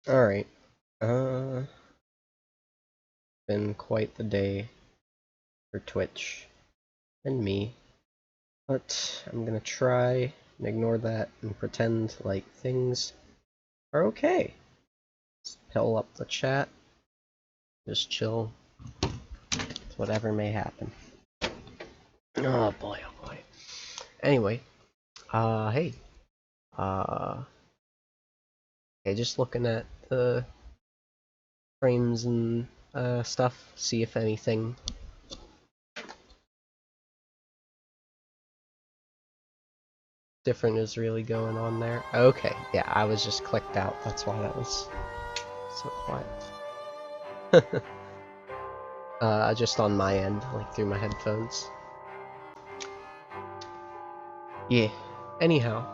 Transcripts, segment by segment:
Alright, been quite the day for Twitch and me, but I'm gonna try and ignore that and pretend like things are okay. Let's fill up the chat, just chill with whatever may happen. Oh boy, oh boy. Anyway, hey, okay, just looking at the frames and stuff, see if anything different is really going on there. Okay, yeah, I was just clicked out, that's why that was so quiet. Just on my end, like through my headphones. Yeah, anyhow,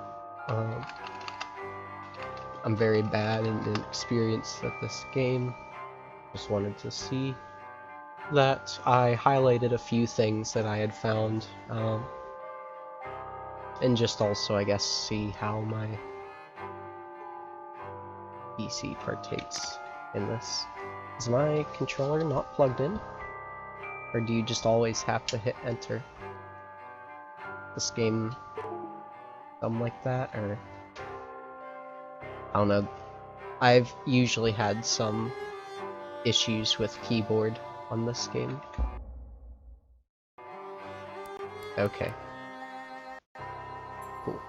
I'm very bad and inexperienced at this game. Just wanted to see that I highlighted a few things that I had found, and just also, I guess, see how my PC partakes in this. Is my controller not plugged in? Or do you just always have to hit enter? This game, something like that, or I don't know. I've usually had some issues with keyboard on this game. Okay. Cool.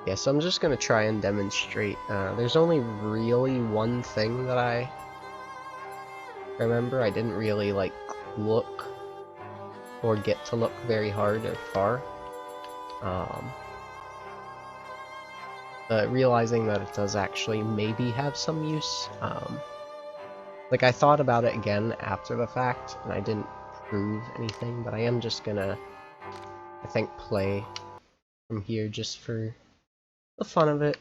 Yeah, so I'm just gonna try and demonstrate. There's only really one thing that I remember. I didn't really, like, look or get to look very hard or far. But realizing that it does actually maybe have some use. Like, I thought about it again after the fact, and I didn't prove anything, but I am just gonna, I think, play from here just for the fun of it.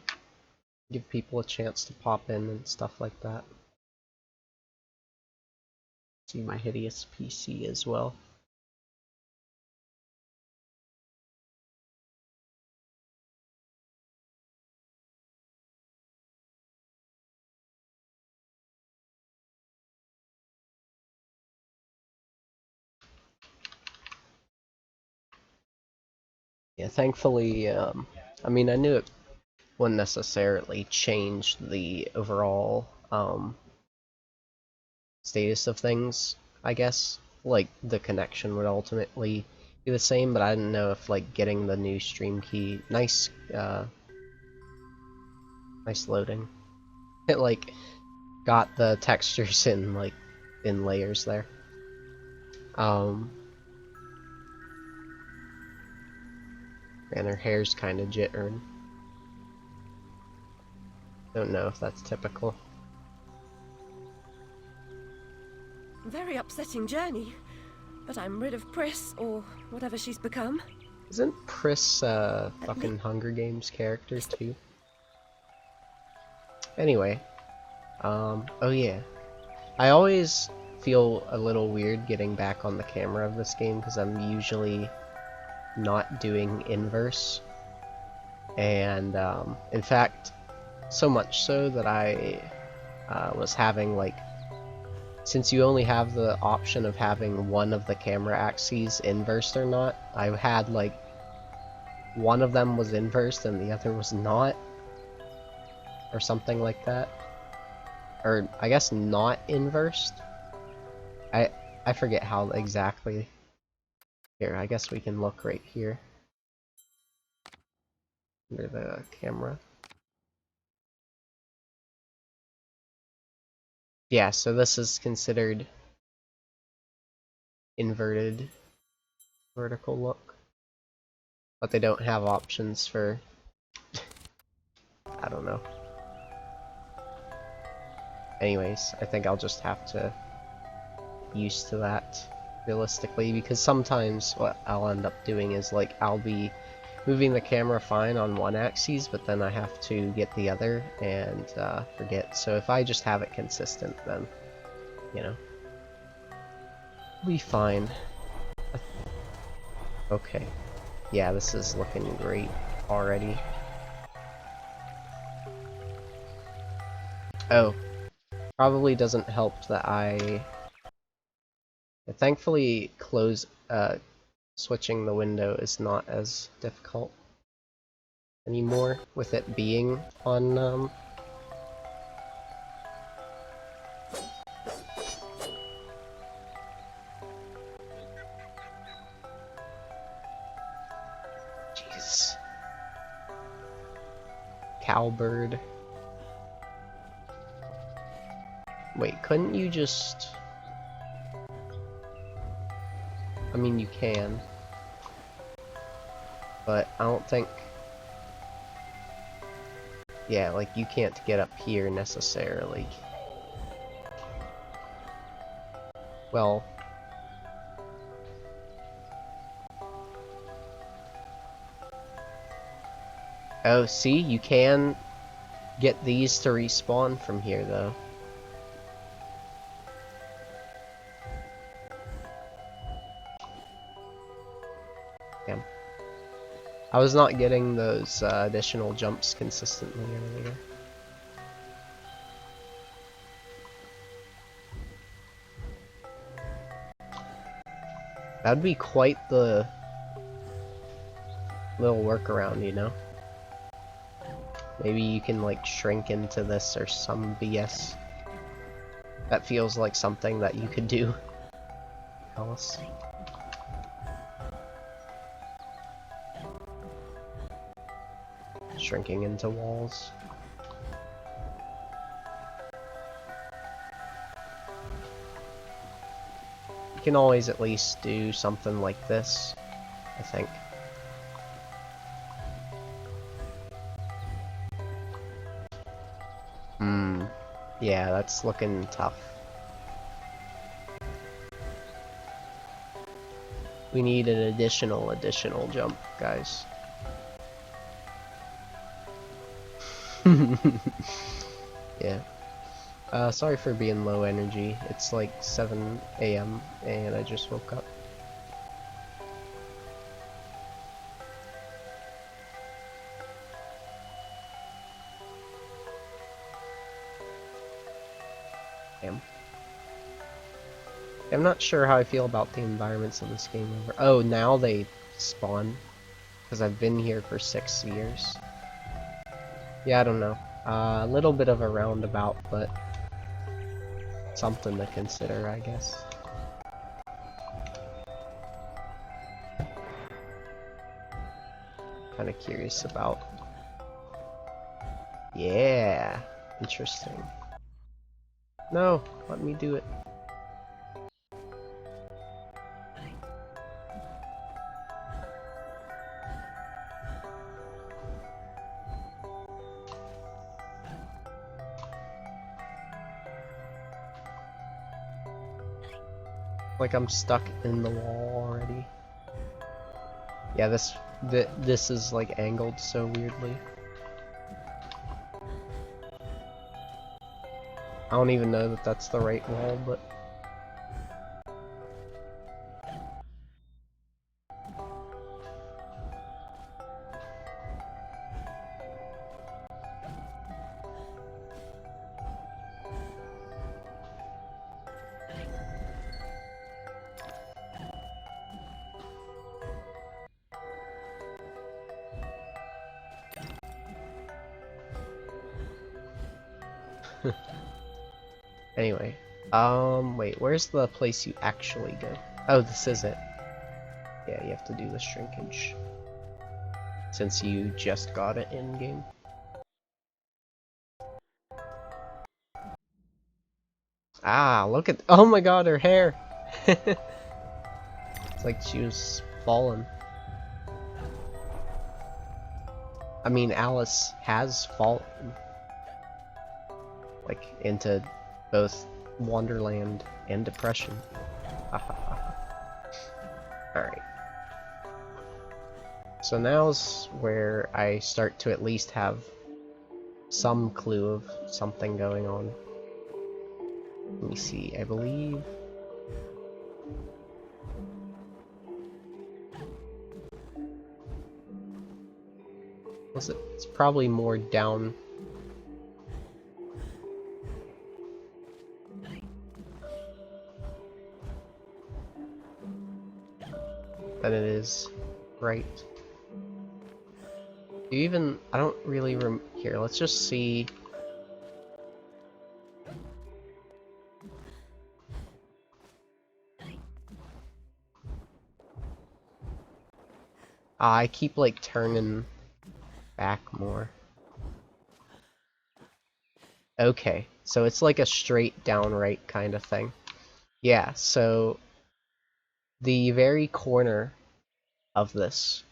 Give people a chance to pop in and stuff like that. See my hideous PC as well. Yeah, thankfully, I mean, I knew it wouldn't necessarily change the overall status of things, I guess. Like, the connection would ultimately be the same, but I didn't know if, like, getting the new stream key... Nice, nice loading. It, like, got the textures in, like, in layers there. And her hair's kinda jittering. Don't know if that's typical. Very upsetting journey, but I'm rid of Pris, or whatever she's become. Isn't Pris a fucking Hunger Games character too? Anyway, oh yeah. I always feel a little weird getting back on the camera of this game because I'm usually not doing inverse. And, in fact, so much so that I was having, like, since you only have the option of having one of the camera axes inversed or not, I had, like, one of them was inversed and the other was not, or something like that. Or, I guess not inversed? I forget how exactly. Here, I guess we can look right here. Under the camera. Yeah, so this is considered inverted vertical look. But they don't have options for... I don't know. Anyways, I think I'll just have to used to that realistically, because sometimes what I'll end up doing is, like, I'll be moving the camera fine on one axis, but then I have to get the other and forget. So if I just have it consistent, then, you know, we'll be fine. Okay. Yeah, this is looking great. already. Oh, probably doesn't help that I thankfully switching the window is not as difficult anymore with it being on jeez. Cowbird. Wait, couldn't you just... I mean, you can. But I don't think... Yeah, like, you can't get up here necessarily. Well... Oh, see? You can get these to respawn from here, though. Damn. I was not getting those additional jumps consistently earlier. That'd be quite the little workaround, you know? Maybe you can like shrink into this or some BS. That feels like something that you could do. Alice. Shrinking into walls. You can always at least do something like this, I think. Yeah, that's looking tough. We need an additional jump, guys. Yeah. Sorry for being low energy. It's like 7 AM and I just woke up. Damn. I'm not sure how I feel about the environments in this game. Oh, now they spawn. Because I've been here for 6 years. Yeah, I don't know. A little bit of a roundabout, but something to consider, I guess. Kind of curious about. Yeah, interesting. No, let me do it. Like I'm stuck in the wall already. Yeah, this is like angled so weirdly. I don't even know that that's the right wall, but anyway. Wait, where's the place you actually go? Oh, this is it. Yeah, you have to do the shrinkage. Since you just got it in-game. Ah, look at- oh my god, her hair! It's like she was fallen. I mean, Alice has fallen. Like, into both Wonderland and Depression. Alright. So now's where I start to at least have some clue of something going on. Let me see, I believe... It's probably more down. Than it is right. Do you even? I don't really here. Let's just see. I keep like turning back more. Okay, so it's like a straight down right kind of thing. Yeah, so the very corner of this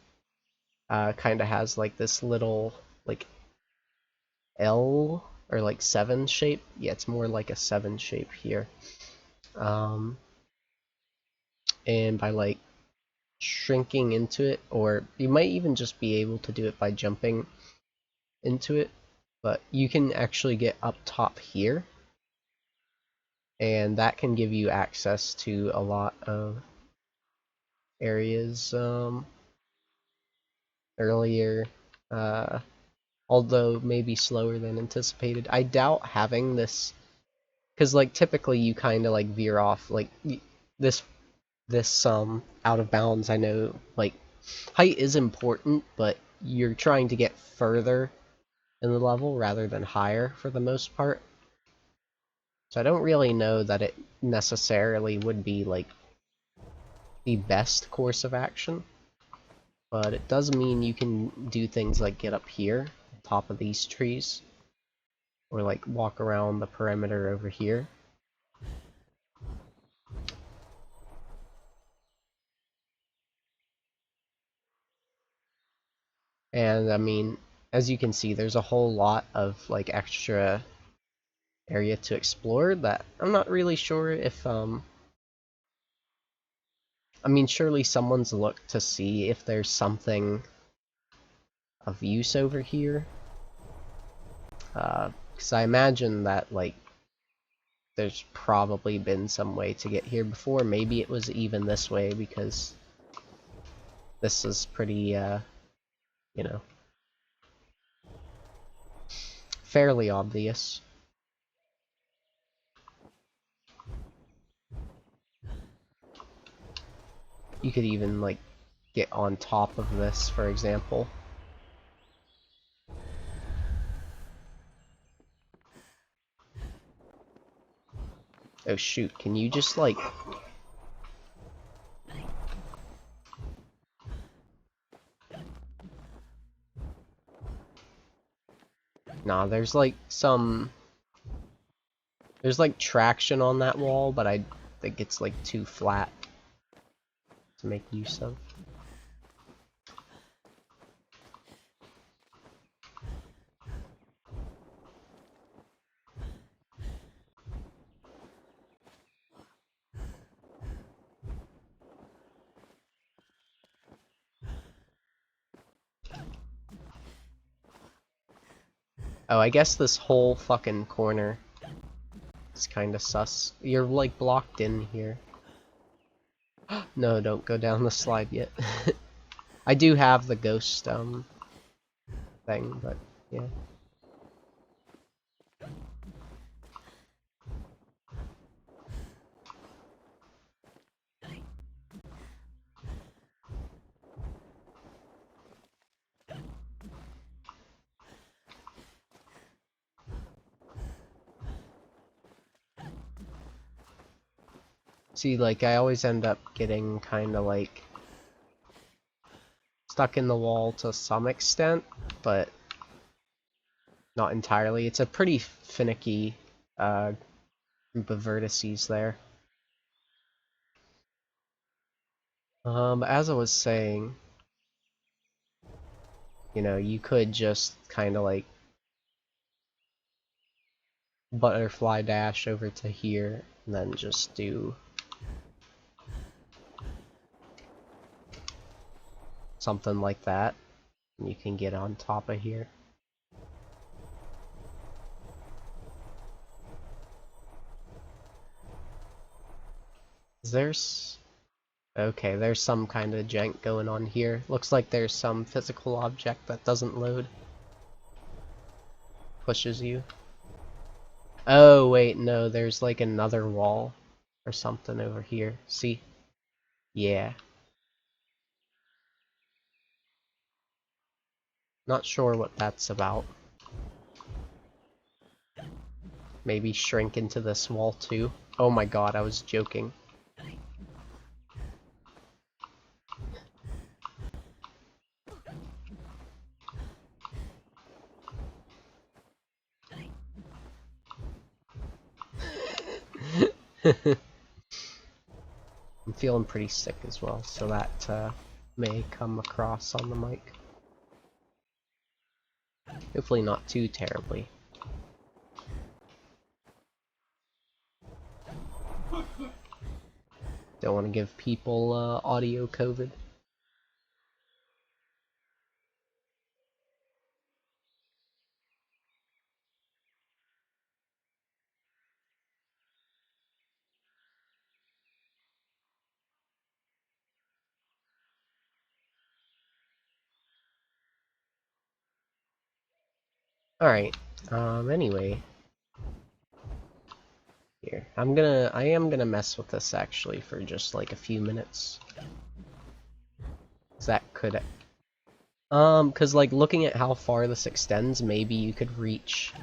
kind of has like this little like L or like 7 shape. Yeah, it's more like a 7 shape here. And by like shrinking into it, or you might even just be able to do it by jumping into it, but you can actually get up top here, and that can give you access to a lot of areas earlier, although maybe slower than anticipated. I doubt having this, because like typically you kind of like veer off like this out of bounds. I know like height is important, but you're trying to get further in the level rather than higher for the most part. So I don't really know that it necessarily would be like the best course of action, but it does mean you can do things like get up here on top of these trees, or like walk around the perimeter over here. And I mean, as you can see, there's a whole lot of like extra area to explore that I'm not really sure if I mean, surely someone's looked to see if there's something of use over here, because I imagine that like there's probably been some way to get here before. Maybe it was even this way, because this is pretty you know, fairly obvious. You could even like get on top of this, for example. Oh shoot, can you just like... Nah, there's like some... There's like traction on that wall, but I think it's like too flat to make use of. Oh, I guess this whole fucking corner is kinda sus. You're like blocked in here. No, don't go down the slide yet. I do have the ghost thing, but yeah. See, like, I always end up getting kinda like stuck in the wall to some extent, but not entirely. It's a pretty finicky group of vertices there. As I was saying, you know, you could just kinda like butterfly dash over to here, and then just do something like that, and you can get on top of here. There's... Okay, there's some kind of jank going on here. Looks like there's some physical object that doesn't load. Pushes you. Oh, wait, no, there's like another wall or something over here. See? Yeah. Not sure what that's about. Maybe shrink into this wall too. Oh my god, I was joking. I'm feeling pretty sick as well, so that may come across on the mic. Hopefully not too terribly. Don't want to give people audio COVID. Alright, anyway. Here, I am gonna mess with this actually for just like a few minutes. 'Cause that could, cause like looking at how far this extends, maybe you could reach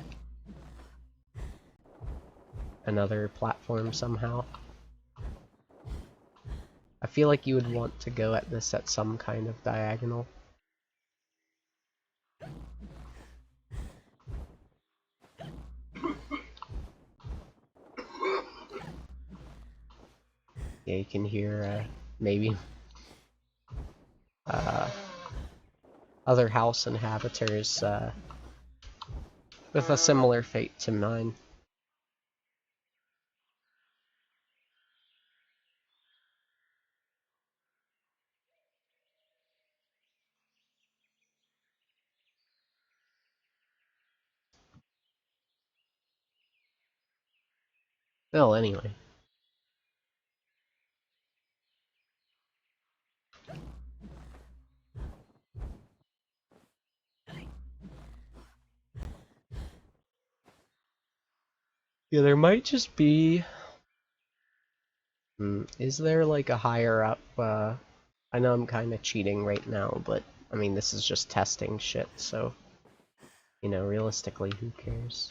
another platform somehow. I feel like you would want to go at this at some kind of diagonal. Yeah, you can hear maybe other house inhabitants with a similar fate to mine. Well, anyway. Yeah, there might just be... is there like a higher up, I know I'm kind of cheating right now, but I mean this is just testing shit, so you know, realistically, who cares?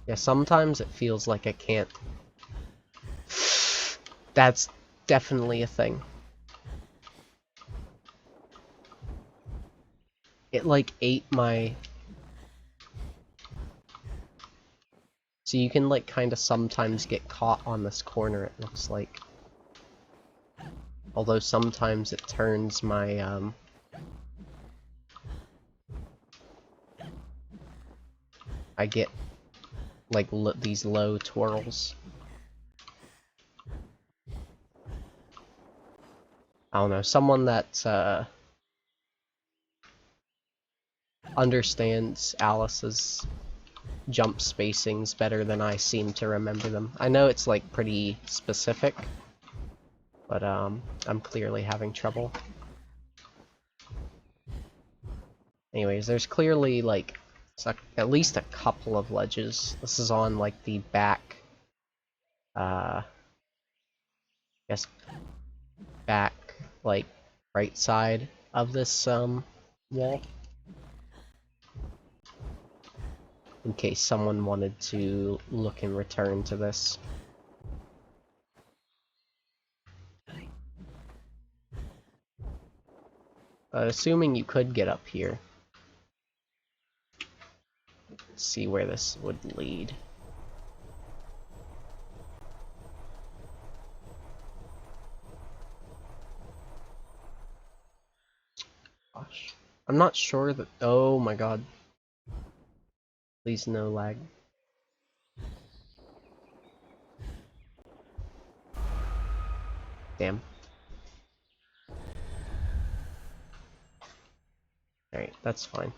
Yeah, sometimes it feels like I can't. That's definitely a thing. It like ate my... So you can like kind of sometimes get caught on this corner, it looks like. Although sometimes it turns my I get like these low twirls. I don't know, someone that understands Alice's jump spacings better than I seem to remember them. I know it's like pretty specific, but I'm clearly having trouble. Anyways, there's clearly like at least a couple of ledges. This is on like the back, guess back like right side of this wall. In case someone wanted to look and return to this. Assuming you could get up here. Let's see where this would lead. Gosh. I'm not sure that... Oh my god. Please no lag. Damn. Alright, that's fine.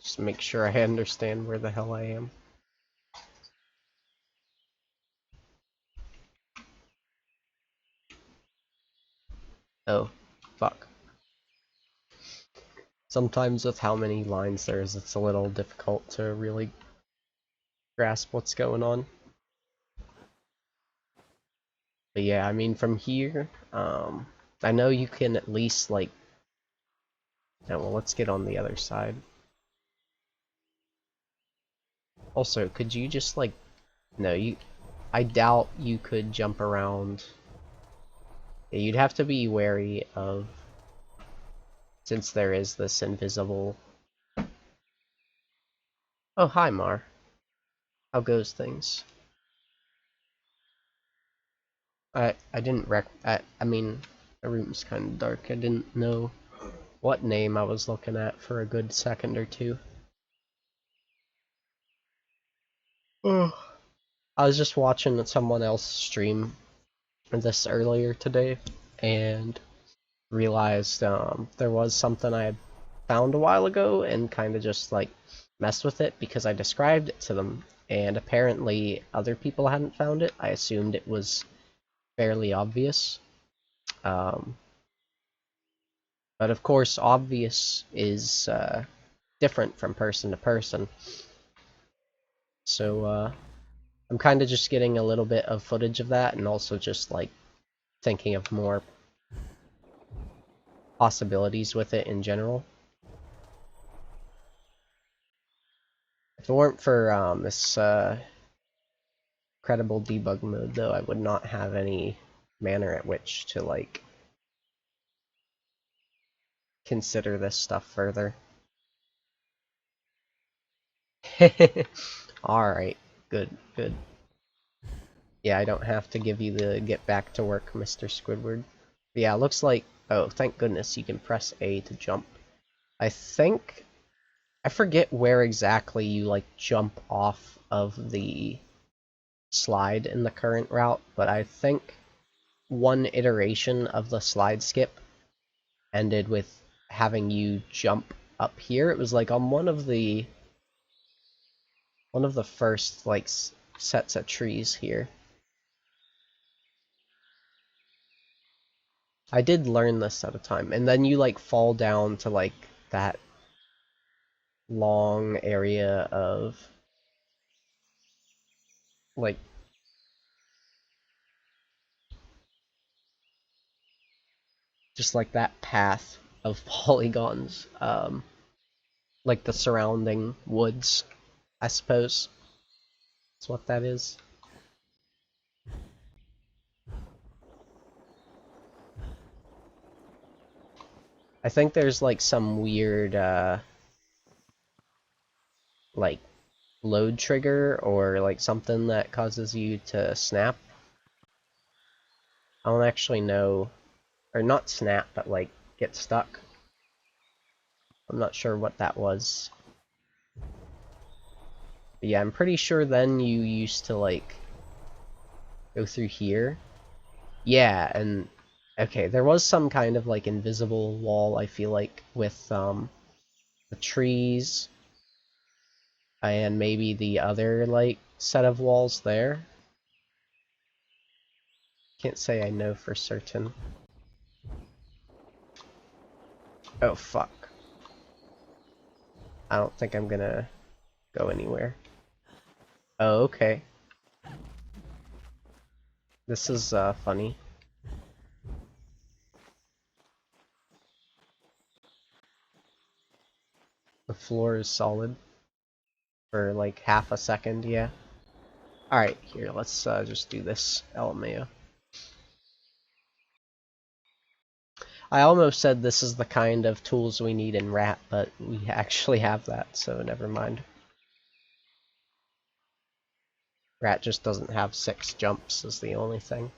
Just make sure I understand where the hell I am. Oh, fuck. Sometimes with how many lines there is, it's a little difficult to really grasp what's going on. But yeah, I mean, from here, I know you can at least, like... Oh, well, let's get on the other side. Also, could you just, like... No, I doubt you could jump around. Yeah, you'd have to be wary of... Since there is this invisible... Oh, hi, Mar. How goes things? I didn't I mean, the room's kind of dark. I didn't know what name I was looking at for a good second or two. Oh. I was just watching someone else stream this earlier today and realized there was something I had found a while ago and kind of just like messed with it because I described it to them, and apparently other people hadn't found it. I assumed it was fairly obvious. But of course, obvious is different from person to person. So I'm kind of just getting a little bit of footage of that, and also just like thinking of more possibilities with it in general. If it weren't for this credible debug mode, though, I would not have any manner at which to like consider this stuff further. Alright, good, good. Yeah, I don't have to give you the get back to work, Mr. Squidward. But yeah, it looks like... Oh, thank goodness you can press A to jump. I think... I forget where exactly you, like, jump off of the slide in the current route, but I think one iteration of the slide skip ended with having you jump up here. It was, like, on one of the first, like, sets of trees here. I did learn this at a time, and then you like fall down to like that long area of like just like that path of polygons, like the surrounding woods, I suppose. That's what that is. I think there's like some weird like load trigger or like something that causes you to snap. I don't actually know, or not snap, but like get stuck. I'm not sure what that was. But yeah, I'm pretty sure then you used to like go through here. Yeah, and okay, there was some kind of like invisible wall, I feel like, with the trees and maybe the other like set of walls there. Can't say I know for certain. Oh fuck. I don't think I'm gonna go anywhere. Oh, okay. This is funny. The floor is solid for like half a second, yeah. Alright, here, let's just do this, LMAO. I almost said this is the kind of tools we need in Rat, but we actually have that, so never mind. Rat just doesn't have 6 jumps, is the only thing.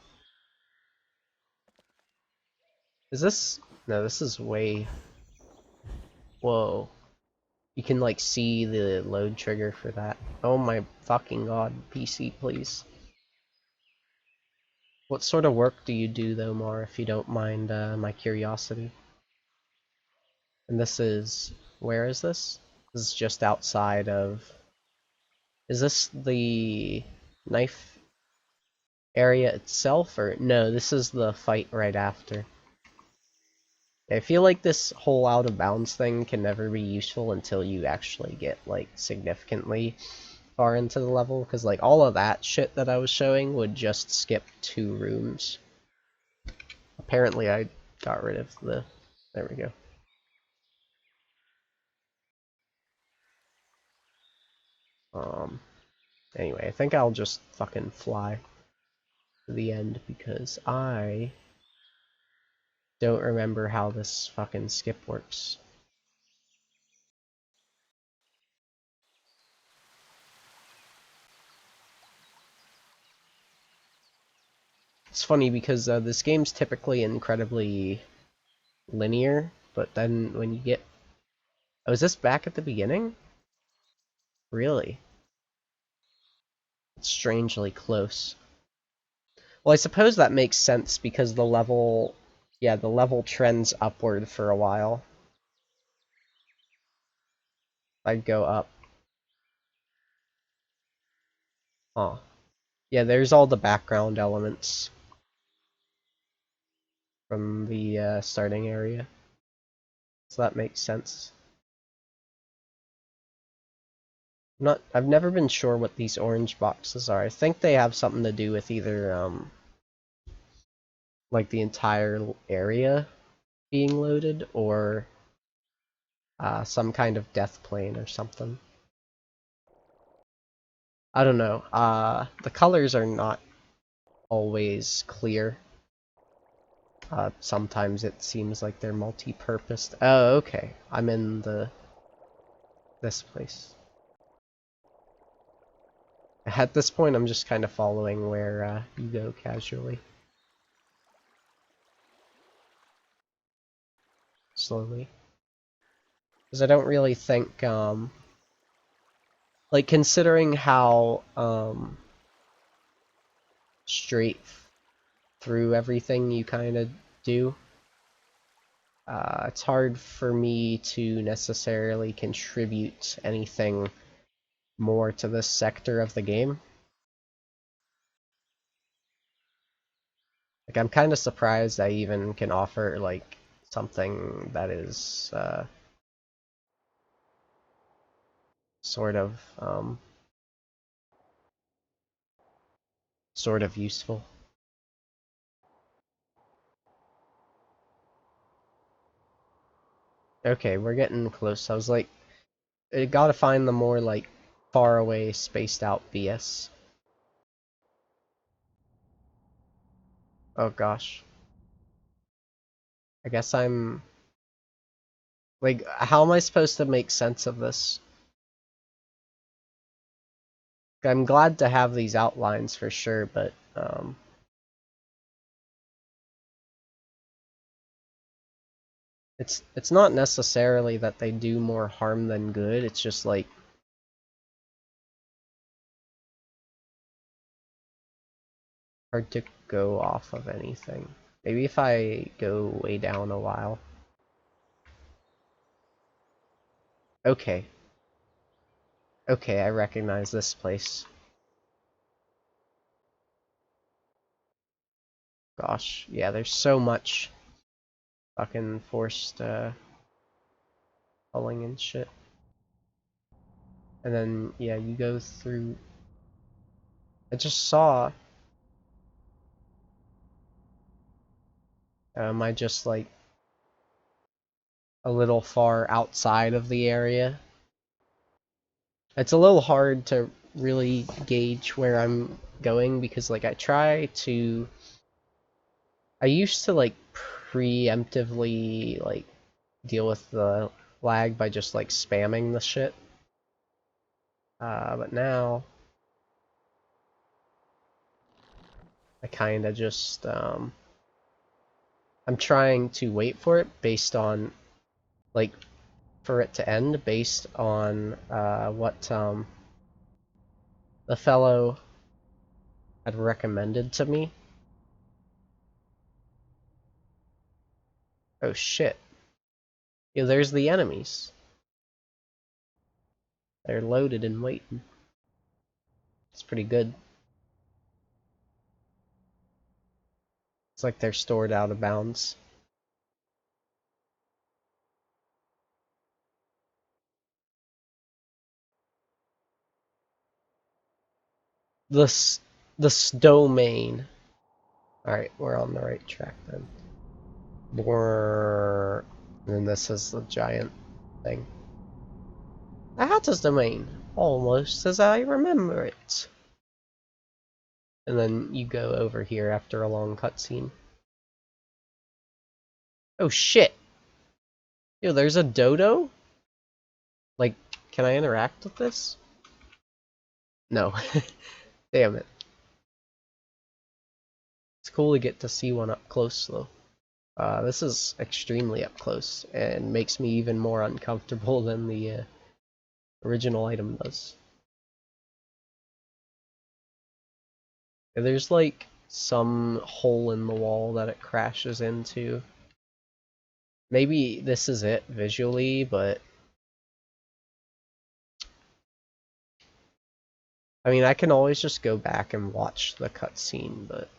Is this... No, this is way... Whoa. You can, like, see the load trigger for that. Oh my fucking god, PC, please. What sort of work do you do, though, Mar, if you don't mind my curiosity? And this is... where is this? This is just outside of... Is this the knife area itself, or... No, this is the fight right after. I feel like this whole out of bounds thing can never be useful until you actually get, like, significantly far into the level, because, like, all of that shit that I was showing would just skip 2 rooms. Apparently I got rid of the... There we go. Anyway, I think I'll just fucking fly to the end because I don't remember how this fucking skip works. It's funny because this game's typically incredibly linear, but then when you get... Oh, is this back at the beginning? Really? It's strangely close. Well, I suppose that makes sense because the level... Yeah, the level trends upward for a while. I'd go up. Huh. Yeah, there's all the background elements from the starting area. So that makes sense. I've never been sure what these orange boxes are. I think they have something to do with either like the entire area being loaded or some kind of death plane or something. I don't know. The colors are not always clear. Sometimes it seems like they're multi-purposed. Oh, okay. I'm in this place. At this point, I'm just kind of following where you go casually. Slowly. Because I don't really think, like, considering how, straight through everything you kind of do, it's hard for me to necessarily contribute anything more to this sector of the game. Like, I'm kind of surprised I even can offer, like, something that is, sort of useful. Okay, we're getting close. I was like, I gotta find the more, like, far away, spaced out BS. Oh gosh. I guess I'm... Like, how am I supposed to make sense of this? I'm glad to have these outlines for sure, but, it's not necessarily that they do more harm than good, it's just like... hard to go off of anything. Maybe if I go way down a while. Okay. Okay, I recognize this place. Gosh, yeah, there's so much fucking forced pulling and shit. And then, yeah, you go through... I just saw... Am I just, like, a little far outside of the area? It's a little hard to really gauge where I'm going because, like, I used to, like, preemptively, like, deal with the lag by just, like, spamming the shit. But now... I kinda just, I'm trying to wait for it based on, like, for it to end based on, what, the fellow had recommended to me. Oh shit. Yeah, there's the enemies. They're loaded and waiting. It's pretty good. It's like they're stored out of bounds. The domain. Alright, we're on the right track then. More. And then this is the giant thing. That's domain. Almost as I remember it. And then you go over here after a long cutscene. Oh shit! Yo, there's a dodo? Like, can I interact with this? No. Damn it. It's cool to get to see one up close though. This is extremely up close and makes me even more uncomfortable than the original item does. There's like some hole in the wall that it crashes into. Maybe this is it visually, but I mean, I can always just go back and watch the cutscene, but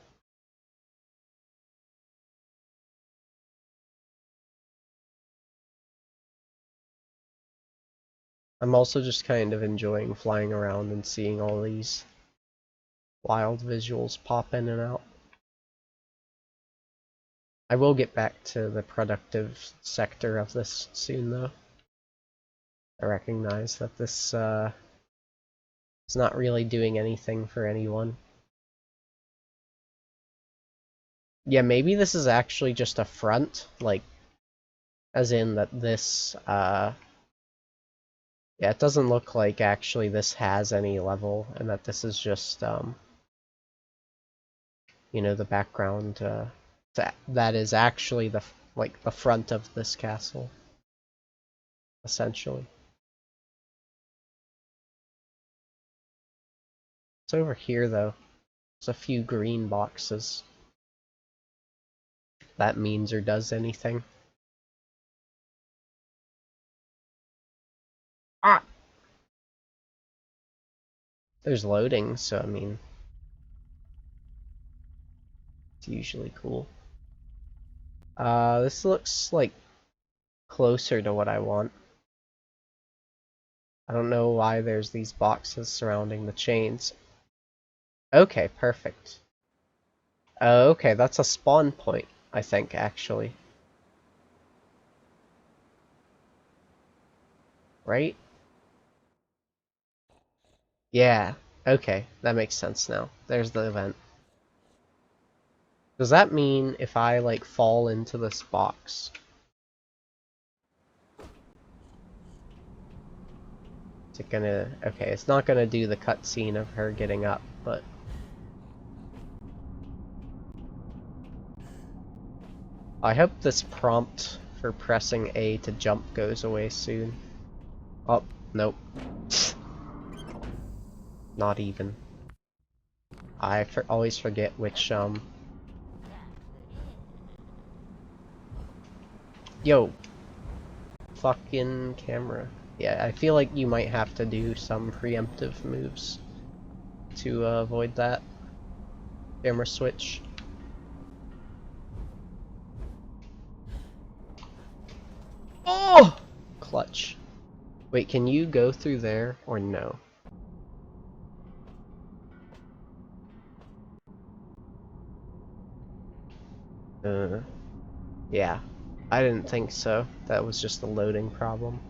I'm also just kind of enjoying flying around and seeing all these wild visuals pop in and out. I will get back to the productive sector of this soon, though. I recognize that this is not really doing anything for anyone. Yeah, maybe this is actually just a front, like, as in that this, yeah, it doesn't look like actually this has any level, and that this is just, you know, the background, that is actually the, like, the front of this castle, essentially. It's over here, though. There's a few green boxes. If that means or does anything. Ah! There's loading, so I mean, it's usually cool. This looks like closer to what I want. I don't know why there's these boxes surrounding the chains. Okay, perfect. Okay, that's a spawn point, I think, actually. Right? Yeah, okay, that makes sense now. There's the event. Does that mean if I, like, fall into this box? Is it gonna... Okay, it's not gonna do the cutscene of her getting up, but... I hope this prompt for pressing A to jump goes away soon. Oh, nope. Not even. I always forget which, Yo! Fucking camera. Yeah, I feel like you might have to do some preemptive moves to avoid that. Camera switch. Oh! Clutch. Wait, can you go through there or no? Yeah. I didn't think so. That was just a loading problem.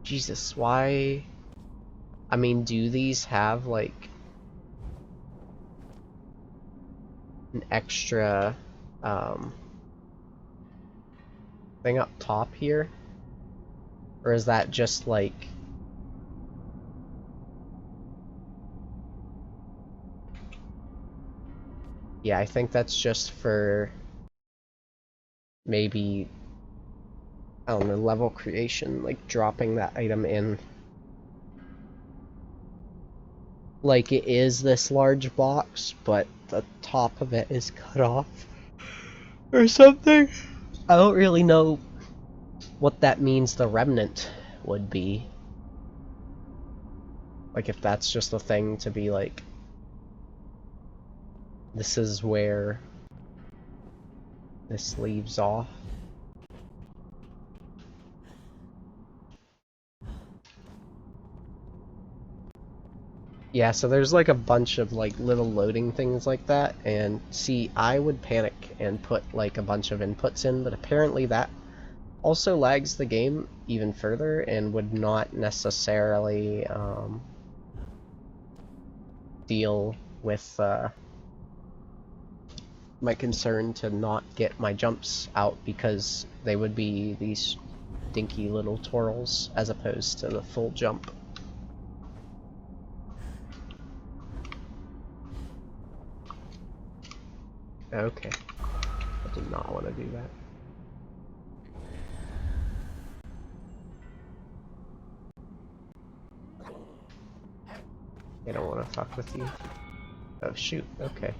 Jesus, why... I mean, do these have, like, an extra, thing up top here? Or is that just, like... Yeah, I think that's just for... maybe... I don't know, level creation, like, dropping that item in. Like, it is this large box, but the top of it is cut off. or something. I don't really know what that means the remnant would be. Like, if that's just a thing to be like, this is where this leaves off. Yeah, so there's like a bunch of like little loading things like that, and see, I would panic and put like a bunch of inputs in, but apparently that also lags the game even further and would not necessarily deal with my concern to not get my jumps out, because they would be these dinky little twirls as opposed to the full jump. Okay, I did not want to do that. I don't want to fuck with you. Oh shoot, okay.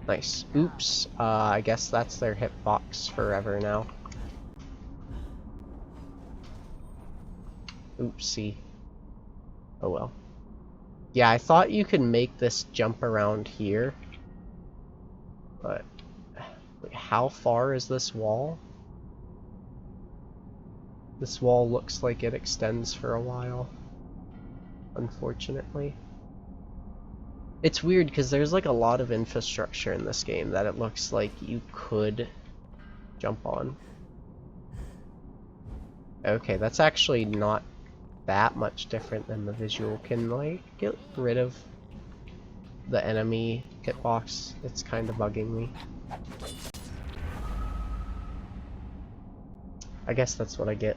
Nice. Oops, I guess that's their hitbox forever now. Oopsie. Oh well. Yeah, I thought you could make this jump around here, but wait, how far is this wall? This wall looks like it extends for a while, unfortunately. It's weird because there's like a lot of infrastructure in this game that it looks like you could jump on. Okay, that's actually not that much different than the visual. Can like get rid of the enemy hitbox? It's kind of bugging me. I guess that's what I get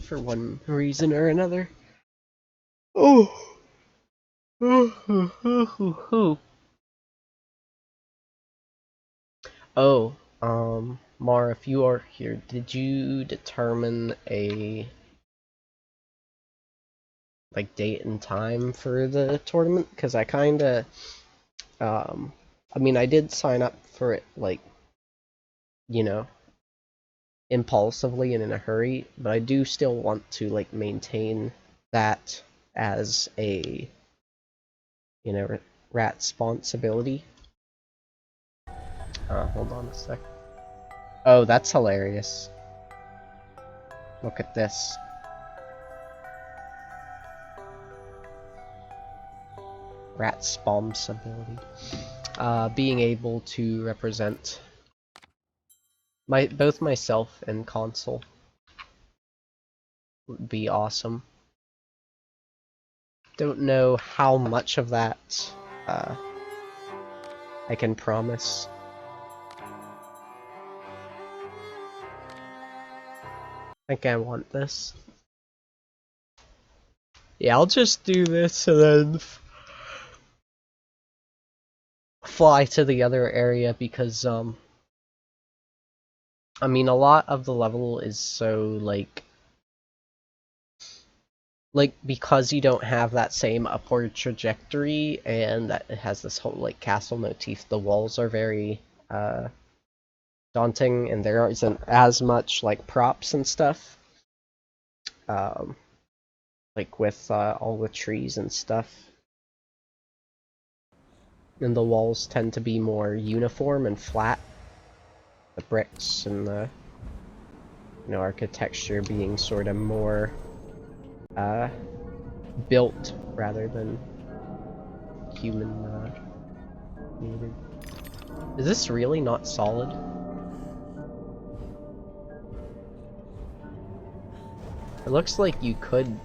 for one reason or another. Oh. Oh, Mara, if you are here, did you determine a like date and time for the tournament? Because I kinda, I mean, I did sign up for it, like, you know, impulsively and in a hurry, but I do still want to like maintain that as a, you know, rat responsibility. Hold on a sec. Oh, that's hilarious. Look at this. Rat responsibility. Being able to represent both myself and console would be awesome. Don't know how much of that I can promise. I think I want this. Yeah, I'll just do this and then fly to the other area because, I mean, a lot of the level is so, like, because you don't have that same upward trajectory, and that it has this whole, like, castle motif, the walls are very, daunting, and there isn't as much, like, props and stuff. Like, with, all the trees and stuff. And the walls tend to be more uniform and flat. The bricks and the, you know, architecture being sort of more built rather than human needed. Is this really not solid? It looks like you could.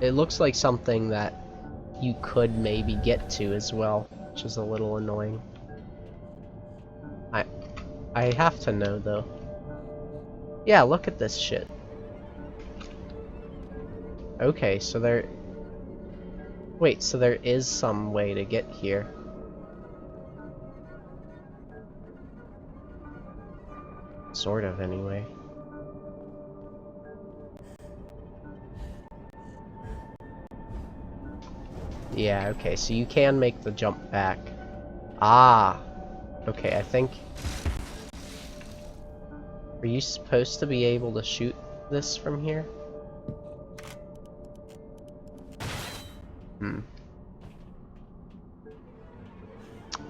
It looks like something that you could maybe get to as well, which is a little annoying. I have to know though. Yeah, look at this shit. Okay, so there... Wait, so there is some way to get here. Sort of, anyway. Yeah, okay, so you can make the jump back. Ah! Okay, I think... Are you supposed to be able to shoot this from here? Hmm.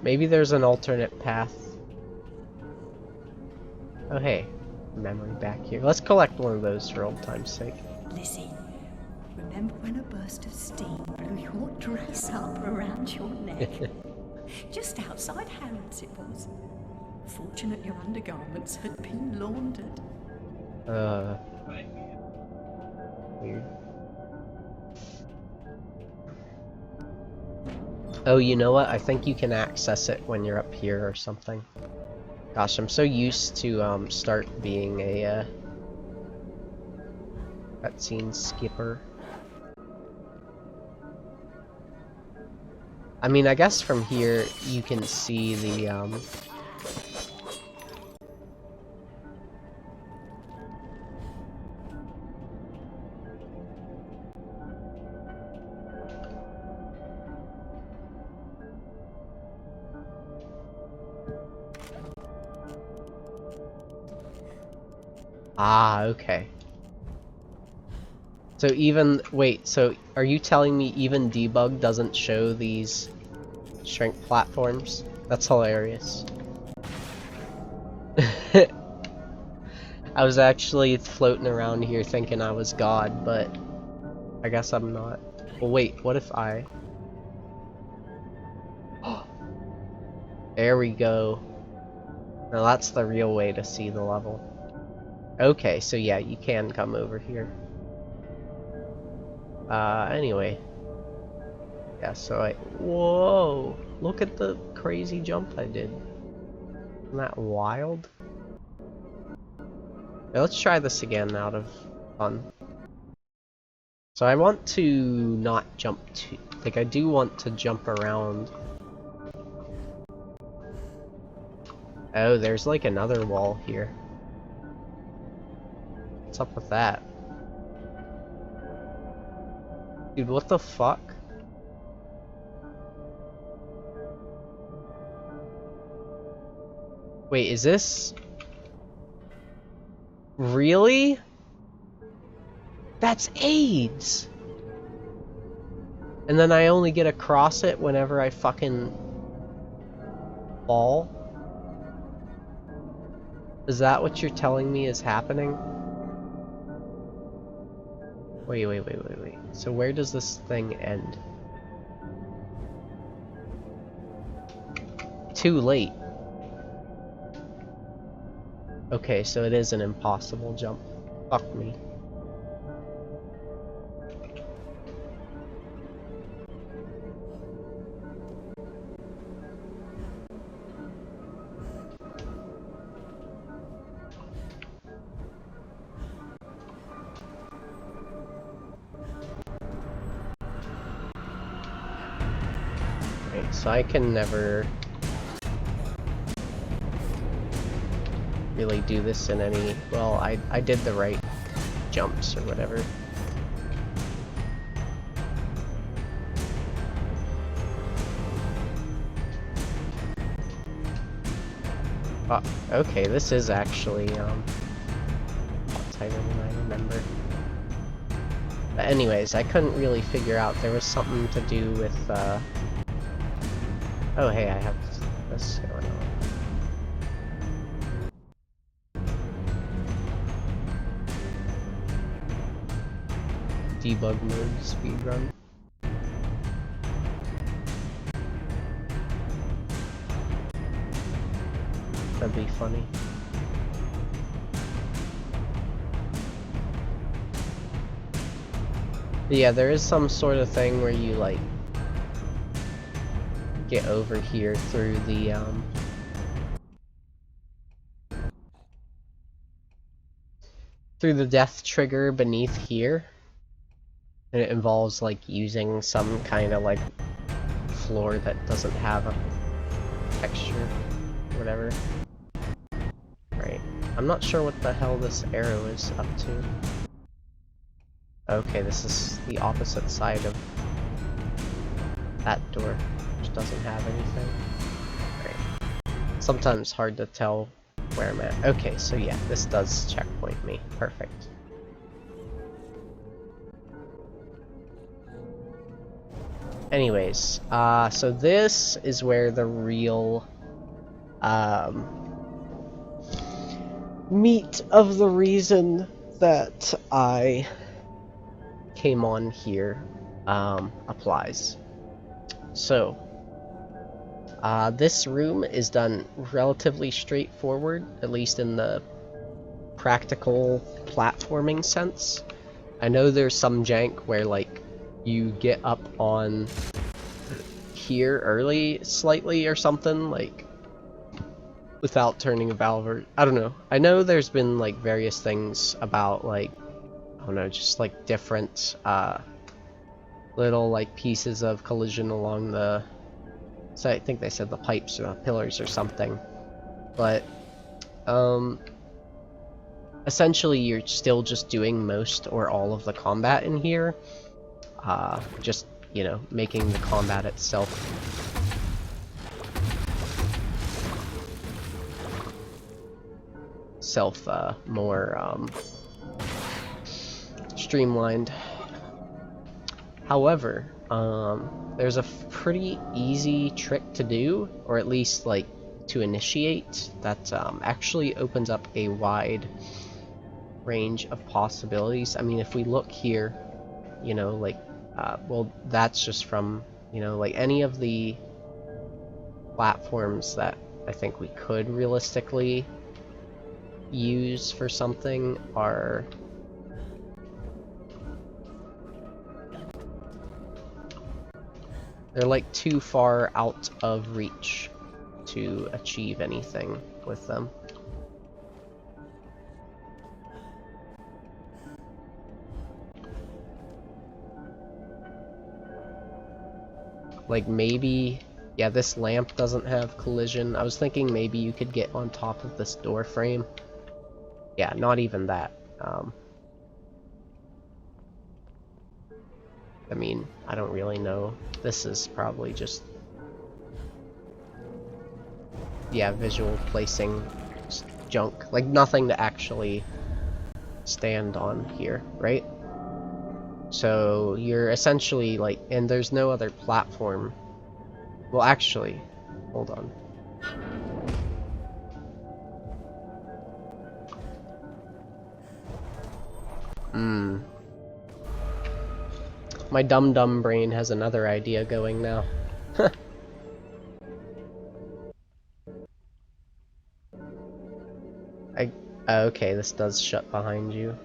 Maybe there's an alternate path. Oh hey, memory back here. Let's collect one of those for old time's sake. Lizzie, remember when a burst of steam blew your dress up around your neck? Just outside Harrods it was. Fortunate your undergarments had been laundered. Weird. Oh, you know what? I think you can access it when you're up here or something. Gosh, I'm so used to start being a cutscene skipper. I mean, I guess from here you can see the Ah, okay. So even, wait, so are you telling me even debug doesn't show these shrink platforms? That's hilarious. I was actually floating around here thinking I was God, but I guess I'm not. Well, wait, what if I... There we go. Now that's the real way to see the level. Okay, so yeah, you can come over here. Anyway. Yeah, so Whoa! Look at the crazy jump I did. Isn't that wild? Yeah, let's try this again out of fun. So I want to not jump too... Like, I do want to jump around. Oh, there's like another wall here. What's up with that? Dude, what the fuck? Wait, is this... Really? That's AIDS! And then I only get across it whenever I fucking... fall? Is that what you're telling me is happening? Wait. So where does this thing end? Too late. Okay, so it is an impossible jump. Fuck me. Right, so I can never really do this in any... Well, I did the right jumps or whatever. Oh, okay, this is actually a lot tighter than I remember. But anyways, I couldn't really figure out. There was something to do with oh hey, I have this going on. Debug mode speedrun. That'd be funny. But yeah, there is some sort of thing where you like get over here through the death trigger beneath here. And it involves like using some kind of like floor that doesn't have a texture or whatever. Right. I'm not sure what the hell this arrow is up to. Okay, this is the opposite side of that door, which doesn't have anything. Right. Sometimes hard to tell where I'm at. Okay, so yeah, this does checkpoint me. Perfect. Anyways, so this is where the real meat of the reason that I came on here applies. So, this room is done relatively straightforward, at least in the practical platforming sense. I know there's some jank where, like, you get up on here early slightly or something, like, without turning a valve, or I don't know. I know there's been, like, various things about, like, I don't know, just, like, different, little, like, pieces of collision along the, so I think they said the pipes or the pillars or something, but, essentially you're still just doing most or all of the combat in here, just, you know, making the combat itself more streamlined. However, there's a pretty easy trick to do, or at least like to initiate, that actually opens up a wide range of possibilities. I mean, if we look here, you know, like, well, that's just from, you know, like any of the platforms that I think we could realistically use for something are they're like too far out of reach to achieve anything with them. Like maybe, yeah, this lamp doesn't have collision. I was thinking maybe you could get on top of this door frame. Yeah, not even that. I mean, I don't really know. This is probably just, yeah, visual placing junk. Like nothing to actually stand on here, right? So you're essentially like, and there's no other platform. Well, actually, hold on. My dumb brain has another idea going now. Okay, this does shut behind you.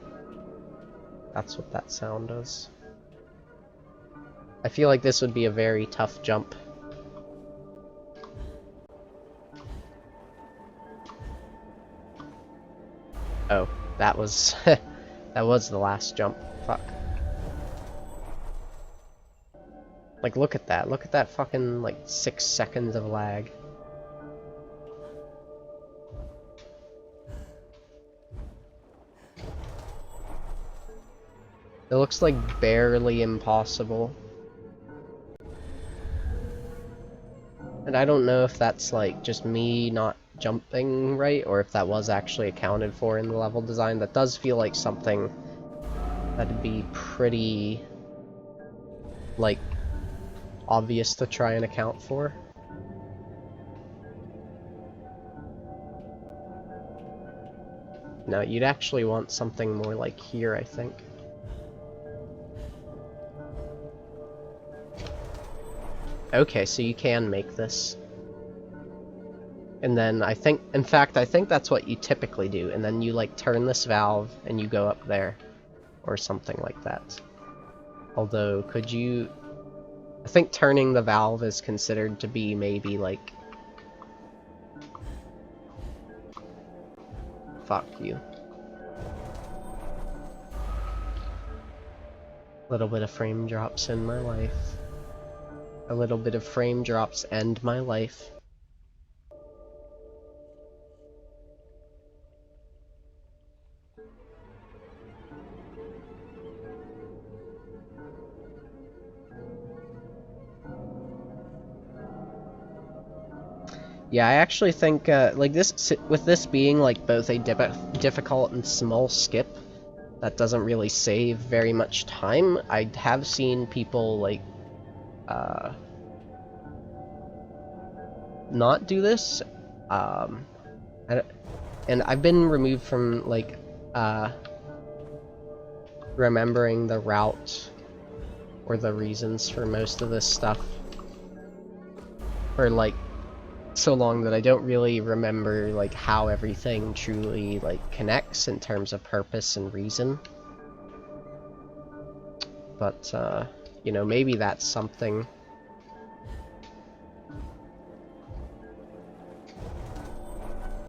That's what that sound is. I feel like this would be a very tough jump. Oh, that was that was the last jump. Fuck. Like, look at that. Look at that fucking, like, 6 seconds of lag. It looks like barely impossible. And I don't know if that's, like, just me not jumping right, or if that was actually accounted for in the level design. That does feel like something that'd be pretty, like, obvious to try and account for. No, you'd actually want something more like here, I think. Okay, so you can make this. And then I think, in fact, I think that's what you typically do. And then you, like, turn this valve and you go up there. Or something like that. Although, could you... I think turning the valve is considered to be maybe, like... Fuck you. A little bit of frame drops in my life. A little bit of frame drops end my life. Yeah, I actually think, like, with this being, like, both a difficult and small skip that doesn't really save very much time, I have seen people, like, not do this, and I've been removed from, like, remembering the route or the reasons for most of this stuff for, like, so long that I don't really remember, like, how everything truly, like, connects in terms of purpose and reason. But, you know, maybe that's something.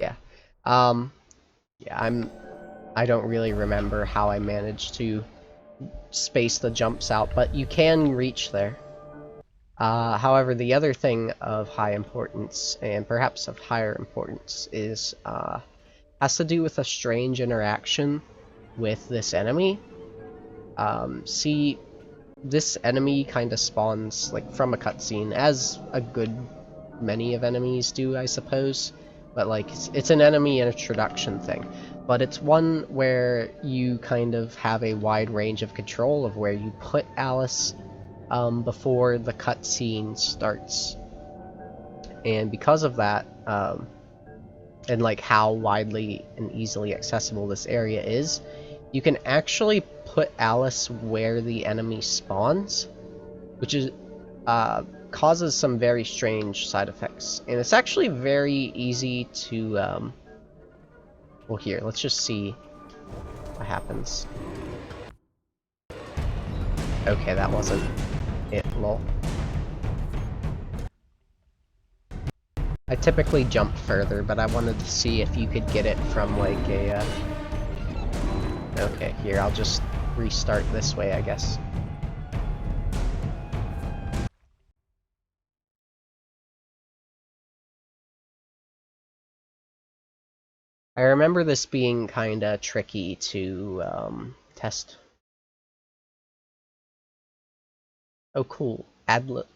Yeah. Yeah, I don't really remember how I managed to space the jumps out, but you can reach there. However, the other thing of high importance, and perhaps of higher importance, is, has to do with a strange interaction with this enemy. See, this enemy kind of spawns, like, from a cutscene, as a good many of enemies do, I suppose. But, like, it's an enemy introduction thing. But it's one where you kind of have a wide range of control of where you put Alice before the cutscene starts. And because of that, and like how widely and easily accessible this area is, you can actually put Alice where the enemy spawns, which is causes some very strange side effects. And it's actually very easy to well, here, let's just see what happens. Okay, that wasn't it, lol. I typically jump further, but I wanted to see if you could get it from, like, a, Okay, here, I'll just restart this way, I guess. I remember this being kinda tricky to, test. Oh, cool. Adlib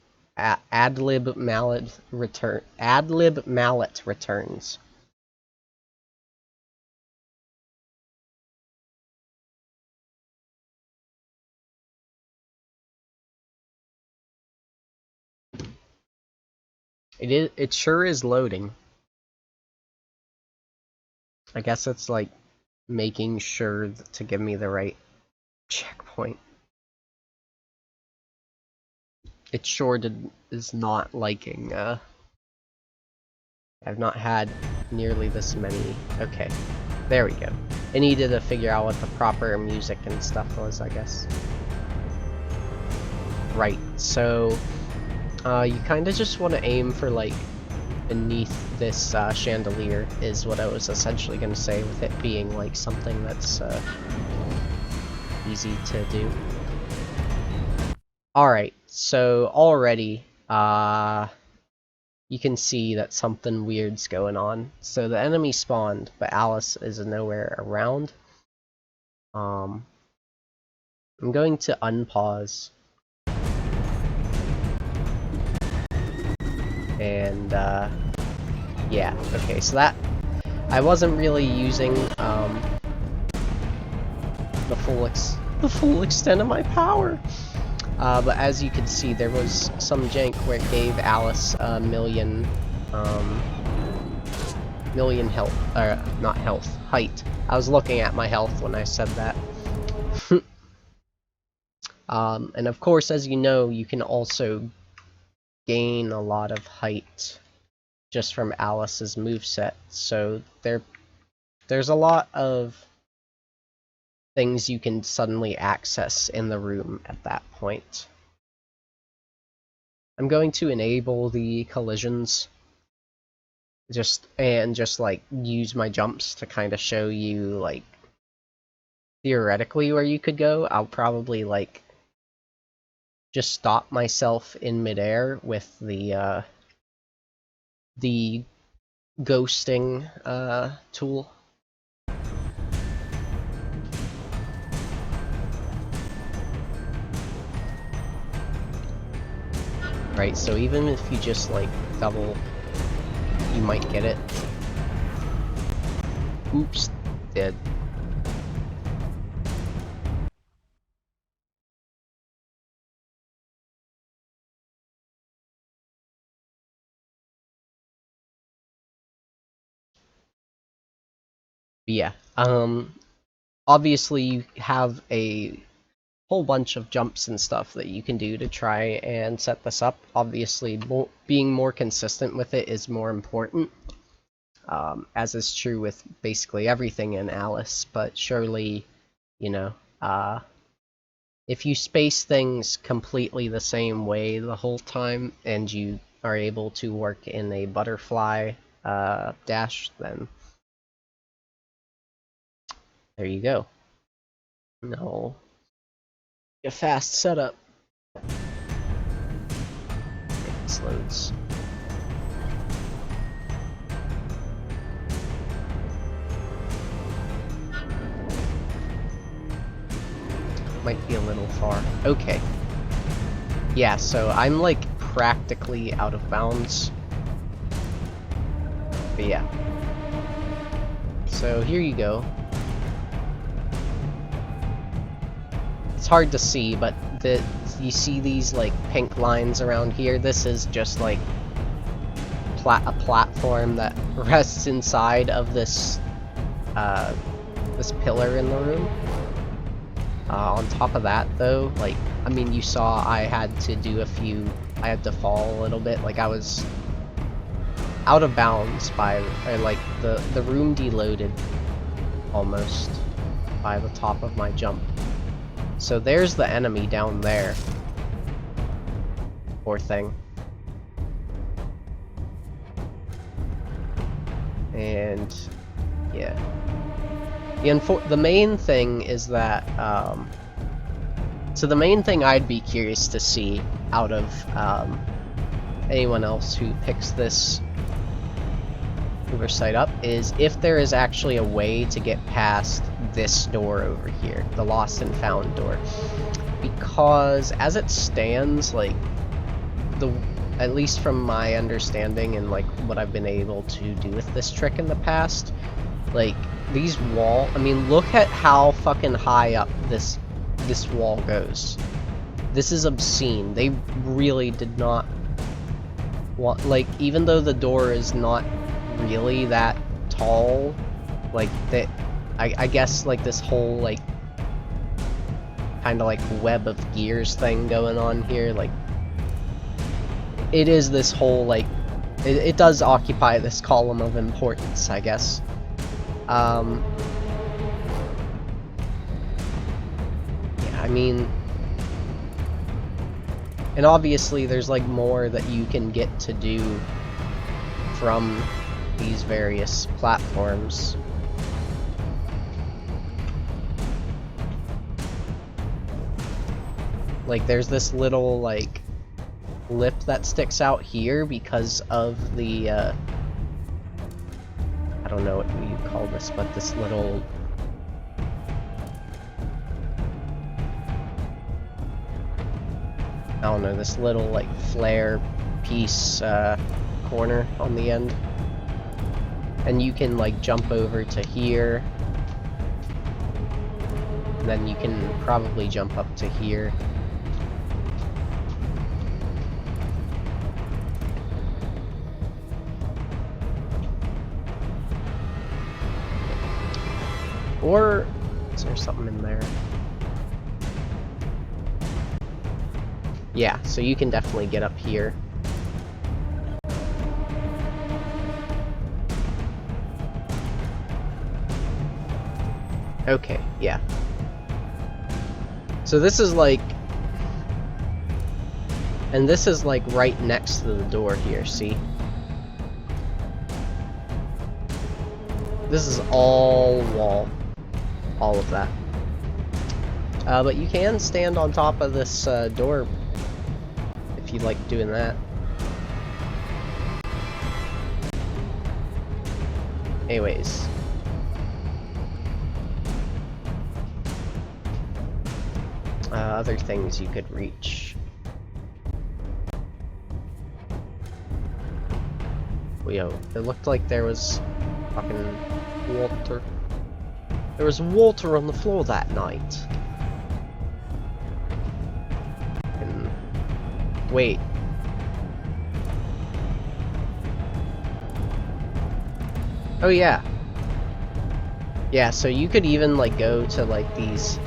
mallet returns. It sure is loading. I guess it's like making sure to give me the right checkpoint. It sure is not liking, I've not had nearly this many. Okay, there we go. I needed to figure out what the proper music and stuff was, I guess. Right, so you kind of just want to aim for, like, beneath this chandelier is what I was essentially going to say, with it being like something that's easy to do. Alright, so already you can see that something weird's going on. So the enemy spawned, but Alice is nowhere around. I'm going to unpause. And yeah, okay, so that I wasn't really using the full extent of my power. But as you can see, there was some jank where it gave Alice a million health, not health, height. I was looking at my health when I said that. And of course, as you know, you can also gain a lot of height just from Alice's moveset, so there's a lot of things you can suddenly access in the room at that point. I'm going to enable the collisions just like use my jumps to kind of show you, like, theoretically where you could go. I'll probably, like, just stop myself in midair with the ghosting tool. Right, so even if you just, like, double you might get it. Oops, dead. But yeah, obviously you have a whole bunch of jumps and stuff that you can do to try and set this up. Obviously, being more consistent with it is more important, as is true with basically everything in Alice, but surely, you know, if you space things completely the same way the whole time, and you are able to work in a butterfly dash, then there you go. No. A fast setup. This loads. Might be a little far. Okay. Yeah, so I'm like practically out of bounds. But yeah. So here you go. It's hard to see, but you see these like pink lines around here? This is just like a platform that rests inside of this this pillar in the room. On top of that, though, like, I mean, you saw I had to fall a little bit. Like, I was out of bounds by, like, the room deloaded almost by the top of my jump. So there's the enemy down there. Poor thing. And yeah. The main thing is that, so the main thing I'd be curious to see out of anyone else who picks this oversight up is if there is actually a way to get past this door over here, the lost and found door. Because as it stands, like, at least from my understanding and like what I've been able to do with this trick in the past, like, these I mean, look at how fucking high up this wall goes. This is obscene. They really did not want, like, even though the door is not really that tall, like, that, I guess, like, this whole, like, kind of like web of gears thing going on here, like, it is this whole, like, it does occupy this column of importance, I guess. Yeah, I mean, and obviously there's like more that you can get to do from these various platforms. Like, there's this little like lip that sticks out here because of the I don't know what you call this, but this little I don't know, this little like flare piece corner on the end. And you can like jump over to here. And then you can probably jump up to here. Or is there something in there? Yeah, so you can definitely get up here. Okay, yeah. So this is like... And this is like right next to the door here, see? This is all wall. All of that. But you can stand on top of this door if you like doing that. Anyways. Other things you could reach Yo, it looked like there was fucking water. There was water on the floor that night. And wait. Oh yeah. Yeah, so you could even like go to like these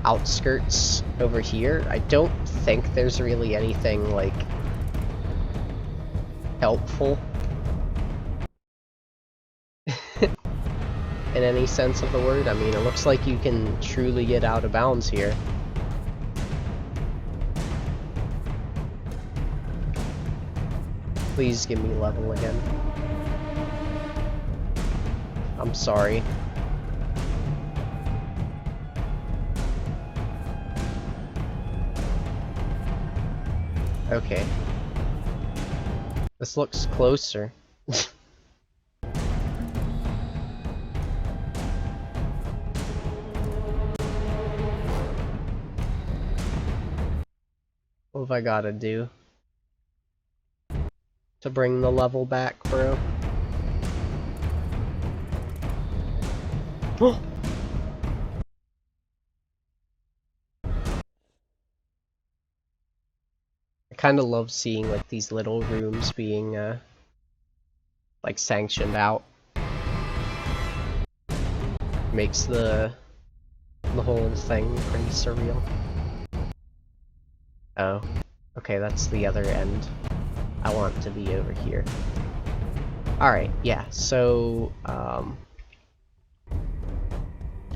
outskirts over here. I don't think there's really anything like helpful in any sense of the word. I mean, it looks like you can truly get out of bounds here. Please give me level again. I'm sorry. Okay. This looks closer. What have I gotta do to bring the level back, bro? I kind of love seeing like these little rooms being like sanctioned out. Makes the whole thing pretty surreal. Oh, okay, that's the other end. I want to be over here. Alright, yeah, so,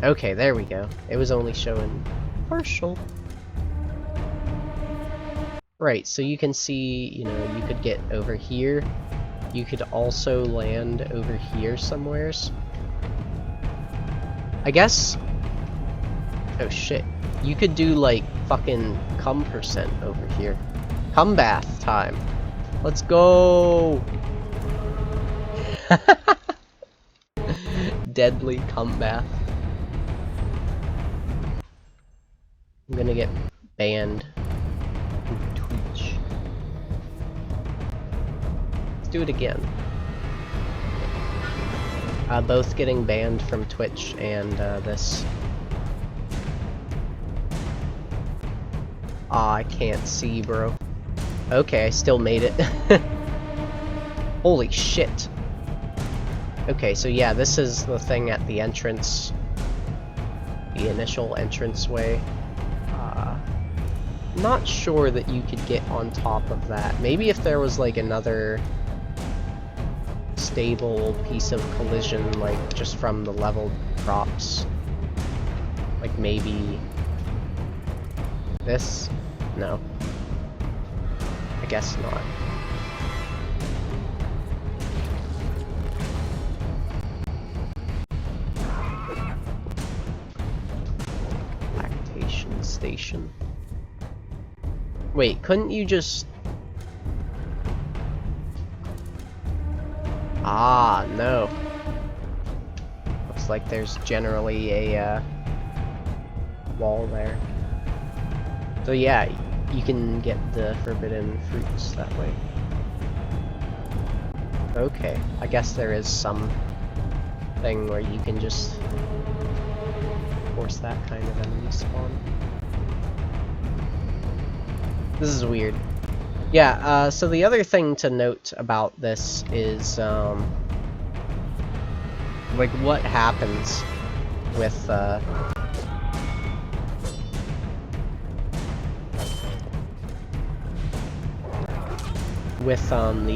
okay, there we go. It was only showing partial. Right, so you can see, you know, you could get over here. You could also land over here somewheres. I guess... Oh shit. You could do like fucking cum percent over here. Cum bath time. Let's go! Deadly cum bath. I'm gonna get banned from Twitch. Let's do it again. Both getting banned from Twitch and this. Ah, I can't see, bro. Okay, I still made it. Holy shit. Okay, so yeah, this is the thing at the entrance. The initial entranceway. Not sure that you could get on top of that. Maybe if there was like another stable piece of collision, like just from the level drops. Like maybe this? No. I guess not. Lactation station. Wait, couldn't you just... Ah, no. Looks like there's generally a wall there. So yeah, you can get the forbidden fruits that way. Okay, I guess there is some thing where you can just force that kind of enemy spawn. This is weird. Yeah, so the other thing to note about this is, like, what happens with, the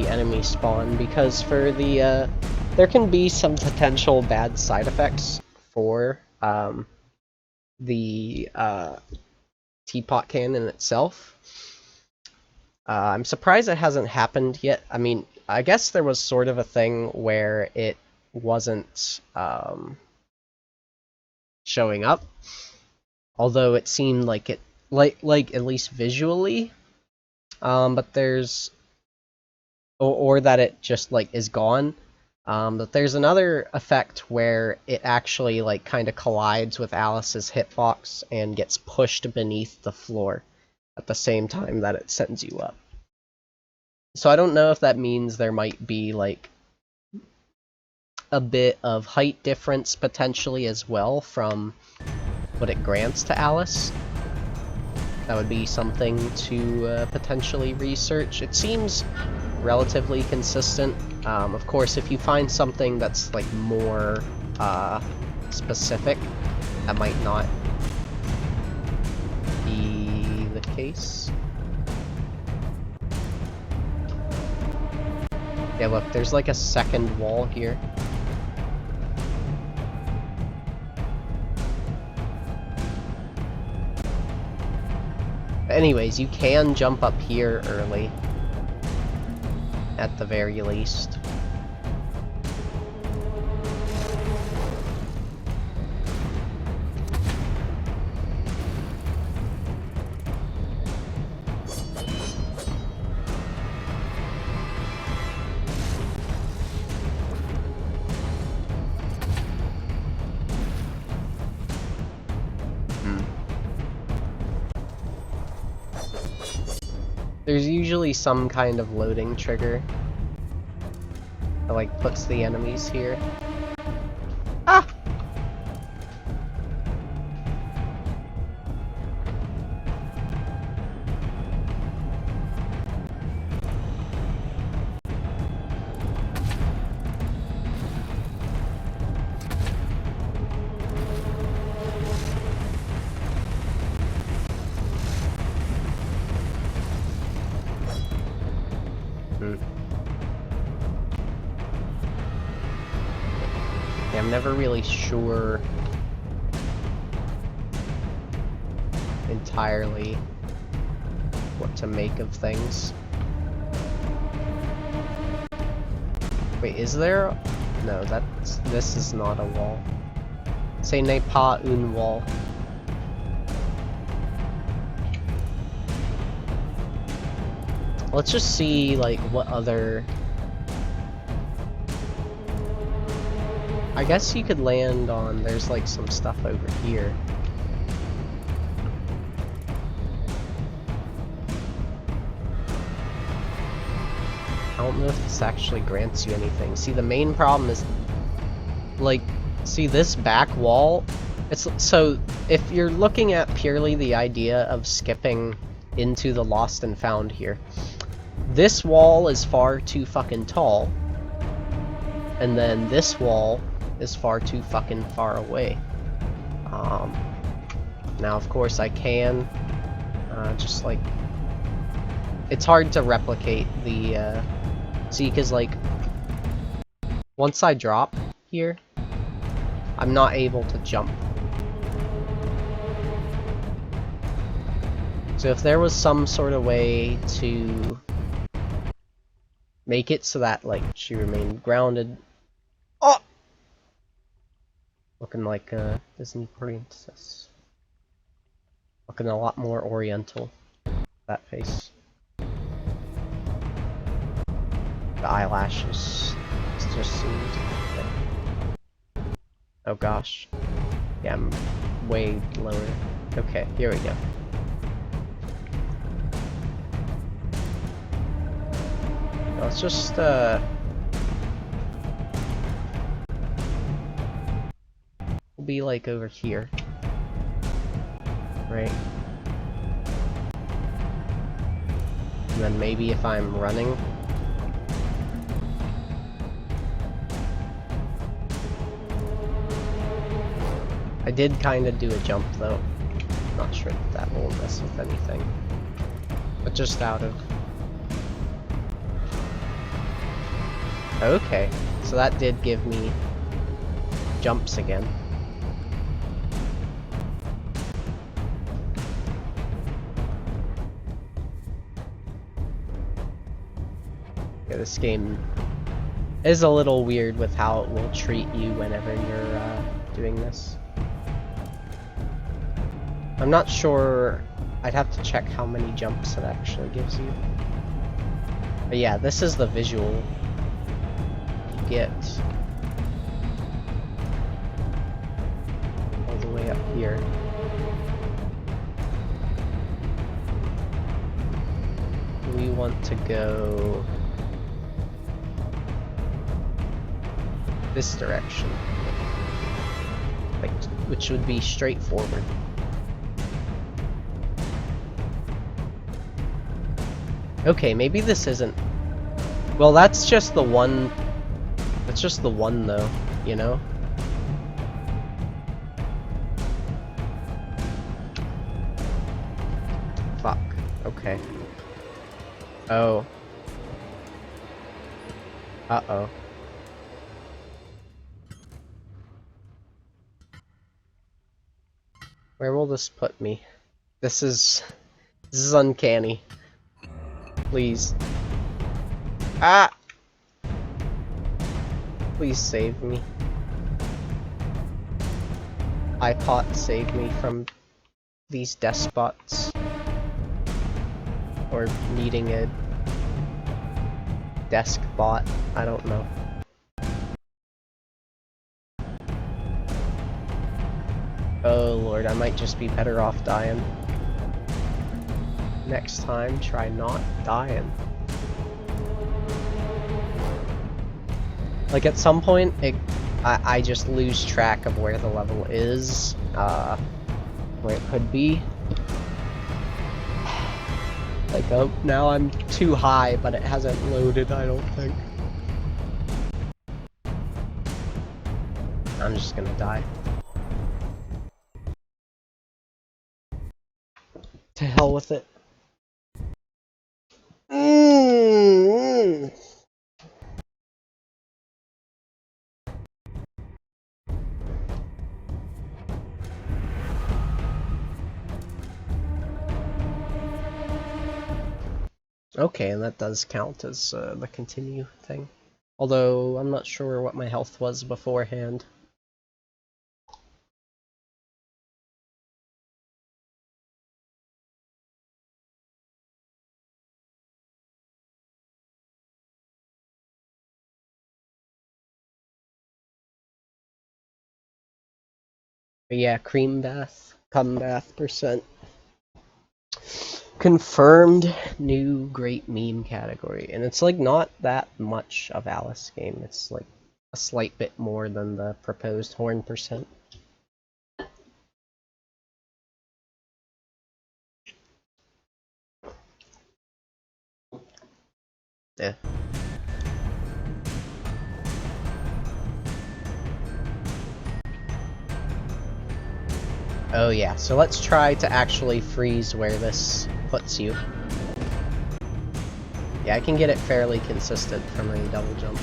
enemy spawn, because for the, there can be some potential bad side effects for, the, teapot cannon itself. I'm surprised it hasn't happened yet. I mean, I guess there was sort of a thing where it wasn't showing up, although it seemed like it, like at least visually, but there's, or that it just like is gone. But there's another effect where it actually like kind of collides with Alice's hitbox and gets pushed beneath the floor at the same time that it sends you up. So I don't know if that means there might be, like, a bit of height difference potentially as well from what it grants to Alice. That would be something to potentially research. It seems relatively consistent. Of course, if you find something that's like more specific, that might not be the case. Yeah, look, there's like a second wall here. Anyways, you can jump up here early, at the very least. There's usually some kind of loading trigger that like puts the enemies here. Ah! Yeah, I'm never really sure entirely what to make of things. Wait, is there? No, this is not a wall. Ce n'est pas une wall. Let's just see, like, what other... I guess you could land on... There's, like, some stuff over here. I don't know if this actually grants you anything. See, the main problem is... Like, see this back wall? It's so, if you're looking at purely the idea of skipping into the Lost and Found here, this wall is far too fucking tall, and then this wall is far too fucking far away. Now of course I can just like, it's hard to replicate the see, because like once I drop here, I'm not able to jump. So if there was some sort of way to make it so that, like, she remained grounded. Oh! Looking like a Disney princess. Looking a lot more oriental. That face. The eyelashes just seemed... Oh gosh. Yeah, I'm way lower. Okay, here we go. Let's just, we'll be like over here. Right? And then maybe if I'm running... I did kind of do a jump though. Not sure if that will mess with anything. But just out of... Okay, so that did give me jumps again. Yeah, this game is a little weird with how it will treat you whenever you're doing this. I'm not sure, I'd have to check how many jumps it actually gives you. But yeah, this is the visual you get all the way up here. We want to go this direction. Like, which would be straightforward. Okay, maybe this isn't... Well, that's just the one... That's just the one, though, you know? Fuck. Okay. Oh. Uh-oh. Where will this put me? This is uncanny. Please. Ah! Please save me. iPod, save me from these despots. Or needing a desk bot. I don't know. Oh lord, I might just be better off dying. Next time, try not dying. Like, at some point, I just lose track of where the level is, where it could be. Like, oh, now I'm too high, but it hasn't loaded, I don't think. I'm just gonna die. To hell with it. Okay, and that does count as the continue thing. Although, I'm not sure what my health was beforehand. But yeah, cream bath, cum bath %. Confirmed new great meme category. And it's like not that much of Alice game. It's like a slight bit more than the proposed horn %. Yeah. Oh yeah, so let's try to actually freeze where this puts you. Yeah, I can get it fairly consistent from a double jump.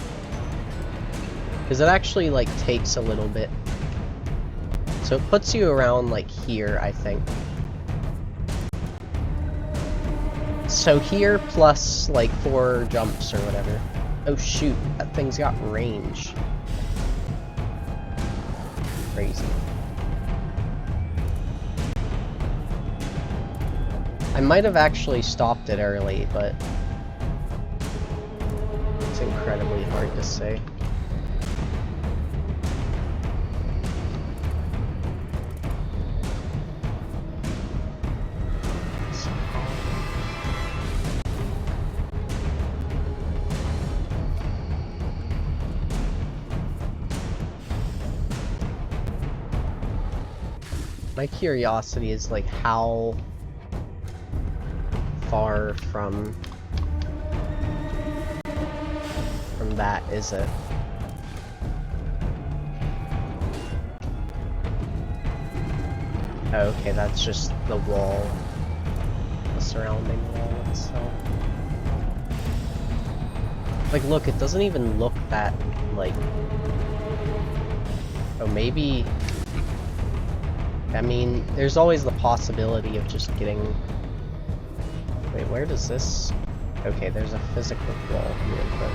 Because it actually, like, takes a little bit. So it puts you around, like, here, I think. So here plus, like, 4 jumps or whatever. Oh shoot, that thing's got range. Crazy. I might have actually stopped it early, but it's incredibly hard to say. My curiosity is, like, how far from that is it? Oh, okay, that's just the wall, the surrounding wall itself. Like, look, it doesn't even look that, like... Oh, maybe... I mean, there's always the possibility of just getting... Wait, where does this... Okay, there's a physical wall here, but...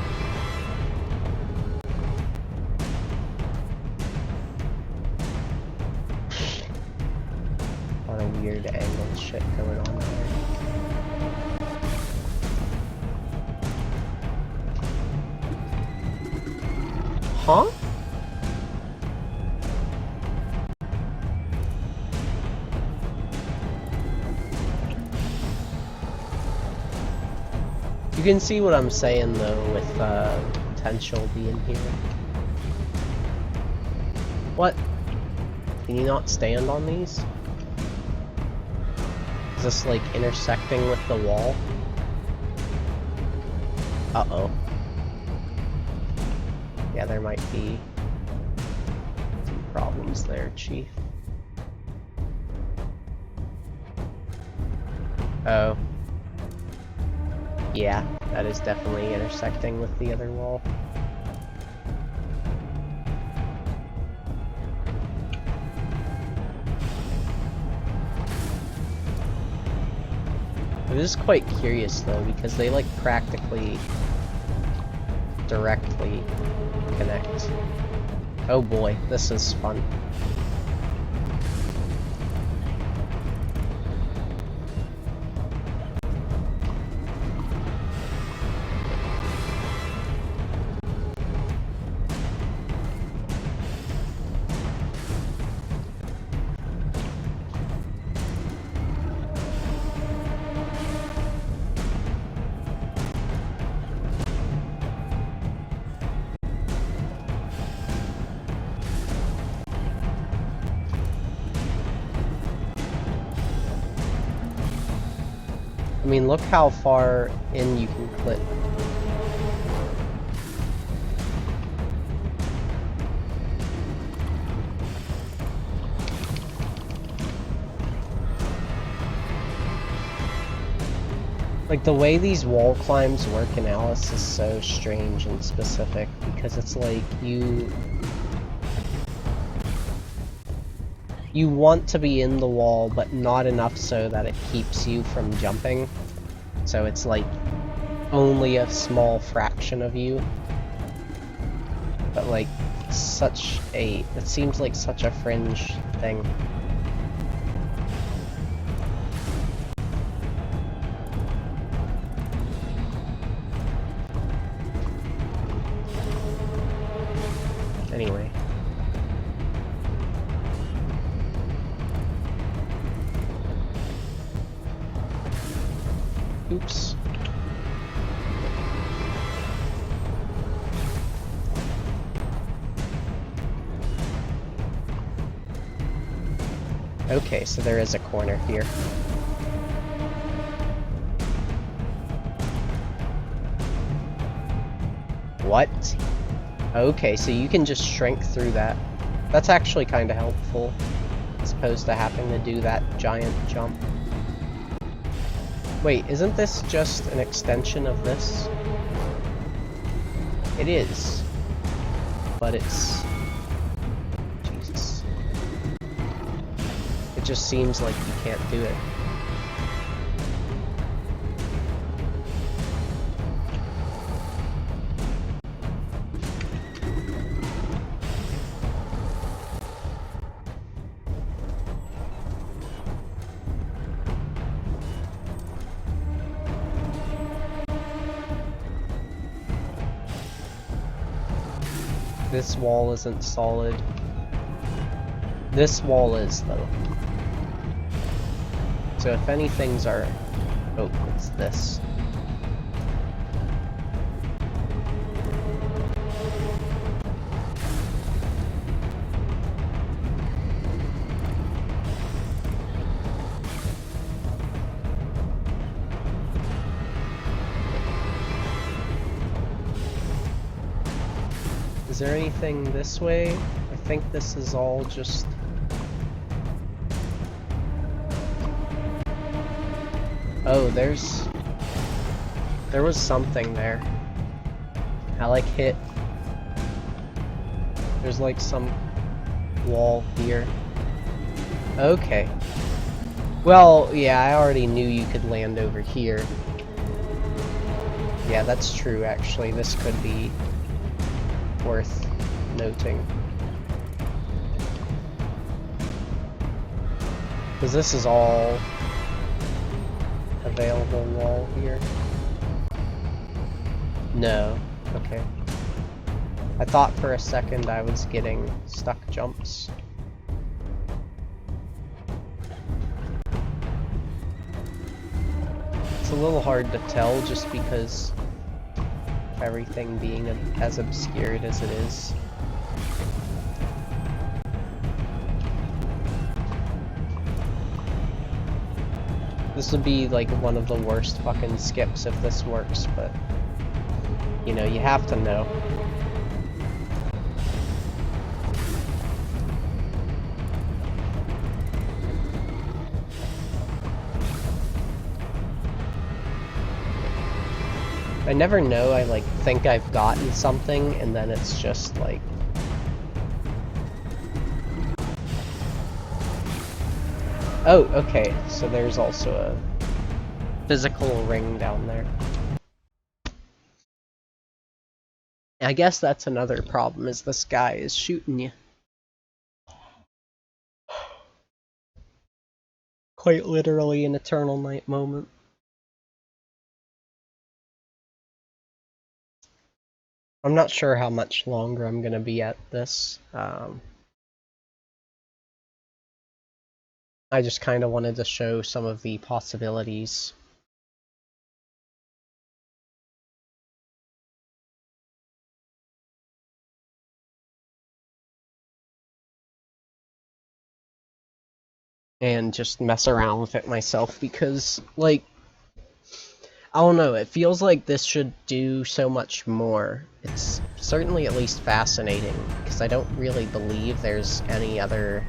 A lot of weird angled shit going on there. Huh? You can see what I'm saying though with potential being here. What? Can you not stand on these? Is this like intersecting with the wall? Uh-oh. Yeah, there might be some problems there, Chief. Oh. Yeah, that is definitely intersecting with the other wall. I'm just quite curious though, because they like practically directly connect. Oh boy, this is fun. I mean, look how far in you can clip. Like, the way these wall climbs work in Alice is so strange and specific, because it's like you want to be in the wall, but not enough so that it keeps you from jumping. So it's like only a small fraction of you. But like it seems like such a fringe thing. Anyway. Oops. Okay, so there is a corner here. What? Okay, so you can just shrink through that. That's actually kind of helpful, as opposed to having to do that giant jump. Wait, isn't this just an extension of this? It is. But it's... Jesus. It just seems like you can't do it. This wall isn't solid. This wall is, though. So if any things are... Oh, it's this. Is there anything this way? I think this is all just... Oh, there was something there. I like hit. There's like some wall here. Okay. Well, yeah, I already knew you could land over here. Yeah, that's true, actually. This could be worth noting. Because this is all available wall here. No. Okay. I thought for a second I was getting stuck jumps. It's a little hard to tell just because everything being as obscured as it is. This would be like one of the worst fucking skips if this works, but you know, you have to know. I never know, I like think I've gotten something and then it's just like oh, okay, so there's also a physical ring down there. I guess that's another problem, is this guy is shooting you. Quite literally an Eternal Night moment. I'm not sure how much longer I'm gonna be at this. I just kind of wanted to show some of the possibilities. And just mess around with it myself because, like, I don't know, it feels like this should do so much more. It's certainly at least fascinating, because I don't really believe there's any other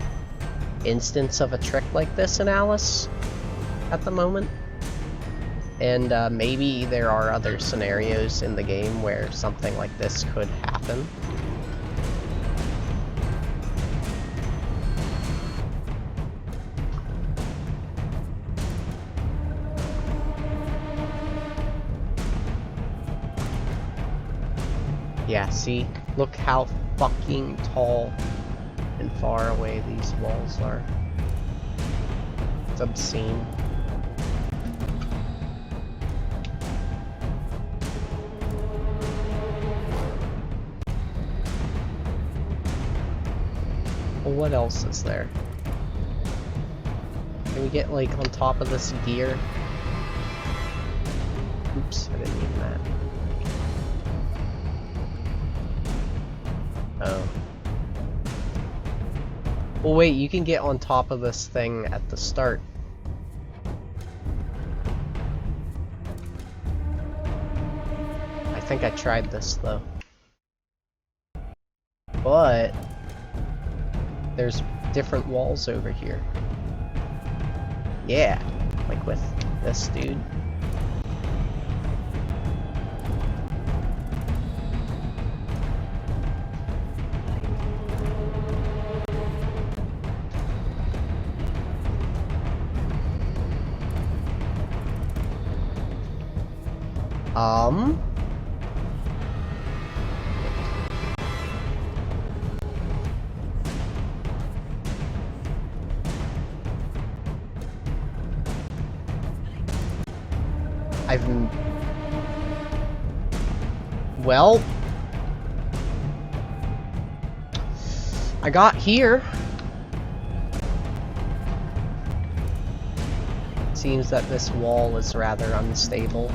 instance of a trick like this in Alice at the moment. And maybe there are other scenarios in the game where something like this could happen. Yeah, see? Look how fucking tall and far away these walls are. It's obscene. Well, what else is there? Can we get, like, on top of this gear? Oops, I didn't mean that. Oh. Well, wait, you can get on top of this thing at the start. I think I tried this, though. But there's different walls over here. Yeah, like with this dude. Well, I got here. Seems that this wall is rather unstable.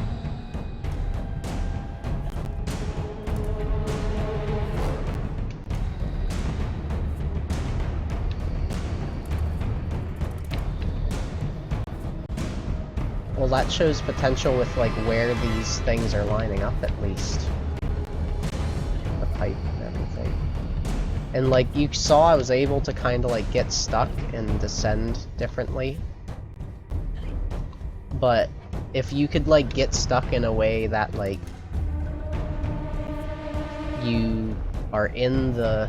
Well, that shows potential with, like, where these things are lining up, at least. The pipe and everything. And, like, you saw I was able to kind of, like, get stuck and descend differently. But if you could, like, get stuck in a way that, like, you are in the...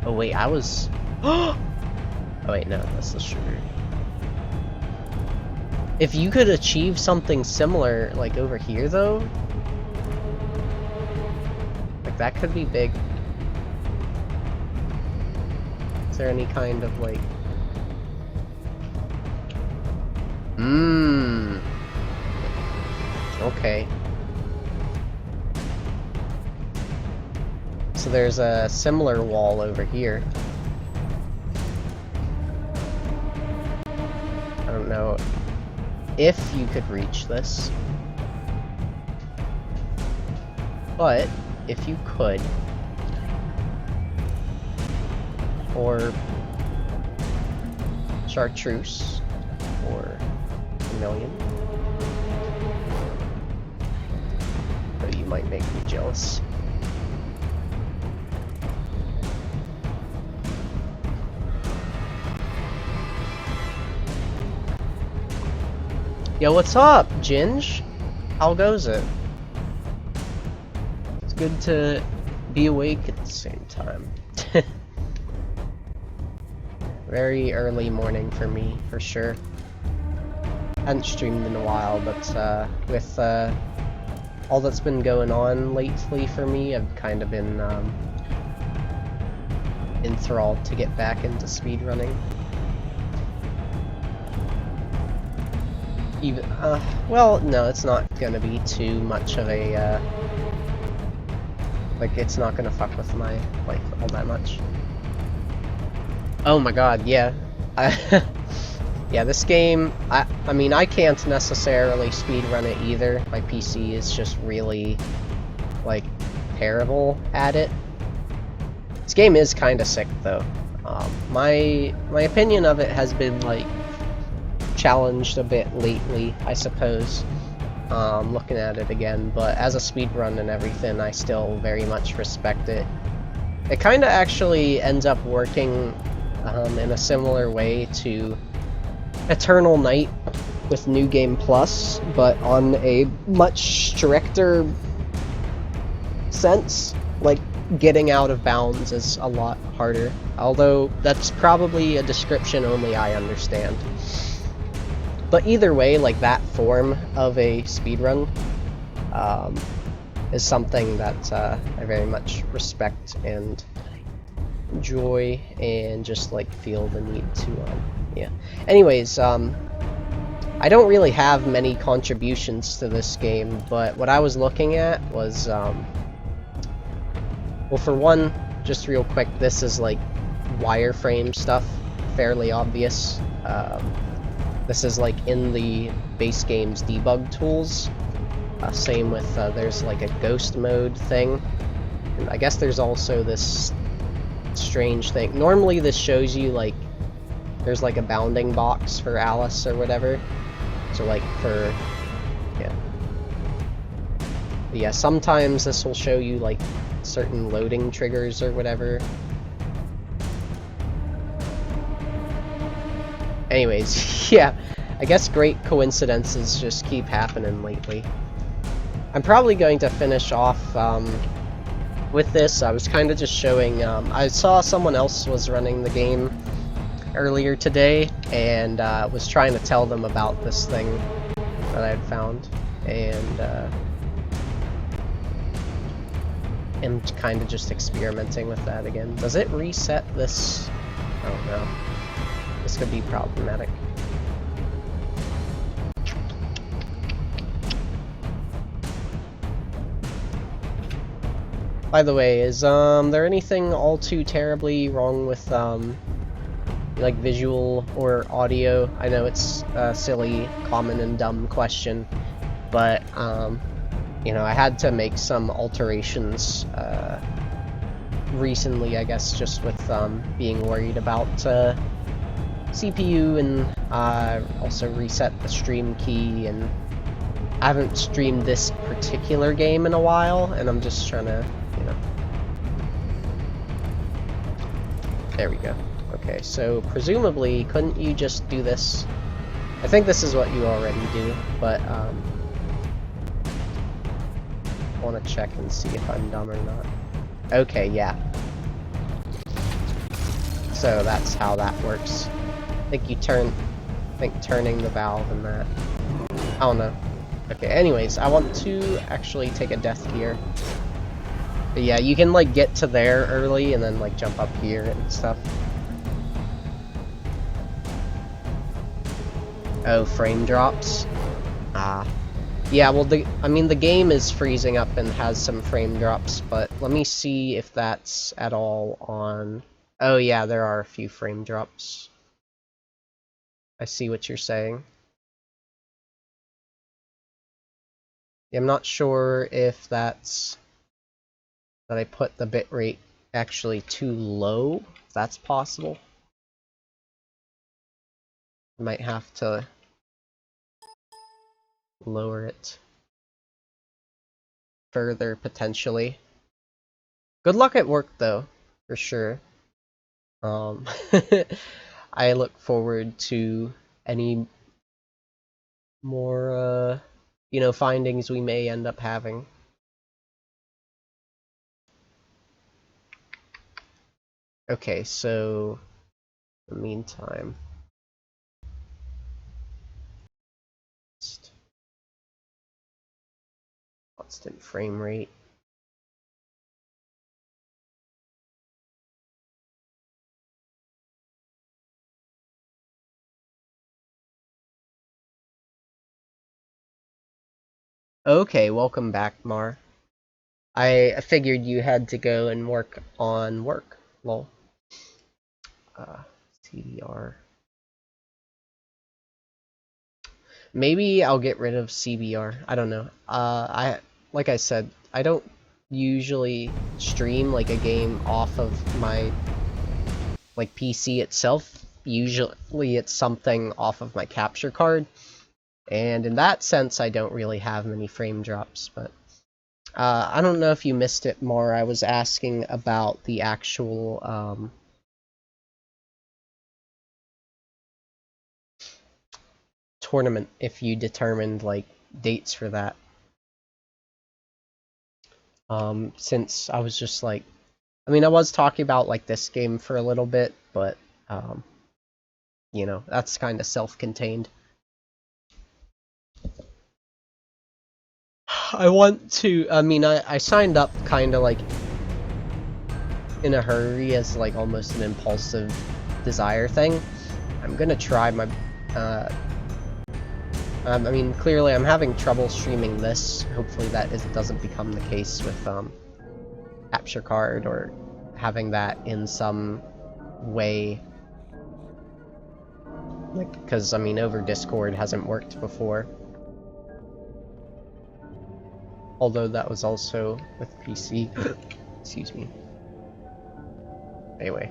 Oh, wait, I was... Oh, wait, no, that's the sugar. If you could achieve something similar, like, over here, though... Like, that could be big. Is there any kind of, like... Okay. So there's a similar wall over here. I don't know if you could reach this. But, if you could... Or chartreuse for a million. Though you might make me jealous. Yo, what's up, Ginge? How goes it? It's good to be awake at the same time. Very early morning for me, for sure. Hadn't streamed in a while, but with all that's been going on lately for me, I've kind of been enthralled to get back into speedrunning. Even, well, no, it's not gonna be too much of a, like, it's not gonna fuck with my life all that much. Oh my god, yeah. Yeah, this game, I mean, I can't necessarily speedrun it either. My PC is just really, like, terrible at it. This game is kinda sick, though. My opinion of it has been, like, challenged a bit lately, I suppose, looking at it again, but as a speedrun and everything, I still very much respect it. It kinda actually ends up working in a similar way to Eternal Night with New Game Plus, but on a much stricter sense. Like, getting out of bounds is a lot harder, although that's probably a description only I understand. But either way, like, that form of a speedrun is something that I very much respect and enjoy, and just, like, feel the need to, yeah. Anyways, I don't really have many contributions to this game, but what I was looking at was, well, for one, just real quick, this is, like, wireframe stuff, fairly obvious. This is, like, in the base game's debug tools. Same with, there's, like, a ghost mode thing. And I guess there's also this strange thing. Normally this shows you, like, there's, like, a bounding box for Alice or whatever. So, like, for, yeah. But yeah, sometimes this will show you, like, certain loading triggers or whatever. Anyways, yeah, I guess great coincidences just keep happening lately. I'm probably going to finish off with this. I was kind of just showing, I saw someone else was running the game earlier today, and was trying to tell them about this thing that I had found, and am kind of just experimenting with that again. Does it reset this? I don't know. This could be problematic. By the way, is there anything all too terribly wrong with like visual or audio? I know it's a silly, common, and dumb question, but you know, I had to make some alterations recently, I guess, just with being worried about CPU, and also reset the stream key, and I haven't streamed this particular game in a while, and I'm just trying to, you know. There we go. Okay, so presumably, couldn't you just do this? I think this is what you already do, but I want to check and see if I'm dumb or not. Okay, yeah. So that's how that works. I think you turning the valve and that. I don't know. Okay, anyways, I want to actually take a death gear. But yeah, you can, like, get to there early and then, like, jump up here and stuff. Oh, frame drops? Ah. Yeah, well, I mean, the game is freezing up and has some frame drops, but let me see if that's at all on... Oh yeah, there are a few frame drops. I see what you're saying. I'm not sure if that's... that I put the bitrate actually too low, if that's possible. Might have to lower it further, potentially. Good luck at work, though, for sure. I look forward to any more, findings we may end up having. Okay, so in the meantime, constant frame rate. Okay, welcome back, Mar. I figured you had to go and work on work. Lol. CBR. Maybe I'll get rid of CBR. I don't know. Like I said, I don't usually stream like a game off of my like PC itself. Usually it's something off of my capture card. And in that sense, I don't really have many frame drops, but I don't know if you missed it more. I was asking about the actual tournament, if you determined like dates for that. Since I was just like, I mean, I was talking about like this game for a little bit, but that's kind of self-contained. I want to, I signed up kind of like in a hurry as like almost an impulsive desire thing. I'm gonna try my, clearly I'm having trouble streaming this. Hopefully that doesn't become the case with capture card or having that in some way. Like, because over Discord hasn't worked before. Although that was also with PC. Excuse me. Anyway.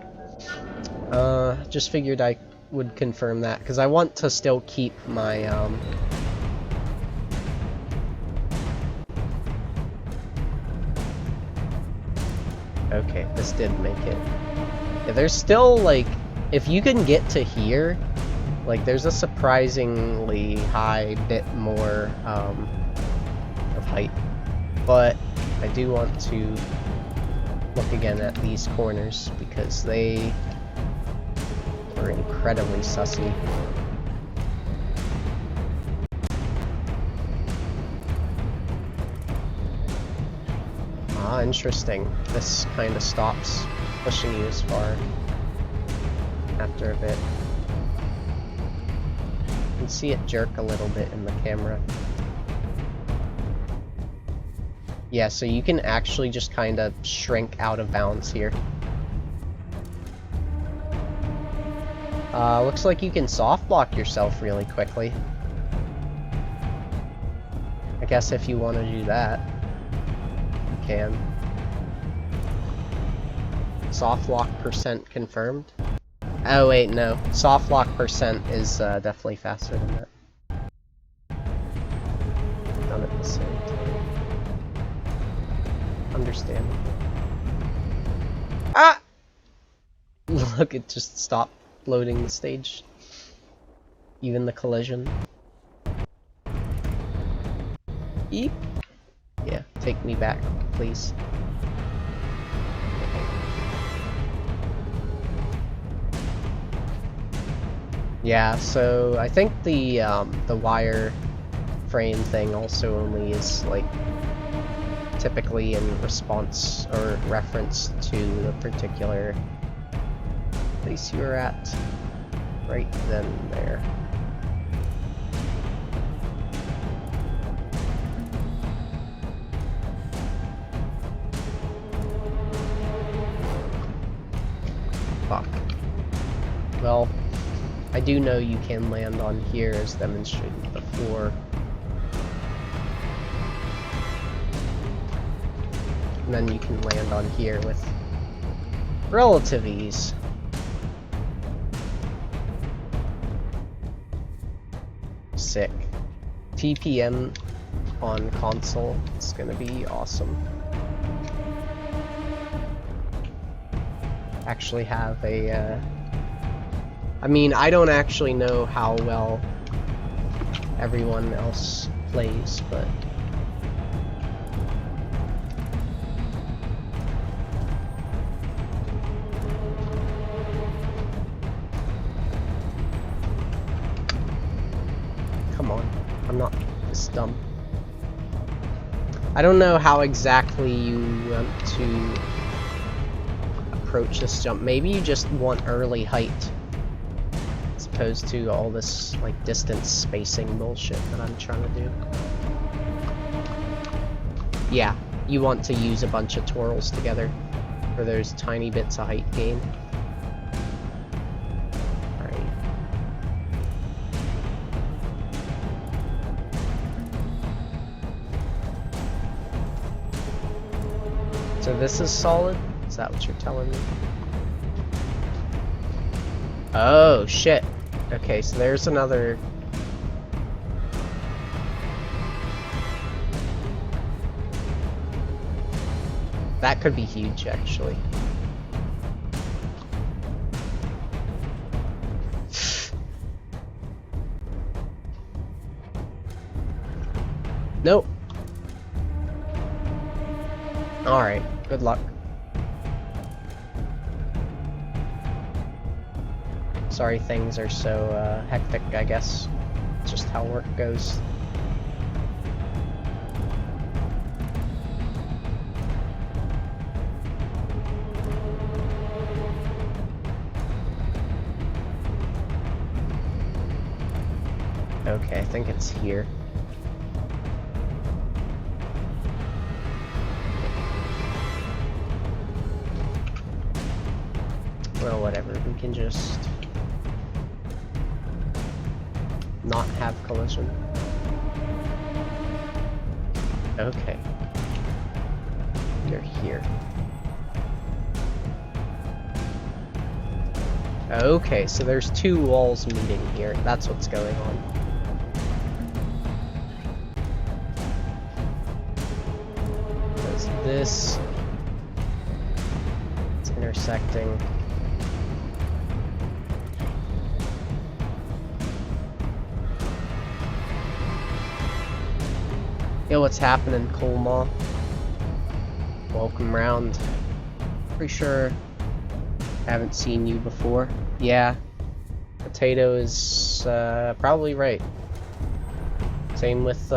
Just figured I would confirm that, because I want to still keep my, Okay, this did make it. Yeah, there's still, like, if you can get to here, like, there's a surprisingly high bit more, of height. But I do want to look again at these corners because they are incredibly sussy. Ah, interesting. This kind of stops pushing you as far after a bit. You can see it jerk a little bit in the camera. Yeah, so you can actually just kind of shrink out of bounds here. Looks like you can soft block yourself really quickly. I guess if you want to do that, you can. Soft lock % confirmed. Oh wait, no. Soft lock % is definitely faster than that. Done at the same time. Understand. Ah! Look, it just stopped loading the stage. Even the collision. Eep. Yeah, take me back, please. Yeah, so I think the wire frame thing also only is like typically in response or reference to the particular place you're at right then and there. Fuck. Well, I do know you can land on here as demonstrated before. And then you can land on here with relative ease. sick. TPM on console, it's gonna be awesome. Actually have a, I mean, I don't actually know how well everyone else plays, but come on, I'm not this dumb. I don't know how exactly you want to approach this jump. Maybe you just want early height as opposed to all this like distance spacing bullshit that I'm trying to do. Yeah, you want to use a bunch of twirls together for those tiny bits of height gain. So this is solid? Is that what you're telling me? Oh, shit. Okay, so there's another... That could be huge, actually. Nope. Alright, good luck. Sorry things are so hectic, I guess. It's just how work goes. Okay, I think it's here. Well, whatever, we can just not have collision. Okay. You're here. Okay, so there's two walls meeting here. That's what's going on. There's this. It's intersecting. Yo, what's happening, Colma? Welcome round. Pretty sure I haven't seen you before. Yeah, Potato is probably right. Same with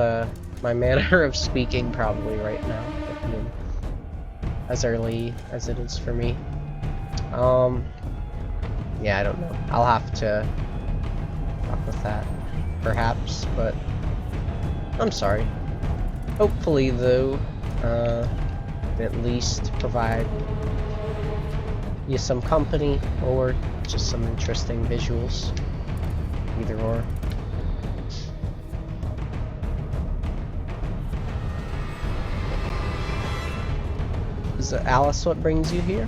my manner of speaking probably right now. I mean, as early as it is for me. Yeah, I don't know. I'll have to talk with that, perhaps, but I'm sorry. Hopefully, though, at least provide you some company or just some interesting visuals. Either or. Is it Alice what brings you here?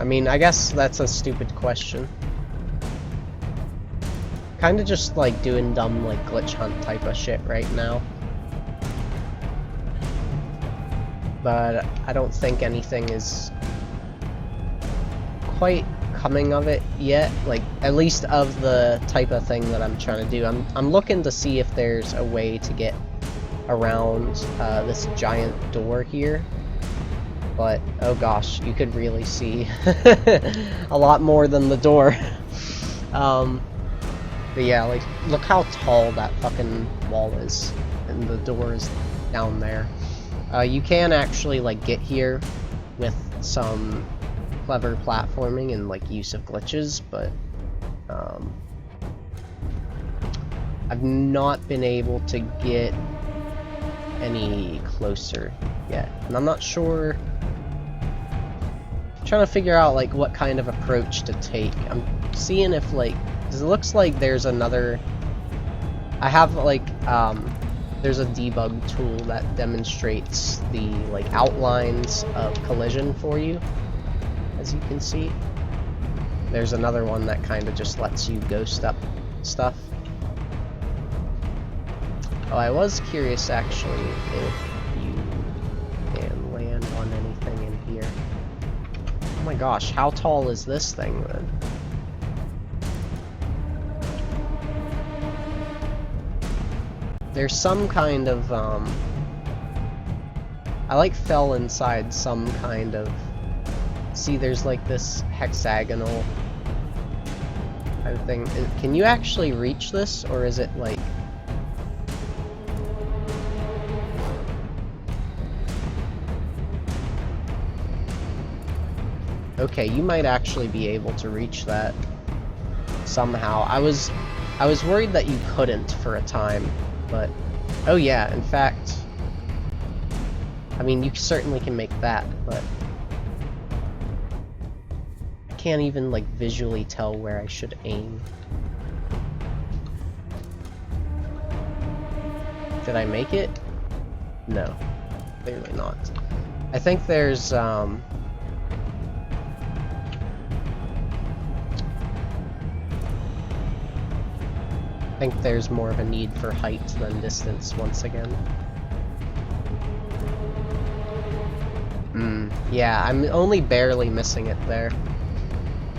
I mean, I guess that's a stupid question. Kinda just like doing dumb like glitch hunt type of shit right now. But I don't think anything is quite coming of it yet, like at least of the type of thing that I'm trying to do. I'm looking to see if there's a way to get around this giant door here, but oh gosh, you could really see a lot more than the door. But yeah, like look how tall that fucking wall is, and the door is down there. You can actually like get here with some clever platforming and like use of glitches, but I've not been able to get any closer yet, and I'm not sure. I'm trying to figure out like what kind of approach to take. I'm seeing if like, 'cause it looks like there's another. I have like there's a debug tool that demonstrates the like outlines of collision for you, as you can see. There's another one that kind of just lets you ghost up stuff. Oh, I was curious actually if you can land on anything in here. Oh my gosh, how tall is this thing then? There's some kind of, I like fell inside some kind of, see there's like this hexagonal kind of thing. Can you actually reach this, or is it like... Okay, you might actually be able to reach that somehow. I was worried that you couldn't for a time, but oh yeah, in fact, I mean you certainly can make that, but I can't even like visually tell where I should aim. Did I make it? No, clearly not. I think there's I think there's more of a need for height than distance once again. Yeah, I'm only barely missing it there.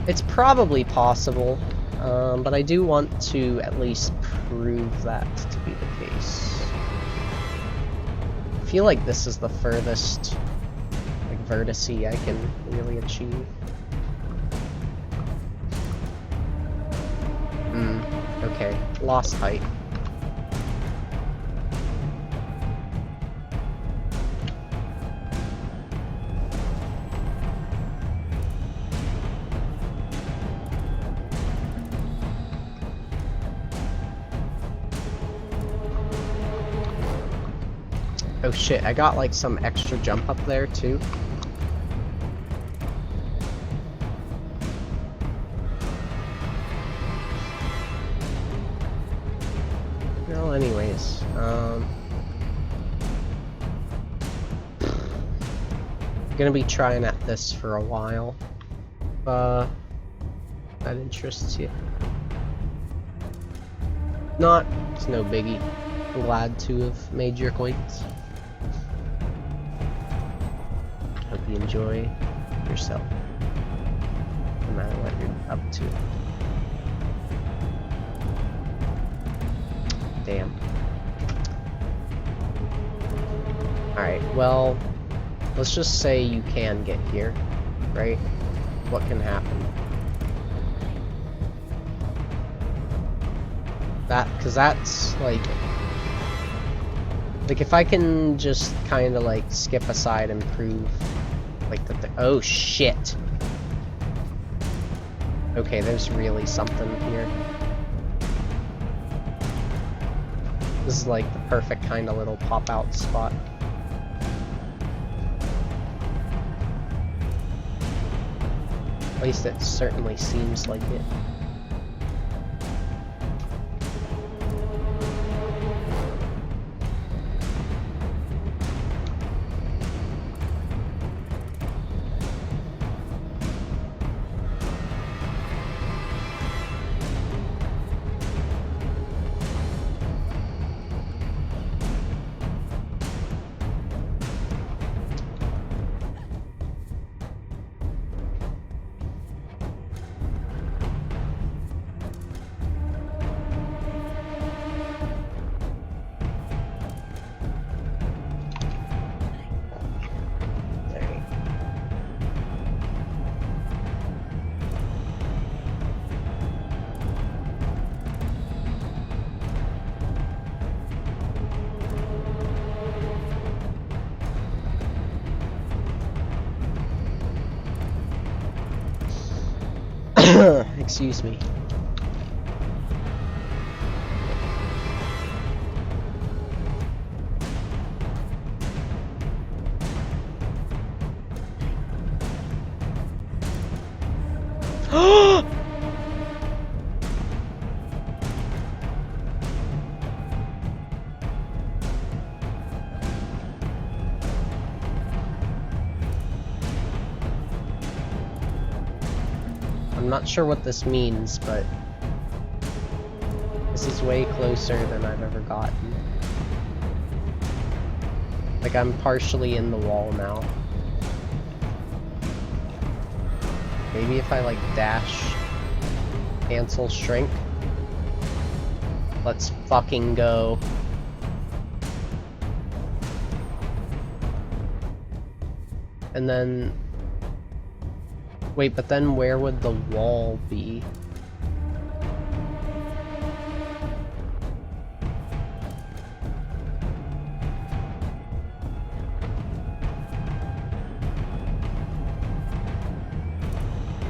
It's probably possible, but I do want to at least prove that to be the case. I feel like this is the furthest like vertice I can really achieve. Okay, lost height. Oh shit, I got like some extra jump up there too. Well, anyways, gonna be trying at this for a while. That interests you. Not, it's no biggie. I'm glad to have made your acquaintance. Hope you enjoy yourself, no matter what you're up to. Damn. Alright, well, let's just say you can get here, right? What can happen? Cause that's like if I can just kind of like skip aside and prove like that oh shit. Okay, there's really something here. This is like the perfect kind of little pop out spot. At least it certainly seems like it. Excuse me. I'm not sure what this means, but this is way closer than I've ever gotten. Like, I'm partially in the wall now. Maybe if I, like, dash, cancel, shrink. Let's fucking go. And then... Wait, but then where would the wall be?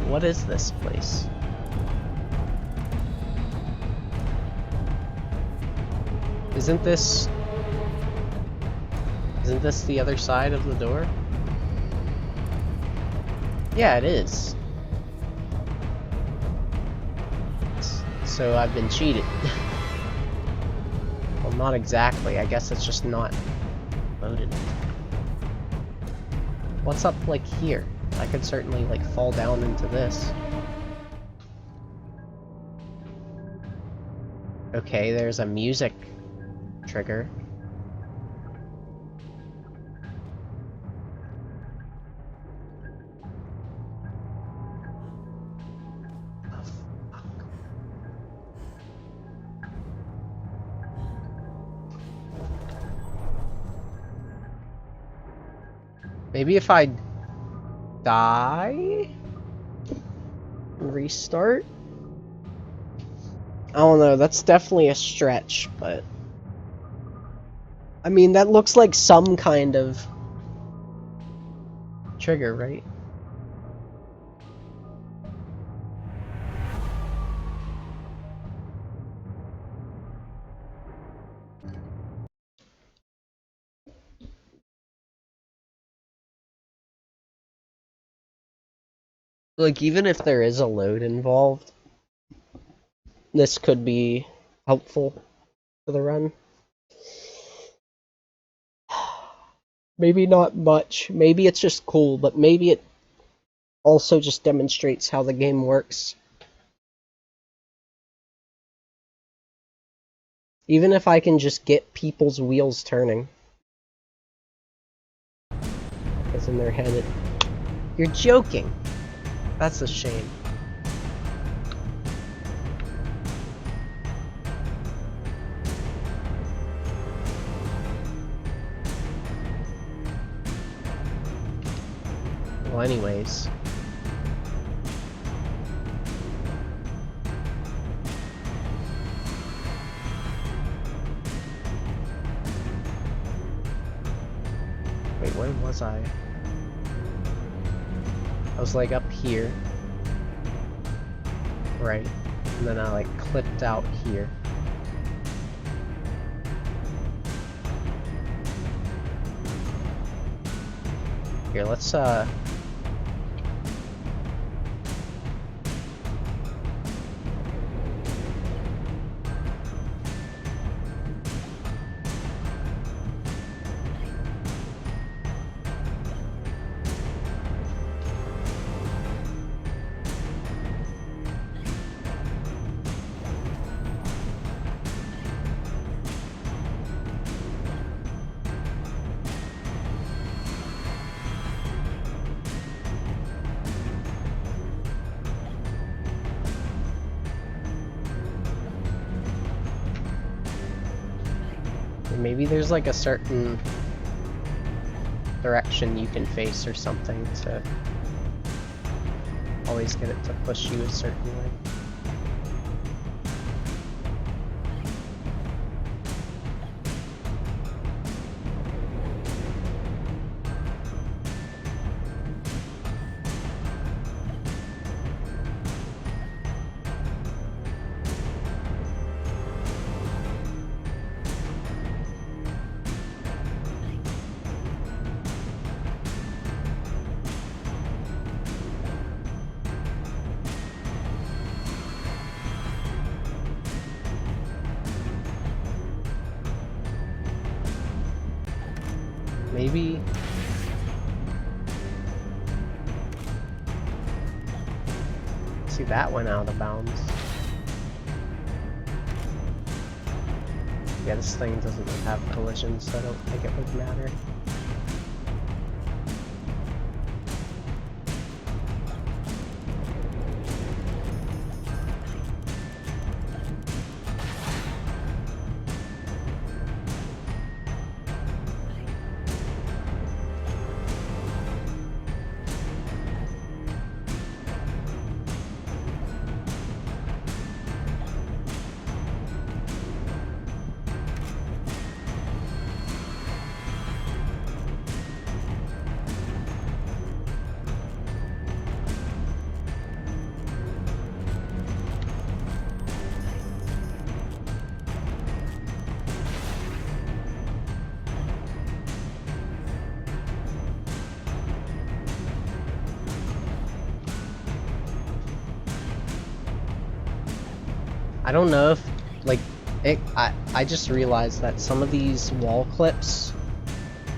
What is this place? Isn't this the other side of the door? Yeah, it is. So I've been cheated. Well, not exactly. I guess it's just not loaded. What's up, like, here? I could certainly, like, fall down into this. Okay, there's a music trigger. Maybe if I die? Restart? I don't know, that's definitely a stretch, but... I mean, that looks like some kind of trigger, right? Like, even if there is a load involved, this could be helpful for the run. Maybe not much. Maybe it's just cool, but maybe it also just demonstrates how the game works. Even if I can just get people's wheels turning. Because in their head it... You're joking! That's a shame. Well, anyways. Wait, where was I? I was like up here. Right. And then I like clipped out here. Here, let's maybe there's like a certain direction you can face or something to always get it to push you a certain way. Maybe... See, that went out of bounds. Yeah, this thing doesn't have collision, so I don't think it would matter. I don't know if, like, I just realized that some of these wall clips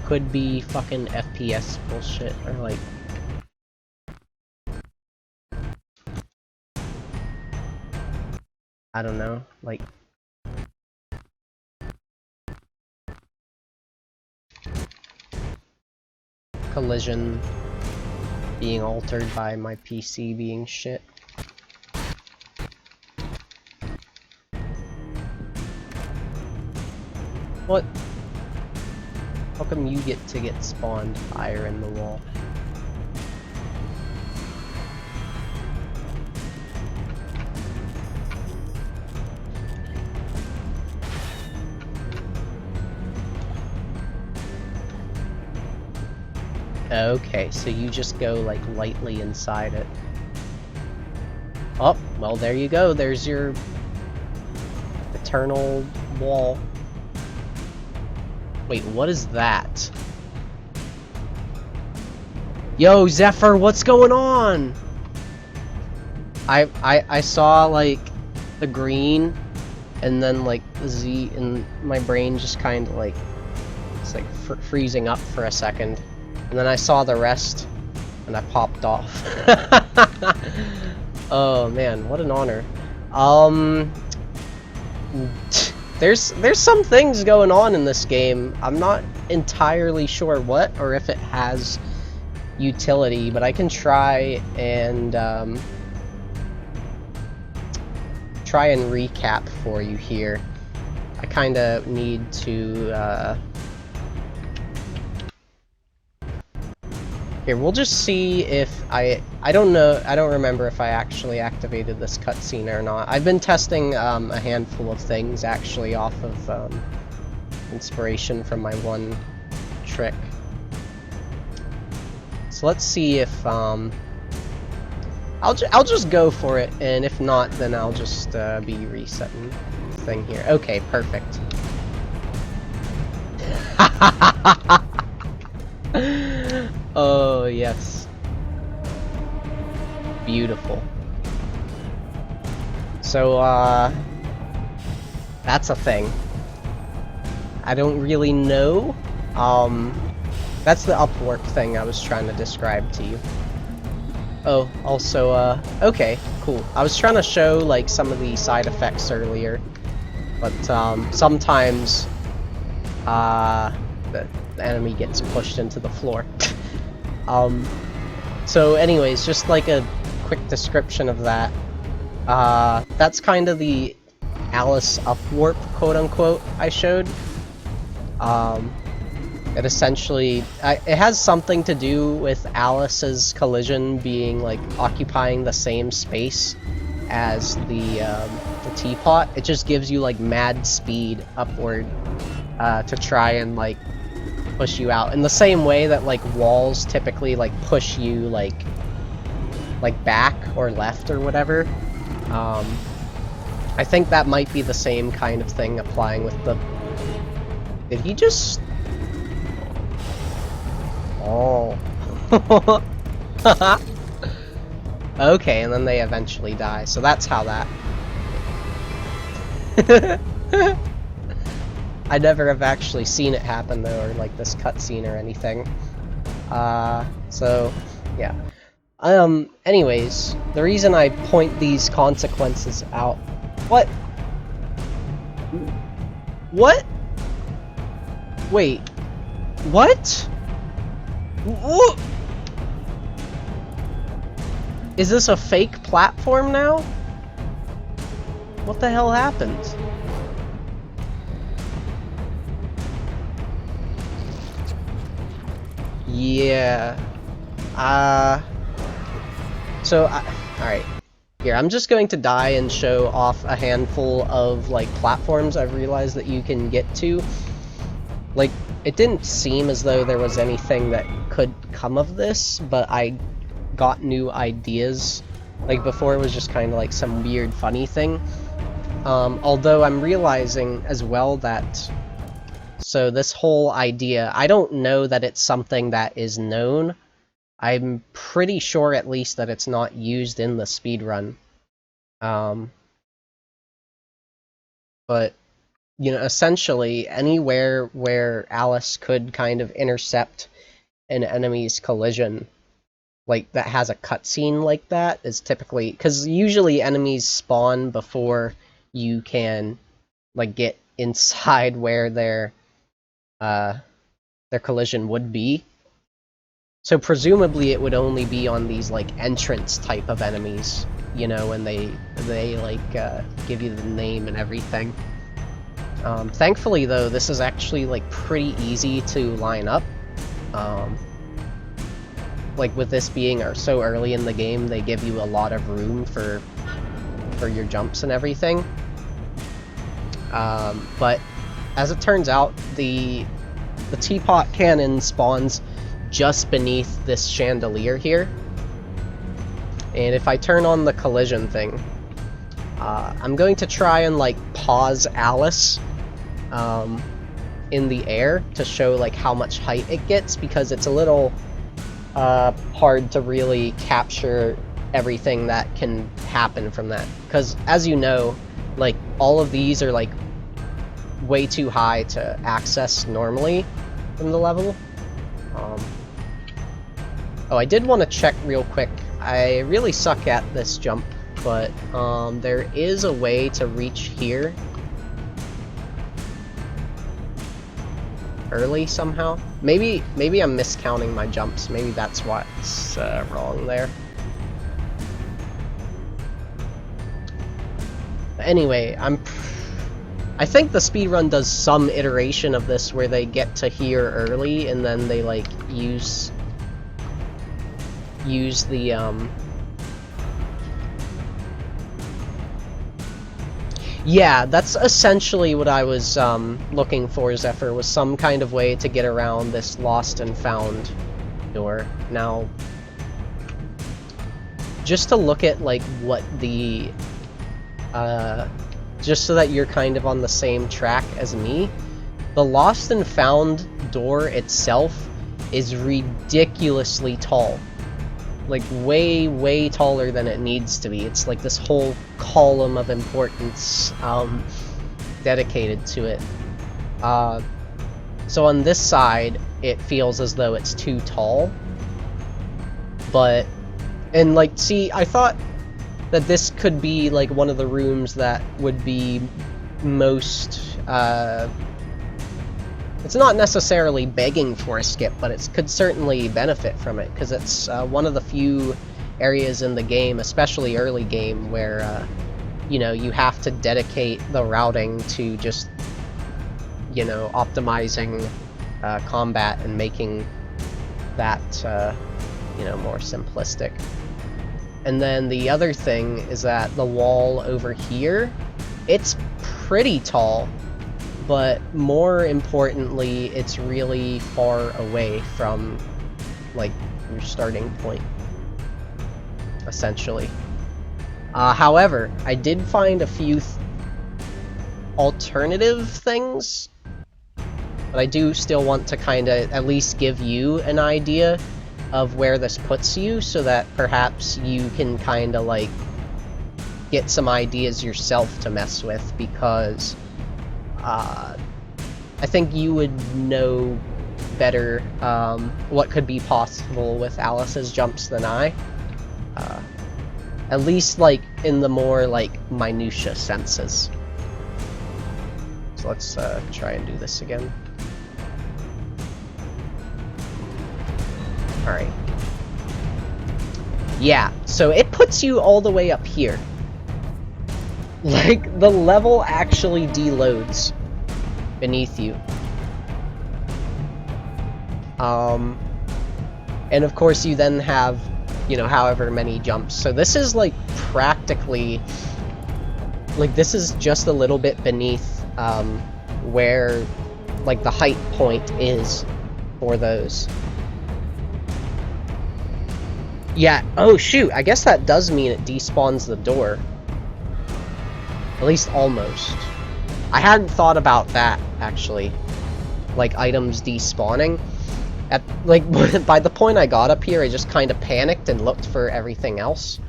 could be fucking FPS bullshit, or like... I don't know, like... collision being altered by my PC being shit. What? How come you get to get spawned higher in the wall? Okay, so you just go like lightly inside it. Oh, well there you go, there's your eternal wall. Wait, what is that? Yo, Zephyr, what's going on? I saw like the green and then like the Z, and my brain just kind of like, it's like freezing up for a second. And then I saw the rest, and I popped off. Oh man, what an honor. There's some things going on in this game. I'm not entirely sure what, or if it has utility, but I can try and recap for you here. I kind of need to here, we'll just see if I don't know, I don't remember if I actually activated this cutscene or not. I've been testing a handful of things actually off of inspiration from my one trick. So let's see if I'll just go for it, and if not, then I'll just be resetting the thing here. Okay, perfect. Oh, yes. Beautiful. So, that's a thing. I don't really know. That's the upwarp thing I was trying to describe to you. Oh, also, okay, cool. I was trying to show, like, some of the side effects earlier, but, sometimes, the enemy gets pushed into the floor. So anyways, just like a quick description of that. That's kind of the Alice upwarp, quote-unquote, I showed. It essentially, it has something to do with Alice's collision being, like, occupying the same space as the teapot. It just gives you, like, mad speed upward, to try and, like, push you out in the same way that like walls typically like push you like back or left or whatever. I think that might be the same kind of thing applying with the... Did he just... Oh. Okay, and then they eventually die, so that's how that... I never have actually seen it happen though, or like this cutscene or anything. So, yeah. Anyways, the reason I point these consequences out... What? What? Wait. What? What? Is this a fake platform now? What the hell happened? Yeah. Alright. Here, I'm just going to die and show off a handful of, like, platforms I've realized that you can get to. Like, it didn't seem as though there was anything that could come of this, but I got new ideas. Like, before it was just kind of like some weird, funny thing. Although I'm realizing as well that... So this whole idea, I don't know that it's something that is known. I'm pretty sure at least that it's not used in the speedrun. But, you know, essentially anywhere where Alice could kind of intercept an enemy's collision, like that has a cutscene like that, is typically, because usually enemies spawn before you can like get inside where their collision would be. So presumably it would only be on these like entrance type of enemies, you know, when they like give you the name and everything. Thankfully though, this is actually like pretty easy to line up. Like with this being so early in the game, they give you a lot of room for your jumps and everything. But as it turns out, the teapot cannon spawns just beneath this chandelier here. And if I turn on the collision thing, I'm going to try and like pause Alice in the air to show like how much height it gets, because it's a little hard to really capture everything that can happen from that. Because as you know, like all of these are like way too high to access normally from the level. Oh, I did want to check real quick. I really suck at this jump, but there is a way to reach here early somehow. Maybe I'm miscounting my jumps. Maybe that's what's wrong there. Anyway, I think the speedrun does some iteration of this where they get to here early and then they like use the yeah, that's essentially what I was looking for, Zephyr, was some kind of way to get around this lost and found door. Now, just to look at like what the just so that you're kind of on the same track as me, the lost and found door itself is ridiculously tall. Like way taller than it needs to be. It's like this whole column of importance dedicated to it. So on this side it feels as though it's too tall, and like, see, I thought that this could be like one of the rooms that would be most it's not necessarily begging for a skip, but it could certainly benefit from it, because it's one of the few areas in the game, especially early game, where you know, you have to dedicate the routing to just, you know, optimizing combat and making that you know, more simplistic. And then the other thing is that the wall over here, it's pretty tall, but more importantly, it's really far away from, like, your starting point, essentially. However, I did find a few alternative things, but I do still want to kind of at least give you an idea of where this puts you, so that perhaps you can kind of, like, get some ideas yourself to mess with, because I think you would know better what could be possible with Alice's jumps than I. At least, like, in the more, like, minutia senses. So let's try and do this again. Alright. Yeah, so it puts you all the way up here. Like, the level actually deloads beneath you. And of course you then have, you know, however many jumps. So this is like practically, like, this is just a little bit beneath where, like, the height point is for those. Yeah, oh shoot, I guess that does mean it despawns the door. At least almost. I hadn't thought about that, actually. Like, items despawning. Like, by the point I got up here, I just kind of panicked and looked for everything else.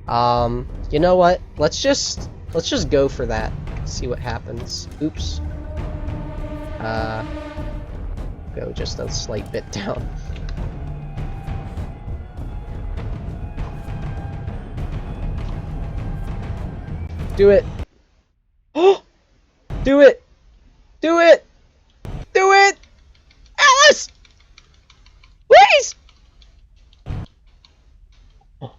You know what? Let's just go for that. see what happens. Oops. Go just a slight bit down. Do it! Oh! Do it! Do it! Do it! Alice! Please! Oh.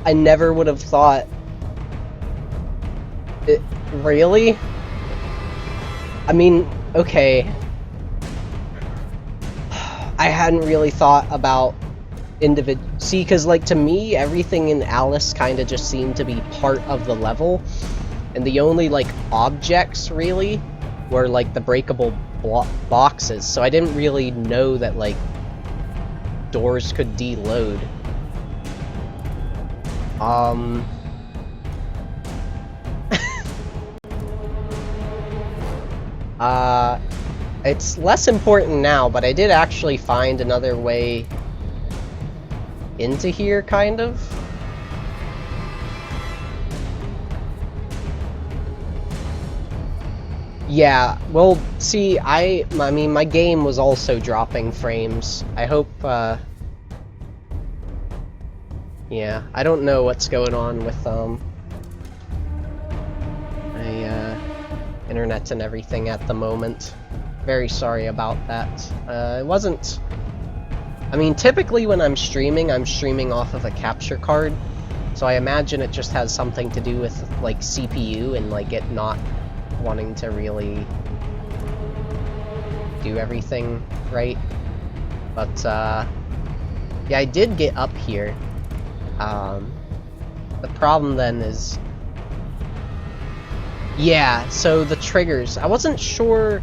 I never would have thought. Really? I mean, okay. I hadn't really thought about See, because, like, to me, everything in Alice kind of just seemed to be part of the level. And the only, like, objects, really, were, like, the breakable boxes. So I didn't really know that, like, doors could deload. It's less important now, but I did actually find another way into here, kind of. Yeah, well, see, I mean, my game was also dropping frames. I hope, yeah, I don't know what's going on with, my, internet and everything at the moment. Very sorry about that. It wasn't... I mean, typically when I'm streaming off of a capture card, so I imagine it just has something to do with, like, CPU and, like, it not wanting to really do everything right. But, yeah, I did get up here. The problem then is... Yeah, so the triggers. I wasn't sure,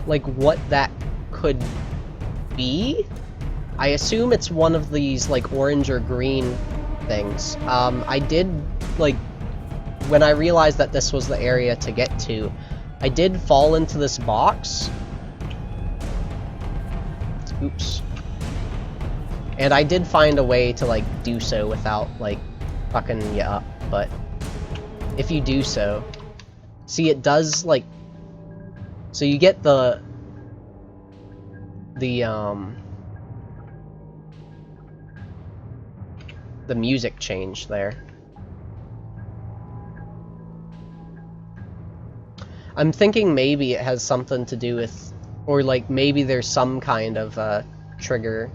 like, what that could be. I assume it's one of these, like, orange or green things. I did, like, when I realized that this was the area to get to, I did fall into this box. Oops. And I did find a way to, like, do so without, like, fucking you up, but if you do so, see, it does, like, so you get the music change there. I'm thinking maybe it has something to do with, or like maybe there's some kind of trigger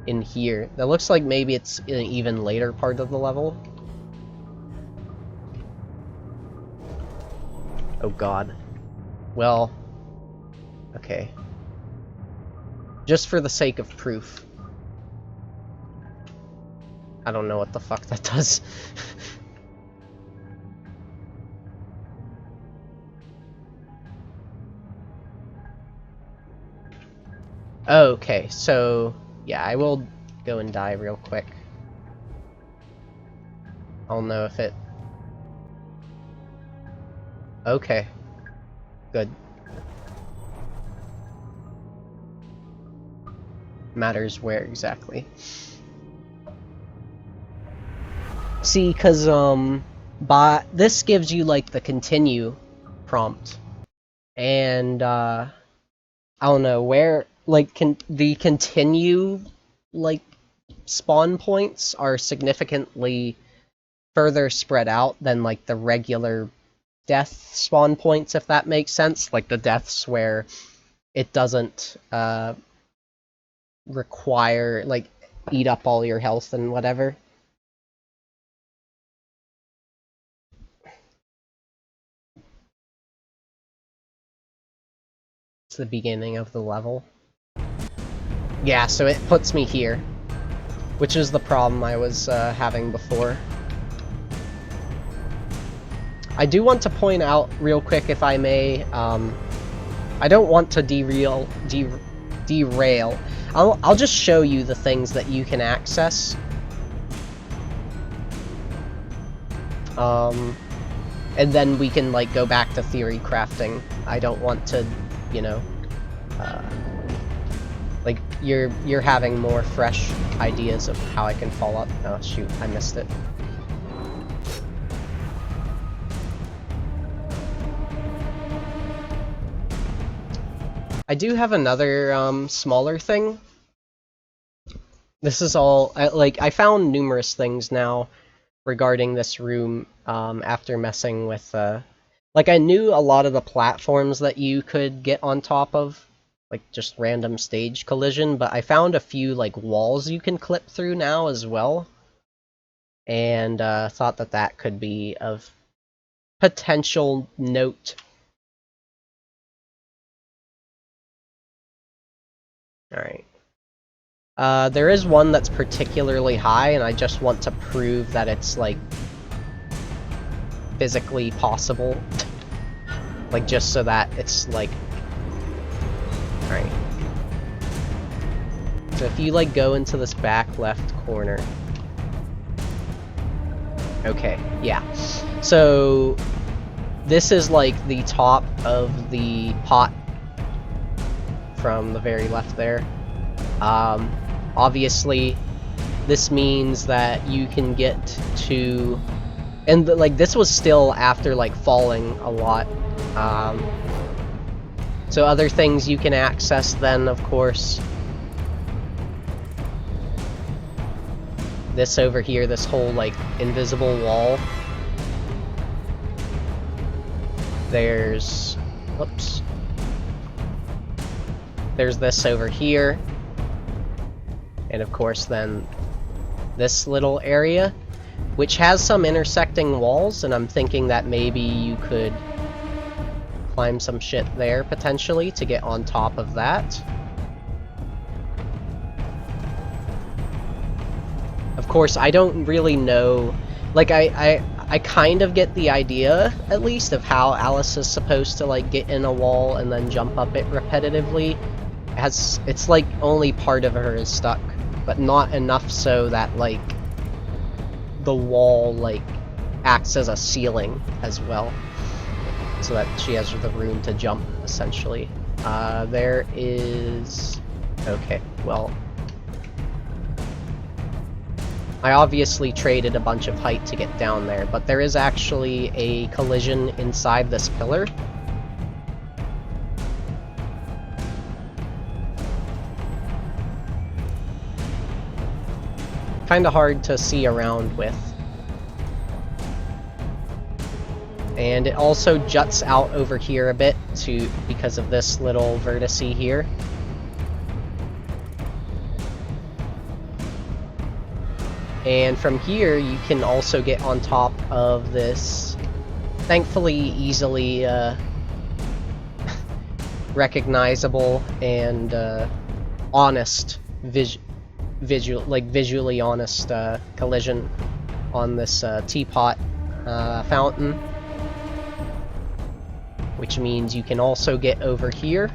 in here. That looks like maybe it's in an even later part of the level. Oh god. Well, okay. Just for the sake of proof. I don't know what the fuck that does. Okay, so yeah, I will go and die real quick. I'll know if it... Okay. Good. Matters where exactly. See, cause this gives you like the continue prompt. And I don't know where, like, the continue, like, spawn points are significantly further spread out than, like, the regular death spawn points, if that makes sense. Like, the deaths where it doesn't, require, like, eat up all your health and whatever. It's the beginning of the level. Yeah, so it puts me here, which is the problem I was having before. I do want to point out real quick, if I may, I don't want to derail. I'll just show you the things that you can access. And then we can like go back to theory crafting. I don't want to, you know, like you're having more fresh ideas of how I can follow up. Oh shoot, I missed it. I do have another smaller thing. This is all I found numerous things now regarding this room after messing with like I knew a lot of the platforms that you could get on top of, like just random stage collision, but I found a few like walls you can clip through now as well, and thought that that could be of potential note. Alright. There is one that's particularly high, and I just want to prove that it's, like, physically possible. Like, just so that it's, like... Alright. So if you, like, go into this back left corner... Okay, yeah. So... This is, like, the top of the pot from the very left there. Obviously, this means that you can get to, and like this was still after like falling a lot. So other things you can access then, of course, this over here, this whole like invisible wall. There's, whoops. There's this over here. And of course then this little area, which has some intersecting walls, and I'm thinking that maybe you could climb some shit there potentially to get on top of that. Of course, I don't really know, like I kind of get the idea, at least, of how Alice is supposed to like get in a wall and then jump up it repetitively. It's like only part of her is stuck, but not enough so that like the wall like acts as a ceiling as well, so that she has the room to jump essentially. There is, okay, well, I obviously traded a bunch of height to get down there, but there is actually a collision inside this pillar. Kind of hard to see around with. And it also juts out over here a bit because of this little vertex here. And from here you can also get on top of this thankfully easily recognizable and honest visually honest collision on this teapot fountain, which means you can also get over here.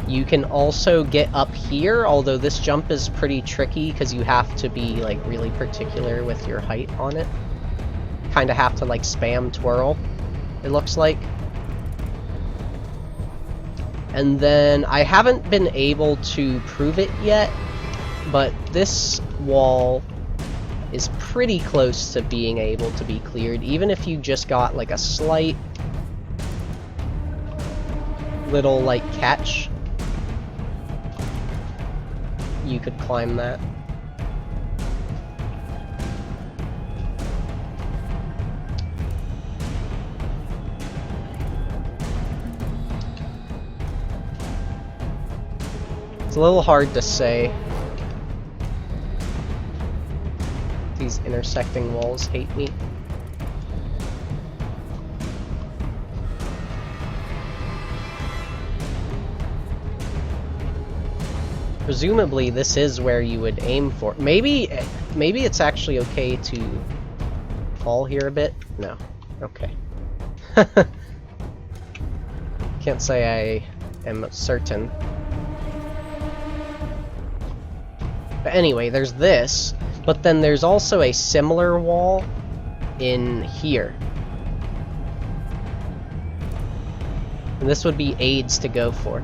You can also get up here, although this jump is pretty tricky because you have to be like really particular with your height on it. Kind of have to like spam twirl, it looks like. And then I haven't been able to prove it yet, but this wall is pretty close to being able to be cleared, even if you just got like a slight little like catch. You could climb that. It's a little hard to say. These intersecting walls hate me. Presumably this is where you would aim for. Maybe it's actually okay to fall here a bit. No. Okay. Can't say I am certain. But anyway, there's this, but then there's also a similar wall in here. And this would be aids to go for.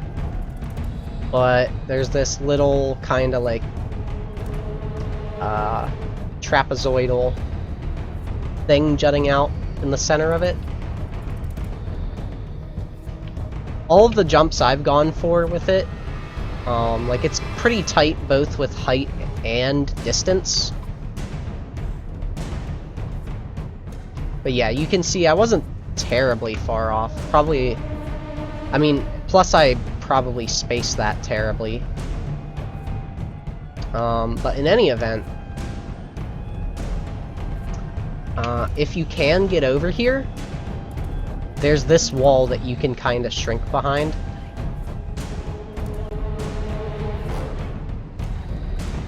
But there's this little kind of like trapezoidal thing jutting out in the center of it. All of the jumps I've gone for with it, like it's pretty tight both with height and distance. But yeah, you can see I wasn't terribly far off. Probably, I mean, plus I probably spaced that terribly. But in any event, if you can get over here, there's this wall that you can kind of shrink behind.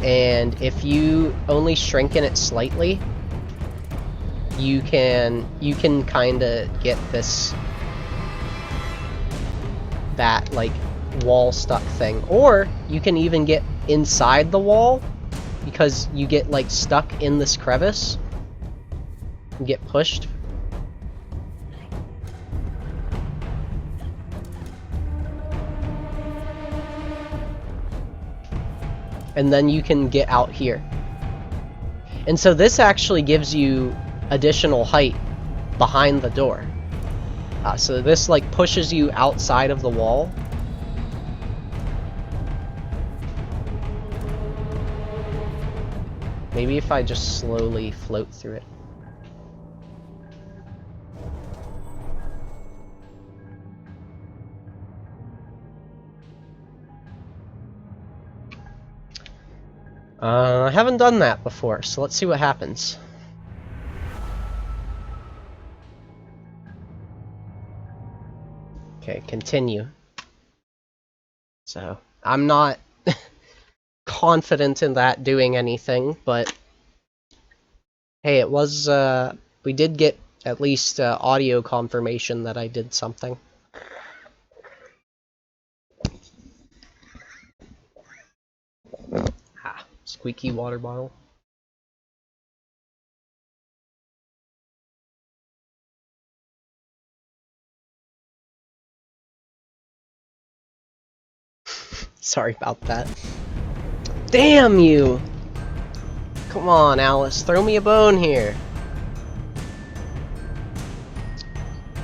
And if you only shrink in it slightly, you can kind of get that like wall stuck thing, or you can even get inside the wall because you get like stuck in this crevice and get pushed. And then you can get out here. And so this actually gives you additional height behind the door. So this like pushes you outside of the wall. Maybe if I just slowly float through it. I haven't done that before, so let's see what happens. Okay, continue. So, I'm not confident in that doing anything, but hey, it was, we did get at least audio confirmation that I did something. Squeaky water bottle. Sorry about that. Damn you! Come on, Alice, throw me a bone here.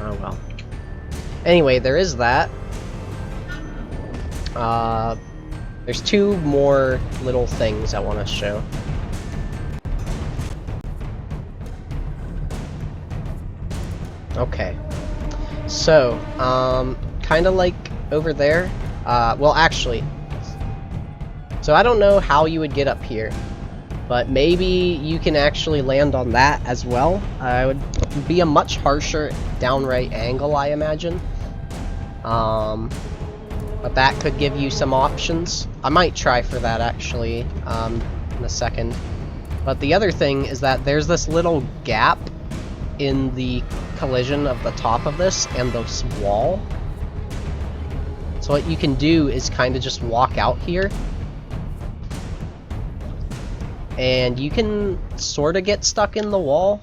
Oh well. Anyway, there is that. There's two more little things I want to show. Okay. So, kind of like over there. Well, actually. So I don't know how you would get up here, but maybe you can actually land on that as well. It would be a much harsher downright angle, I imagine. But that could give you some options. I might try for that actually in a second. But the other thing is that there's this little gap in the collision of the top of this and this wall. So what you can do is kind of just walk out here. And you can sort of get stuck in the wall.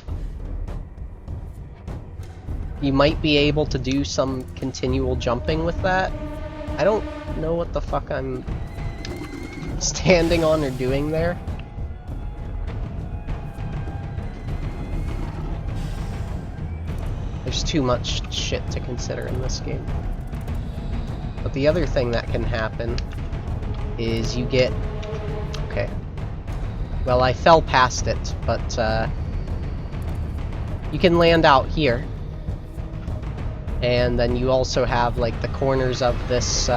You might be able to do some continual jumping with that. I don't know what the fuck I'm standing on or doing there. There's too much shit to consider in this game. But the other thing that can happen is you get... Okay. Well, I fell past it, but you can land out here. And then you also have like the corners of this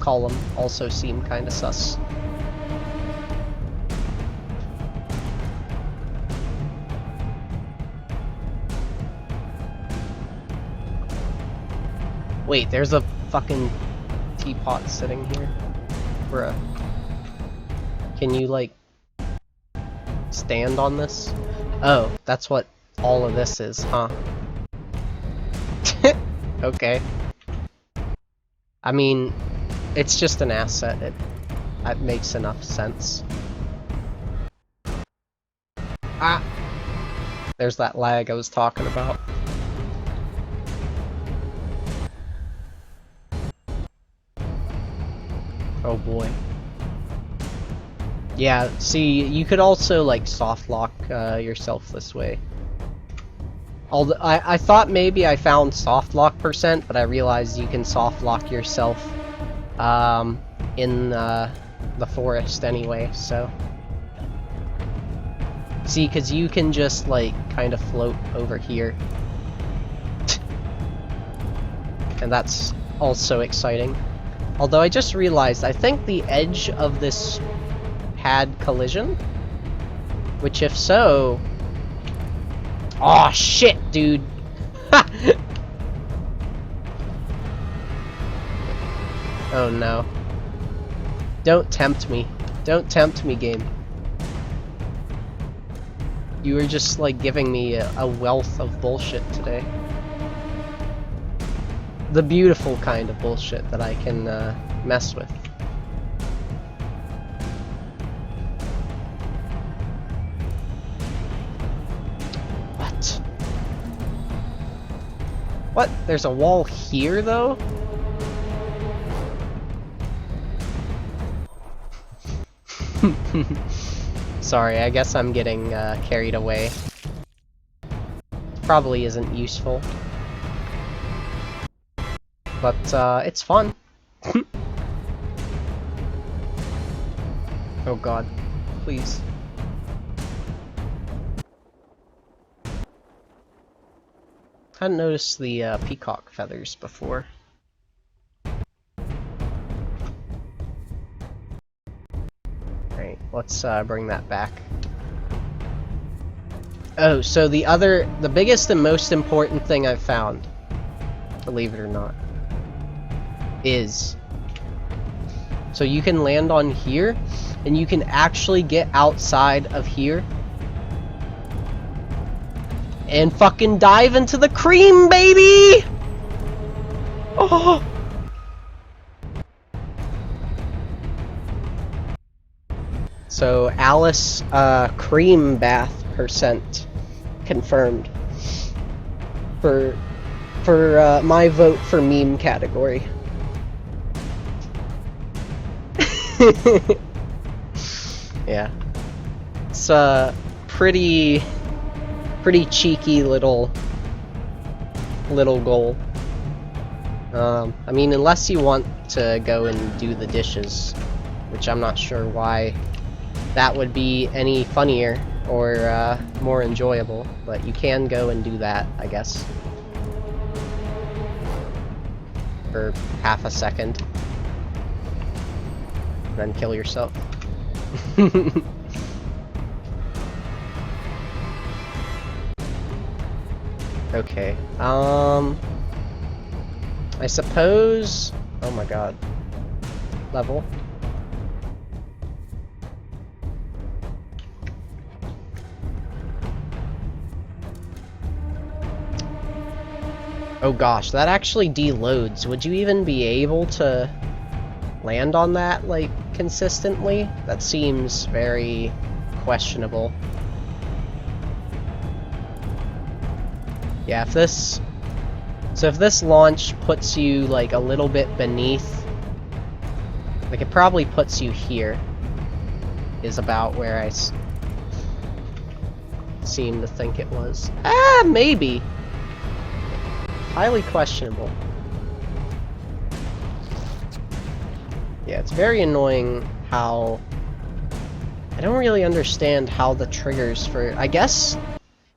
column also seem kind of sus. Wait, there's a fucking teapot sitting here. Bruh. Can you, like, stand on this? Oh, that's what all of this is, huh? Okay. I mean, it's just an asset. It makes enough sense. Ah! There's that lag I was talking about. Oh boy. Yeah, see, you could also, like, soft lock yourself this way. Although, I thought maybe I found soft lock %, but I realized you can soft lock yourself in the forest anyway, so... See, because you can just, like, kind of float over here. And that's also exciting. Although I just realized, I think the edge of this had collision? Which, if so... Aw, shit, dude! Oh no. Don't tempt me. Don't tempt me, game. You were just, like, giving me a wealth of bullshit today. The beautiful kind of bullshit that I can mess with. What? What? There's a wall here, though? Sorry, I guess I'm getting carried away. Probably isn't useful. But, it's fun. Oh god. Please. Hadn't noticed the peacock feathers before. Alright, let's bring that back. Oh, so the biggest and most important thing I've found, believe it or not, is... So you can land on here, and you can actually get outside of here and fucking dive into the cream, baby! Oh! So Alice, cream bath % confirmed for my vote for meme category. Yeah, it's a pretty cheeky little goal. I mean, unless you want to go and do the dishes, which I'm not sure why that would be any funnier or more enjoyable, but you can go and do that, I guess, for half a second, then kill yourself. Okay, I suppose... Oh my god. Level. Oh gosh, that actually deloads. Would you even be able to land on that, like, consistently? That seems very questionable. Yeah, if this... So if this launch puts you, like, a little bit beneath... Like, it probably puts you here. Is about where I seem to think it was. Ah, maybe! Highly questionable. Yeah, it's very annoying how... I don't really understand how the triggers for... I guess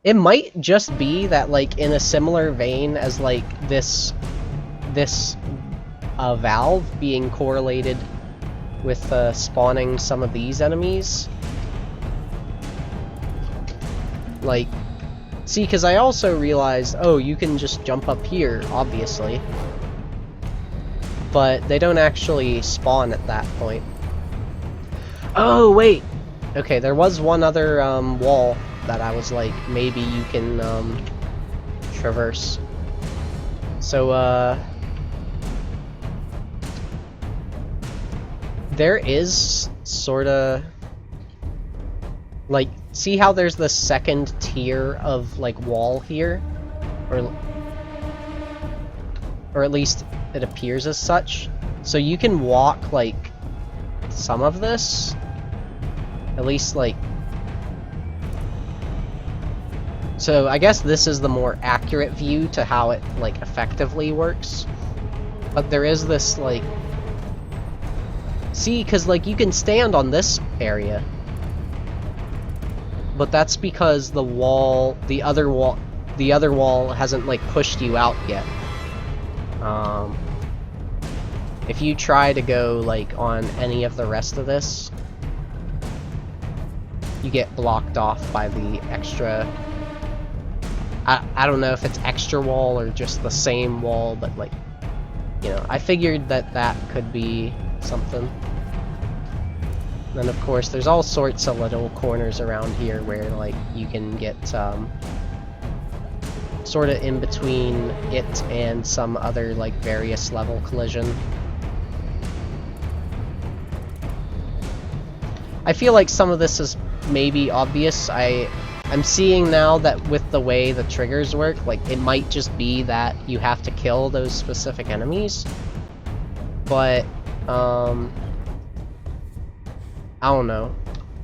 it might just be that, like, in a similar vein as, like, this valve being correlated with spawning some of these enemies. Like, see, because I also realized, oh, you can just jump up here, obviously. But they don't actually spawn at that point. Oh, wait! Okay, there was one other wall that I was like, maybe you can traverse. So, there is sorta... like, see how there's the second tier of, like, wall here? Or at least it appears as such. So you can walk, like, some of this. At least, like... So I guess this is the more accurate view to how it, like, effectively works. But there is this, like... See, because, like, you can stand on this area. But that's because the other wall hasn't, like, pushed you out yet. If you try to go, like, on any of the rest of this, you get blocked off by the extra... I don't know if it's extra wall or just the same wall, but, like, you know, I figured that could be something. And then, of course, there's all sorts of little corners around here where, like, you can get, sort of in between it and some other, like, various level collision. I feel like some of this is maybe obvious. I'm seeing now that with the way the triggers work, like, it might just be that you have to kill those specific enemies. But, I don't know.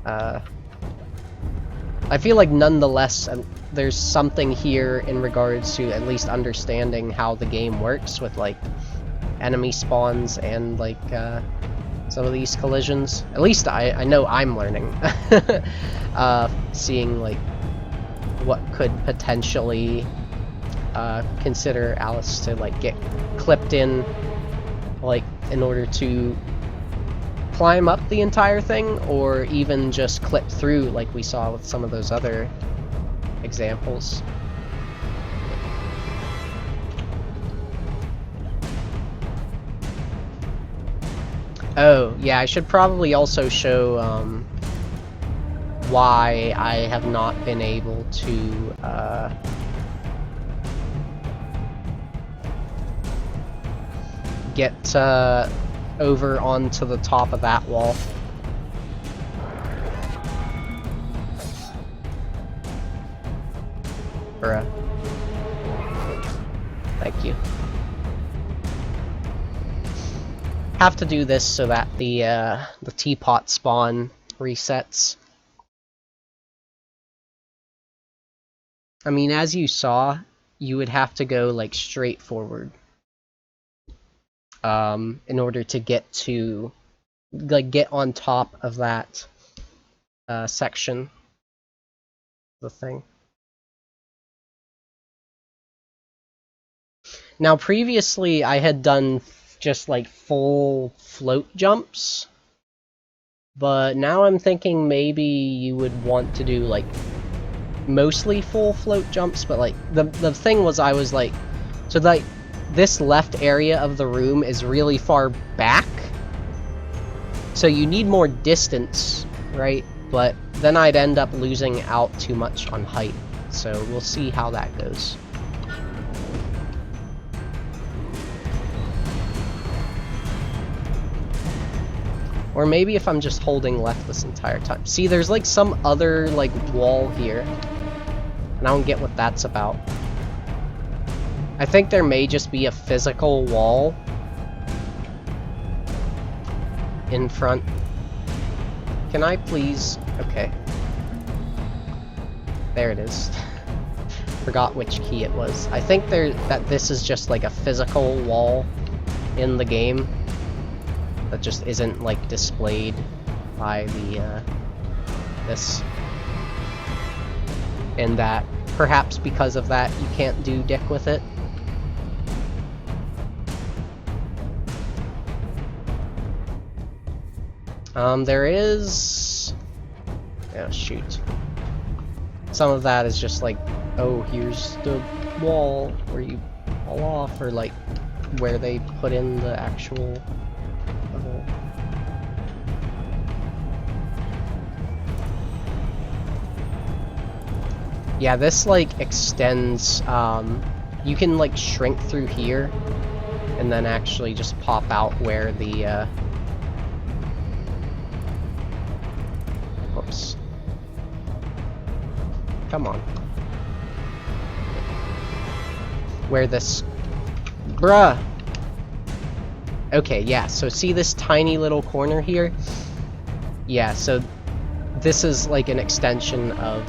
I feel like nonetheless, there's something here in regards to at least understanding how the game works with, like, enemy spawns and, like, some of these collisions. At least I know I'm learning. Seeing, like, what could potentially consider Alice to, like, get clipped in, like, in order to climb up the entire thing, or even just clip through like we saw with some of those other examples. Oh, yeah, I should probably also show why I have not been able to get over onto the top of that wall. Bruh. Thank you. Have to do this so that the teapot spawn resets. I mean, as you saw, you would have to go, like, straight forward. In order to get to, like, get on top of that section of the thing. Now, previously I had done just, like, full float jumps, but now I'm thinking maybe you would want to do, like, mostly full float jumps, but, like, the thing was, I was like, so, like, this left area of the room is really far back, so you need more distance, right? But then I'd end up losing out too much on height, so we'll see how that goes. Or maybe if I'm just holding left this entire time. See, there's, like, some other, like, wall here, and I don't get what that's about. I think there may just be a physical wall in front. Can I please... Okay. There it is. Forgot which key it was. I think that this is just, like, a physical wall in the game that just isn't, like, displayed by the this, and that perhaps because of that you can't do dick with it. There is... Oh, shoot. Some of that is just like, oh, here's the wall where you fall off, or, like, where they put in the actual level. Yeah, this, like, extends, you can like shrink through here and then actually just pop out where the whoops. Come on. Where this... Bruh! Okay, yeah, so see this tiny little corner here? Yeah, so this is like an extension of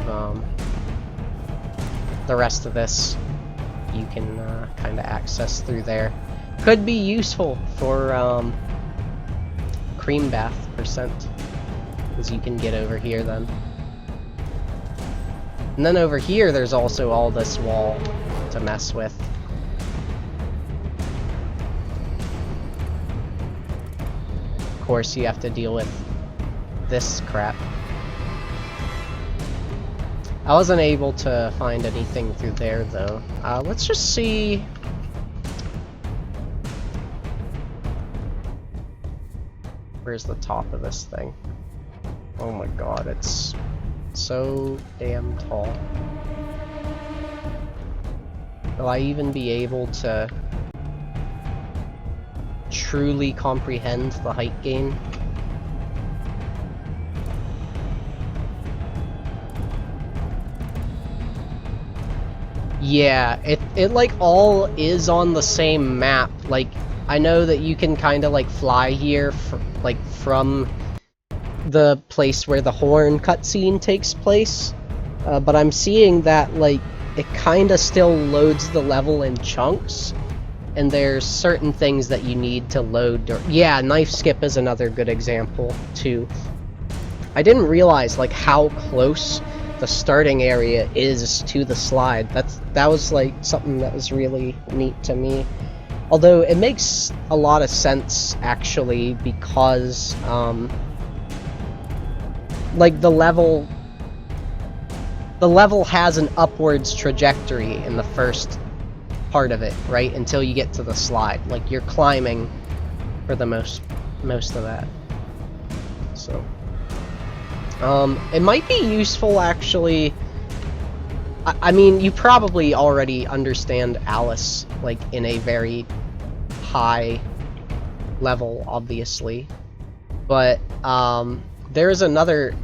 the rest of this. You can kind of access through there. Could be useful for cream bath percent, because you can get over here then. And then over here there's also all this wall to mess with. Of course you have to deal with this crap. I wasn't able to find anything through there though. Let's just see. Where's the top of this thing? Oh my god, it's so damn tall. Will I even be able to truly comprehend the height gain? Yeah, it like all is on the same map. Like, I know that you can kind of like fly here like from the place where the horn cutscene takes place, but I'm seeing that like it kind of still loads the level in chunks, and there's certain things that you need to load. Yeah, knife skip is another good example too. I didn't realize like how close the starting area is to the slide. That was like something that was really neat to me. Although it makes a lot of sense actually, because like the level has an upwards trajectory in the first part of it, right? Until you get to the slide. Like you're climbing for the most of that. So it might be useful actually. I mean, you probably already understand Alice like in a very high level, obviously, but there is another...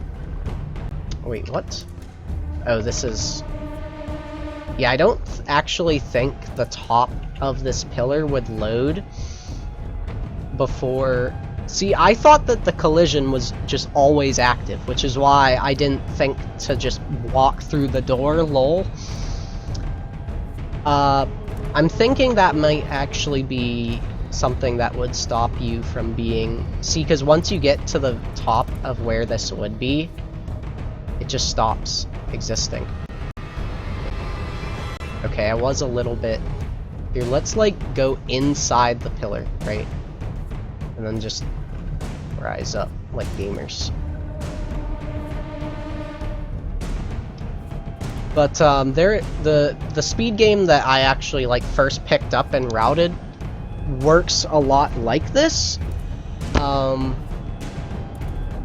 Wait, what? Oh, this is... Yeah, I don't actually think the top of this pillar would load before... See, I thought that the collision was just always active, which is why I didn't think to just walk through the door, lol. I'm thinking that might actually be something that would stop you from being... See, because once you get to the top of where this would be, it just stops existing. Okay, I was a little bit... Here, let's like go inside the pillar, right? And then just rise up like gamers. But the speed game that I actually like first picked up and routed works a lot like this.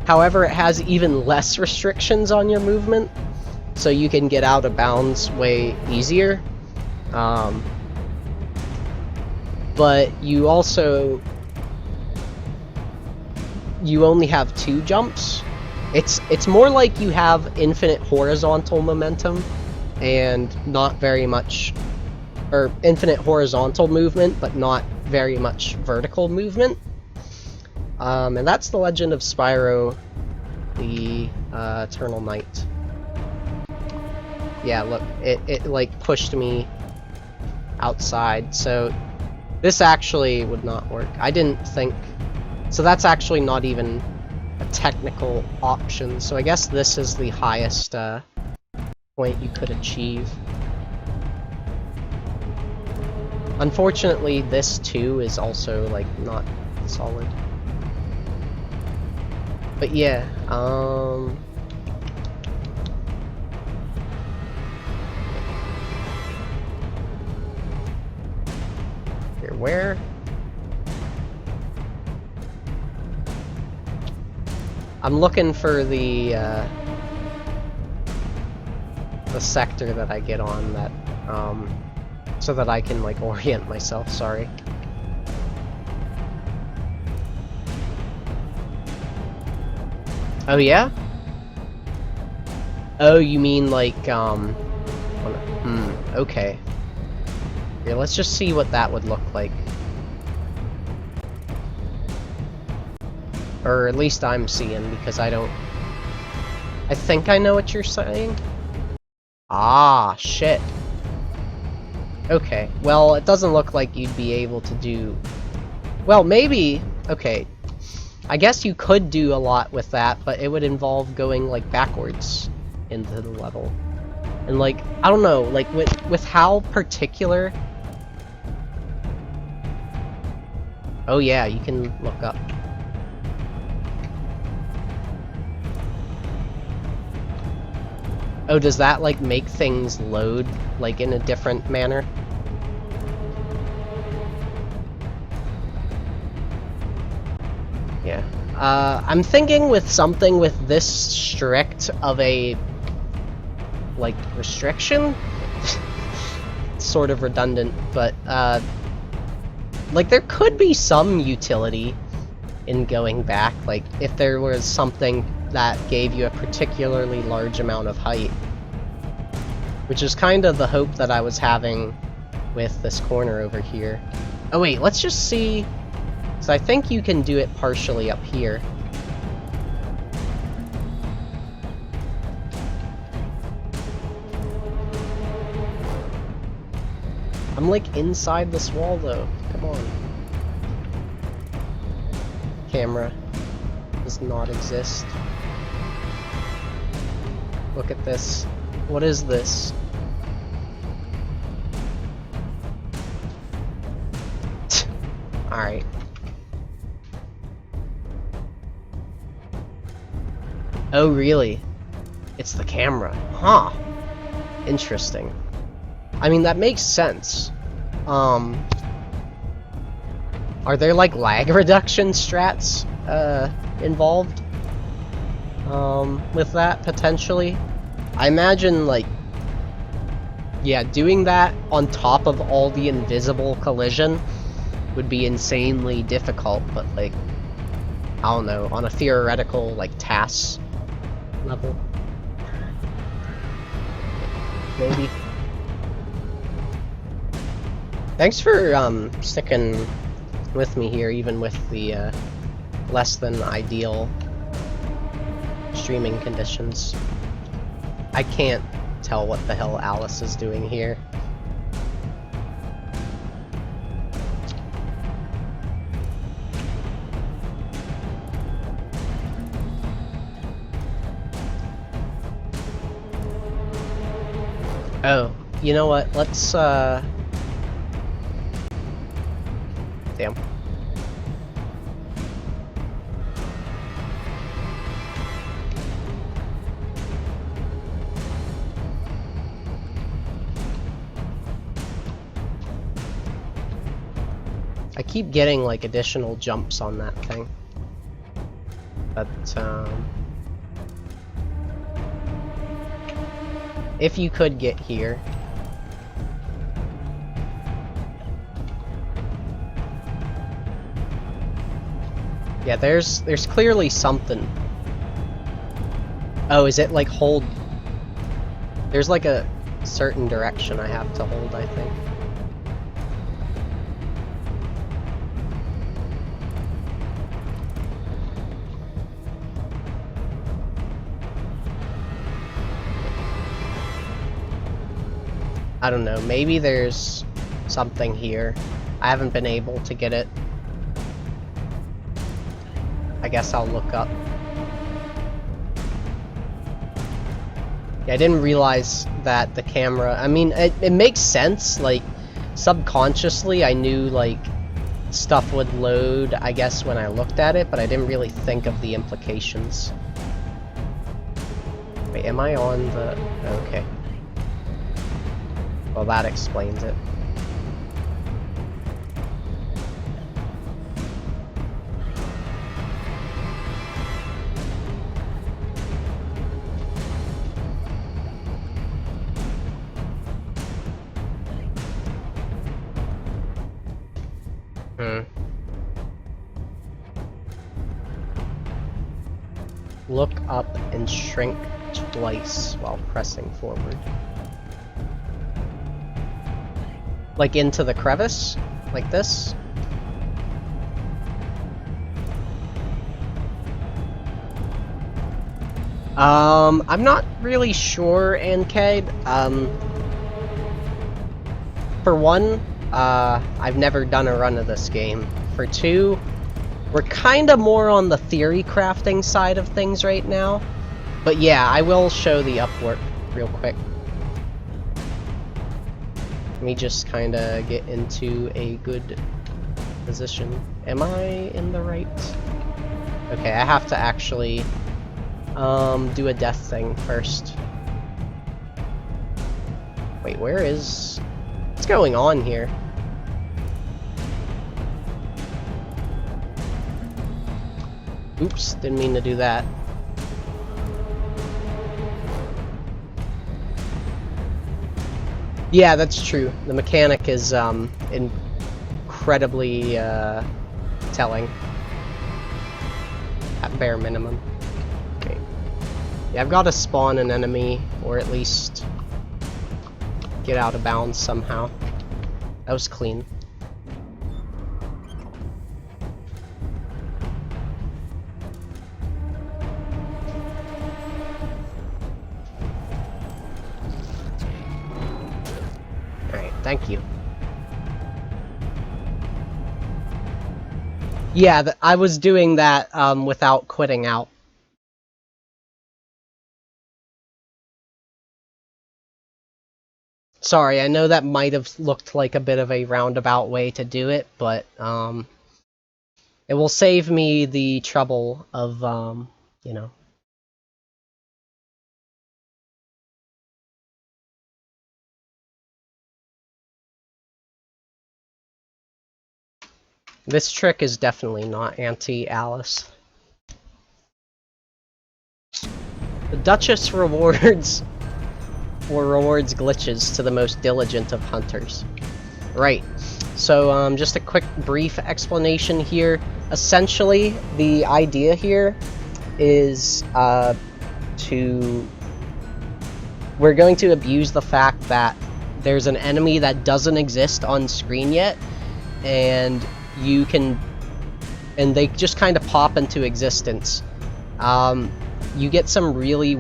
However, it has even less restrictions on your movement, so you can get out of bounds way easier. But you also... You only have 2 jumps. It's more like you have infinite horizontal momentum and not very much... Or infinite horizontal movement, but not very much vertical movement. And that's the Legend of Spyro, the Eternal Night. Yeah, look, it like pushed me outside, so this actually would not work. I didn't think... So that's actually not even a technical option, so I guess this is the highest point you could achieve. Unfortunately, this too is also like not solid. But yeah, here, where? I'm looking for the sector that I get on that So that I can, like, orient myself, sorry. Oh, yeah? Oh, you mean, like, okay. Here, let's just see what that would look like. Or at least I'm seeing, because I don't... I think I know what you're saying. Ah, shit. Okay, well, it doesn't look like you'd be able to do... Well, maybe... Okay. I guess you could do a lot with that, but it would involve going, like, backwards into the level. And, like, I don't know, like, with how particular... Oh yeah, you can look up. Oh, does that, like, make things load, like, in a different manner? Yeah. I'm thinking with something with this strict of a, like, restriction? Sort of redundant, but, like, there could be some utility in going back, like, if there was something that gave you a particularly large amount of height. Which is kind of the hope that I was having with this corner over here. Oh wait, let's just see... So I think you can do it partially up here. I'm like inside this wall though. Come on. Camera does not exist. Look at this. What is this? Alright. Oh, really? It's the camera. Huh. Interesting. I mean, that makes sense. Are there, like, lag reduction strats, involved? With that, potentially? I imagine, like... Yeah, doing that on top of all the invisible collision would be insanely difficult, but, like... I don't know, on a theoretical, like, TAS level. Maybe. Thanks for, sticking with me here, even with the, less than ideal streaming conditions. I can't tell what the hell Alice is doing here. Oh, you know what? Let's, Damn. I keep getting, like, additional jumps on that thing. But, if you could get here. Yeah, there's clearly something. Oh, is it like hold? There's like a certain direction I have to hold, I think. I don't know, maybe there's something here. I haven't been able to get it. I guess I'll look up. Yeah, I didn't realize that the camera... I mean, it makes sense, like, subconsciously I knew, like, stuff would load, I guess, when I looked at it, but I didn't really think of the implications. Wait, am I on the... Okay. Well, that explains it. look up and shrink twice while pressing forward. Like into the crevice? Like this? I'm not really sure, Ancade. For one, I've never done a run of this game. For two, we're kinda more on the theory crafting side of things right now. But yeah, I will show the upwarp real quick. Let me just kinda get into a good position. Am I in the right? Okay, I have to actually do a death thing first. Wait, what's going on here? Oops, didn't mean to do that. Yeah, that's true. The mechanic is incredibly telling. At bare minimum. Okay. Yeah, I've got to spawn an enemy, or at least get out of bounds somehow. That was clean. Alright, thank you. Yeah, I was doing that without quitting out. Sorry, I know that might have looked like a bit of a roundabout way to do it, but it will save me the trouble of, you know. This trick is definitely not anti-Alice. The Duchess rewards glitches to the most diligent of hunters. Right. So, just a quick brief explanation here. Essentially, the idea here is we're going to abuse the fact that there's an enemy that doesn't exist on screen yet, and they just kind of pop into existence. You get some really,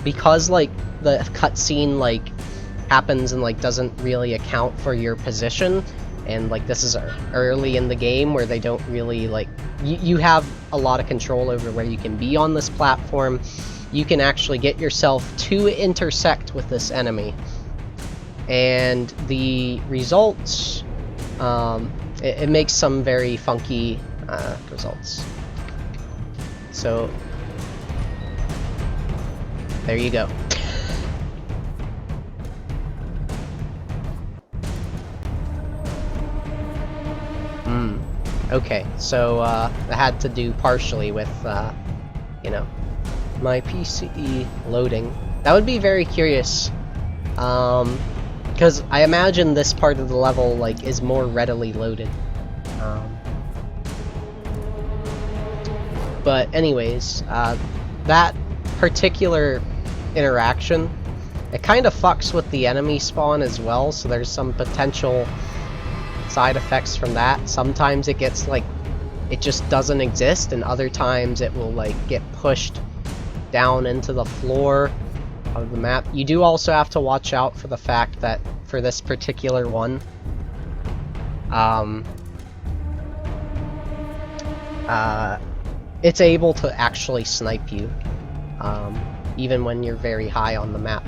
because like the cutscene like happens and like doesn't really account for your position, and like this is early in the game where they don't really like, you have a lot of control over where you can be on this platform. You can actually get yourself to intersect with this enemy, and the results, it makes some very funky results. So there you go. Okay, so I had to do partially with, you know, my PC loading. That would be very curious, because I imagine this part of the level like is more readily loaded. But anyways, that particular interaction, it kind of fucks with the enemy spawn as well, so there's some potential side effects from that. Sometimes it gets like, it just doesn't exist, and other times it will like get pushed down into the floor of the map. You do also have to watch out for the fact that for this particular one, it's able to actually snipe you, even when you're very high on the map.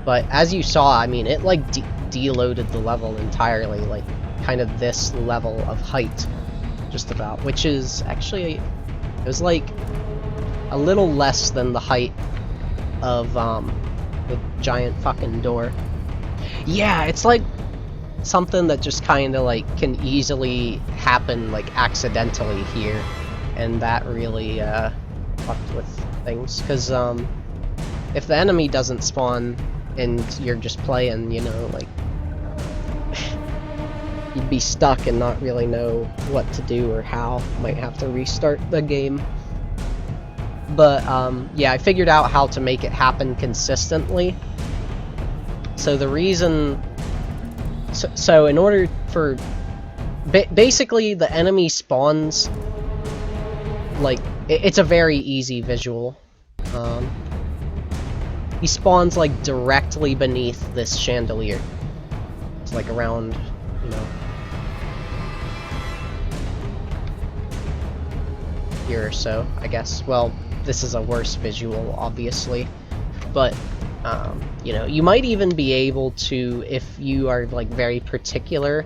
But as you saw, I mean, it like deloaded the level entirely, like kind of this level of height, just about, which is actually, it was like a little less than the height of the giant fucking door. Yeah, it's like something that just kind of like can easily happen like accidentally here, and that really fucked with things, because if the enemy doesn't spawn and you're just playing, you know, like you'd be stuck and not really know what to do or how. Might have to restart the game. But yeah, I figured out how to make it happen consistently. So the reason, so in order for, basically the enemy spawns, like, it's a very easy visual. He spawns like directly beneath this chandelier. It's like around, you know, here or so, I guess. Well, this is a worse visual, obviously, but you know, you might even be able to, if you are like very particular,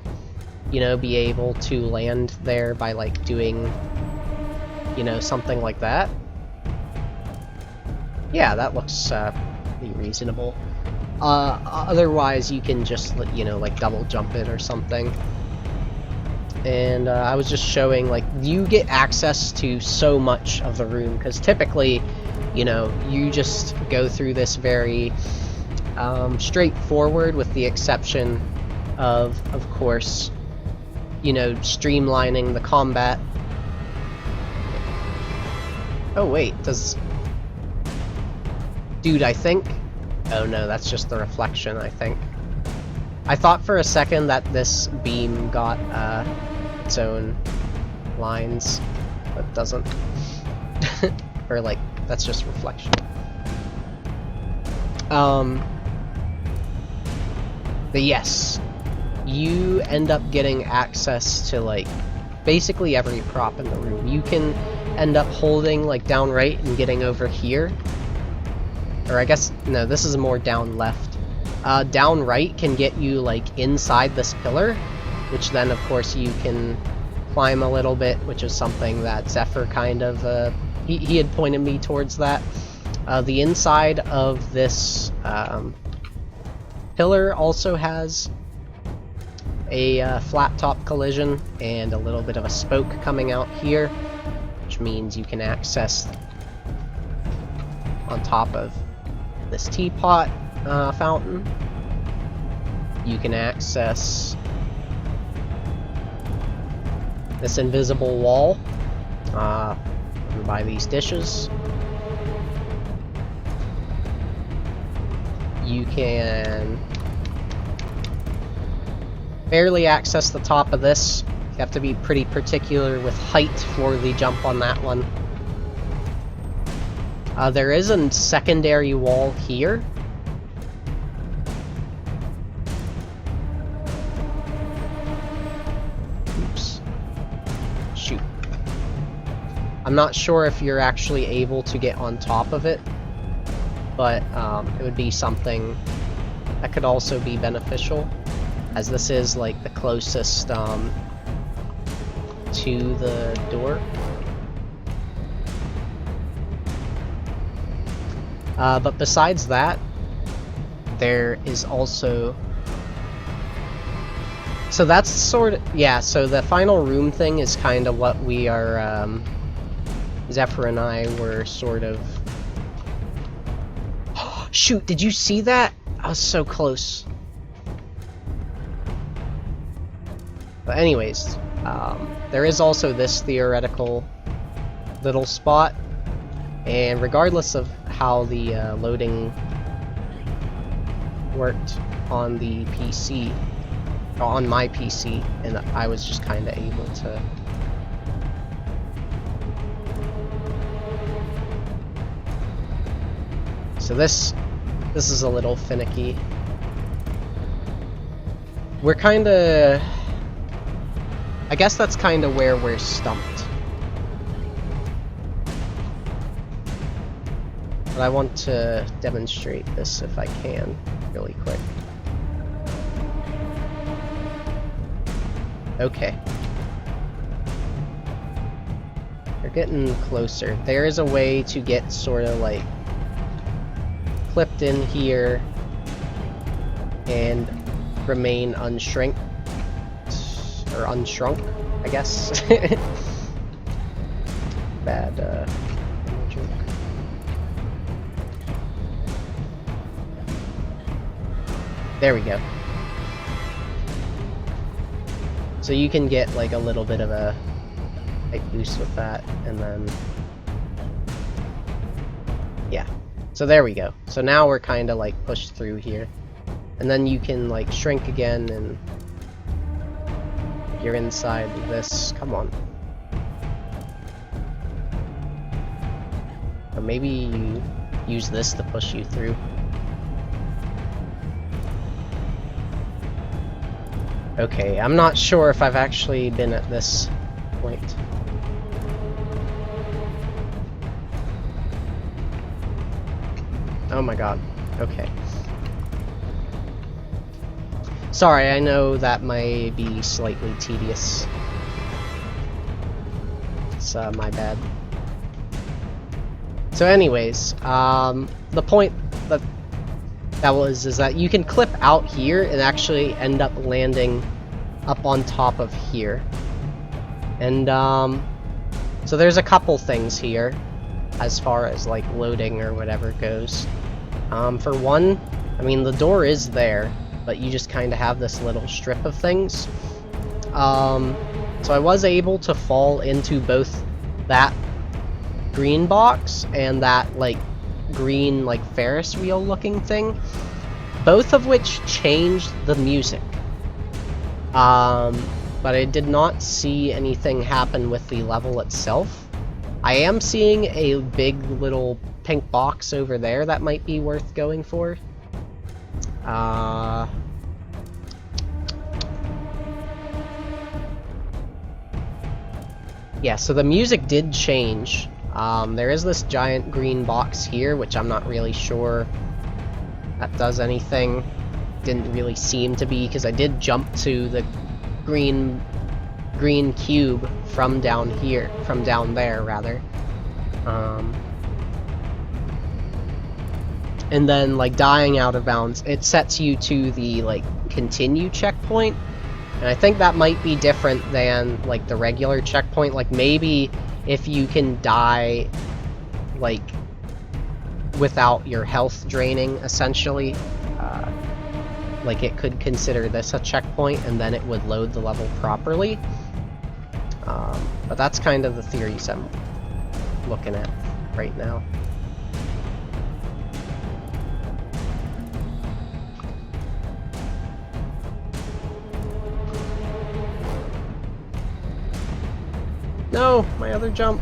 you know, be able to land there by like doing, you know, something like that. Yeah, that looks pretty reasonable. Otherwise, you can just, you know, like double jump it or something. And I was just showing, like, you get access to so much of the room, because typically, you know, you just go through this very straightforward, with the exception of course, you know, streamlining the combat. Oh wait, does... Dude, I think... Oh no, that's just the reflection, I think. I thought for a second that this beam got its own lines, but doesn't. Or like, that's just reflection. But yes, you end up getting access to like basically every prop in the room. You can end up holding like down right and getting over here. Or I guess, no, this is more down left. Down right can get you like inside this pillar, which then of course you can climb a little bit, which is something that Zephyr kind of, he had pointed me towards that. The inside of this pillar also has a flat top collision and a little bit of a spoke coming out here, which means you can access on top of this teapot fountain. You can access this invisible wall by these dishes. You can barely access the top of this. You have to be pretty particular with height for the jump on that one. There is a secondary wall here. Oops. Shoot. I'm not sure if you're actually able to get on top of it, but it would be something that could also be beneficial, as this is like the closest to the door. But besides that, there is also... So that's sort of... Yeah, so the final room thing is kind of what we are... Zephyr and I were sort of... Shoot, did you see that? I was so close. But anyways, there is also this theoretical little spot, and regardless of how the loading worked on the PC, on my PC, and I was just kind of able to... So this is a little finicky. We're kind of... I guess that's kind of where we're stumped. But I want to demonstrate this if I can, really quick. Okay. We're getting closer. There is a way to get sort of like clipped in here and remain unshrink, or unshrunk, I guess. Bad joke. There we go. So you can get like a little bit of a height boost with that, and then Yeah. So there we go. So now we're kind of like pushed through here. And then you can like shrink again and you're inside this. Come on. Or maybe you use this to push you through. Okay, I'm not sure if I've actually been at this point. Oh my god. Okay. Sorry, I know that may be slightly tedious. It's my bad. So anyways, the point that was is that you can clip out here and actually end up landing up on top of here. And so there's a couple things here as far as like loading or whatever goes. For one, I mean the door is there, but you just kind of have this little strip of things. So I was able to fall into both that green box and that like green like Ferris wheel looking thing, both of which changed the music. But I did not see anything happen with the level itself. I am seeing a big little pink box over there that might be worth going for. Yeah, so the music did change. There is this giant green box here, which I'm not really sure that does anything. Didn't really seem to be, because I did jump to the green cube from down here, from down there rather. And then like dying out of bounds, it sets you to the like continue checkpoint, and I think that might be different than like the regular checkpoint. Like maybe if you can die like without your health draining, essentially, like it could consider this a checkpoint and then it would load the level properly. But that's kind of the theories I'm looking at right now. No, my other jump.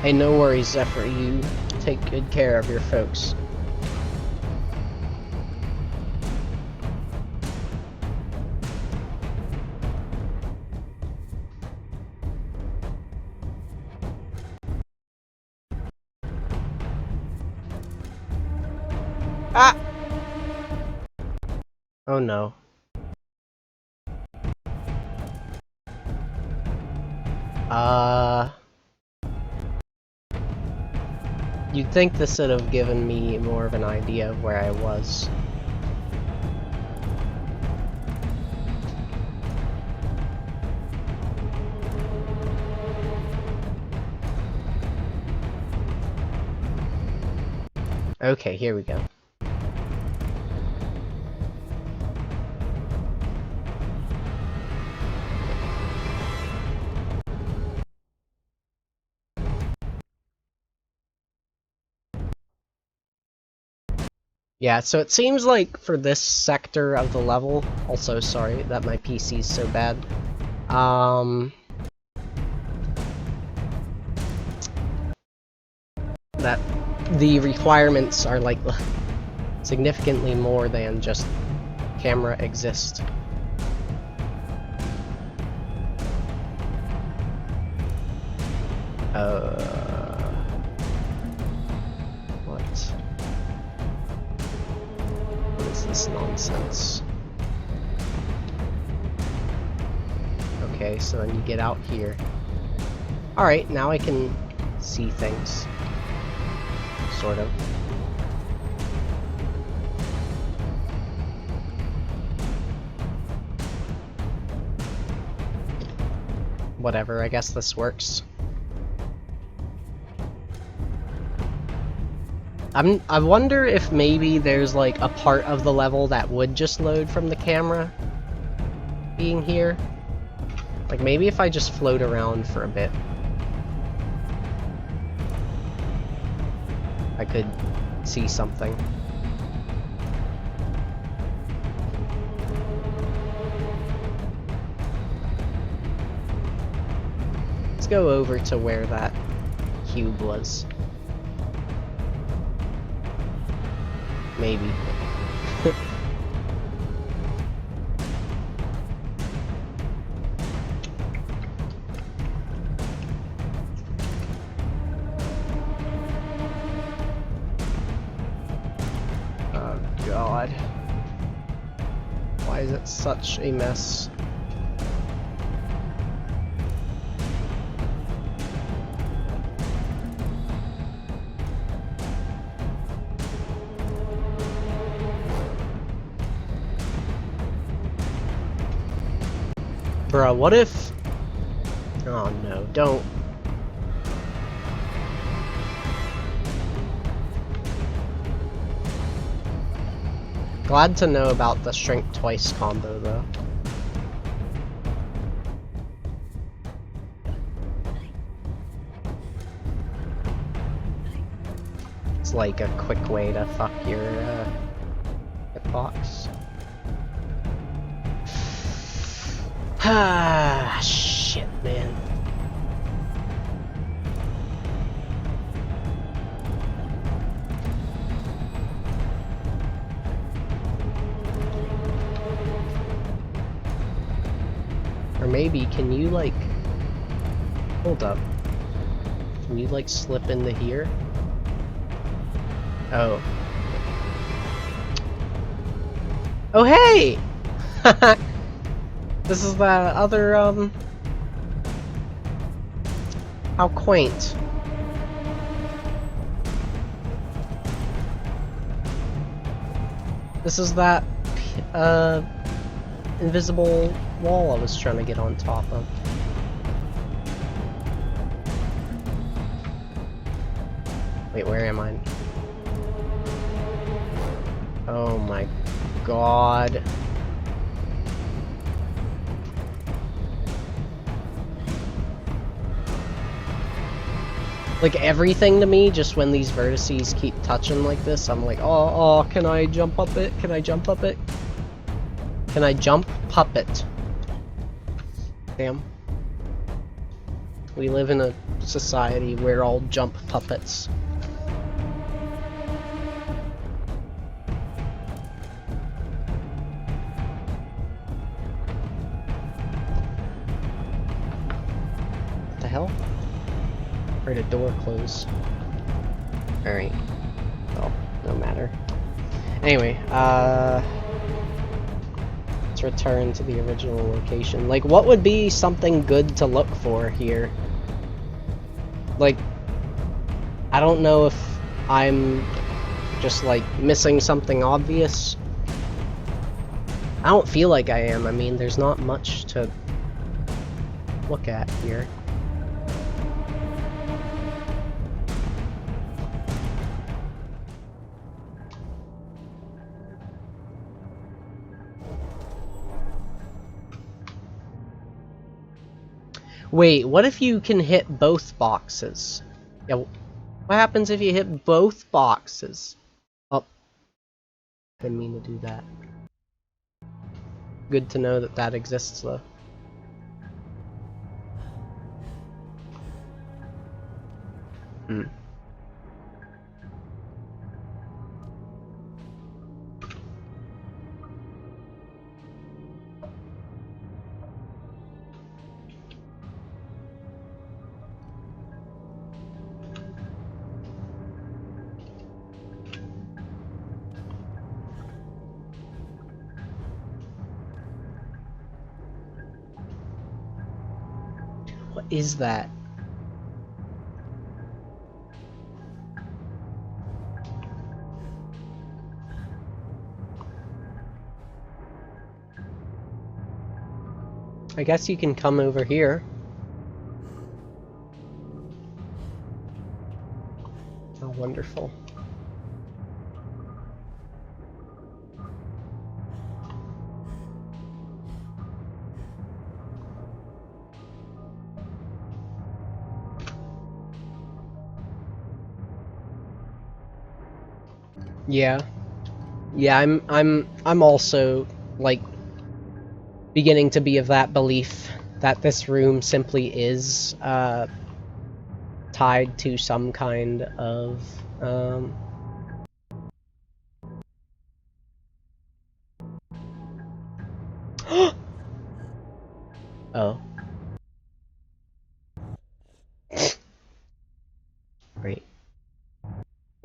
Hey, no worries, Zephyr. You take good care of your folks. Ah! Oh no. You'd think this would have given me more of an idea of where I was. Okay, here we go. Yeah, so it seems like for this sector of the level, also sorry that my PC's so bad, that the requirements are like significantly more than just camera exist. What is this nonsense? Okay, so then you get out here. Alright, now I can see things. Sort of. Whatever, I guess this works. I wonder if maybe there's like a part of the level that would just load from the camera being here. Like, maybe if I just float around for a bit, I could see something. Let's go over to where that cube was. Maybe. Oh God. Why is it such a mess? Bruh, what if... Oh no, don't. Glad to know about the shrink twice combo though. It's like a quick way to fuck your hitbox. Ah, shit, man. Or maybe, can you like... Hold up. Can you like slip into here? Oh. Oh hey! This is the other, how quaint. This is that, invisible wall I was trying to get on top of. Wait, where am I? Oh my God. Like everything to me, just when these vertices keep touching like this, I'm like, oh, can I jump up it? Can I jump up it? Can I jump puppet? Damn. We live in a society where all jump puppets. What the hell? Where did the door close? Alright. Well, no matter. Anyway, let's return to the original location. Like, what would be something good to look for here? Like, I don't know if I'm just, like, missing something obvious. I don't feel like I am. I mean, there's not much to look at here. Wait, what if you can hit both boxes? Yeah, what happens if you hit both boxes? Oh, didn't mean to do that. Good to know that that exists, though. Hmm. What is that? I guess you can come over here. Oh, wonderful. Yeah. Yeah, I'm also, like, beginning to be of that belief that this room simply is, tied to some kind of, Oh. Great.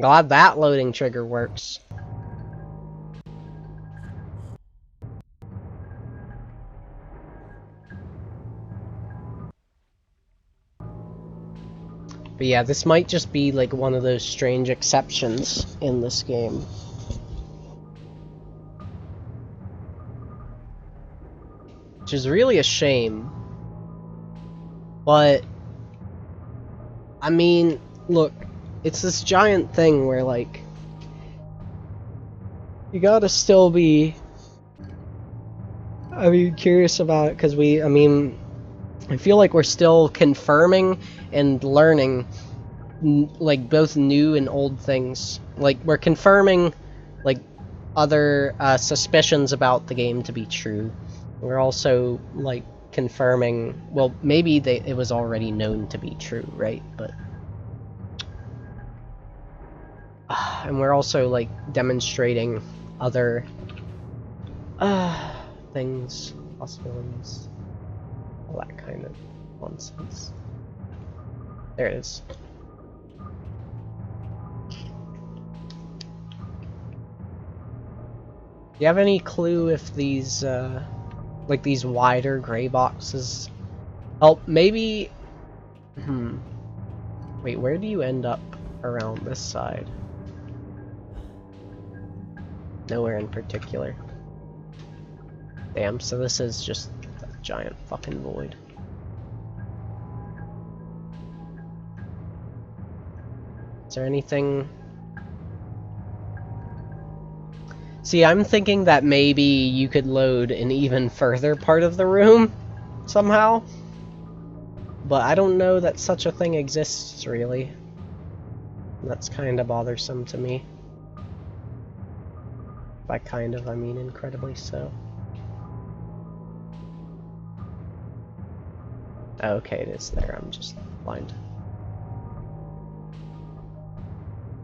Glad that loading trigger works. But yeah, this might just be like one of those strange exceptions in this game. Which is really a shame. But, I mean, look, it's this giant thing where, like, you gotta still be, curious about it, because I feel like we're still confirming and learning, like, both new and old things. Like, we're confirming, like, other suspicions about the game to be true. We're also, like, confirming, well, maybe it was already known to be true, right? But and we're also, like, demonstrating other things, possibilities, all that kind of nonsense. There it is. Do you have any clue if these, like, these wider gray boxes help? Maybe... Wait, where do you end up around this side? Nowhere in particular. Damn, so this is just a giant fucking void. Is there anything... See, I'm thinking that maybe you could load an even further part of the room, somehow. But I don't know that such a thing exists, really. That's kind of bothersome to me. By kind of, I mean incredibly so. Okay, it is there, I'm just blind.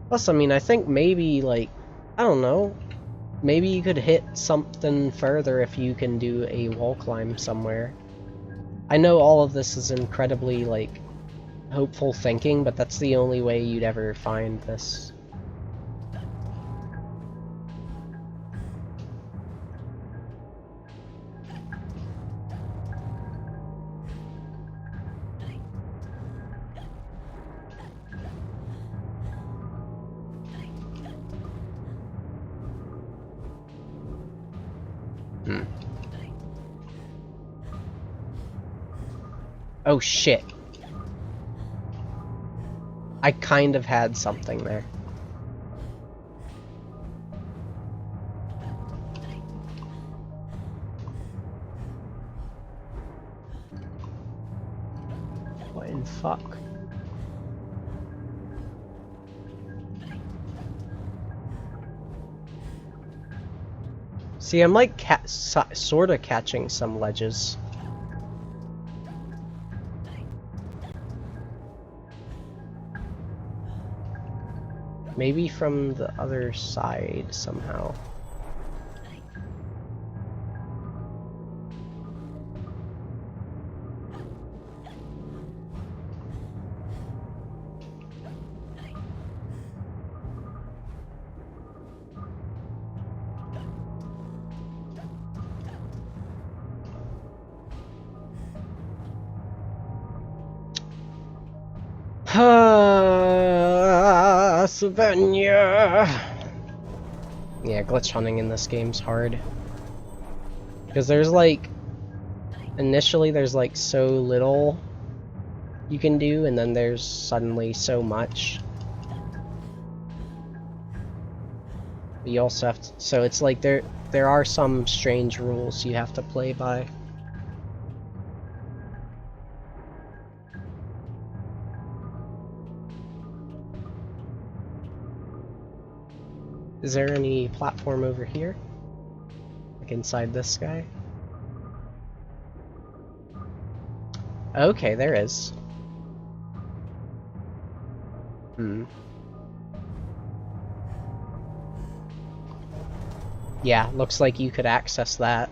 Plus, I mean, I think maybe, like, I don't know, maybe you could hit something further if you can do a wall climb somewhere. I know all of this is incredibly, like, hopeful thinking, but that's the only way you'd ever find this. Oh shit. I kind of had something there. What in fuck? See, I'm like sort of catching some ledges. Maybe from the other side somehow. Savannah. Yeah, glitch hunting in this game's hard. Because there's like... Initially there's like so little you can do, and then there's suddenly so much. But you also have to... So it's like there are some strange rules you have to play by. Is there any platform over here? Like inside this guy? Okay, there is. Yeah, looks like you could access that.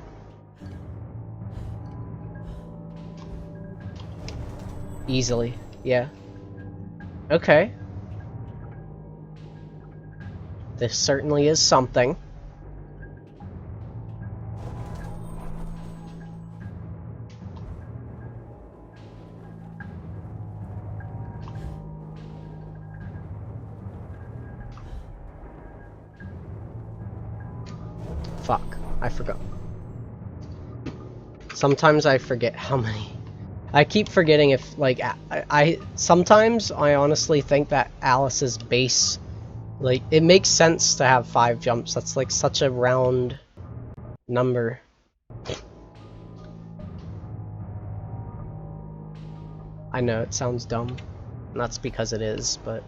Easily, yeah. Okay. This certainly is something. Fuck, I forgot. Sometimes I forget how many. I keep forgetting if, like, sometimes I honestly think that Alice's base, like, it makes sense to have 5 jumps. That's, like, such a round number. I know, it sounds dumb. And that's because it is, but...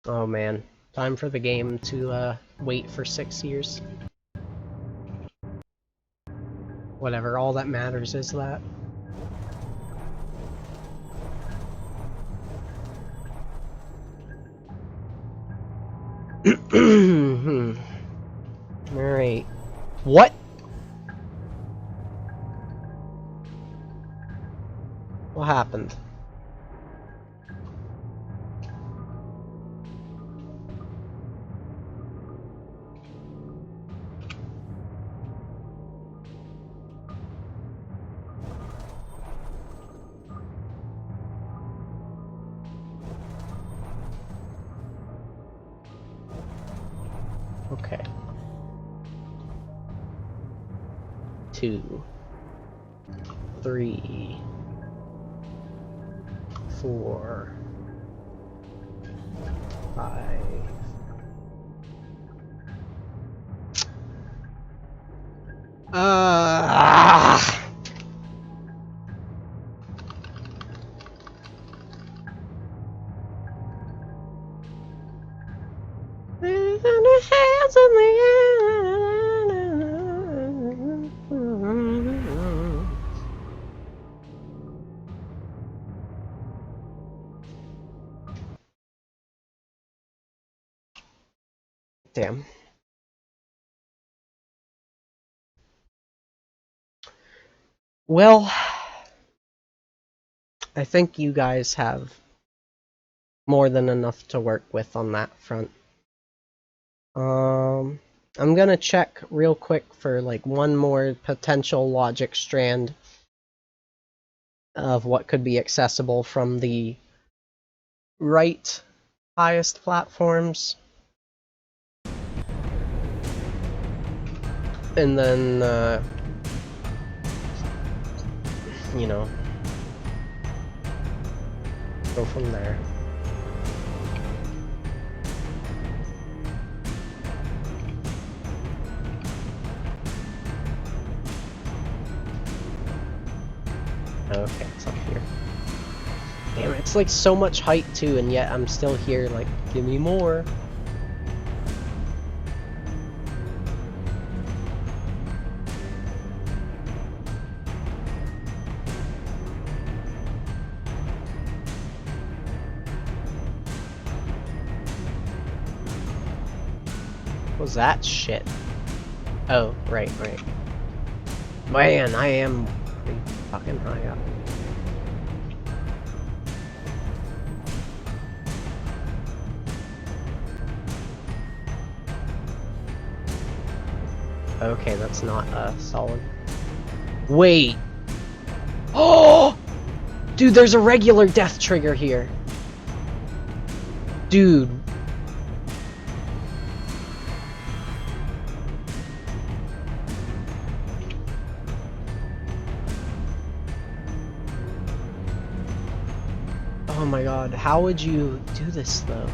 Oh man, time for the game to wait for 6 years. Whatever, all that matters is that. Alright. What? What happened? Okay. 2, 3, 4, 5. Damn. Well, I think you guys have more than enough to work with on that front. I'm gonna check real quick for like one more potential logic strand of what could be accessible from the right highest platforms. And then, you know, go from there. Okay, it's up here. Damn, it's like so much height too, and yet I'm still here, like, give me more. What was that shit? Oh, right. Man, I am pretty fucking high up. Okay, that's not solid. Wait! Oh! Dude, there's a regular death trigger here. Dude. Oh my god, how would you do this though?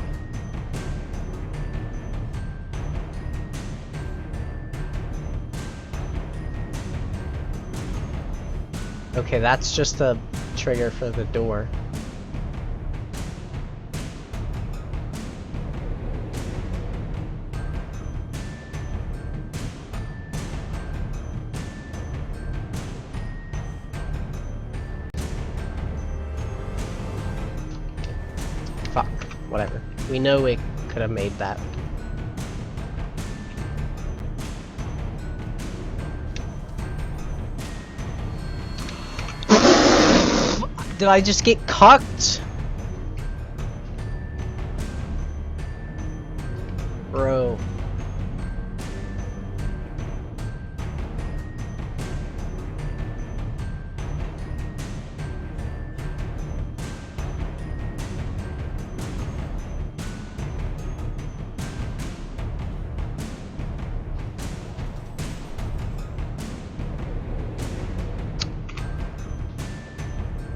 Okay, that's just a trigger for the door. Fuck. Whatever. We know we could have made that. Did I just get cucked? Bro.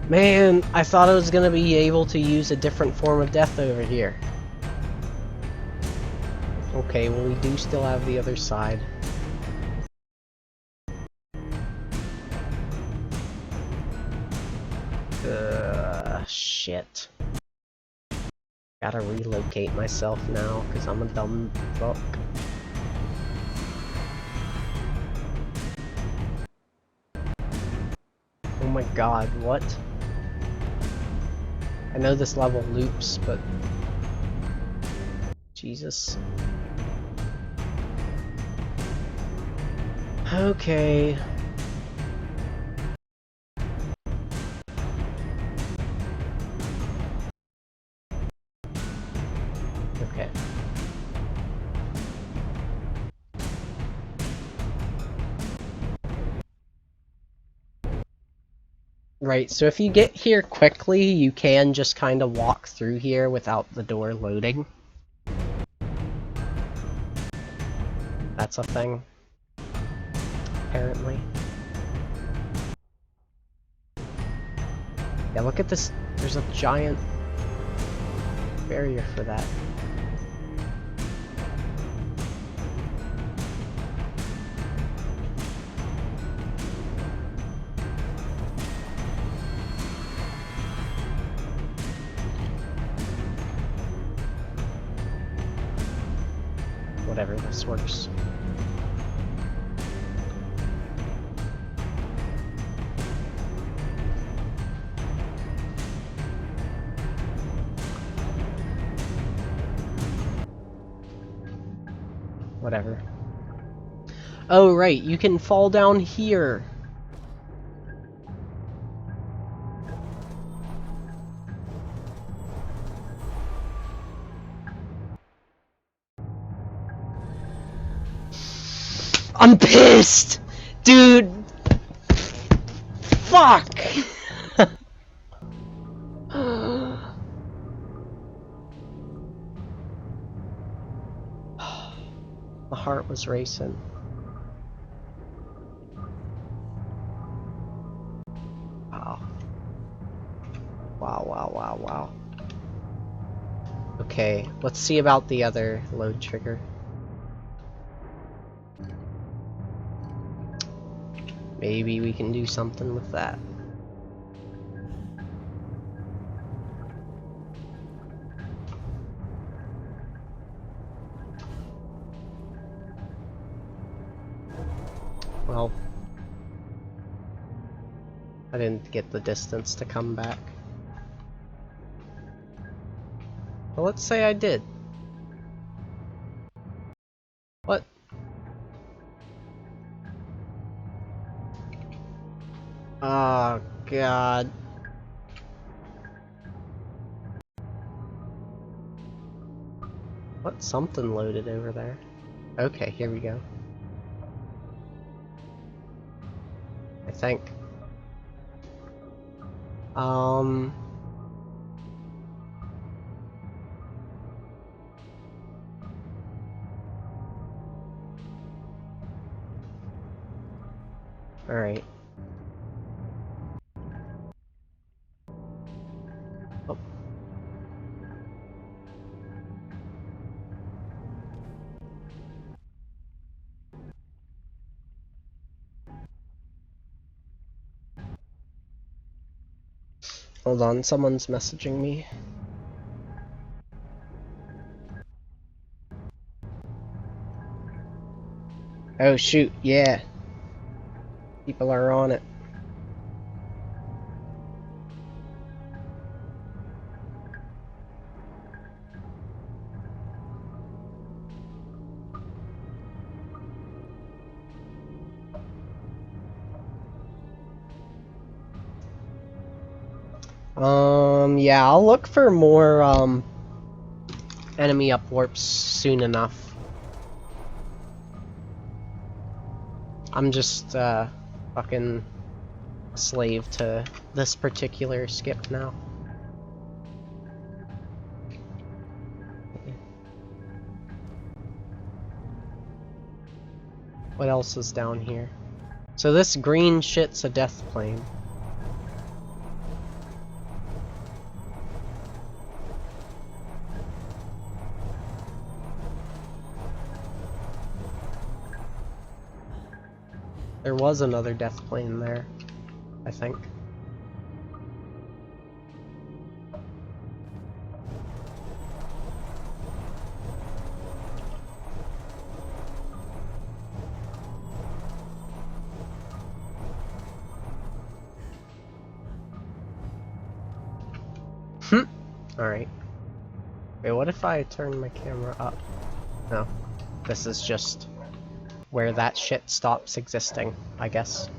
Man, I thought I was gonna be able to use a different form of death over here. Okay, well we do still have the other side. Shit. Gotta relocate myself now, because I'm a dumb fuck. Oh my god, what? I know this level loops, but... Jesus. Okay. Okay. Right, so if you get here quickly, you can just kind of walk through here without the door loading. That's a thing. Apparently. Yeah, look at this. There's a giant barrier for that. Whatever, this works. Whatever. Oh, right, you can fall down here. I'm pissed! Dude! Fuck! My heart was racing. Wow. Wow, wow, wow, wow. Okay, let's see about the other load trigger. Maybe we can do something with that. Well, I didn't get the distance to come back. Well, let's say I did. What? Oh, God. What? Something loaded over there. Okay, here we go. I think. Alright. Oh. Hold on, someone's messaging me. Oh shoot, yeah. People are on it. Yeah, I'll look for more, enemy upwarps soon enough. I'm just, fucking a slave to this particular skip now. What else is down here? So this green shit's a death plane. There was another death plane there, I think. Alright. Wait, what if I turn my camera up? No. This is just where that shit stops existing, I guess.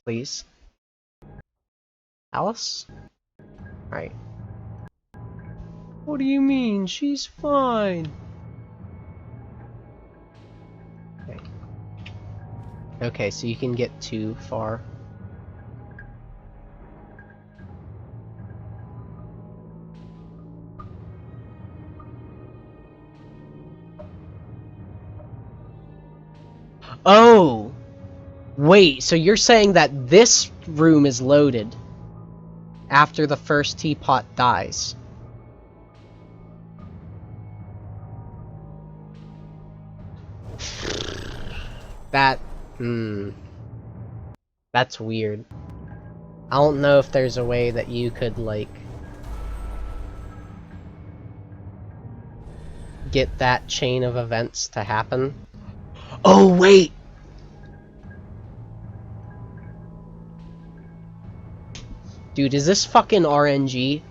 Please. Alice? Alright. What do you mean? She's fine. Okay. Okay, so you can get too far. Oh! Wait, so you're saying that this room is loaded after the first teapot dies? That... That's weird. I don't know if there's a way that you could, like, get that chain of events to happen. Oh, wait! Dude, is this fucking RNG?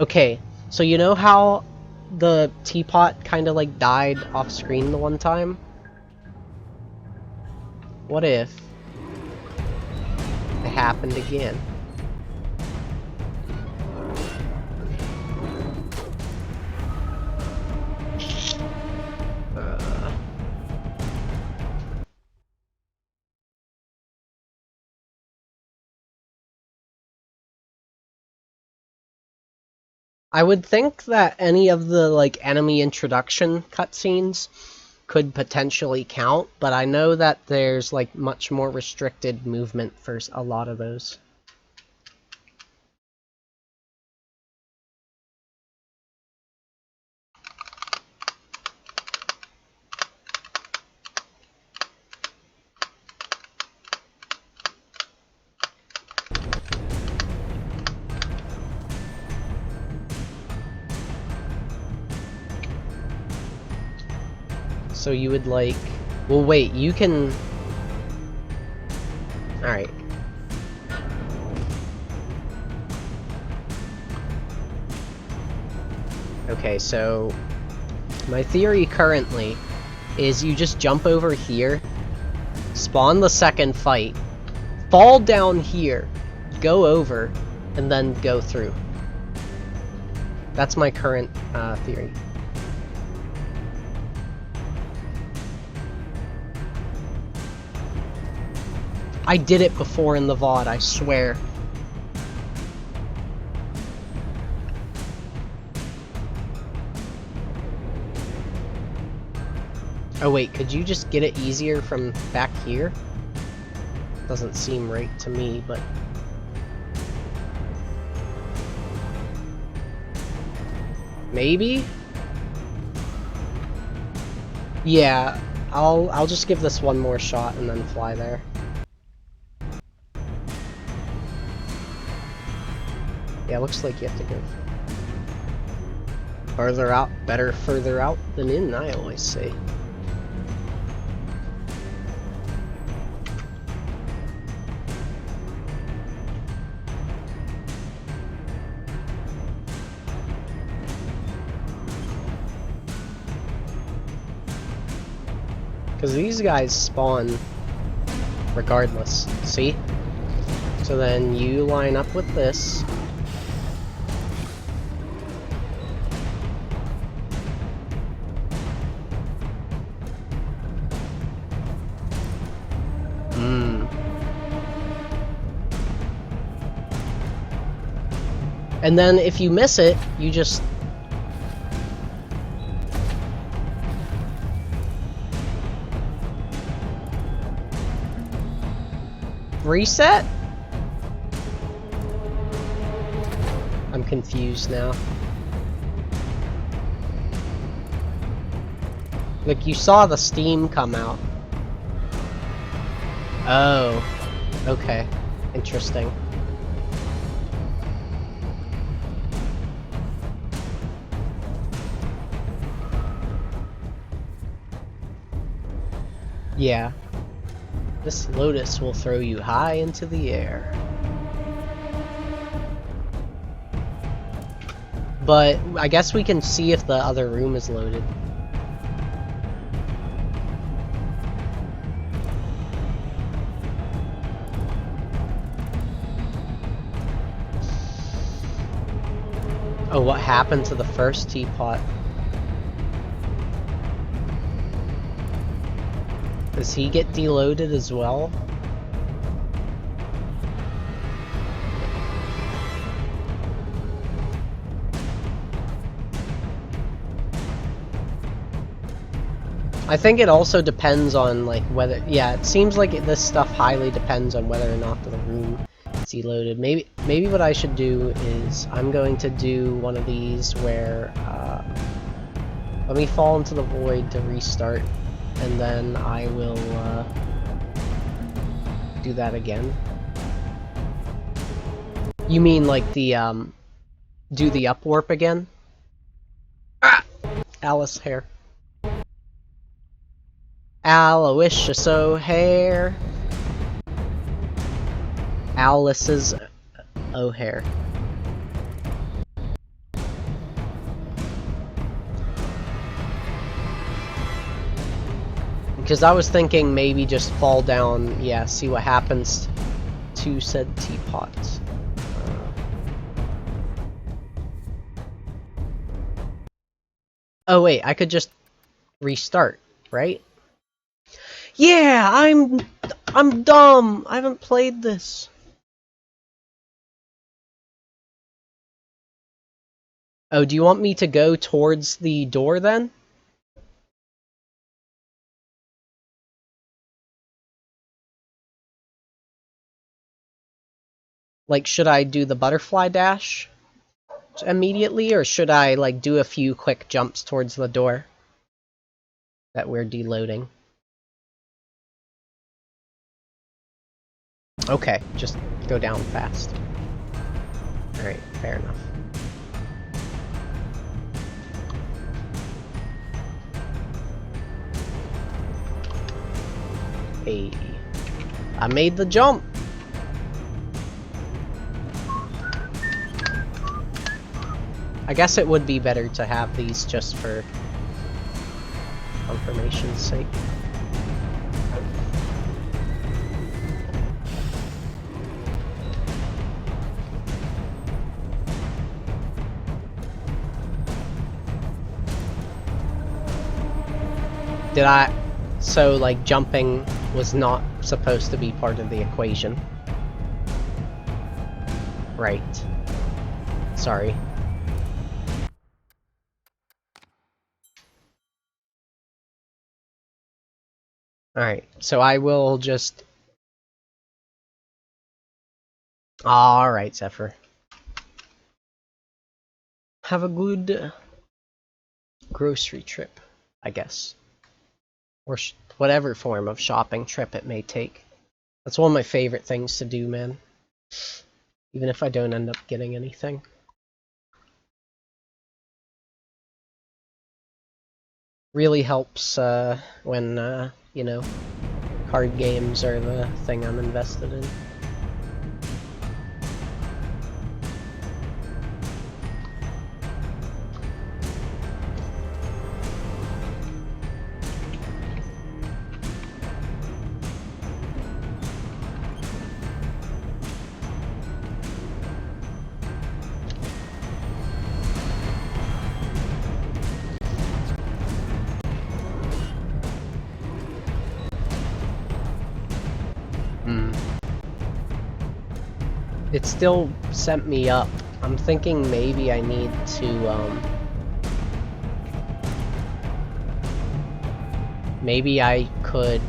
Okay, so you know how the teapot kinda, like, died off screen the one time? What if it happened again? I would think that any of the, like, enemy introduction cutscenes could potentially count, but I know that there's, like, much more restricted movement for a lot of those. So you would like... Well, wait, you can... Alright. Okay, so... My theory currently is you just jump over here, spawn the second fight, fall down here, go over, and then go through. That's my current theory. I did it before in the VOD, I swear. Oh wait, could you just get it easier from back here? Doesn't seem right to me, but... Maybe? Yeah, I'll just give this one more shot and then fly there. Yeah, looks like you have to go farther out. Better further out than in, I always say. Because these guys spawn regardless, see? So then you line up with this. And then if you miss it, you just... reset? I'm confused now. Like, you saw the steam come out. Oh. Okay. Interesting. Yeah. This Lotus will throw you high into the air. But I guess we can see if the other room is loaded. Oh, what happened to the first teapot? Does he get deloaded as well? I think it also depends on like whether, yeah, it seems like this stuff highly depends on whether or not the room is deloaded. Maybe what I should do is I'm going to do one of these where let me fall into the void to restart, and then I will do that again. You mean like the do the up warp again? Ah! Alice hair. Aloysius O'Hare. Alice's O'Hare. Because I was thinking maybe just fall down, yeah, see what happens to said teapots. Oh wait, I could just restart, right? Yeah, I'm dumb. I haven't played this. Oh, do you want me to go towards the door then? Like, should I do the butterfly dash immediately, or should I, like, do a few quick jumps towards the door that we're deloading? Okay, just go down fast. Alright, fair enough. Hey, I made the jump! I guess it would be better to have these just for confirmation's sake. So like jumping was not supposed to be part of the equation. Right. Sorry. Alright, so I will just... Alright, Zephyr. Have a good grocery trip, I guess. Or whatever form of shopping trip it may take. That's one of my favorite things to do, man. Even if I don't end up getting anything. Really helps when, you know, card games are the thing I'm invested in. It still sent me up. I'm thinking maybe I need to, maybe I could...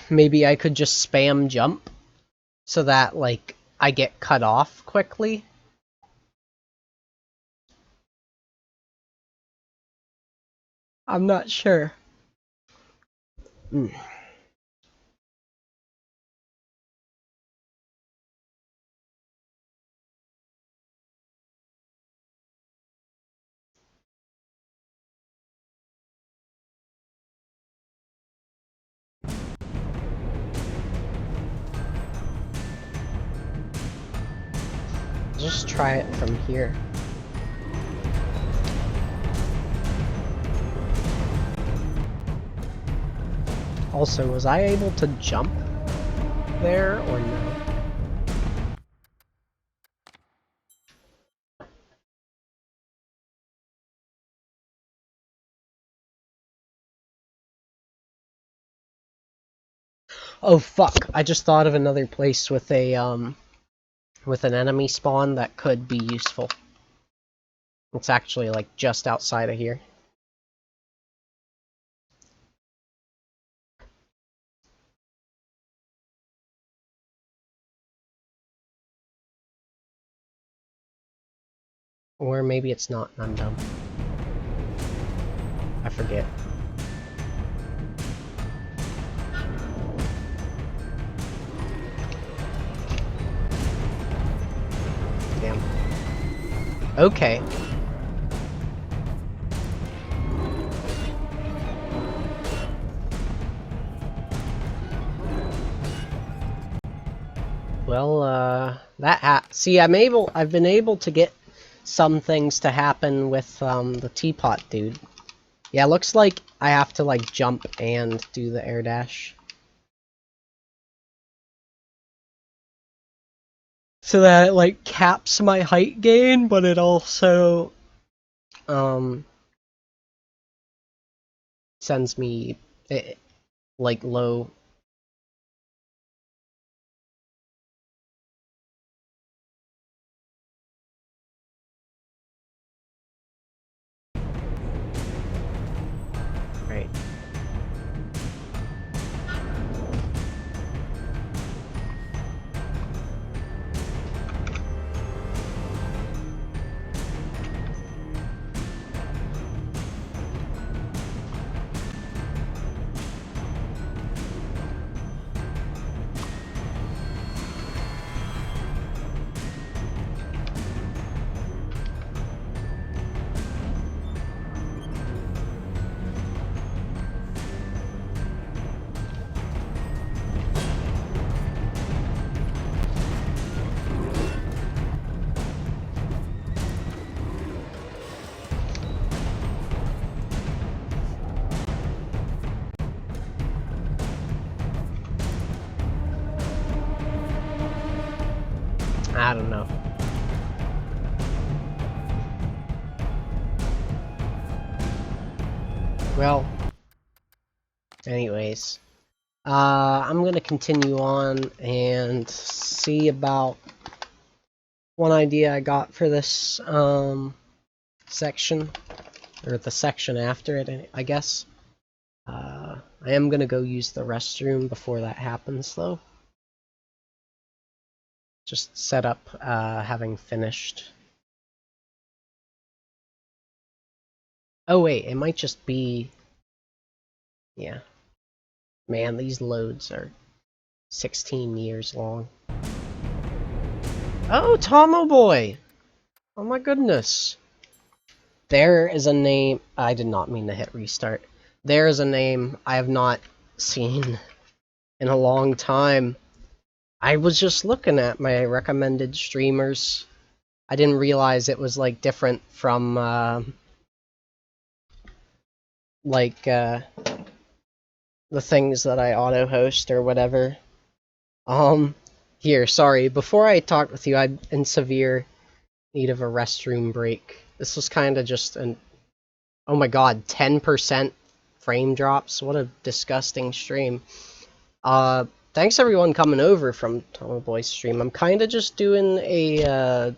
Maybe I could just spam jump so that, like, I get cut off quickly. I'm not sure. Just try it from here. Also, was I able to jump there or no? Oh fuck, I just thought of another place with a, with an enemy spawn that could be useful. It's actually, like, just outside of here. Or maybe it's not, and I'm dumb. I forget. Damn. Okay. Well, see, I've been able to get some things to happen with, the teapot dude. Yeah, looks like I have to, like, jump and do the air dash. So that it, like, caps my height gain, but it also, sends me, like, low. Right. I don't know. Well, anyways, I'm gonna continue on and see about one idea I got for this, section, or the section after it, I guess. I am gonna go use the restroom before that happens, though. Just set up, having finished. Oh wait, it might just be... Yeah. Man, these loads are 16 years long. Oh, Tomo Boy! Oh my goodness. There is a name... I did not mean to hit restart. There is a name I have not seen in a long time. I was just looking at my recommended streamers. I didn't realize it was, like, different from, the things that I auto-host or whatever. Here, sorry, before I talk with you, I'm in severe need of a restroom break. This was kind of just an... Oh my god, 10% frame drops? What a disgusting stream. Thanks everyone coming over from Tomo Boy's stream. I'm kind of just doing a,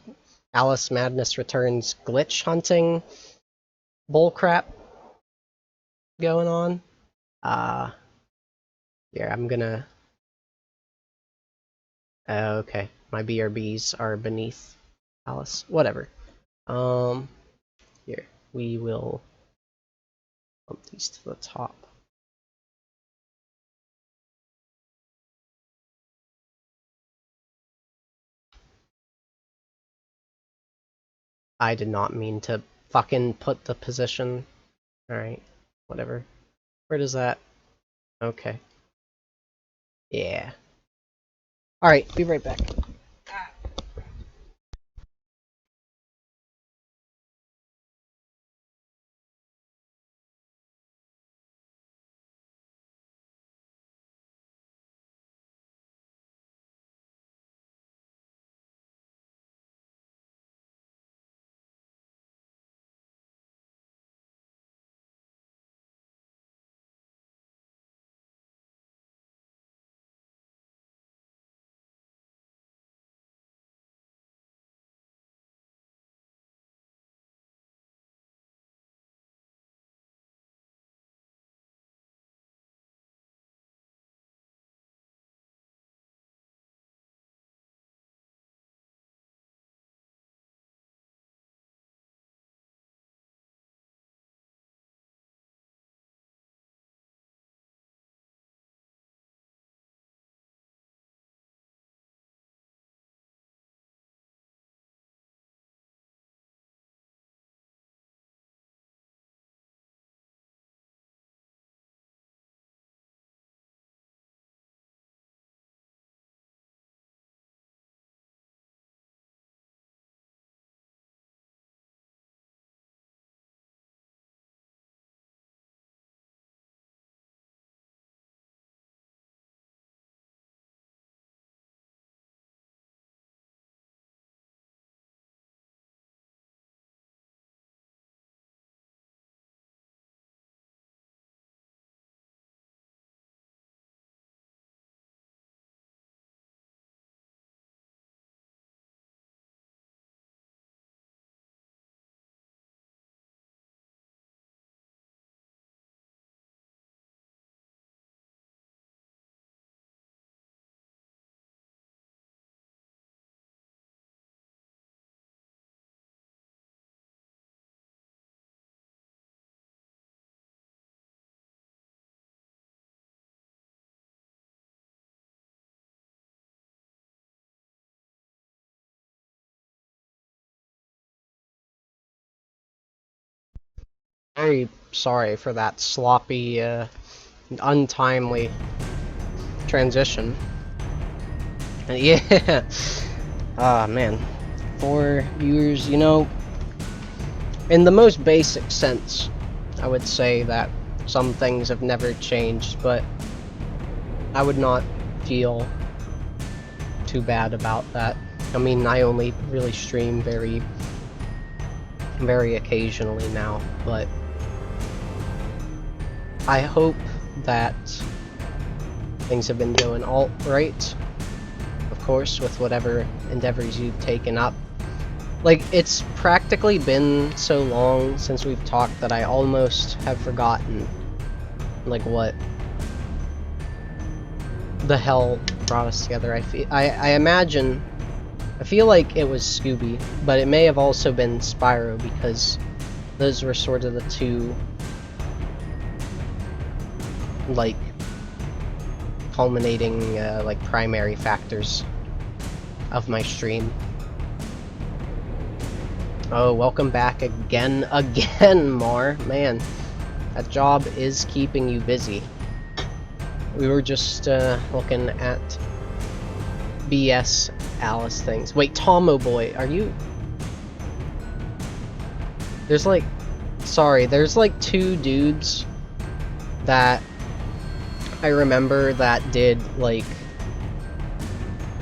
Alice Madness Returns glitch hunting bullcrap going on. Here, I'm gonna... okay, my BRBs are beneath Alice. Whatever. Here, we will bump these to the top. I did not mean to fucking put the position. Alright, whatever. Where does that... Okay. Yeah. Alright, be right back. Very sorry for that sloppy, untimely transition. Yeah. Ah, man. For viewers, you know, in the most basic sense, I would say that some things have never changed, but I would not feel too bad about that. I mean, I only really stream very occasionally now, but I hope that things have been going all right, of course, with whatever endeavors you've taken up. Like, it's practically been so long since we've talked that I almost have forgotten, like, what the hell brought us together. I imagine, I feel like it was Scooby, but it may have also been Spyro, because those were sort of the two, like, culminating, like, primary factors of my stream. Oh, welcome back again, Mar. Man, that job is keeping you busy. We were just, looking at BS Alice things. Wait, Tomo Boy, are you... There's like... Sorry, there's like two dudes that I remember that did, like,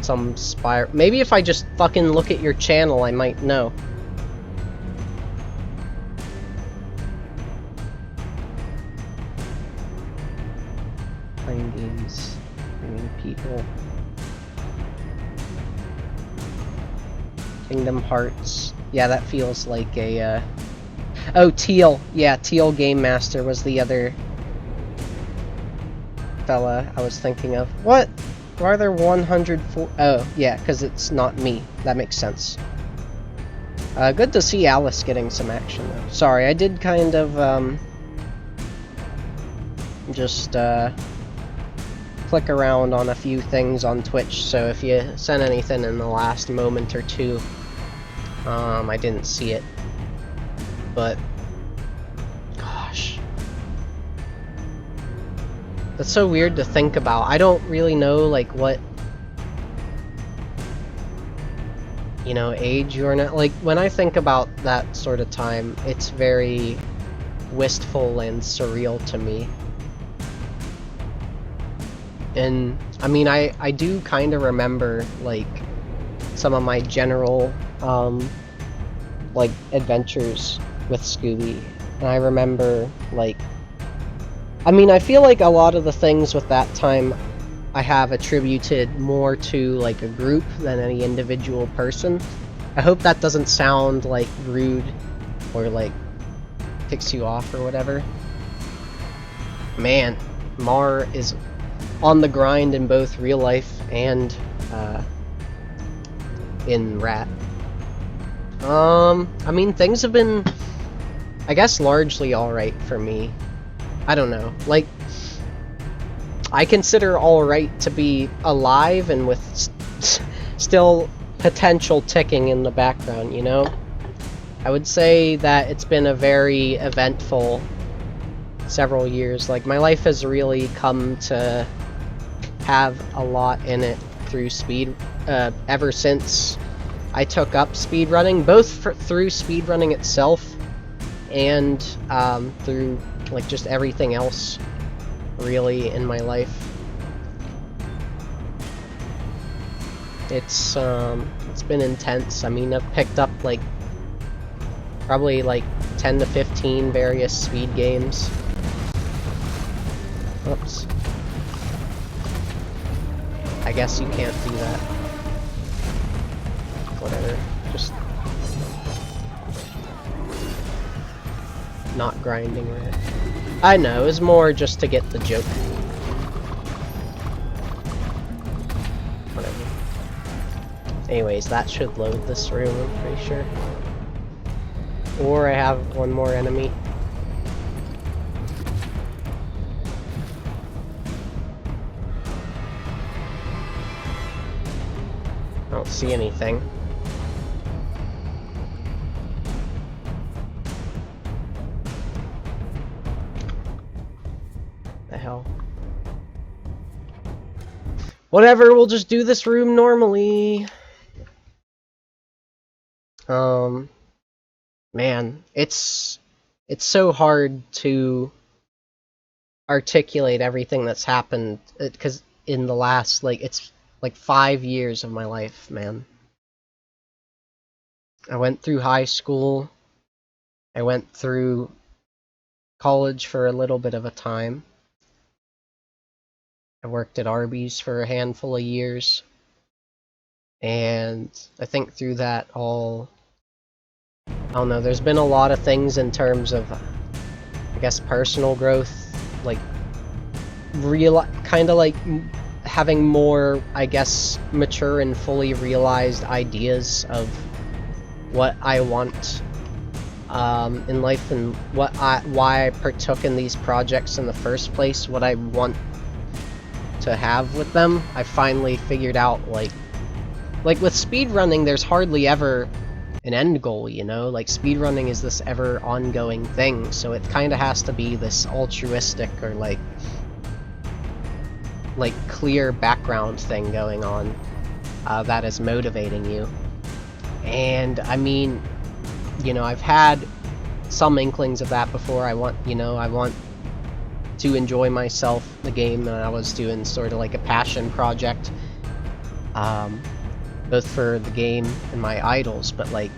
some Spyro... Maybe if I just fucking look at your channel, I might know. Playing games, bringing people. Kingdom Hearts. Yeah, that feels like a, Oh, Teal. Yeah, Teal Game Master was the other fella I was thinking of. What? Why are there 104? Oh, yeah, because it's not me. That makes sense. Good to see Alice getting some action, though. Sorry, I did kind of, just, click around on a few things on Twitch, so if you sent anything in the last moment or two, I didn't see it. But, gosh. That's so weird to think about. I don't really know, like, what, you know, age you're not. Like, when I think about that sort of time, it's very wistful and surreal to me. And, I mean, I do kind of remember, like, some of my general, like, adventures with Scooby. And I remember, like... I mean, I feel like a lot of the things with that time I have attributed more to, like, a group than any individual person. I hope that doesn't sound, like, rude or, like, ticks you off or whatever. Man, Mar is on the grind in both real life and in Rat. I mean, things have been, I guess, largely alright for me. I don't know. Like, I consider alright to be alive and with still potential ticking in the background, you know? I would say that it's been a very eventful several years. Like, my life has really come to have a lot in it through ever since I took up speedrunning, both through speedrunning itself and through, like, just everything else really in my life. It's been intense. I mean, I've picked up, like, probably like 10 to 15 various speed games. Oops. I guess you can't do that. Whatever. Just not grinding right. I know, it was more just to get the joke. Whatever. Anyways, that should load this room, I'm pretty sure. Or I have one more enemy. I don't see anything. The hell? Whatever, we'll just do this room normally. Man, it's so hard to articulate everything that's happened, because in the last, like, it's like 5 years of my life, man. I went through high school. I went through college for a little bit of a time. I worked at Arby's for a handful of years. And I think through that all, I don't know, there's been a lot of things in terms of, I guess, personal growth, like, kind of like having more, I guess, mature and fully realized ideas of what I want in life and why I partook in these projects in the first place, what I want to have with them. I finally figured out, like with speedrunning, there's hardly ever an end goal, you know? Like, speedrunning is this ever ongoing thing, so it kind of has to be this altruistic or like clear background thing going on that is motivating you. And I mean, you know, I've had some inklings of that before. I want to enjoy myself, the game, and I was doing sort of like a passion project, both for the game and my idols, but like,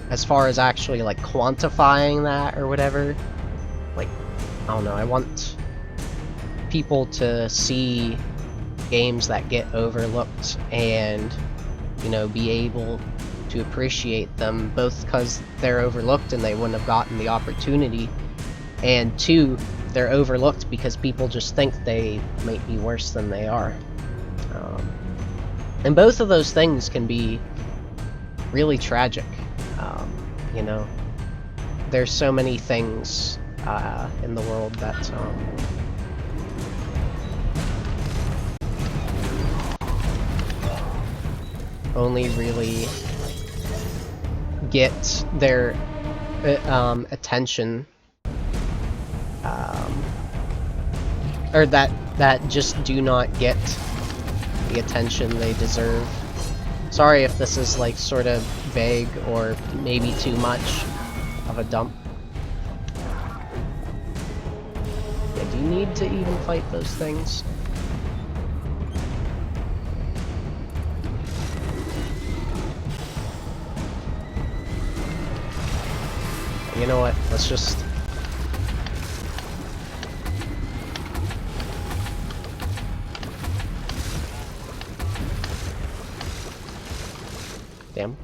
as far as actually like quantifying that or whatever, like, I don't know, I want people to see games that get overlooked and, you know, be able to appreciate them, both because they're overlooked and they wouldn't have gotten the opportunity, and two, they're overlooked because people just think they might be worse than they are. And both of those things can be really tragic. You know, there's so many things in the world that only really get their attention, or that just do not get the attention they deserve. Sorry if this is like sort of vague or maybe too much of a dump. Yeah, do you need to even fight those things? You know what? Let's just... Damn.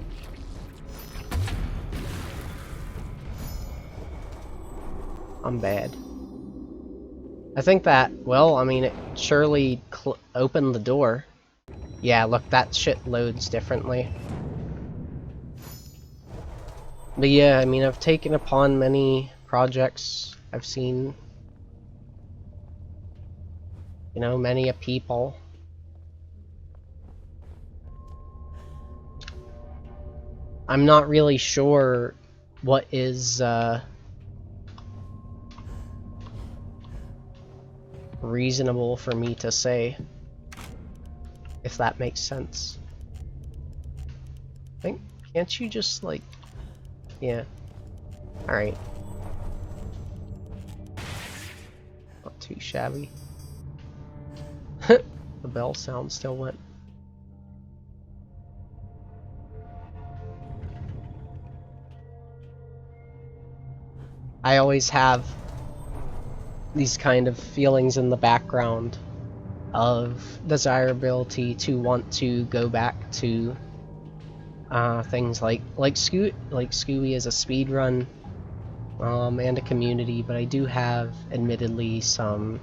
I'm bad. I think that, well, I mean, it surely opened the door. Yeah, look, that shit loads differently. But yeah, I mean, I've taken upon many projects. I've seen, you know, many a people. I'm not really sure what is reasonable for me to say, if that makes sense. Can't you just, like... Yeah. Alright. Not too shabby. The bell sound still went. I always have these kind of feelings in the background of desirability to want to go back to things like Scooby as a speedrun and a community, but I do have admittedly some,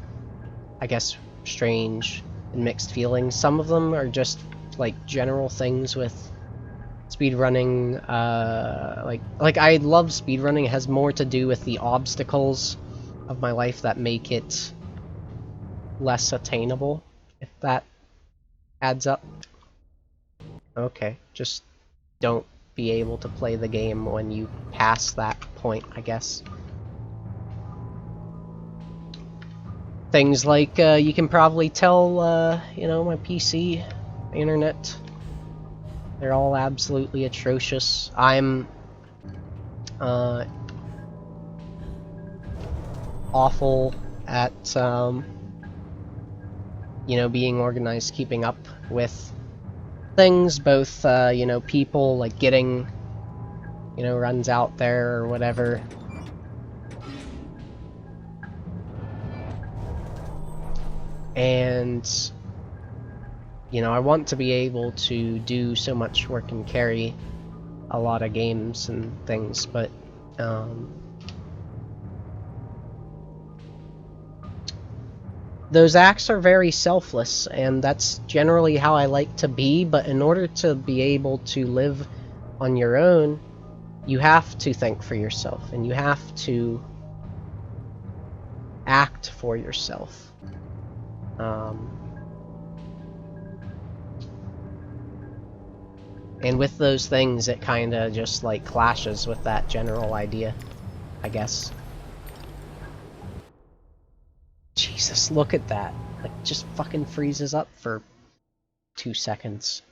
I guess, strange and mixed feelings. Some of them are just like general things with speedrunning, like I love speedrunning. It has more to do with the obstacles of my life that make it less attainable, if that adds up. Okay, just don't be able to play the game when you pass that point, I guess. Things like, you can probably tell, you know, my PC, my internet, they're all absolutely atrocious. I'm awful at, you know, being organized, keeping up with things, both, you know, people, like getting, you know, runs out there or whatever. And, you know, I want to be able to do so much work and carry a lot of games and things, but, those acts are very selfless, and that's generally how I like to be, but in order to be able to live on your own, you have to think for yourself, and you have to act for yourself. And with those things, it kind of just like clashes with that general idea, I guess. Jesus, look at that. Like, just fucking freezes up for 2 seconds.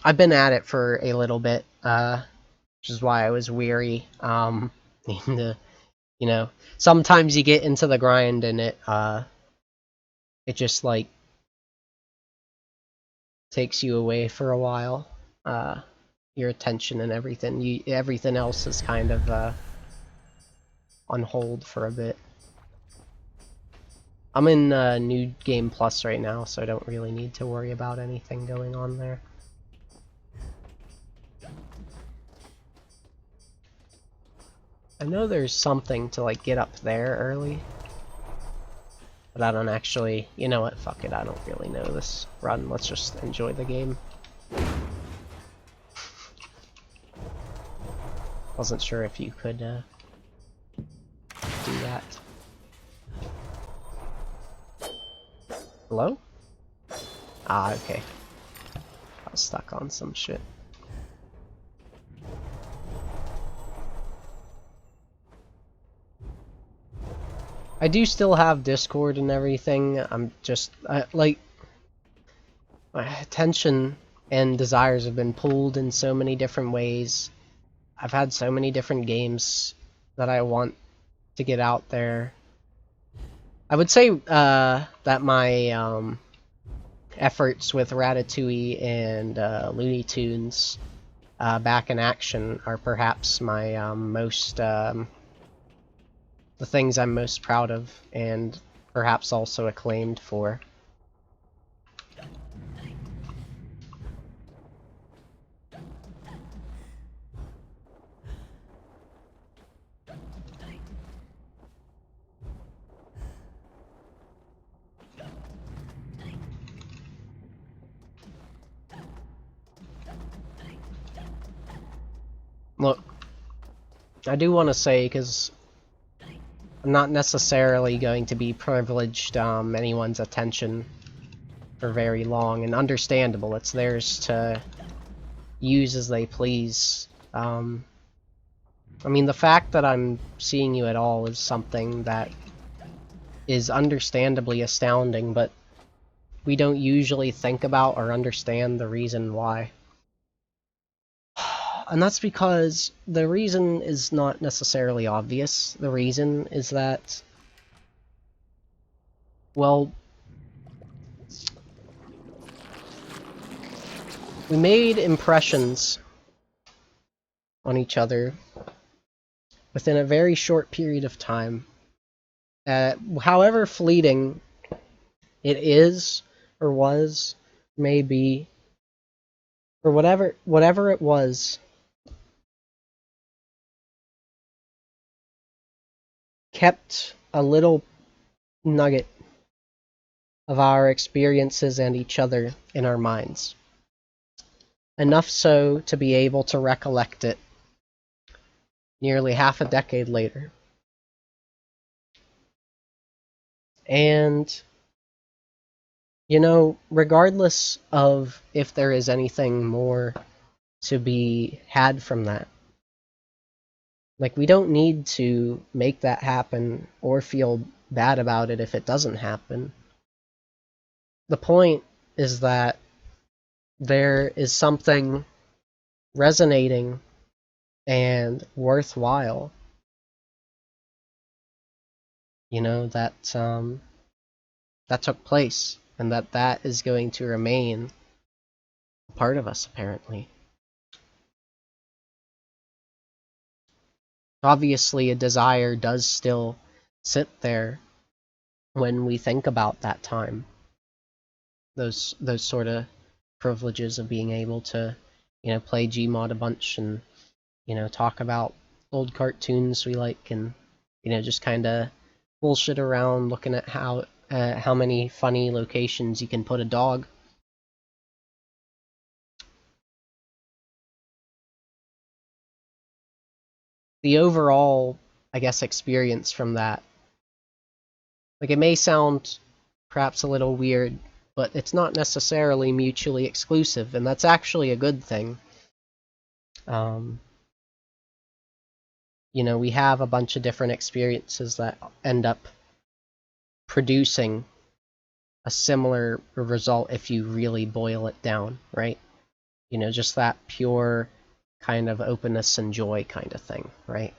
I've been at it for a little bit, which is why I was weary. Needing to, you know, sometimes you get into the grind and it just like takes you away for a while. Your attention and everything. Everything else is kind of on hold for a bit. I'm in New Game Plus right now, so I don't really need to worry about anything going on there. I know there's something to like get up there early, but I don't actually, you know what, fuck it, I don't really know this run, let's just enjoy the game. Wasn't sure if you could do that. Hello? Ah, okay. I was stuck on some shit. I do still have Discord and everything. I'm just like, my attention and desires have been pulled in so many different ways. I've had so many different games that I want to get out there. I would say that my efforts with Ratatouille and Looney Tunes Back in Action are perhaps my most the things I'm most proud of, and perhaps also acclaimed for. Look, I do want to say, because I'm not necessarily going to be privileged anyone's attention for very long, and understandable, it's theirs to use as they please. I mean, the fact that I'm seeing you at all is something that is understandably astounding, but we don't usually think about or understand the reason why. And that's because the reason is not necessarily obvious. The reason is that, well, we made impressions on each other within a very short period of time. However fleeting it is, or was, may be, or whatever it was, kept a little nugget of our experiences and each other in our minds. Enough so to be able to recollect it nearly half a decade later. And, you know, regardless of if there is anything more to be had from that, like, we don't need to make that happen or feel bad about it if it doesn't happen. The point is that there is something resonating and worthwhile, you know, that took place, and that is going to remain a part of us, apparently. Obviously, a desire does still sit there when we think about that time. Those sort of privileges of being able to, you know, play Gmod a bunch and, you know, talk about old cartoons we like, and, you know, just kind of bullshit around looking at how many funny locations you can put a dog. The overall, I guess, experience from that, like, it may sound perhaps a little weird, but it's not necessarily mutually exclusive, and that's actually a good thing. You know, we have a bunch of different experiences that end up producing a similar result if you really boil it down, right? You know, just that pure kind of openness and joy kind of thing, right?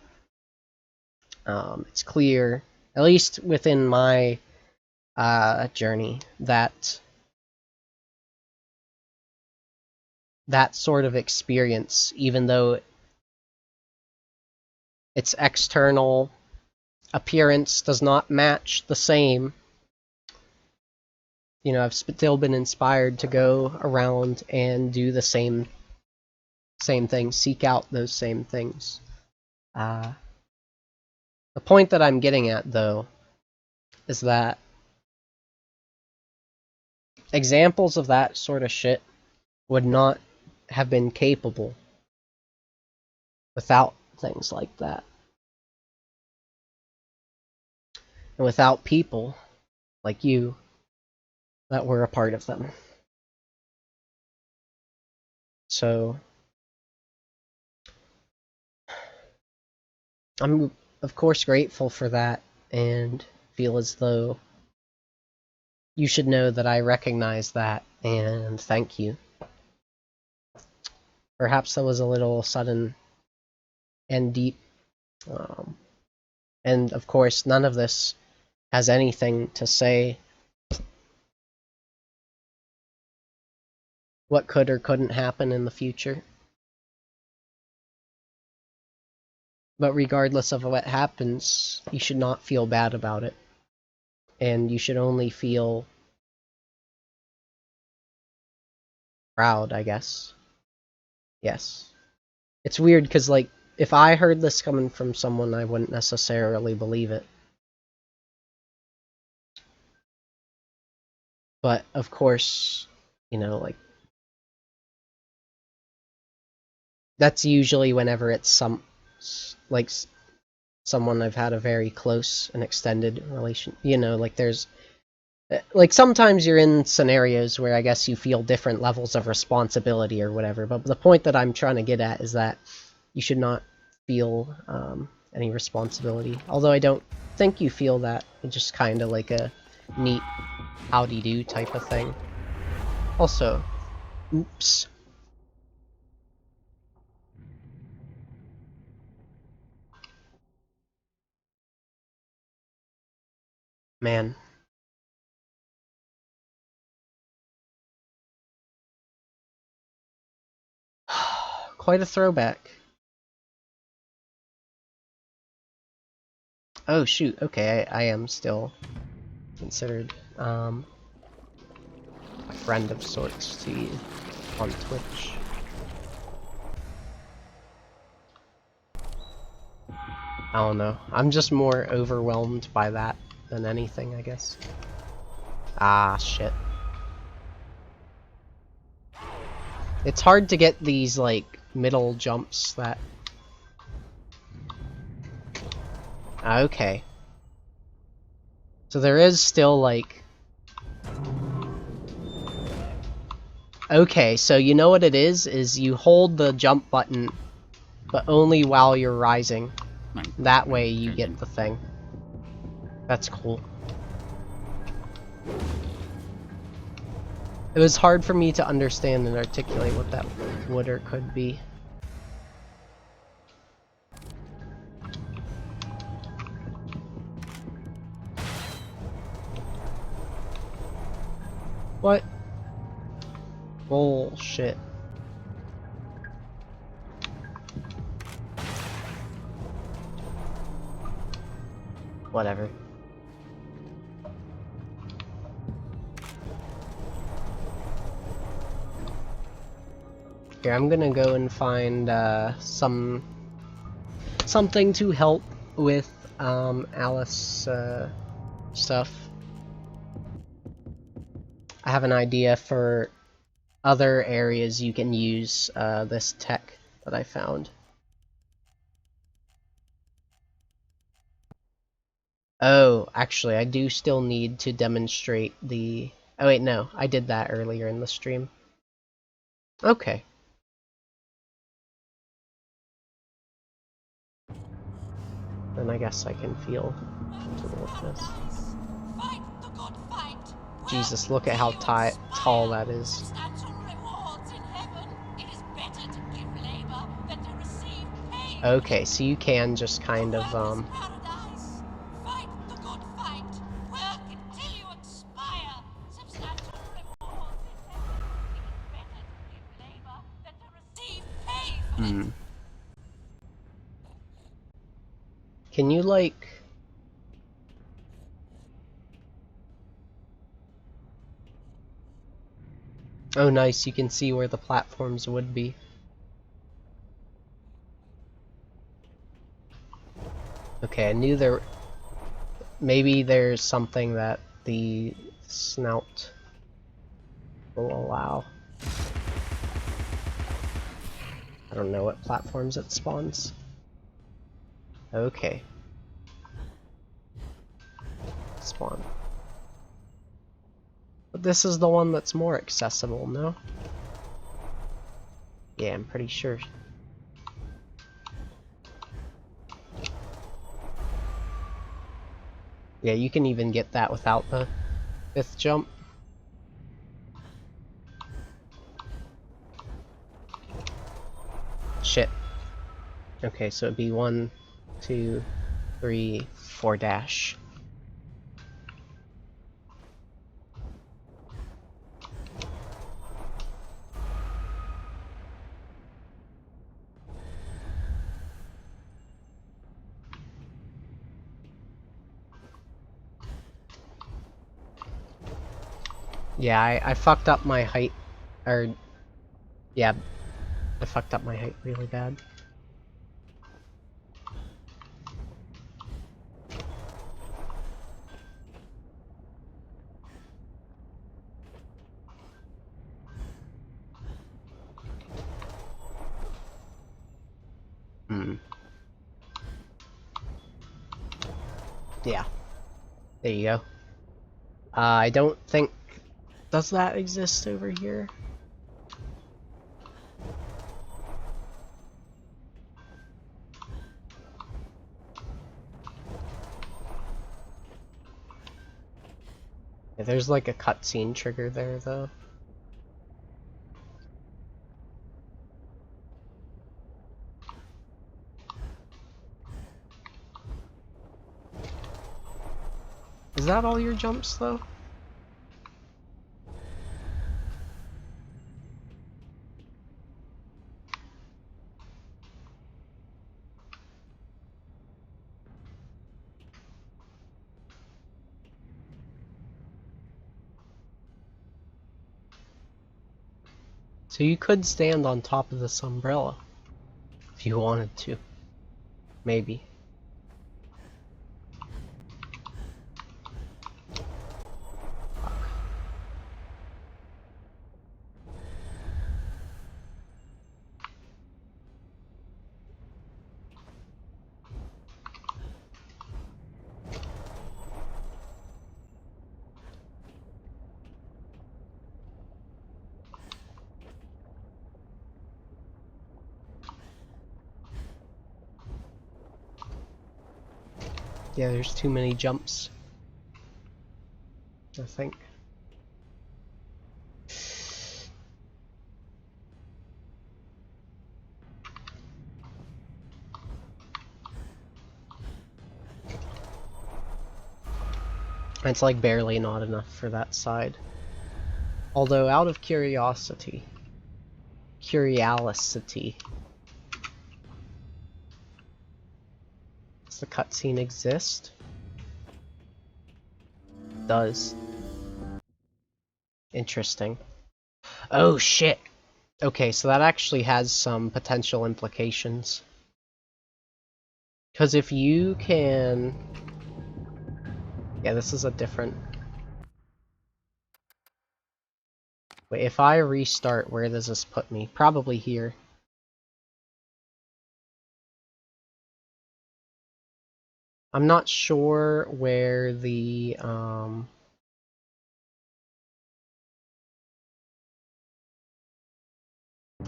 It's clear, at least within my journey, that that sort of experience, even though its external appearance does not match the same, you know, I've still been inspired to go around and do the same things, seek out those same things. The point that I'm getting at, though, is that examples of that sort of shit would not have been capable without things like that. And without people like you that were a part of them. So, I'm of course grateful for that, and feel as though you should know that I recognize that, and thank you. Perhaps that was a little sudden and deep. And of course, none of this has anything to say what could or couldn't happen in the future. But regardless of what happens, you should not feel bad about it. And you should only feel proud, I guess. Yes. It's weird because, like, if I heard this coming from someone, I wouldn't necessarily believe it. But, of course, you know, like, that's usually whenever it's someone I've had a very close and extended relation. You know, like, there's, like, sometimes you're in scenarios where I guess you feel different levels of responsibility or whatever, but the point that I'm trying to get at is that you should not feel any responsibility. Although I don't think you feel that. It's just kind of like a neat howdy-do type of thing. Also, oops. Man. Quite a throwback. Oh shoot, okay, I am still considered a friend of sorts to you on Twitch. I don't know, I'm just more overwhelmed by that than anything, I guess. Ah, shit. It's hard to get these, like, middle jumps that... Okay. So there is still, like... Okay, so you know what it is you hold the jump button, but only while you're rising. That way you get the thing. That's cool. It was hard for me to understand and articulate what that would or could be. What? Bullshit. Whatever. Here, I'm gonna go and find something to help with Alice, stuff. I have an idea for other areas you can use, this tech that I found. Oh, actually, I do still need to demonstrate the... Oh wait, no, I did that earlier in the stream. Okay. Then I guess I can feel comfortable with this. Fight the good fight. Jesus, look at how tall that is. Substantial rewards in heaven. It is better to give labor than to receive pay. Okay, so you can just kind of, Work is paradise. Fight the good fight. Work until you expire. Substantial rewards in heaven. It is better to give labor than to receive pay for it. Can you, like... Oh nice, you can see where the platforms would be. Okay, I knew there... Maybe there's something that the snout will allow. I don't know what platforms it spawns. Okay. Spawn. But this is the one that's more accessible, no? Yeah, I'm pretty sure. Yeah, you can even get that without the 5th jump. Shit. Okay, so it'd be 1, 2, 3, 4 dash. Yeah, I fucked up my height, or, yeah, I fucked up my height really bad. Yeah, there you go. I don't think... Does that exist over here? Yeah, there's like a cutscene trigger there, though. Is that all your jumps, though? So you could stand on top of this umbrella if you wanted to. Maybe. Yeah, there's too many jumps, I think. It's like barely not enough for that side. Although, out of curiosity, does the cutscene exist? Does. Interesting. Oh shit! Okay, so that actually has some potential implications. Because if you can... Yeah, this is a different... Wait, if I restart, where does this put me? Probably here. I'm not sure where the, I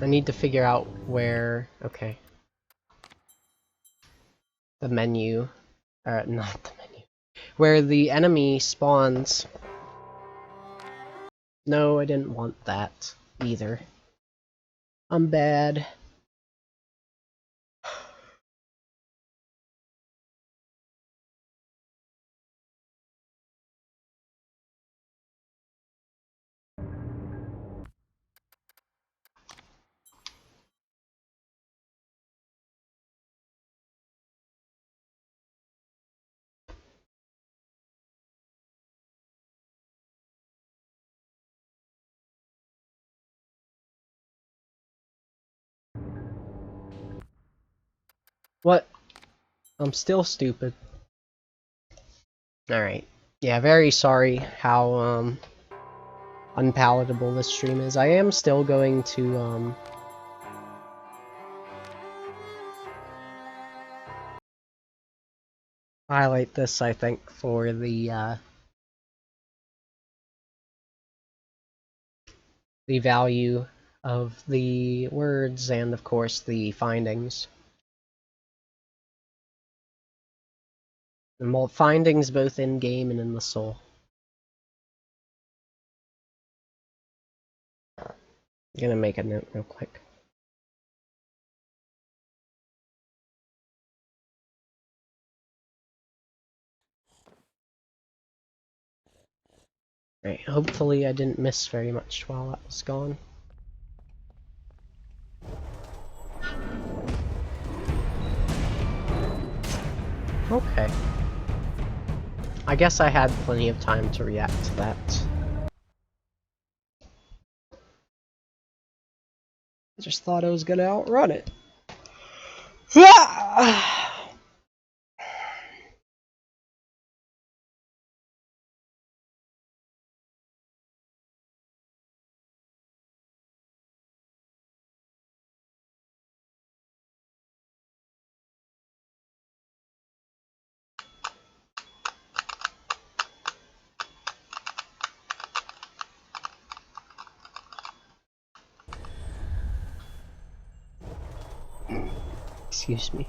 need to figure out where... Okay. The menu... not the menu. Where the enemy spawns. No, I didn't want that either. I'm bad. What? I'm still stupid. Alright. Yeah, very sorry how, unpalatable this stream is. I am still going to, highlight this, I think, for the value of the words and, of course, the findings. And findings both in-game and in the soul. I'm gonna make a note real quick. Right, hopefully I didn't miss very much while that was gone. Okay. I guess I had plenty of time to react to that. I just thought I was gonna outrun it. Excuse me.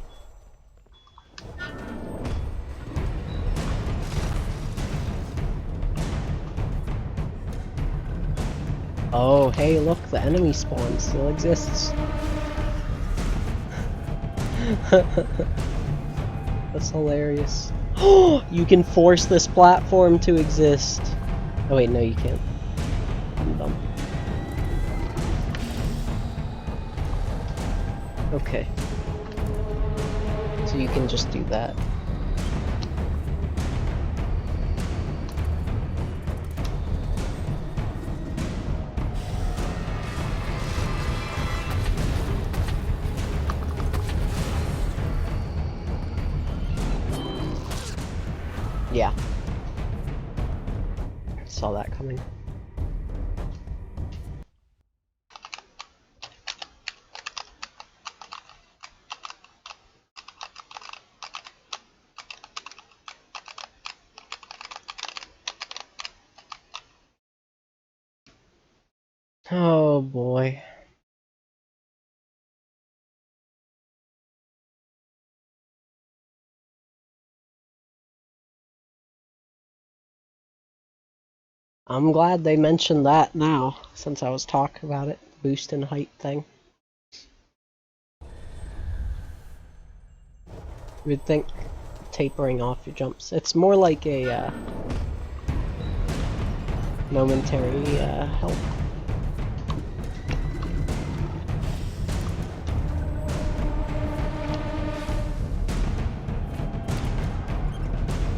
Oh, hey, look, the enemy spawn still exists. That's hilarious. You can force this platform to exist. Oh wait, no you can't. I'm dumb. Okay. So you can just do that. Yeah. Saw that coming. Oh boy. I'm glad they mentioned that now, since I was talking about it, boost in height thing. You would think tapering off your jumps. It's more like a momentary help.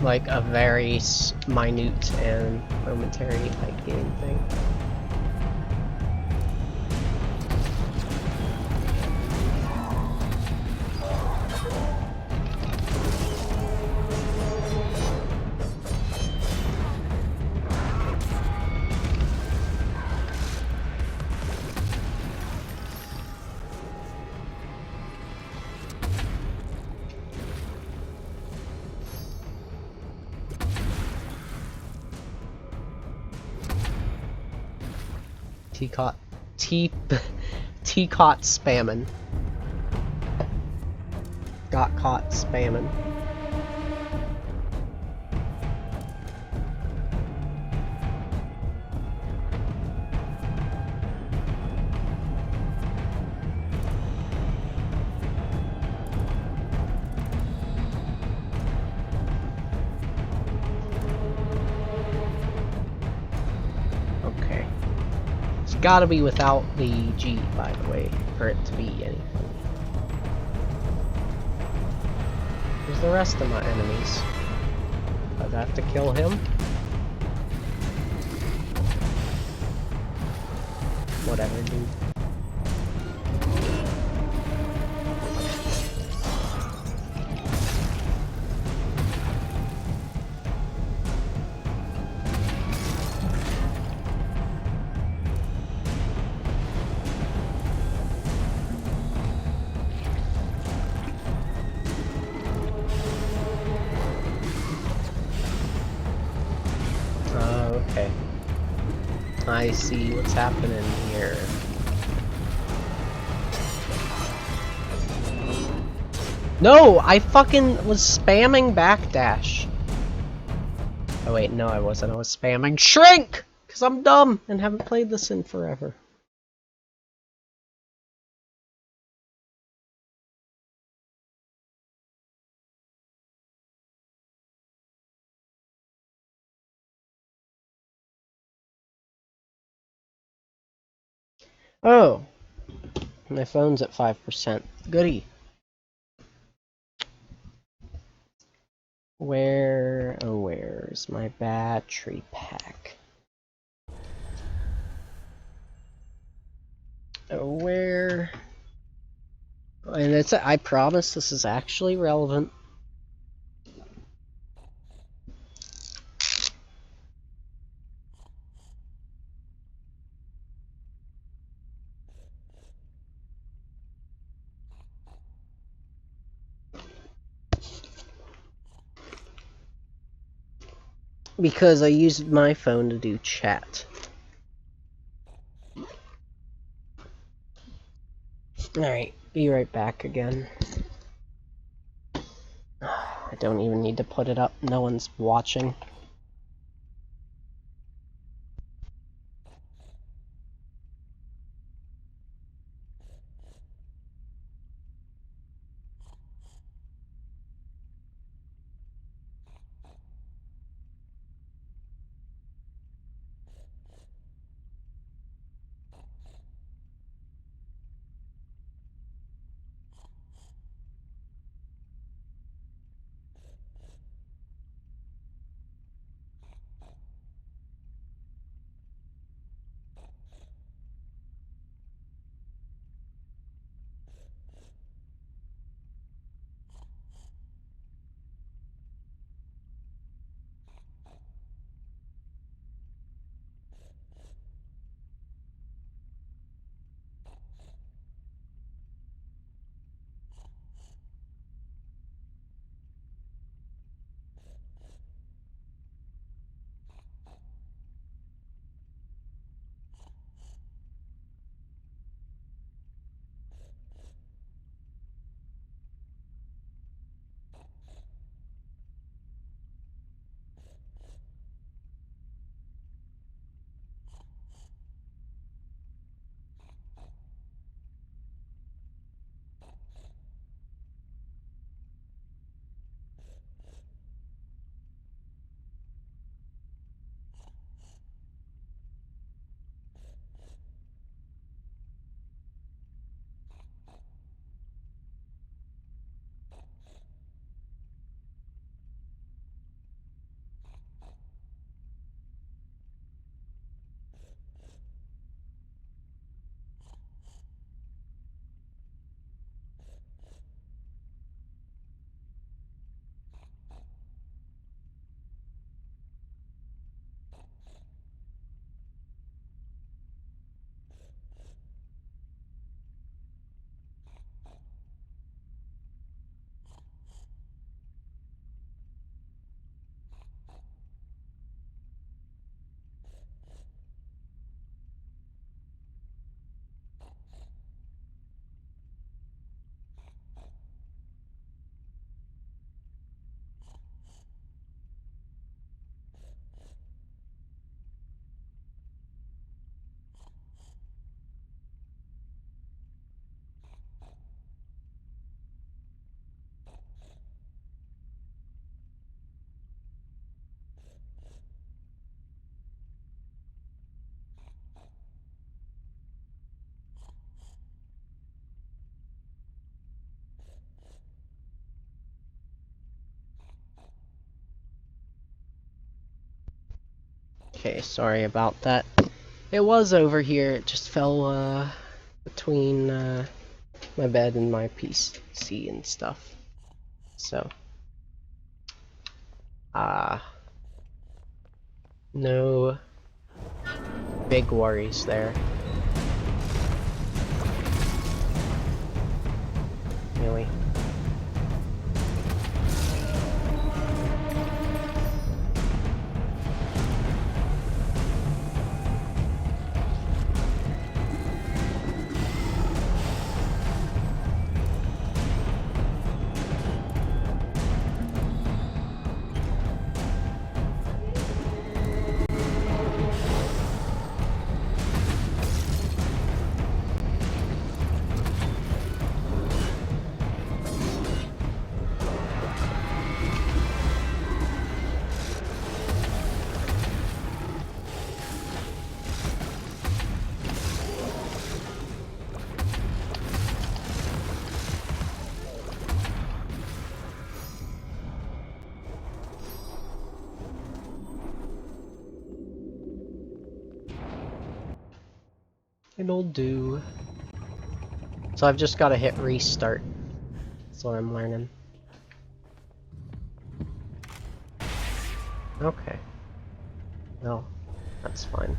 Like a very minute and momentary height gain thing. Teacot. Teacot spamming. Got caught spamming. Okay. It's gotta be without the G, by the way, for it to be anything. Where's the rest of my enemies? I'd have to kill him? Whatever, dude. Okay. I see what's happening here. No! I fucking was spamming backdash. Oh wait, no I wasn't. I was spamming shrink! Because I'm dumb and haven't played this in forever. Oh! My phone's at 5%. Goody. Where's my battery pack? Where? And I promise this is actually relevant. Because I used my phone to do chat. Alright, be right back again. I don't even need to put it up, no one's watching. Okay, sorry about that. It was over here, it just fell between my bed and my PC and stuff. So, no big worries there. Really. It'll do. So I've just got to hit restart. That's what I'm learning. Okay. Well, that's fine.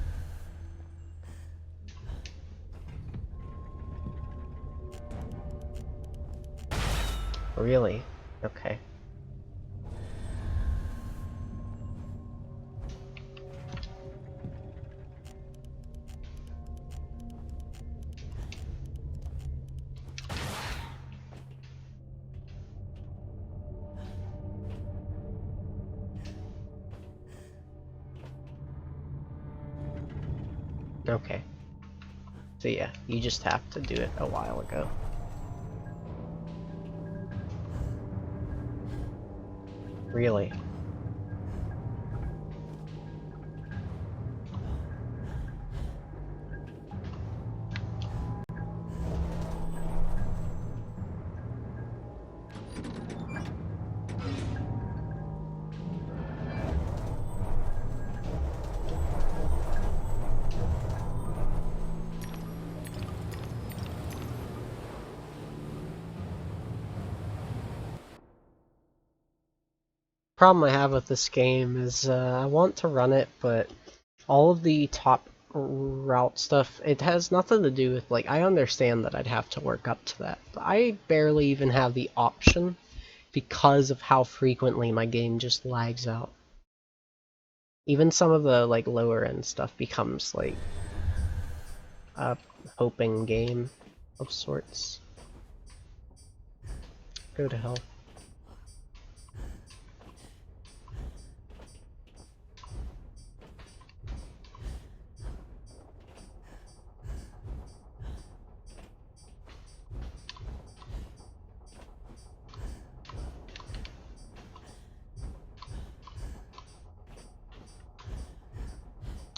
Really? Okay. Okay. So yeah, you just have to do it a while ago. Really? Problem I have with this game is I want to run it, but all of the top route stuff, it has nothing to do with, like, I understand that I'd have to work up to that, but I barely even have the option because of how frequently my game just lags out. Even some of the, like, lower end stuff becomes, like, a hoping game of sorts. Go to hell.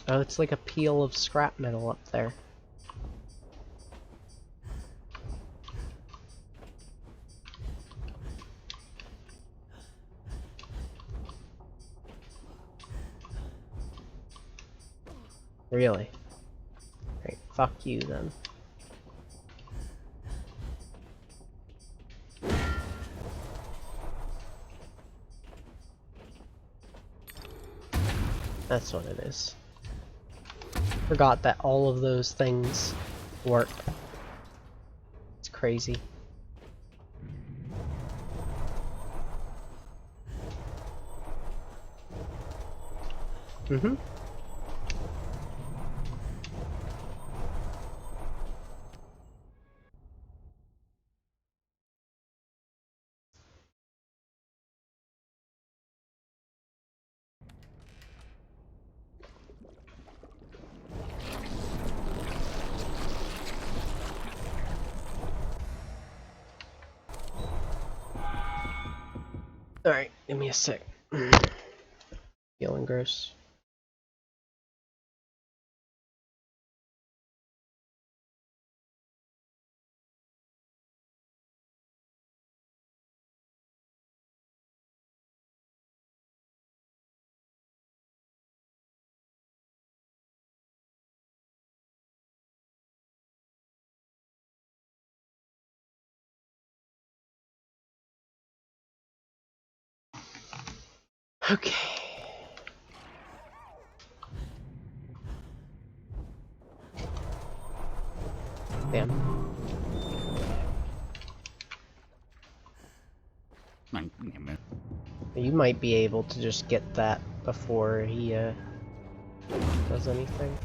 Oh, it's like a pile of scrap metal up there. Really? Right, fuck you then. That's what it is. Forgot that all of those things work. It's crazy. Mm-hmm. Alright, give me a sec. Feeling gross. Okay. Damn. You might be able to just get that before he does anything.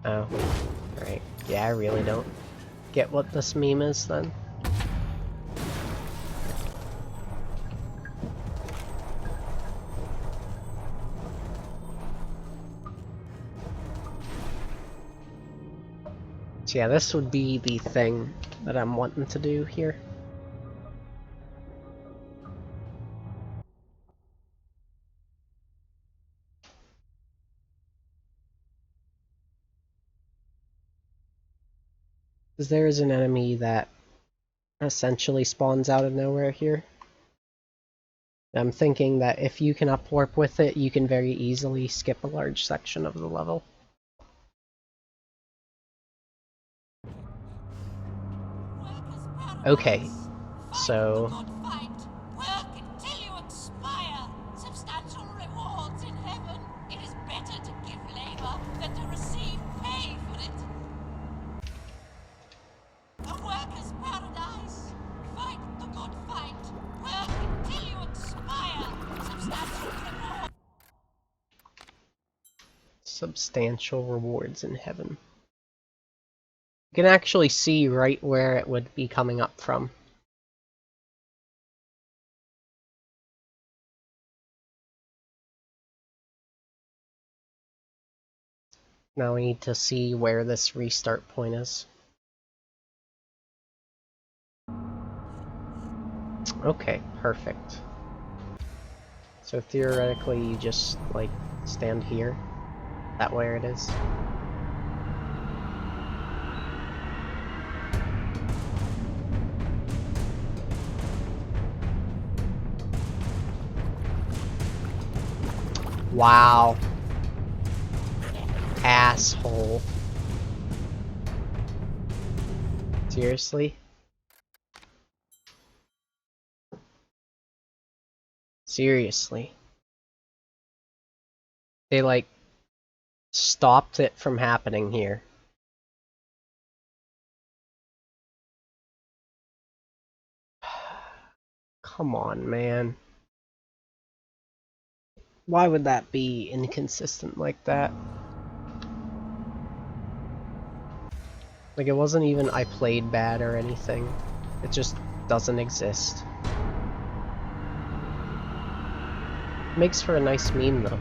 Oh, right. Yeah, I really don't get what this meme is then. So yeah, this would be the thing that I'm wanting to do here. Because there is an enemy that essentially spawns out of nowhere here. I'm thinking that if you can upwarp with it, you can very easily skip a large section of the level. Okay, so Work until you expire. Substantial rewards in heaven. It is better to give labor than to receive pay for it. A worker's paradise. Fight the good fight. Work until you expire. Substantial rewards. substantial rewards in heaven. You can actually see right where it would be coming up from. Now we need to see where this restart point is. Okay, perfect. So theoretically you just, like, stand here. That where it is. Wow. Asshole. Seriously? Seriously. They, like, stopped it from happening here. Come on, man. Why would that be inconsistent like that? Like, it wasn't even I played bad or anything. It just doesn't exist. Makes for a nice meme, though.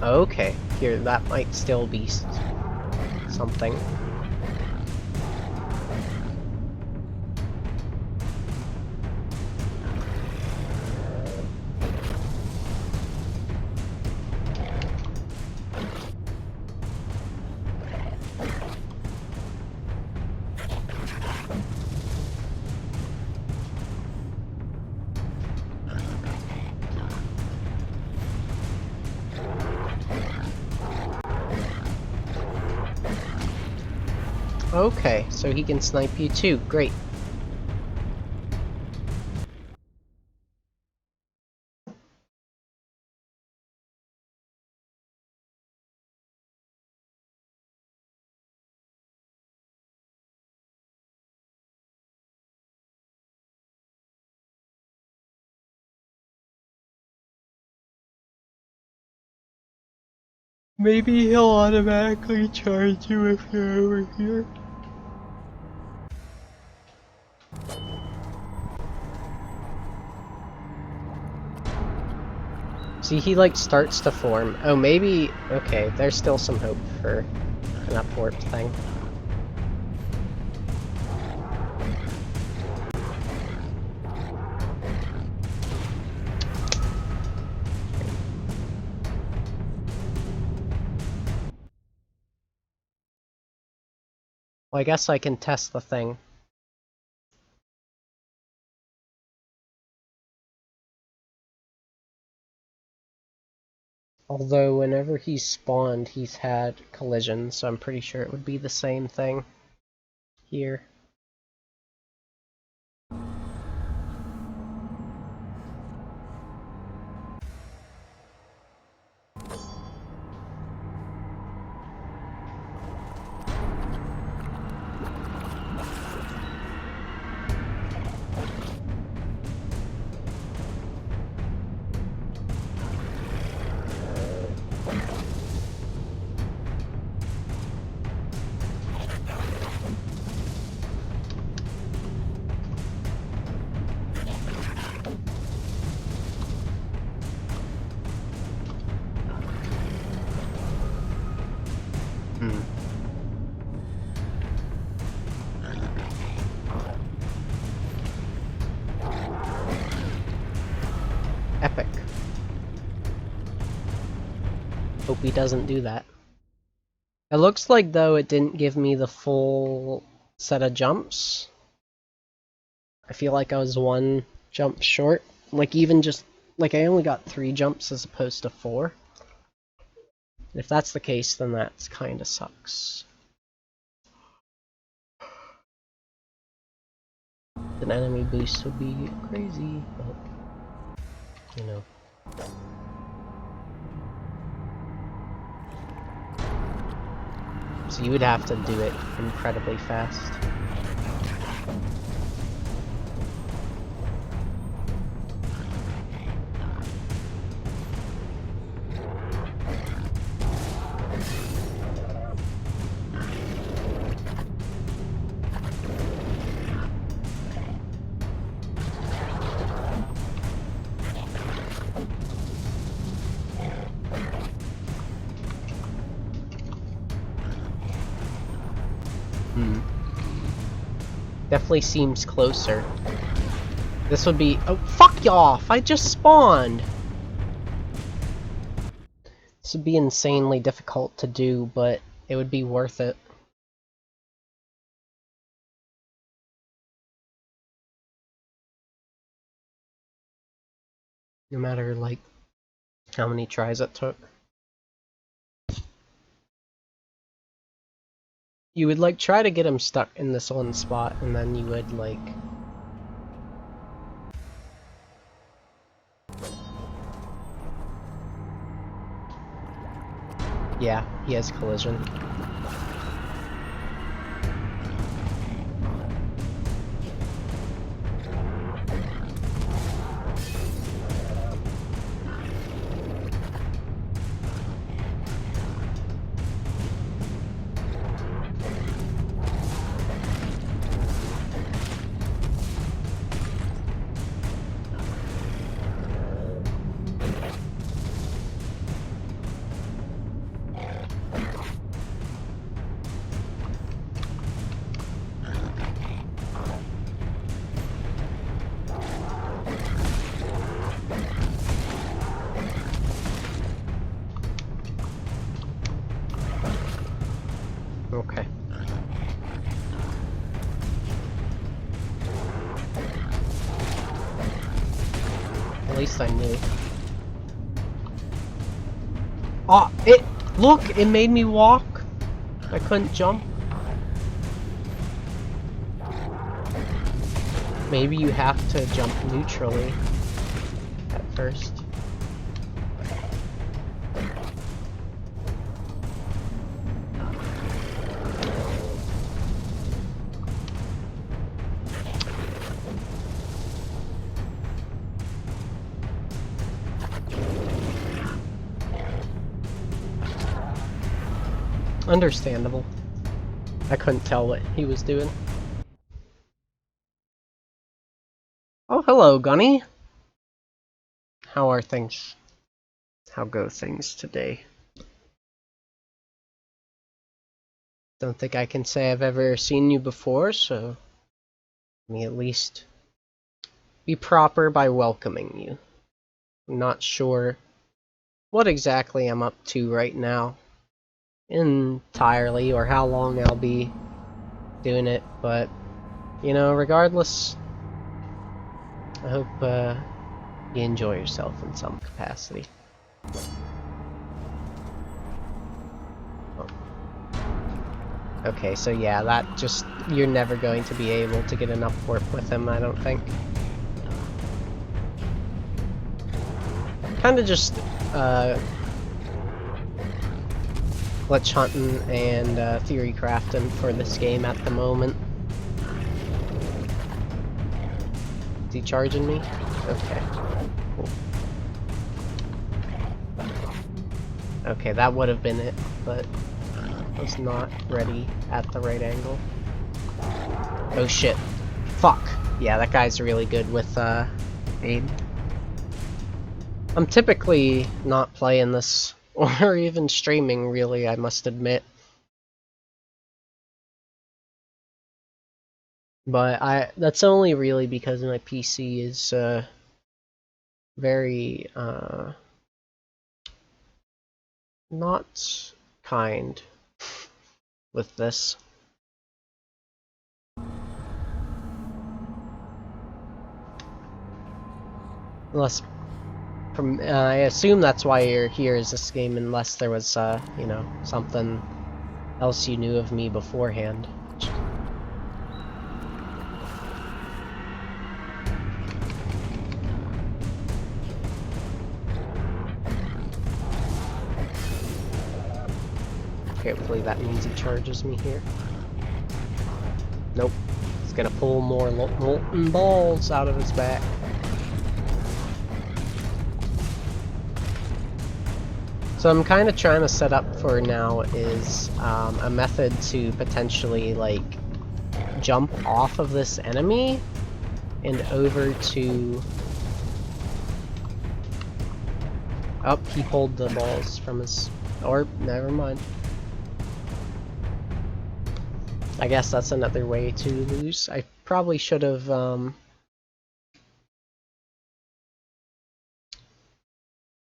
Okay, here, that might still be something. Okay, so he can snipe you too. Great. Maybe he'll automatically charge you if you're over here. See, he like starts to form. Oh, maybe... Okay, there's still some hope for an upwarp thing. Well, I guess I can test the thing. Although whenever he's spawned, he's had collisions, so I'm pretty sure it would be the same thing here. Epic. Hope he doesn't do that. It looks like, though, it didn't give me the full set of jumps. I feel like I was one jump short. Like, even just... Like, I only got 3 jumps as opposed to 4. If that's the case, then that kinda sucks. An enemy boost would be crazy, but... You know. So you would have to do it incredibly fast. Definitely seems closer. This would be... Oh, fuck you off! I just spawned! This would be insanely difficult to do, but it would be worth it. No matter, like, how many tries it took. You would, like, try to get him stuck in this one spot, and then you would, like... Yeah, he has collision. Okay. At least I knew. Oh, look, it made me walk. I couldn't jump. Maybe you have to jump neutrally at first. Understandable. I couldn't tell what he was doing. Oh, hello, Gunny. How are things? How go things today? Don't think I can say I've ever seen you before, so let me at least be proper by welcoming you. I'm not sure what exactly I'm up to right now entirely, or how long I'll be doing it, but you know, regardless, I hope you enjoy yourself in some capacity. Okay, so yeah, that just, you're never going to be able to get enough warp with him, I don't think. Kinda just, glitch hunting and theory crafting for this game at the moment. Is he charging me? Okay, cool. Okay, that would have been it, but was not ready at the right angle. Oh shit. Fuck. Yeah, that guy's really good with aim. I'm typically not playing this or even streaming, really, I must admit. But that's only really because my PC is very not kind with this. Unless, I assume that's why you're here is this game, unless there was, you know, something else you knew of me beforehand. Hopefully that means he charges me here. Nope. He's gonna pull more molten balls out of his back. So I'm kind of trying to set up for now is a method to potentially like jump off of this enemy and over to... Oh, he pulled the balls from his... Or, never mind. I guess that's another way to lose. I probably should have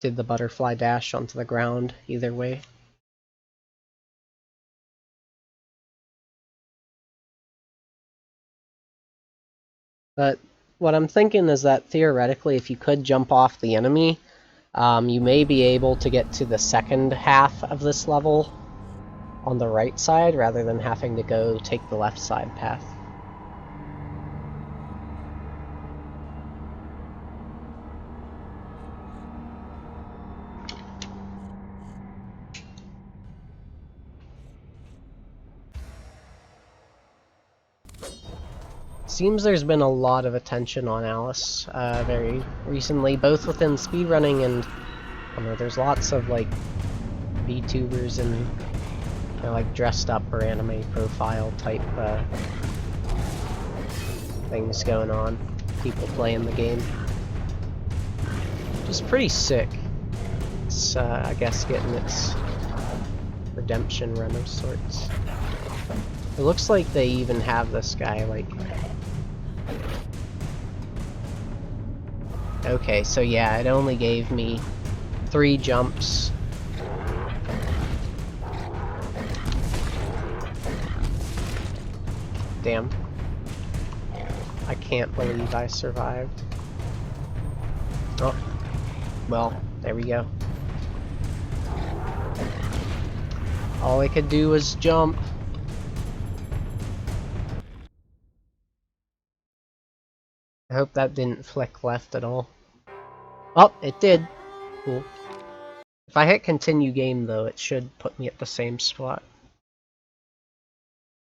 did the butterfly dash onto the ground either way. But what I'm thinking is that theoretically if you could jump off the enemy, you may be able to get to the second half of this level on the right side rather than having to go take the left side path. Seems there's been a lot of attention on Alice very recently, both within speedrunning and I don't know, there's lots of like VTubers and you know, like dressed up or anime profile type things going on. People playing the game. Which is pretty sick. It's I guess getting its redemption run of sorts. It looks like they even have this guy like... Okay, so yeah, it only gave me 3 jumps. Damn. I can't believe I survived. Oh. Well, there we go. All I could do was jump. I hope that didn't flick left at all. Oh, it did. Cool. If I hit continue game though, it should put me at the same spot.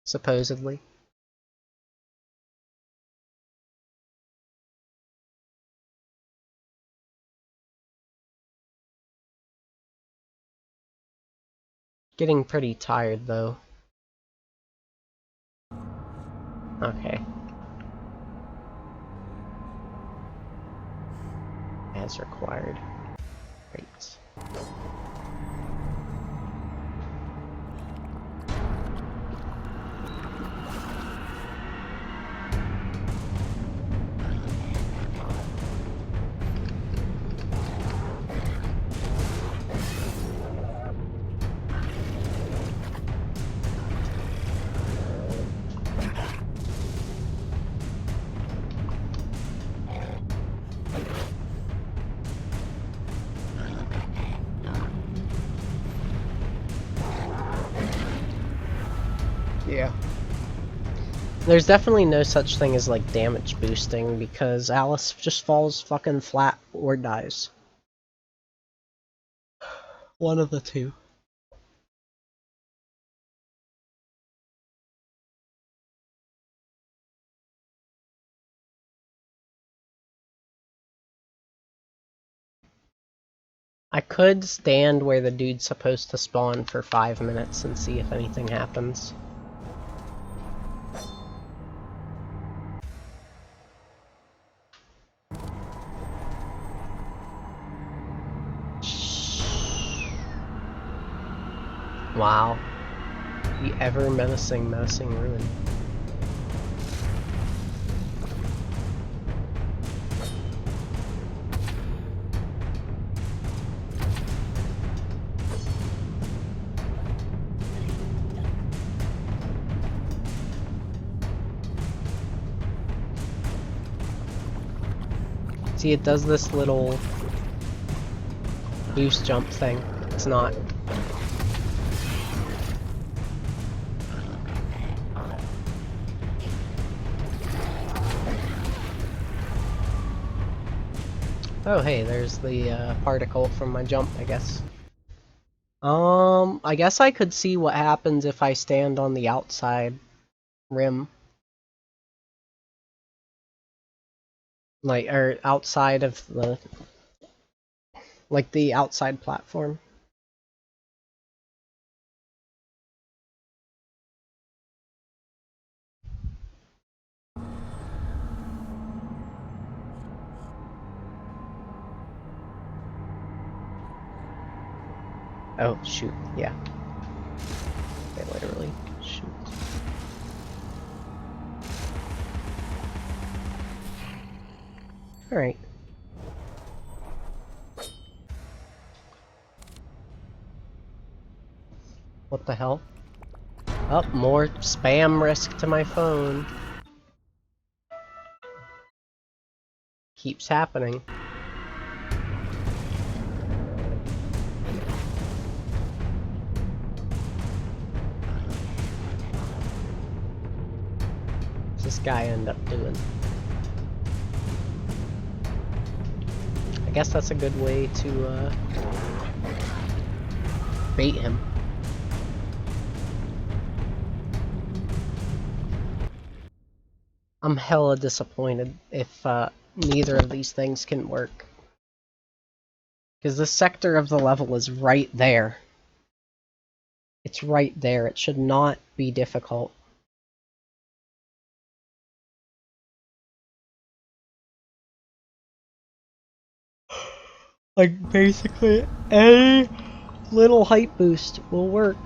Supposedly. Getting pretty tired though. Okay. As required. Great. Yeah. There's definitely no such thing as like damage boosting because Alice just falls fucking flat or dies. One of the two. I could stand where the dude's supposed to spawn for 5 minutes and see if anything happens. Wow. The ever-menacing ruin. See, it does this little boost jump thing. It's not. Oh hey, there's the particle from my jump, I guess. I guess I could see what happens if I stand on the outside rim. Like, or outside of the... like the outside platform. Oh, shoot, yeah. Okay, literally, shoot. Alright. What the hell? Oh, more spam risk to my phone. Keeps happening. What's this guy end up doing? I guess that's a good way to bait him. I'm hella disappointed if neither of these things can work. Because this sector of the level is right there. It's right there. It should not be difficult. Like, basically, any little height boost will work.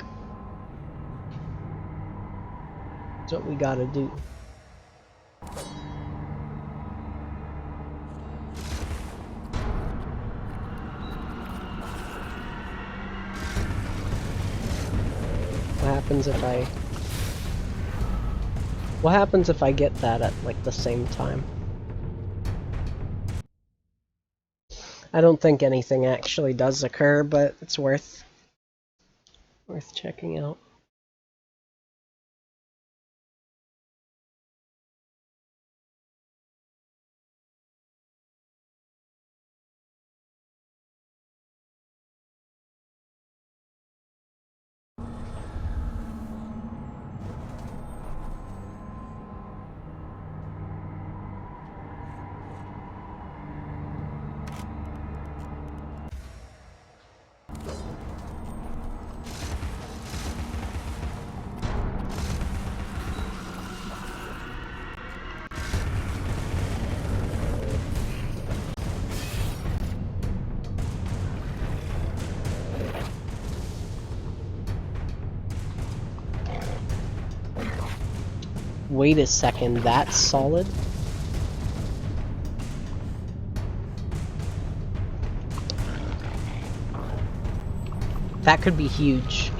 That's what we gotta do. What happens if I... what happens if I get that at, like, the same time? I don't think anything actually does occur, but it's worth checking out. Wait a second, that's solid? That could be huge.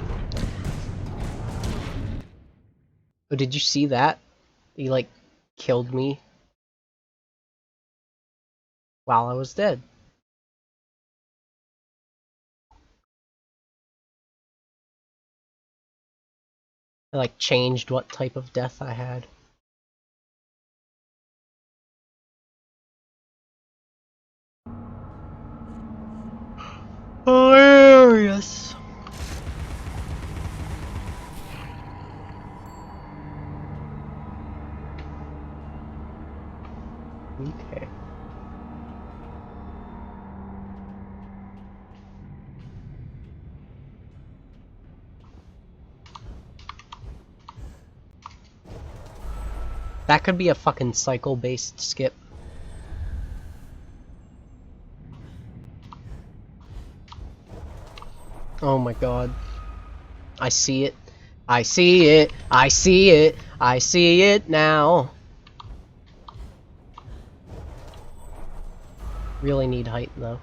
Oh, did you see that? He, like, killed me while I was dead. I like changed what type of death I had. Hilarious. Okay. That could be a fucking cycle-based skip. Oh my god. I see it. I see it. I see it. I see it now. Really need height though.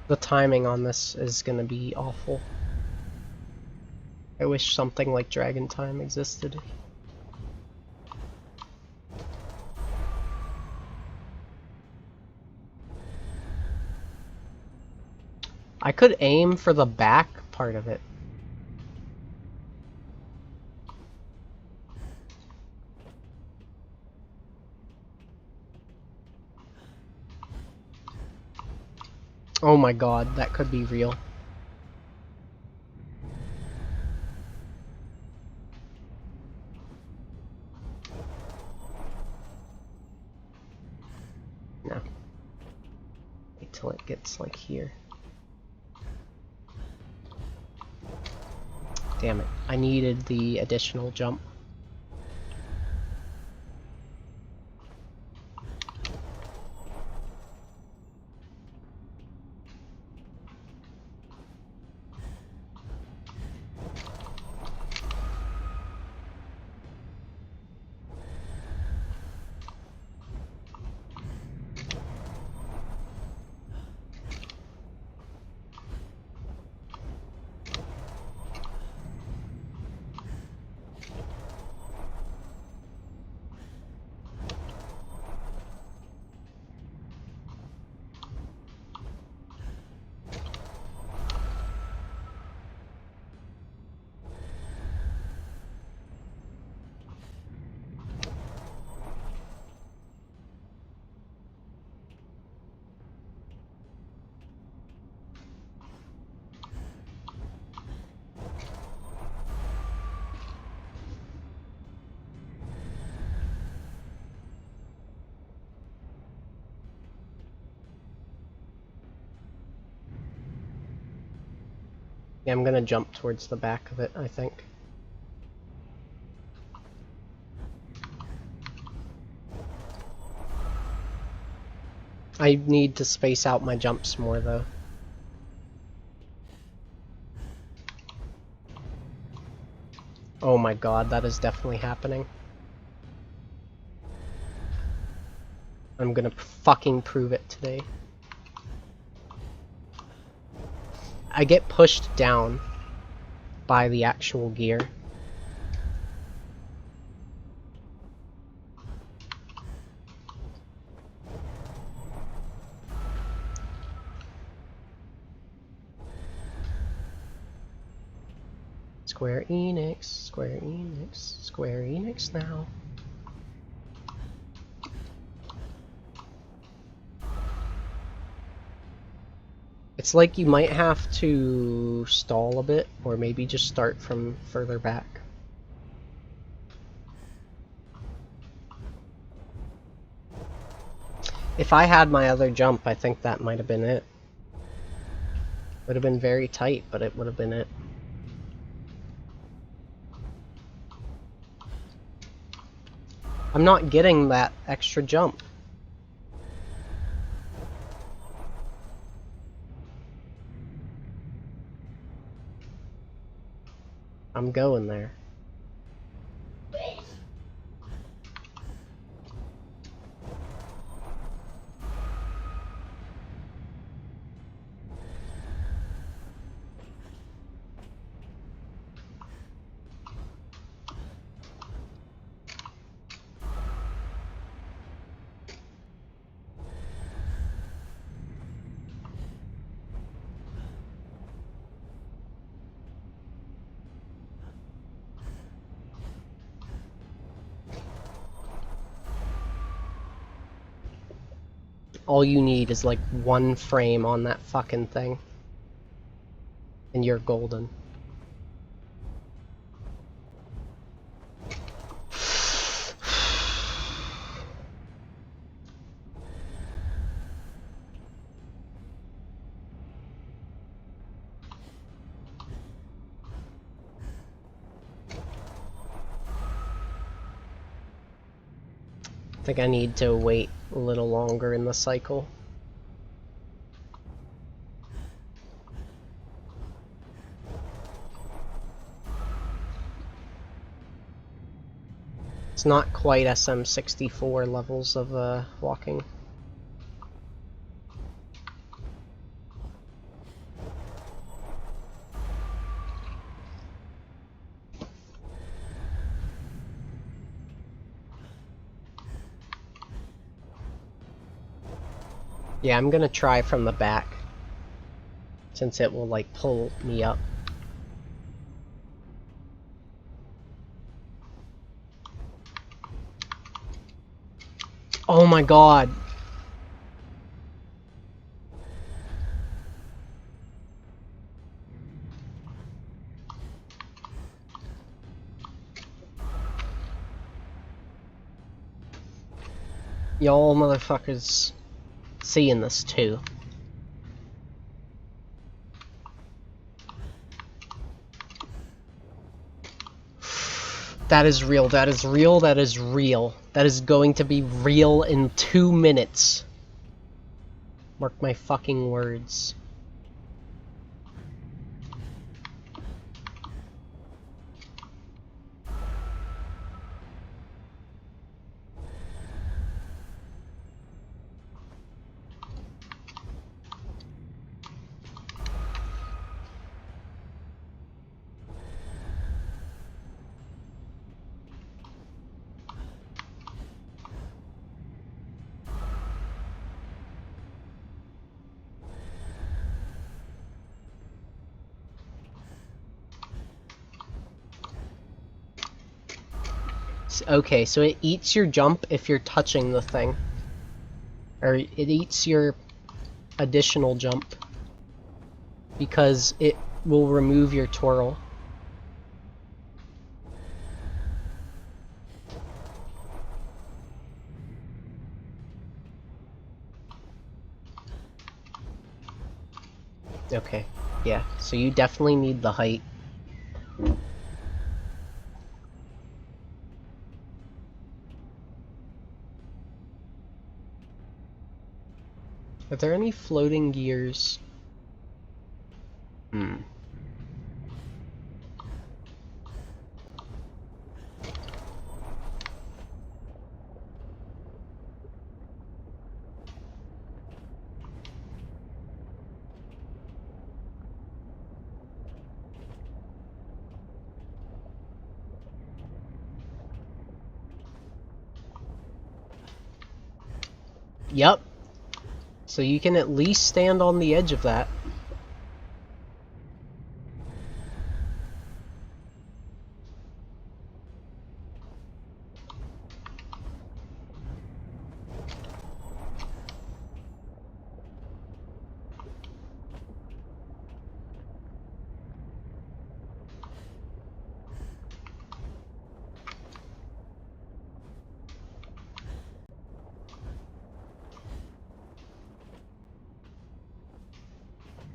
The timing on this is gonna be awful. I wish something like Dragon Time existed. I could aim for the back part of it. Oh my god, that could be real. No. Wait till it gets like here. Damn it, I needed the additional jump. Yeah, I'm gonna jump towards the back of it, I think. I need to space out my jumps more though. Oh my god, that is definitely happening. I'm gonna fucking prove it today. I get pushed down by the actual gear. Square Enix, Square Enix, Square Enix now. It's like you might have to stall a bit, or maybe just start from further back. If I had my other jump, I think that might have been it. Would have been very tight, but it would have been it. I'm not getting that extra jump. I'm going there. All you need is like one frame on that fucking thing. And you're golden. I think I need to wait a little longer in the cycle. It's not quite SM64 levels of walking. Yeah, I'm gonna try from the back, since it will like pull me up. Oh my god! Y'all motherfuckers seeing this too. That is real, that is real, that is real. That is going to be real in 2 minutes. Mark my fucking words. Okay, so it eats your jump if you're touching the thing. Or it eats your additional jump. Because it will remove your twirl. Okay, yeah, so you definitely need the height. Are there any floating gears? Yep. So you can at least stand on the edge of that.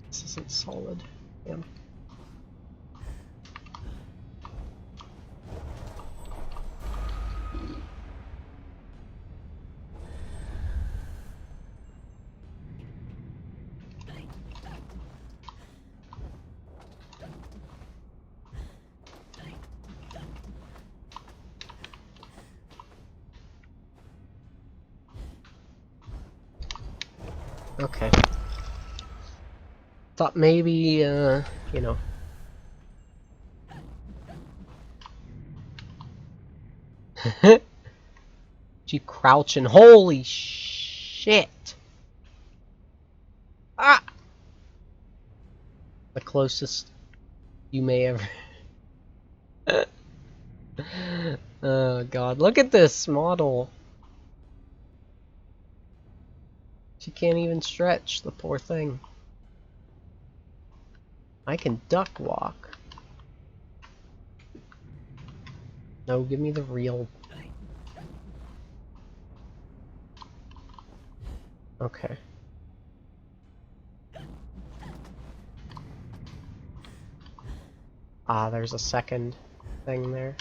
This isn't solid. Damn. Okay. Thought maybe, you know. You crouching. Holy shit! Ah! The closest you may ever. Oh god, look at this model. She can't even stretch, the poor thing. I can duck walk. No, give me the real... Okay. Ah, there's a second thing there.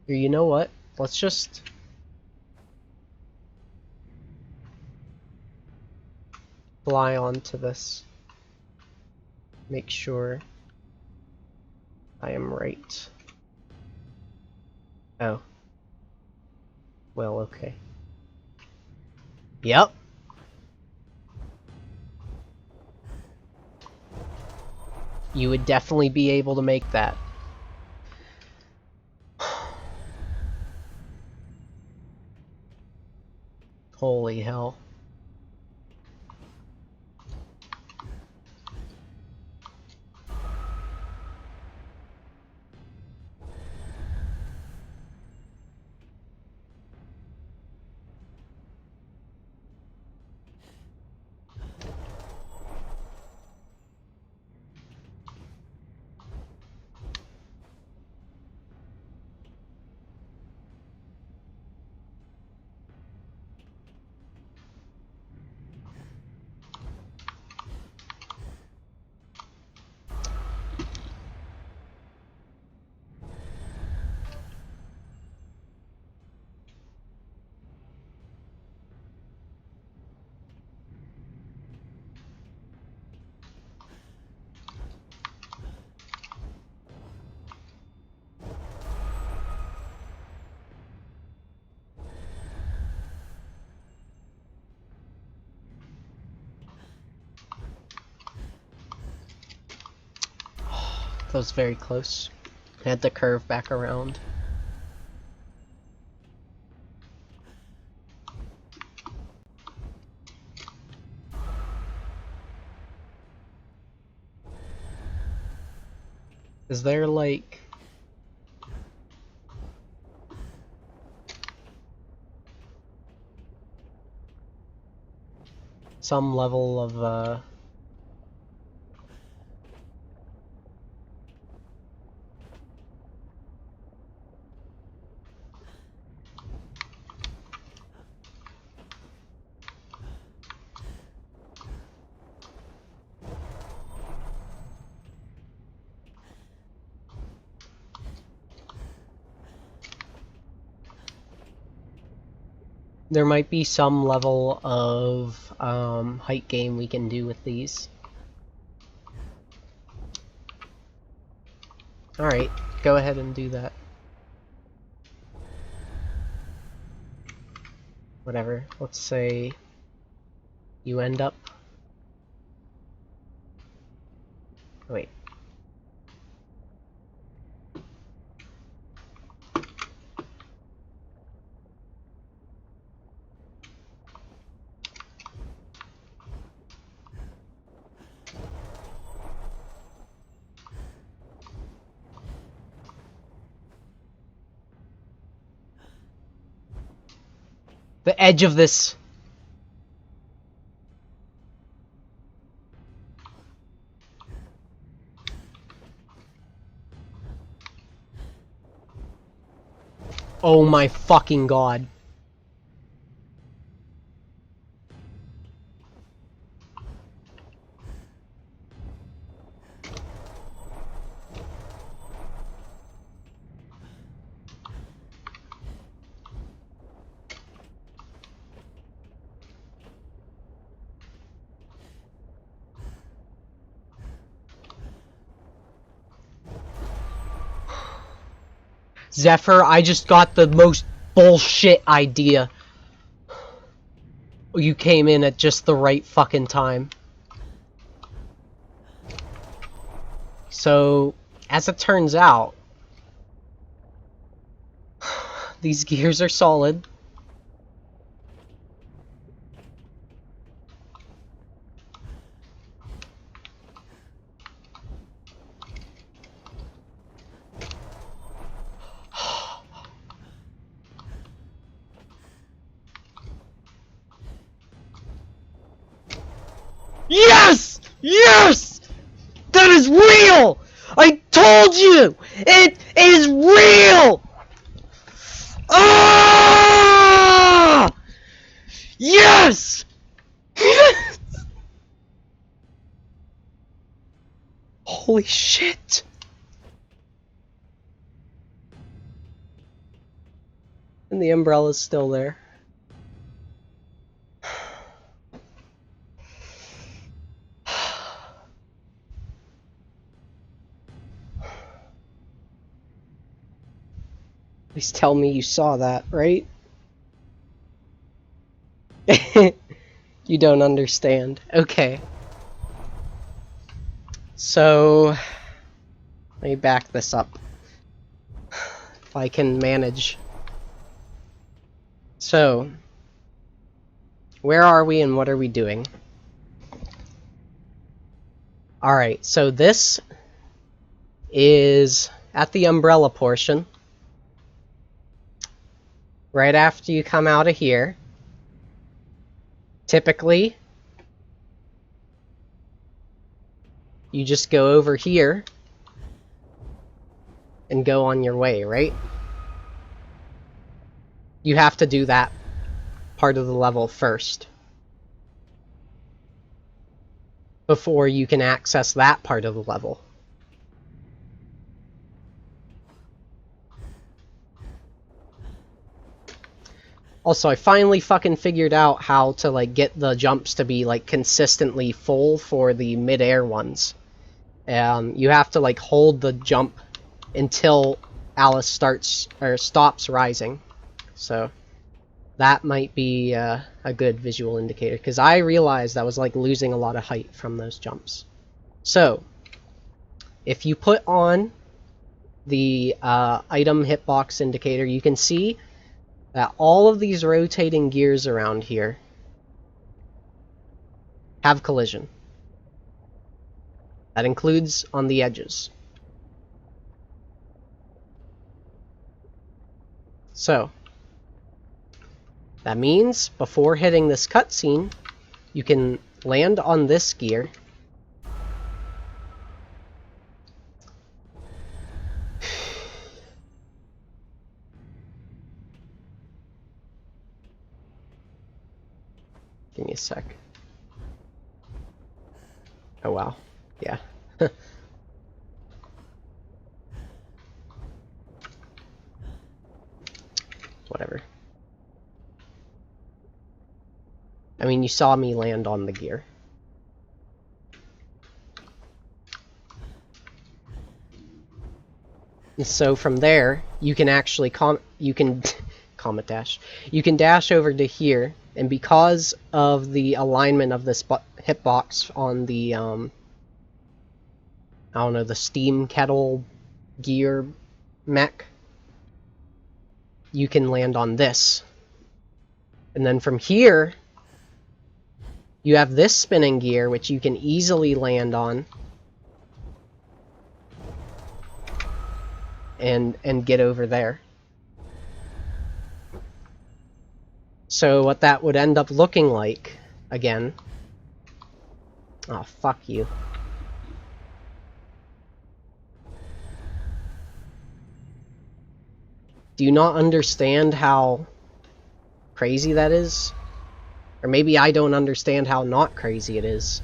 Here, you know what? Let's just... fly onto this. Make sure I am right. Oh. Well, okay. Yep. You would definitely be able to make that. Holy hell. That was very close. I had to curve back around. Is there like... some level of there might be some level of height game we can do with these. Alright, go ahead and do that. Whatever, let's say you end up... Wait. The edge of this. Oh my fucking god. Zephyr, I just got the most bullshit idea. You came in at just the right fucking time. So, as it turns out, these gears are solid. Yes! That is real! I told you! It is real! Ah! Yes! Yes! Holy shit! And the umbrella's still there. Please tell me you saw that, right? You don't understand. Okay. So, let me back this up. If I can manage. So, where are we and what are we doing? Alright, so this is at the umbrella portion. Right after you come out of here. Typically, you just go over here and go on your way, right? You have to do that part of the level first before you can access that part of the level. Also, I finally fucking figured out how to like get the jumps to be like consistently full for the mid-air ones. You have to like hold the jump until Alice stops rising. So that might be a good visual indicator, because I realized I was like losing a lot of height from those jumps. So if you put on the item hitbox indicator, you can see that all of these rotating gears around here have collision. That includes on the edges. So that means before hitting this cutscene, you can land on this gear. Give me a sec. Oh wow. Yeah. Whatever. I mean, you saw me land on the gear. And so from there, you can actually comet dash. You can dash over to here, and because of the alignment of this hitbox on the I don't know, the steam kettle gear mech, you can land on this. And then from here, you have this spinning gear, which you can easily land on and get over there. So what that would end up looking like, again... Oh, fuck you. Do you not understand how crazy that is? Or maybe I don't understand how not crazy it is.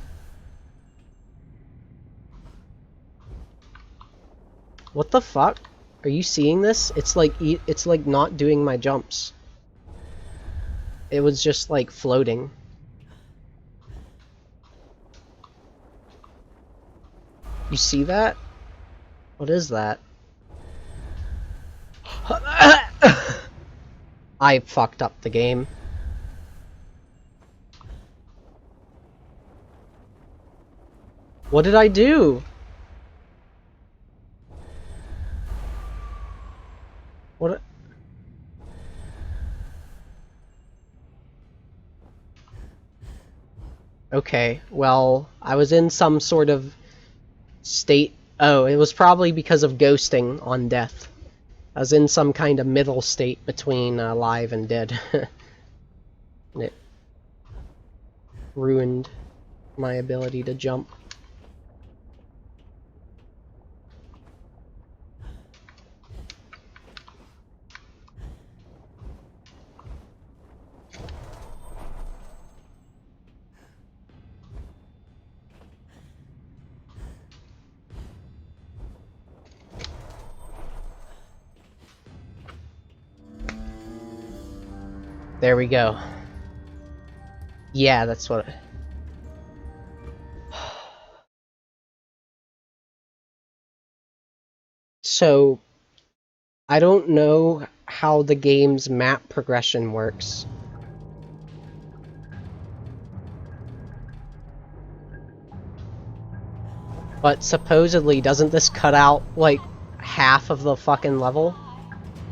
What the fuck? Are you seeing this? It's like not doing my jumps. It was just like floating. You see that? What is that? I fucked up the game. What did I do? What? Okay, well, I was in some sort of state. Oh, it was probably because of ghosting on death. I was in some kind of middle state between alive and dead. And it ruined my ability to jump. There we go. Yeah, that's what... So, I don't know how the game's map progression works. But supposedly, doesn't this cut out, like, half of the fucking level?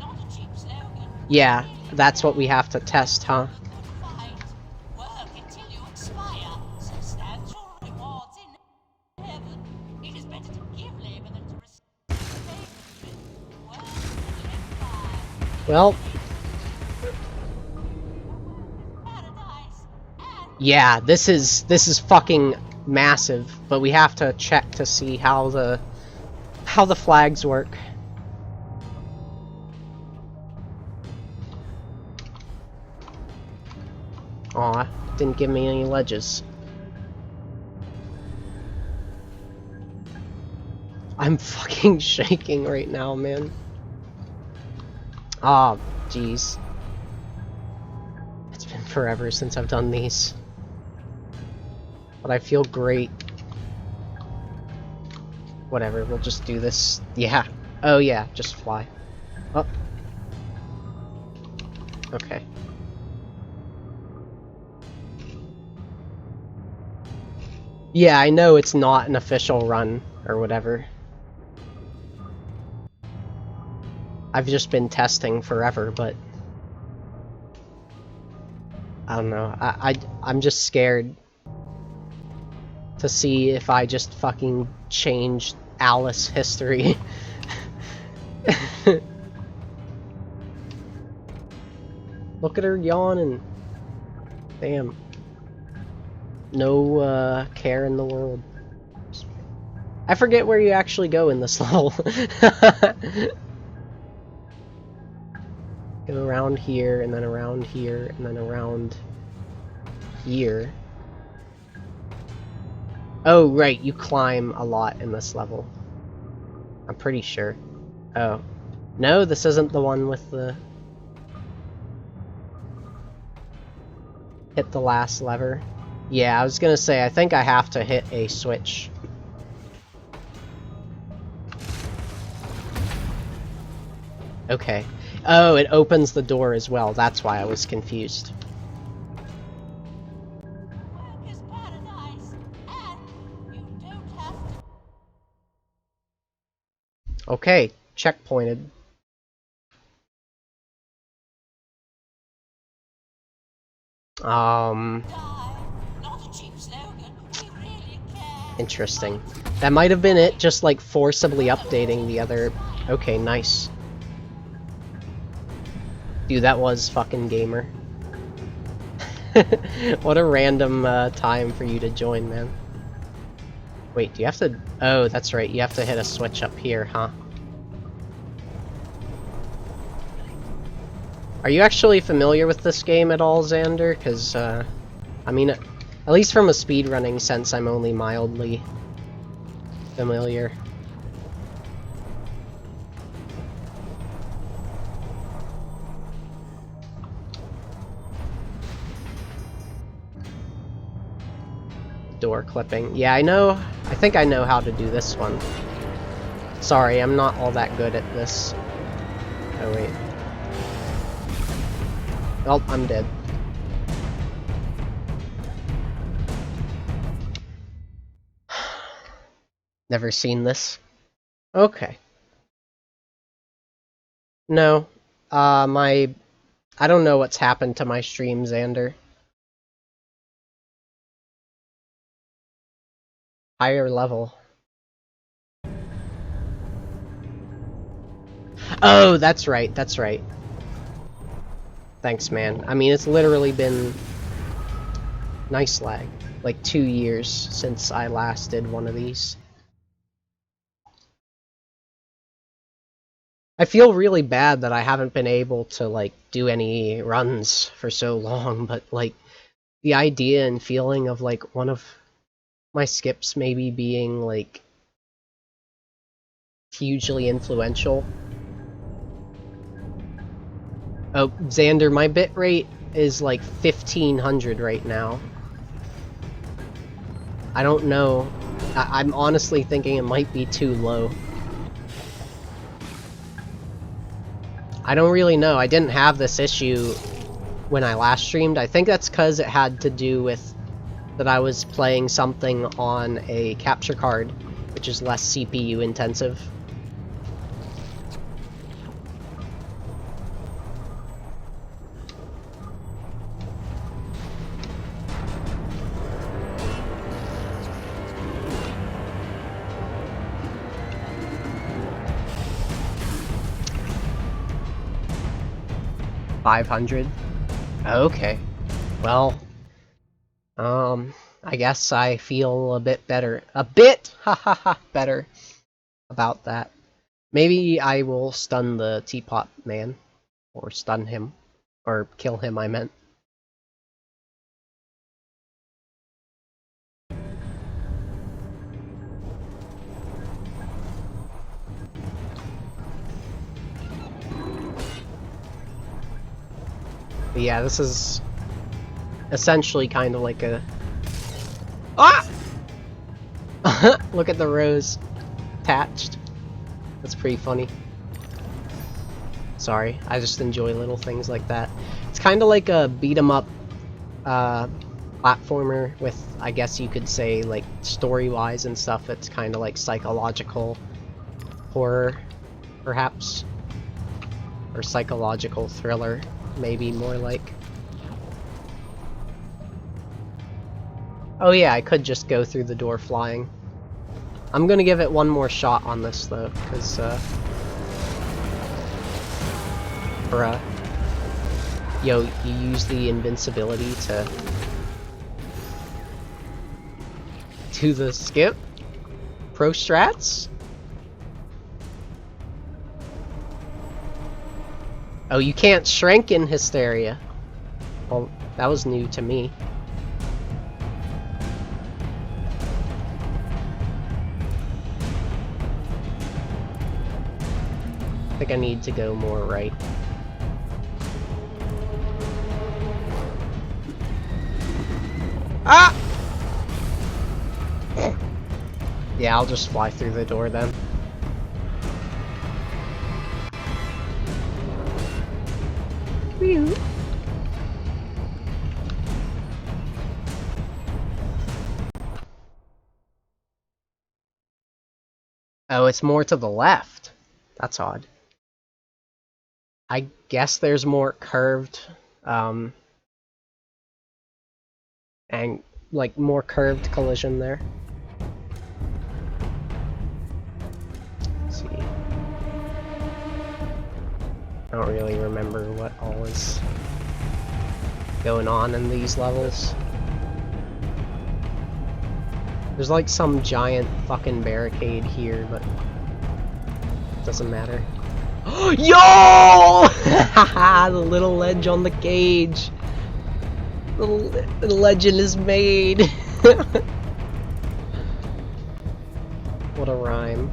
Not a cheap slogan. Yeah, that's what we have to test, huh? Good fight. Work until you expire. Substantial rewards in heaven. It is better to give labor than to receive payment. Work until you expire. Well, Paradise. And yeah, this is fucking massive, but we have to check to see how the flags work. Aw, didn't give me any ledges. I'm fucking shaking right now, man. Ah, jeez. It's been forever since I've done these. But I feel great. Whatever, we'll just do this. Yeah. Oh yeah, just fly. Oh. Okay. Yeah, I know it's not an official run, or whatever. I've just been testing forever, but... I don't know, I'm just scared to see if I just fucking change Alice history. Look at her yawning. Damn. No care in the world. I forget where you actually go in this level. Go around here, and then around here, and then around here. Oh, right, you climb a lot in this level. I'm pretty sure. Oh. No, this isn't the one with the... Hit the last lever. Yeah, I was gonna say, I think I have to hit a switch. Okay. Oh, it opens the door as well. That's why I was confused. work is paradise. And you don't have to Okay, checkpointed. die. Not a cheap slogan. We really care. Interesting. That might have been it, just like forcibly updating the other... Okay, nice. Dude, that was fucking gamer. What a random time for you to join, man. Wait, do you have to... Oh, that's right, you have to hit a switch up here, huh? Are you actually familiar with this game at all, Xander? Because, I mean, at least from a speedrunning sense, I'm only mildly familiar. Door clipping. Yeah, I know. I think I know how to do this one. Sorry, I'm not all that good at this. Oh, wait. Well, I'm dead. Never seen this. Okay. No. I don't know what's happened to my stream, Xander. Higher level. Oh, that's right, that's right. Thanks, man. I mean, it's literally been... Nice lag. Like 2 years since I last did one of these. I feel really bad that I haven't been able to, like, do any runs for so long, but, like, the idea and feeling of, like, one of my skips maybe being, like, hugely influential. Oh, Xander, my bitrate is like 1500 right now. I don't know. I'm honestly thinking it might be too low. I don't really know. I didn't have this issue when I last streamed. I think that's because it had to do with that I was playing something on a capture card, which is less CPU intensive. $500? Okay. Well, I guess I feel a bit better. Better about that. Maybe I will stun the teapot man. Or stun him. Or kill him, I meant. But yeah, this is essentially kind of like a... Ah! Look at the rose attached. That's pretty funny. Sorry, I just enjoy little things like that. It's kind of like a beat-em-up platformer with, I guess you could say, like, story-wise and stuff. It's kind of like psychological horror, perhaps. Or psychological thriller, maybe more like. Oh yeah, I could just go through the door flying. I'm gonna give it one more shot on this though, because bruh. Yo, you use the invincibility to do the skip? Pro strats? Oh, you can't shrink in Hysteria. Well, that was new to me. I think I need to go more right. Ah! Yeah, I'll just fly through the door then. Oh, it's more to the left. That's odd. I guess there's more curved, and like more curved collision there. Let's see. I don't really remember what all is going on in these levels. There's like some giant fucking barricade here, but it doesn't matter. Yo! The little ledge on the cage. The legend is made. What a rhyme.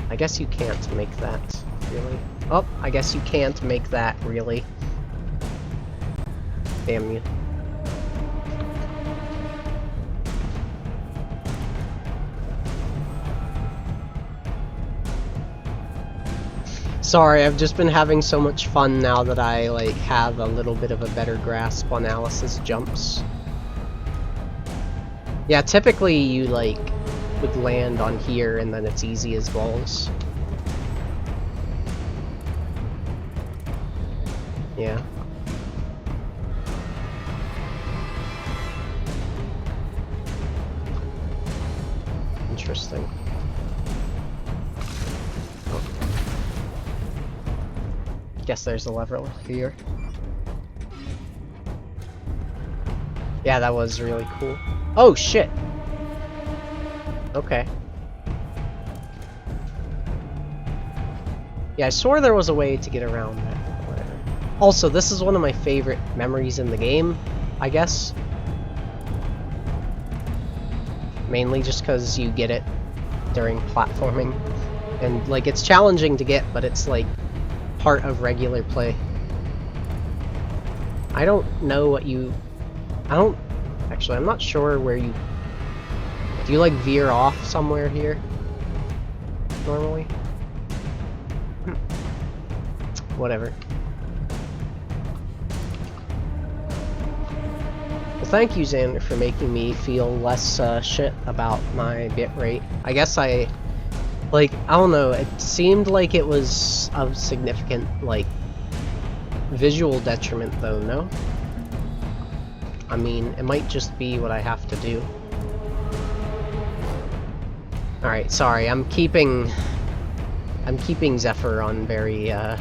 I guess you can't make that, really. Oh, I guess you can't make that, really. Damn you. Sorry, I've just been having so much fun now that I, like, have a little bit of a better grasp on Alice's jumps. Yeah, typically you, like, would land on here and then it's easy as balls. Yeah. Interesting. Oh. Guess there's a lever here. Yeah, that was really cool. Oh shit! Okay. Yeah, I swore there was a way to get around that. Whatever. Also, this is one of my favorite memories in the game, I guess. Mainly just because you get it during platforming. And, like, it's challenging to get, but it's, like, part of regular play. I don't know what you... Actually, I'm not sure where you... Do you, like, veer off somewhere here? Normally? Whatever. Well, thank you, Xander, for making me feel less shit about my bitrate. I guess I don't know, it seemed like it was of significant, like, visual detriment, though, no? I mean, it might just be what I have to do. Alright, sorry, I'm keeping Zephyr on very, yeah.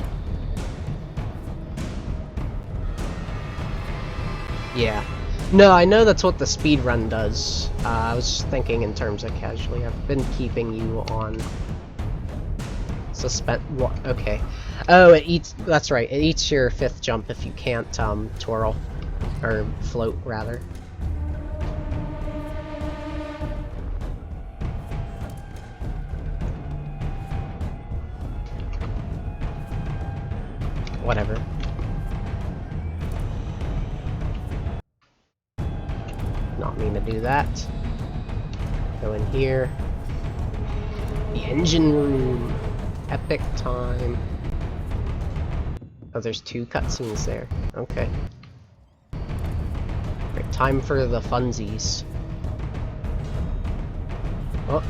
No, I know that's what the speedrun does. I was thinking in terms of casually. I've been keeping you on what? Okay. Oh, it eats. That's right. It eats your 5th jump if you can't twirl or float, rather. Whatever. Not mean to do that. Go in here. The engine room. Epic time. Oh, there's 2 cutscenes there. Okay. Right, time for the funsies. Oh.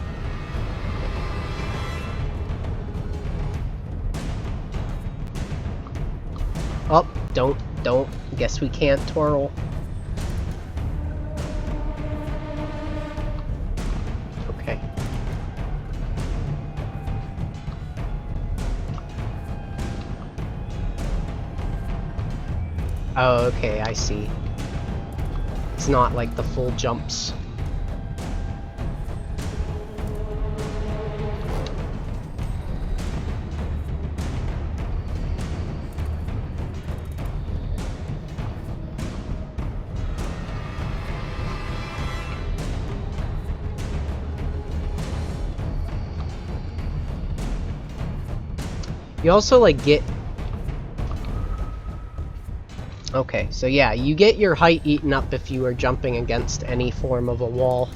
Oh, don't. Guess we can't twirl. Okay. Oh, okay, I see. It's not like the full jumps. You also, like, get... Okay, so yeah, you get your height eaten up if you are jumping against any form of a wall.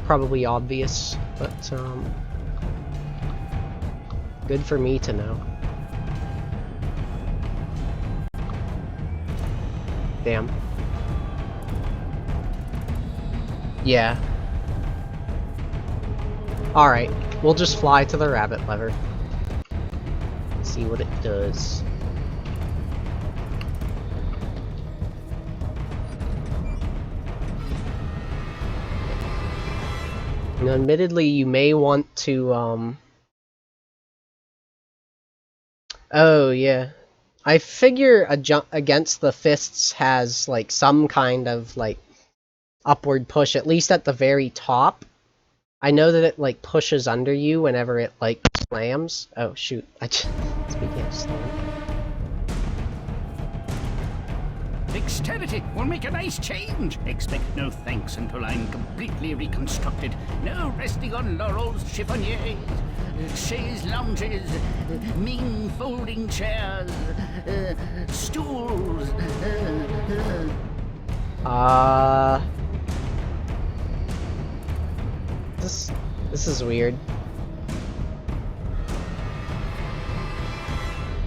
Probably obvious, but, good for me to know. Damn. Yeah. Alright, we'll just fly to the rabbit lever. See what it does. Now, admittedly, you may want to, Oh, yeah. I figure a jump against the fists has, like, some kind of, like, upward push, at least at the very top. I know that it, like, pushes under you whenever it, like, slams. Oh, shoot. Speaking of slam. Dexterity will make a nice change. Expect no thanks until I'm completely reconstructed. No resting on laurels, chiffoniers, chaise lounges, mean folding chairs, stools. This is weird.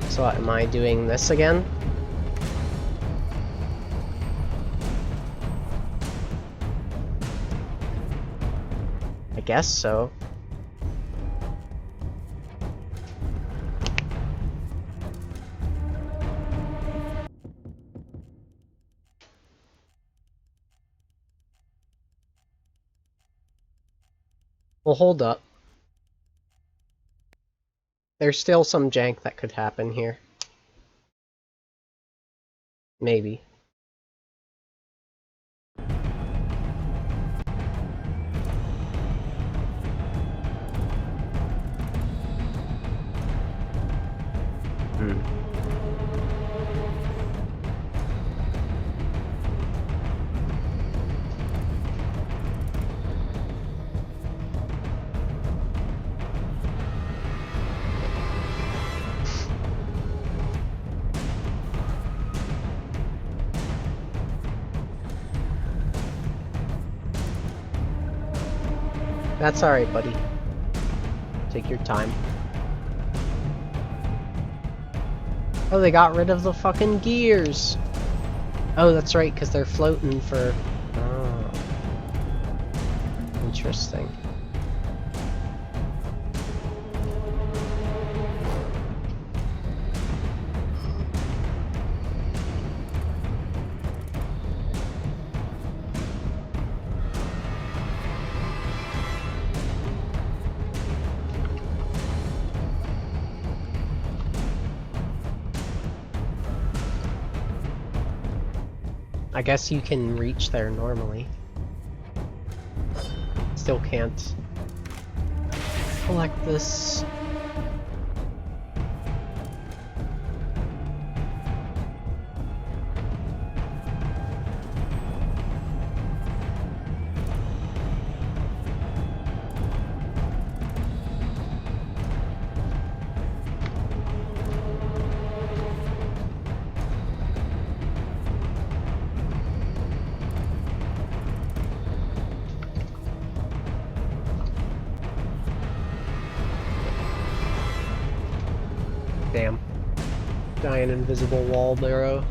So am I doing this again? I guess so. Well, hold up. There's still some jank that could happen here. Maybe. That's alright, buddy. Take your time. Oh, they got rid of the fucking gears! Oh, that's right, because they're floating for... Oh. Interesting. I guess you can reach there normally. Still can't collect this. Damn. Giant invisible wall barrow.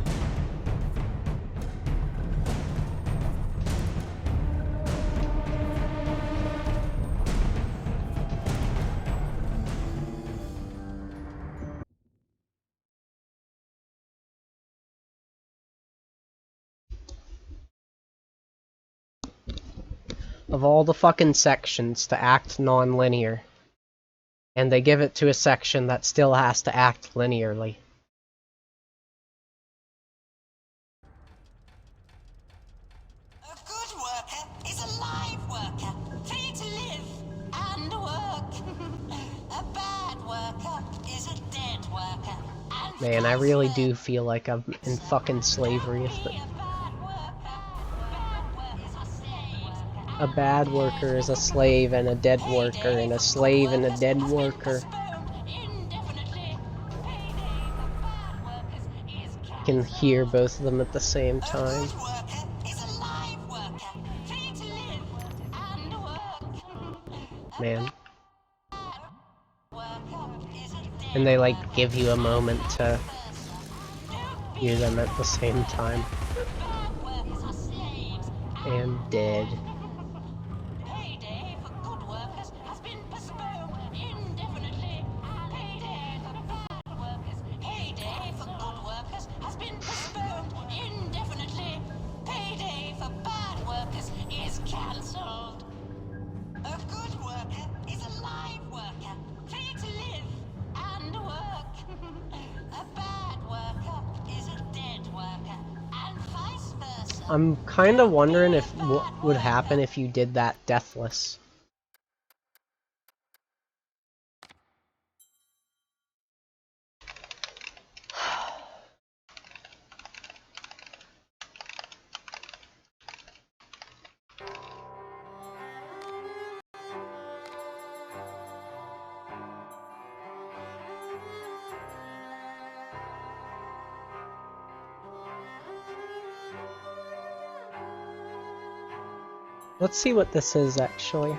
Of all the fucking sections to act non-linear. And they give it to a section that still has to act linearly. A good worker is a live worker, free to live and work. A bad worker is a dead worker. And Man, I really do feel like I'm in fucking slavery. If the... A bad worker is a slave and a dead worker, and a slave and a dead worker. You can hear both of them at the same time. Man. And they like give you a moment to hear them at the same time. And dead. I'm kinda wondering if what would happen if you did that deathless. Let's see what this is, actually.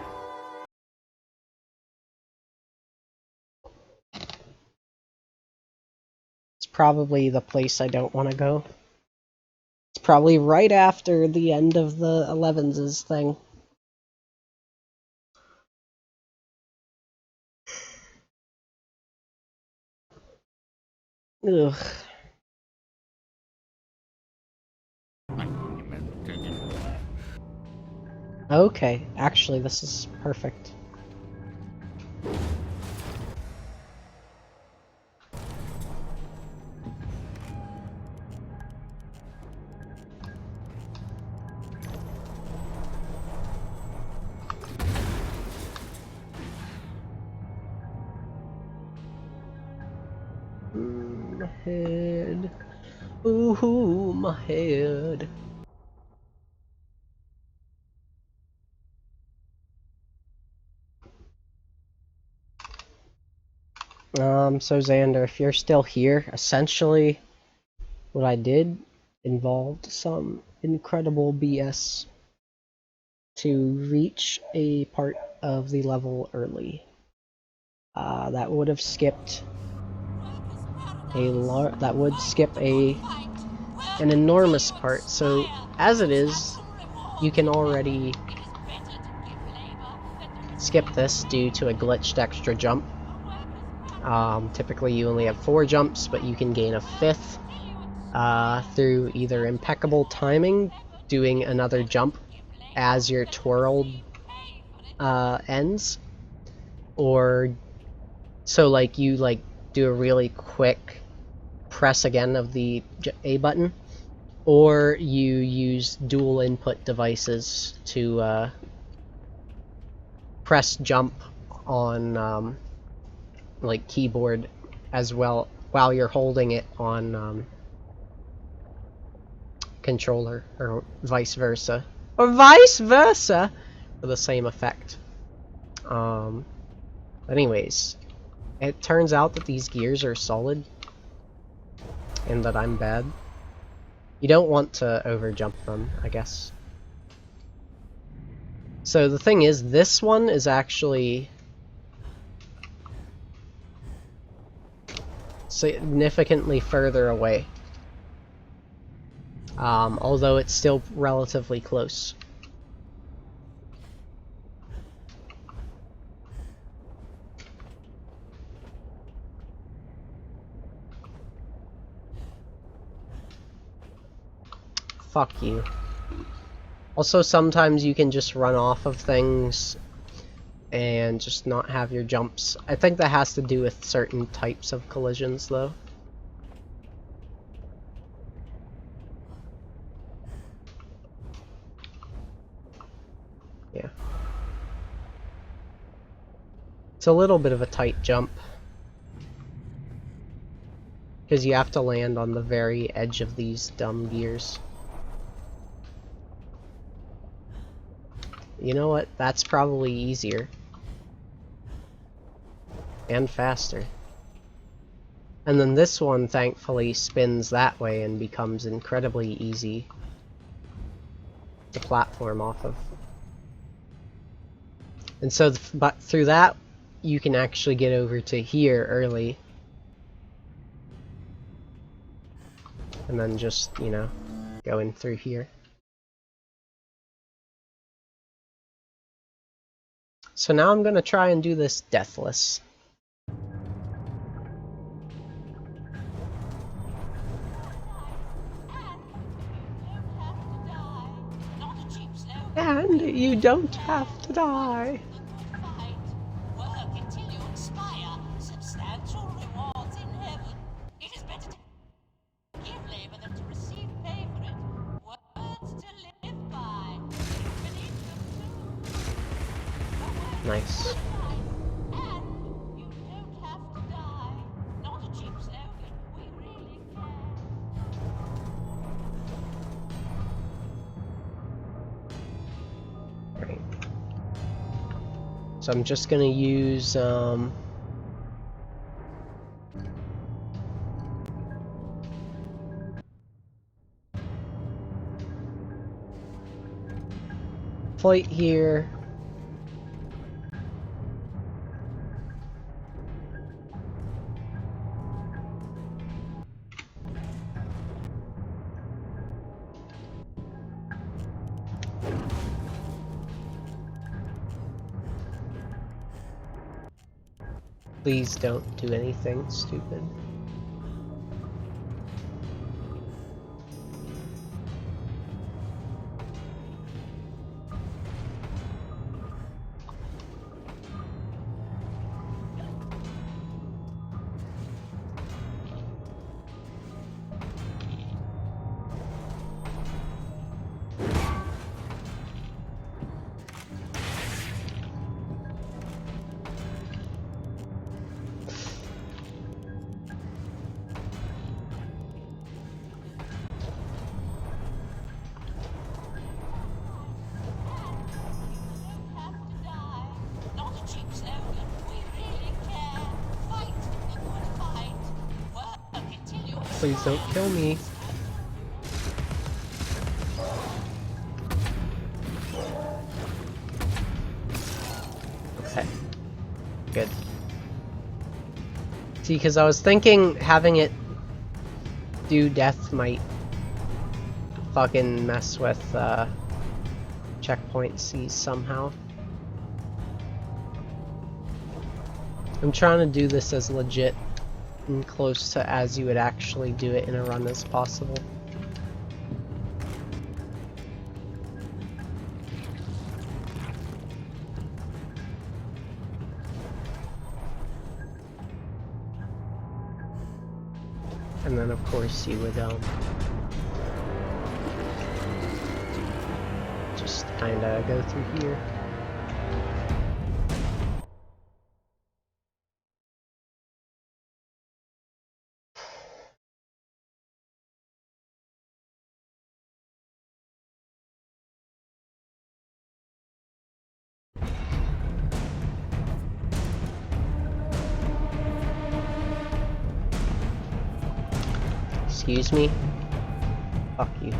It's probably the place I don't want to go. It's probably right after the end of the 11s thing. Ugh. Okay, actually this is perfect. My head. Ooh, my head. So Xander, if you're still here, essentially what I did involved some incredible BS. to reach a part of the level early. That would have skipped that would skip an enormous part. So as it is, you can already skip this due to a glitched extra jump. Typically you only have 4 jumps, but you can gain a 5th through either impeccable timing, doing another jump as your twirl ends, or so like you do a really quick press again of the A button, or you use dual input devices to press jump on like keyboard as well while you're holding it on controller, or vice versa for the same effect. Anyways, it turns out that these gears are solid and that I'm bad. You don't want to overjump them, I guess. So the thing is, this one is actually significantly further away. Although it's still relatively close. Fuck you. Also, sometimes you can just run off of things and just not have your jumps. I think that has to do with certain types of collisions, though. Yeah. It's a little bit of a tight jump, because you have to land on the very edge of these dumb gears. You know what? That's probably easier. And faster. And then this one, thankfully, spins that way and becomes incredibly easy to platform off of. And so, but through that, you can actually get over to here early. And then just, you know, go in through here. So now I'm gonna try and do this deathless. And you don't have to die. Work until you expire. Substantial rewards in heaven. It is better to give labor than to receive pay for it. Words to live by. Beneath them too. Nice. And you don't have to die. Not a cheap slogan. We really care. Right. So I'm just gonna use flight here. Please don't do anything stupid. Please don't kill me. Good. See, because I was thinking having it do death might fucking mess with checkpoint C's somehow. I'm trying to do this as legit and close to as you would actually do it in a run as possible. And then of course you would just kinda go through here. Excuse me? Fuck you.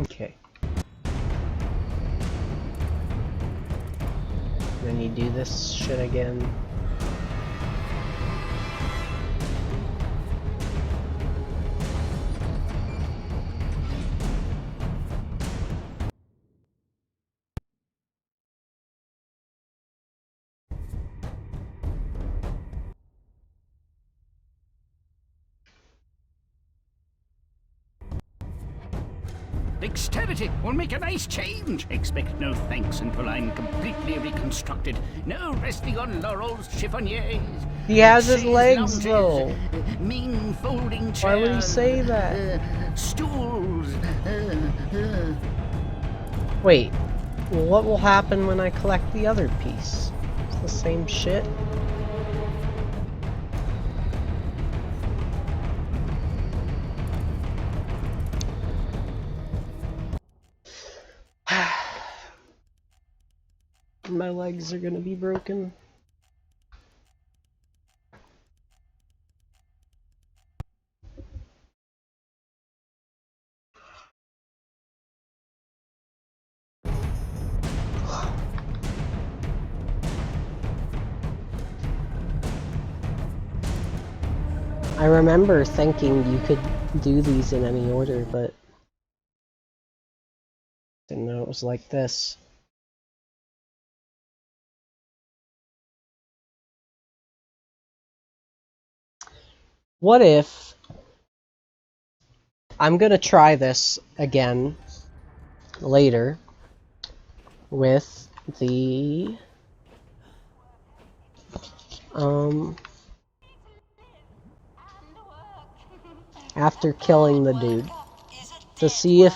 Okay. Then you do this shit again. Dexterity will make a nice change. Expect no thanks until I'm completely reconstructed. No resting on laurels, chiffoniers. He has his chaise legs, lounges, though. Mean folding chairs. Why would he say that? Stools. Wait, well, what will happen when I collect the other piece? It's the same shit? My legs are gonna be broken. I remember thinking you could do these in any order, but didn't know it was like this. What if I'm gonna try this again later with the after killing the dude to see if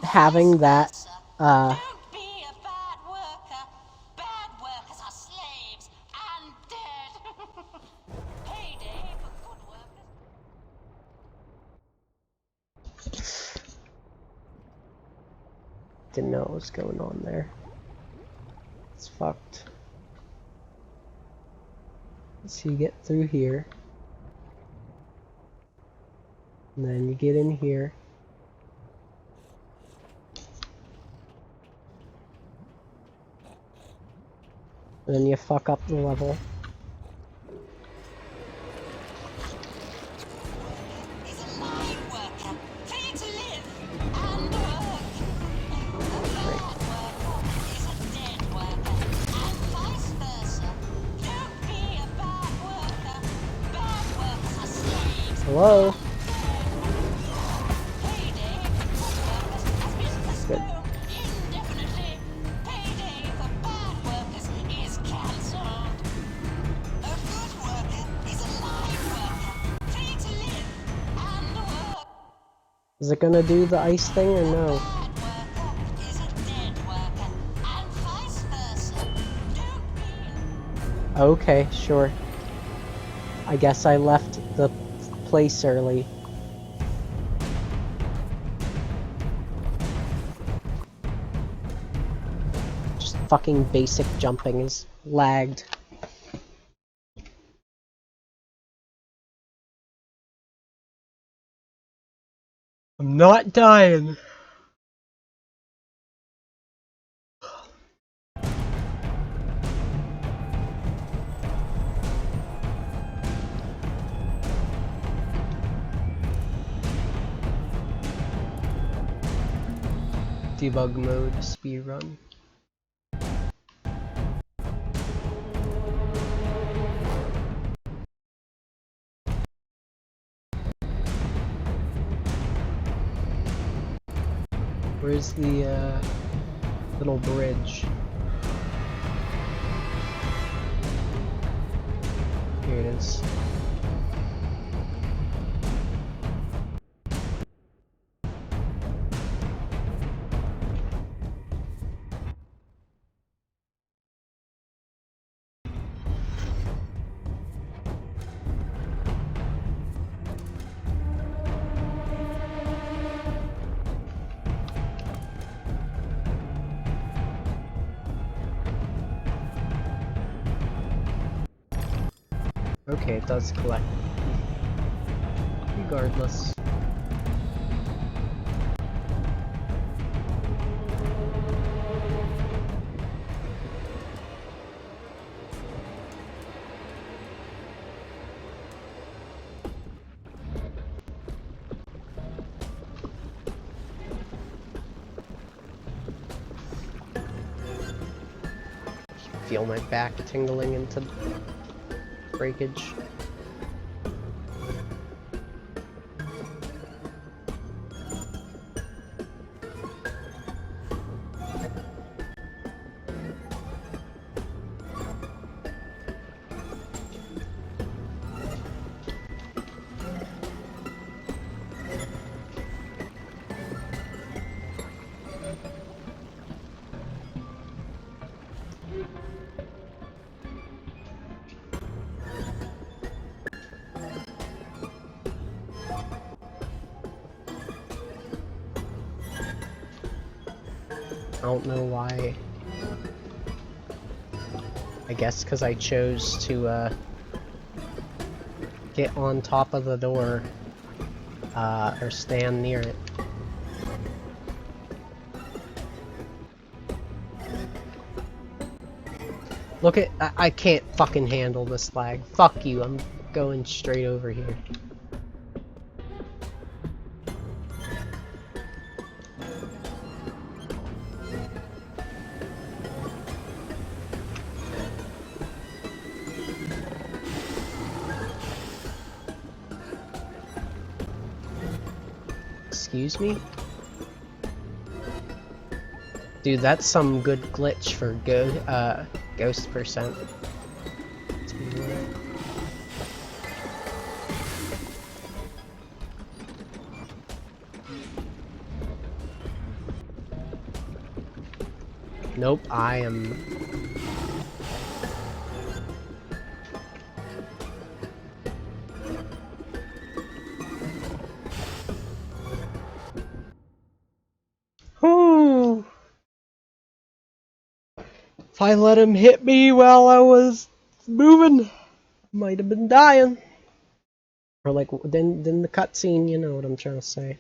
having that Don't be a bad worker. Bad workers are slaves and dead. Payday for good workers. didn't know what was going on there. It's fucked. So you get through here. And then you get in here. And then you fuck up the level. He's a live worker, free to live and work. A bad worker is a dead worker, and vice versa. Don't be a bad worker. Bad workers are slaves. Hello? Payday for good workers has been postponed indefinitely. Payday for bad workers is cancelled. A good worker is a live worker, free to live and work. Is it gonna do the ice thing or no? Bad worker is a dead worker, and vice versa. Don't be Okay, sure. I guess I left the place early. Just fucking basic jumping is lagged. I'm not dying. Debug mode, speedrun. Where's the little bridge? Here it is. Okay, it does collect. Regardless. Feel my back tingling into breakage. I don't know why. I guess because I chose to get on top of the door or stand near it. Look at I can't fucking handle this lag. Fuck you, I'm going straight over here. Excuse me? Dude, that's some good glitch for ghost percent. Nope, I am... Whew. If I let him hit me while I was moving, might have been dying. Or like, then the cutscene, you know what I'm trying to say.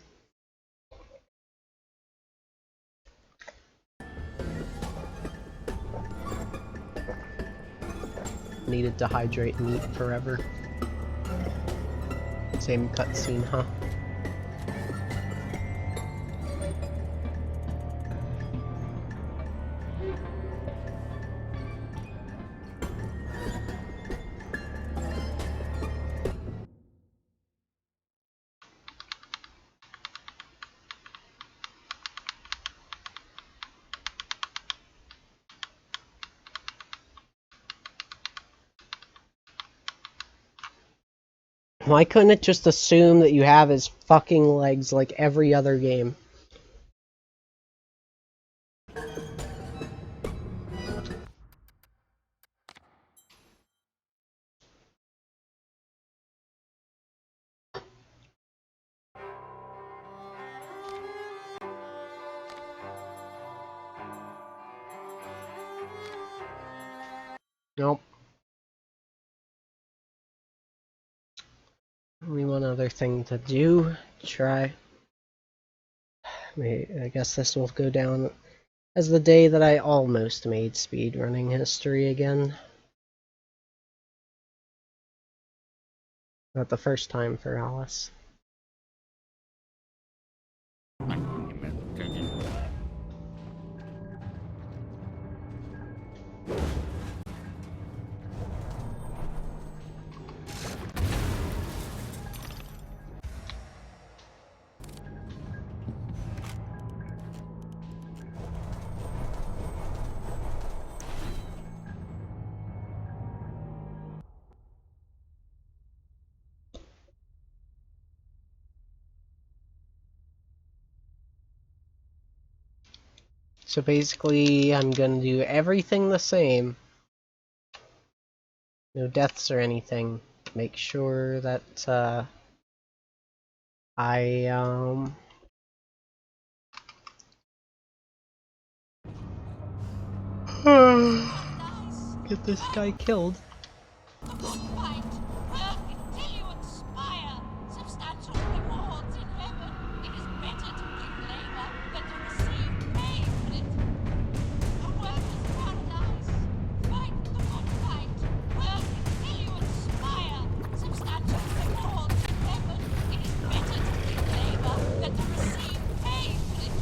Needed to hydrate meat forever. Same cutscene, huh? Why couldn't it just assume that you have his fucking legs like every other game? Nope. Only one other thing to do. Try. I guess this will go down as the day that I almost made speedrunning history again. Not the first time for Alice. So basically, I'm gonna do everything the same. No deaths or anything. Make sure that, I, get this guy killed. The good fight. Work until you inspire. Substantial rewards in heaven. It is better to give labor than to receive pay for it. A worker's paradise. Fight the good fight. Work until you inspire. Substantial rewards in heaven. It is better to give labor than to receive pay for it.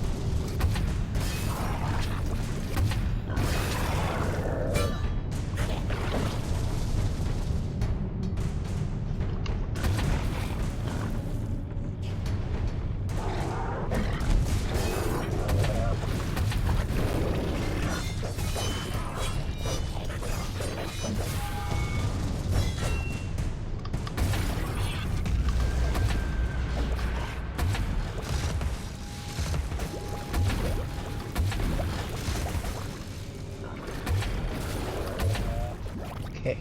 Okay.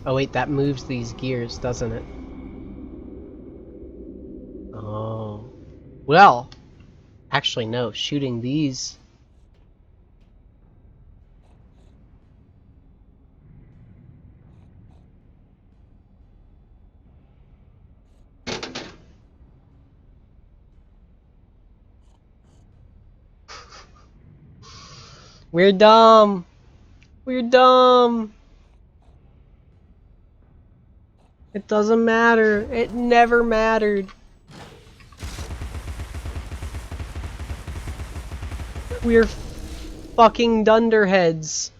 Oh wait, that moves these gears, doesn't it? Oh. Well, actually no, shooting these. We're dumb! We're dumb! It doesn't matter. It never mattered. We're fucking dunderheads.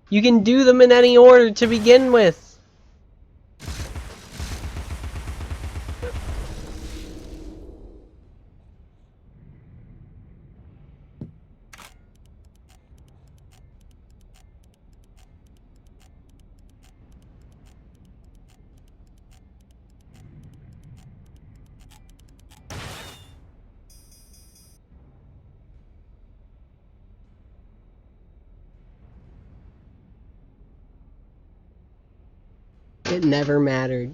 You can do them in any order to begin with. It never mattered.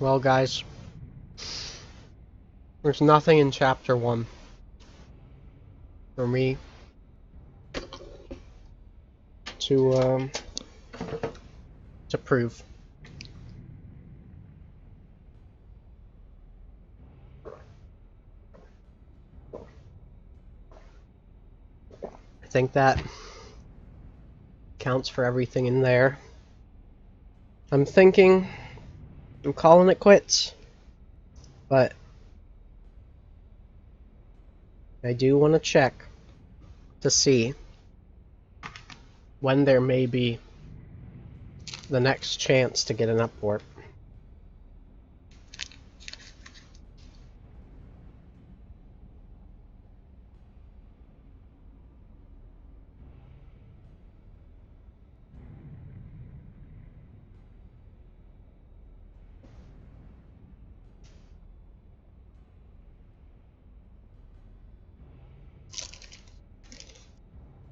Well, guys, there's nothing in Chapter 1 for me to prove. I think that counts for everything in there. I'm calling it quits, but I do want to check to see when there may be the next chance to get an upwarp.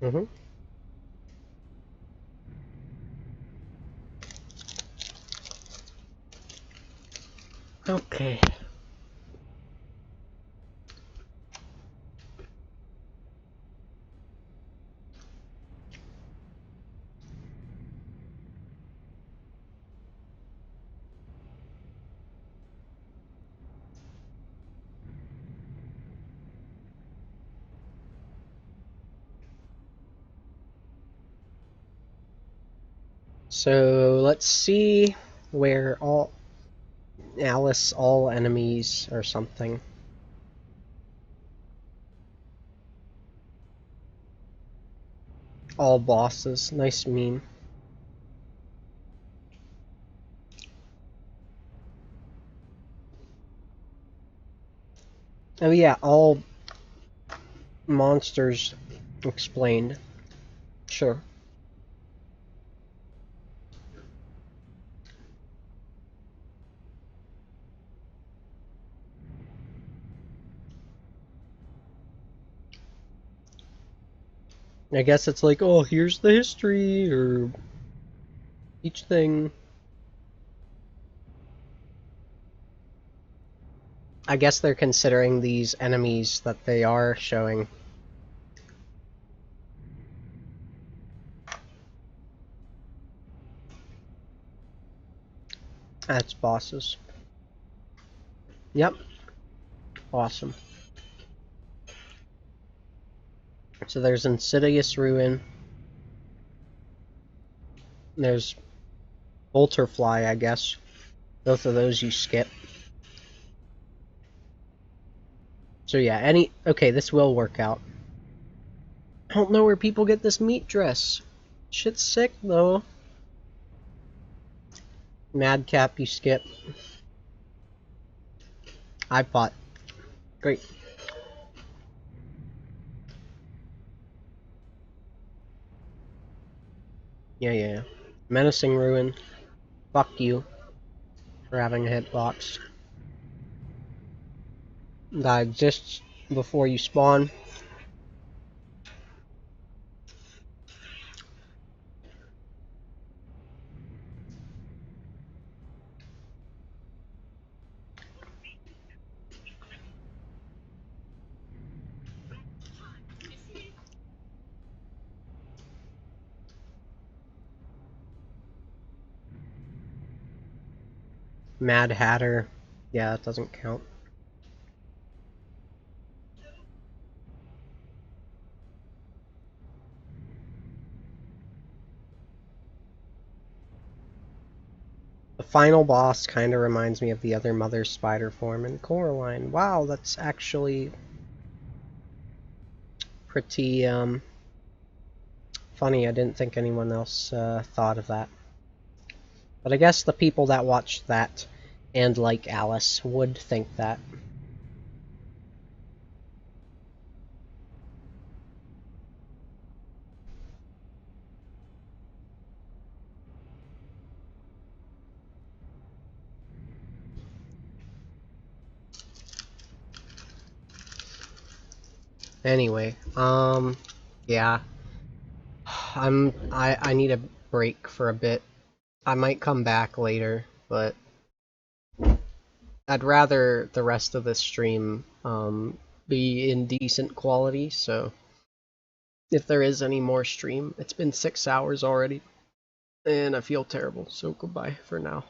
Mm-hmm. Okay. So let's see where all enemies or something. All bosses. Nice meme. Oh yeah, all monsters explained. Sure. I guess it's like, oh, here's the history, or each thing. I guess they're considering these enemies that they are showing. That's bosses. Yep. Awesome. So there's Insidious Ruin. There's Bolterfly, I guess. Both of those you skip. So yeah, okay, this will work out. I don't know where people get this meat dress. Shit's sick, though. Madcap, you skip. iPot. Great. Yeah. Menacing Ruin. Fuck you for having a hitbox. That exists before you spawn. Mad Hatter. Yeah, that doesn't count. The final boss kind of reminds me of the other Mother Spider form in Coraline. Wow, that's actually pretty funny. I didn't think anyone else thought of that. But I guess the people that watched that and like Alice would think that. Anyway, yeah. I need a break for a bit. I might come back later, but I'd rather the rest of this stream be in decent quality, so if there is any more stream, it's been 6 hours already, and I feel terrible, so goodbye for now.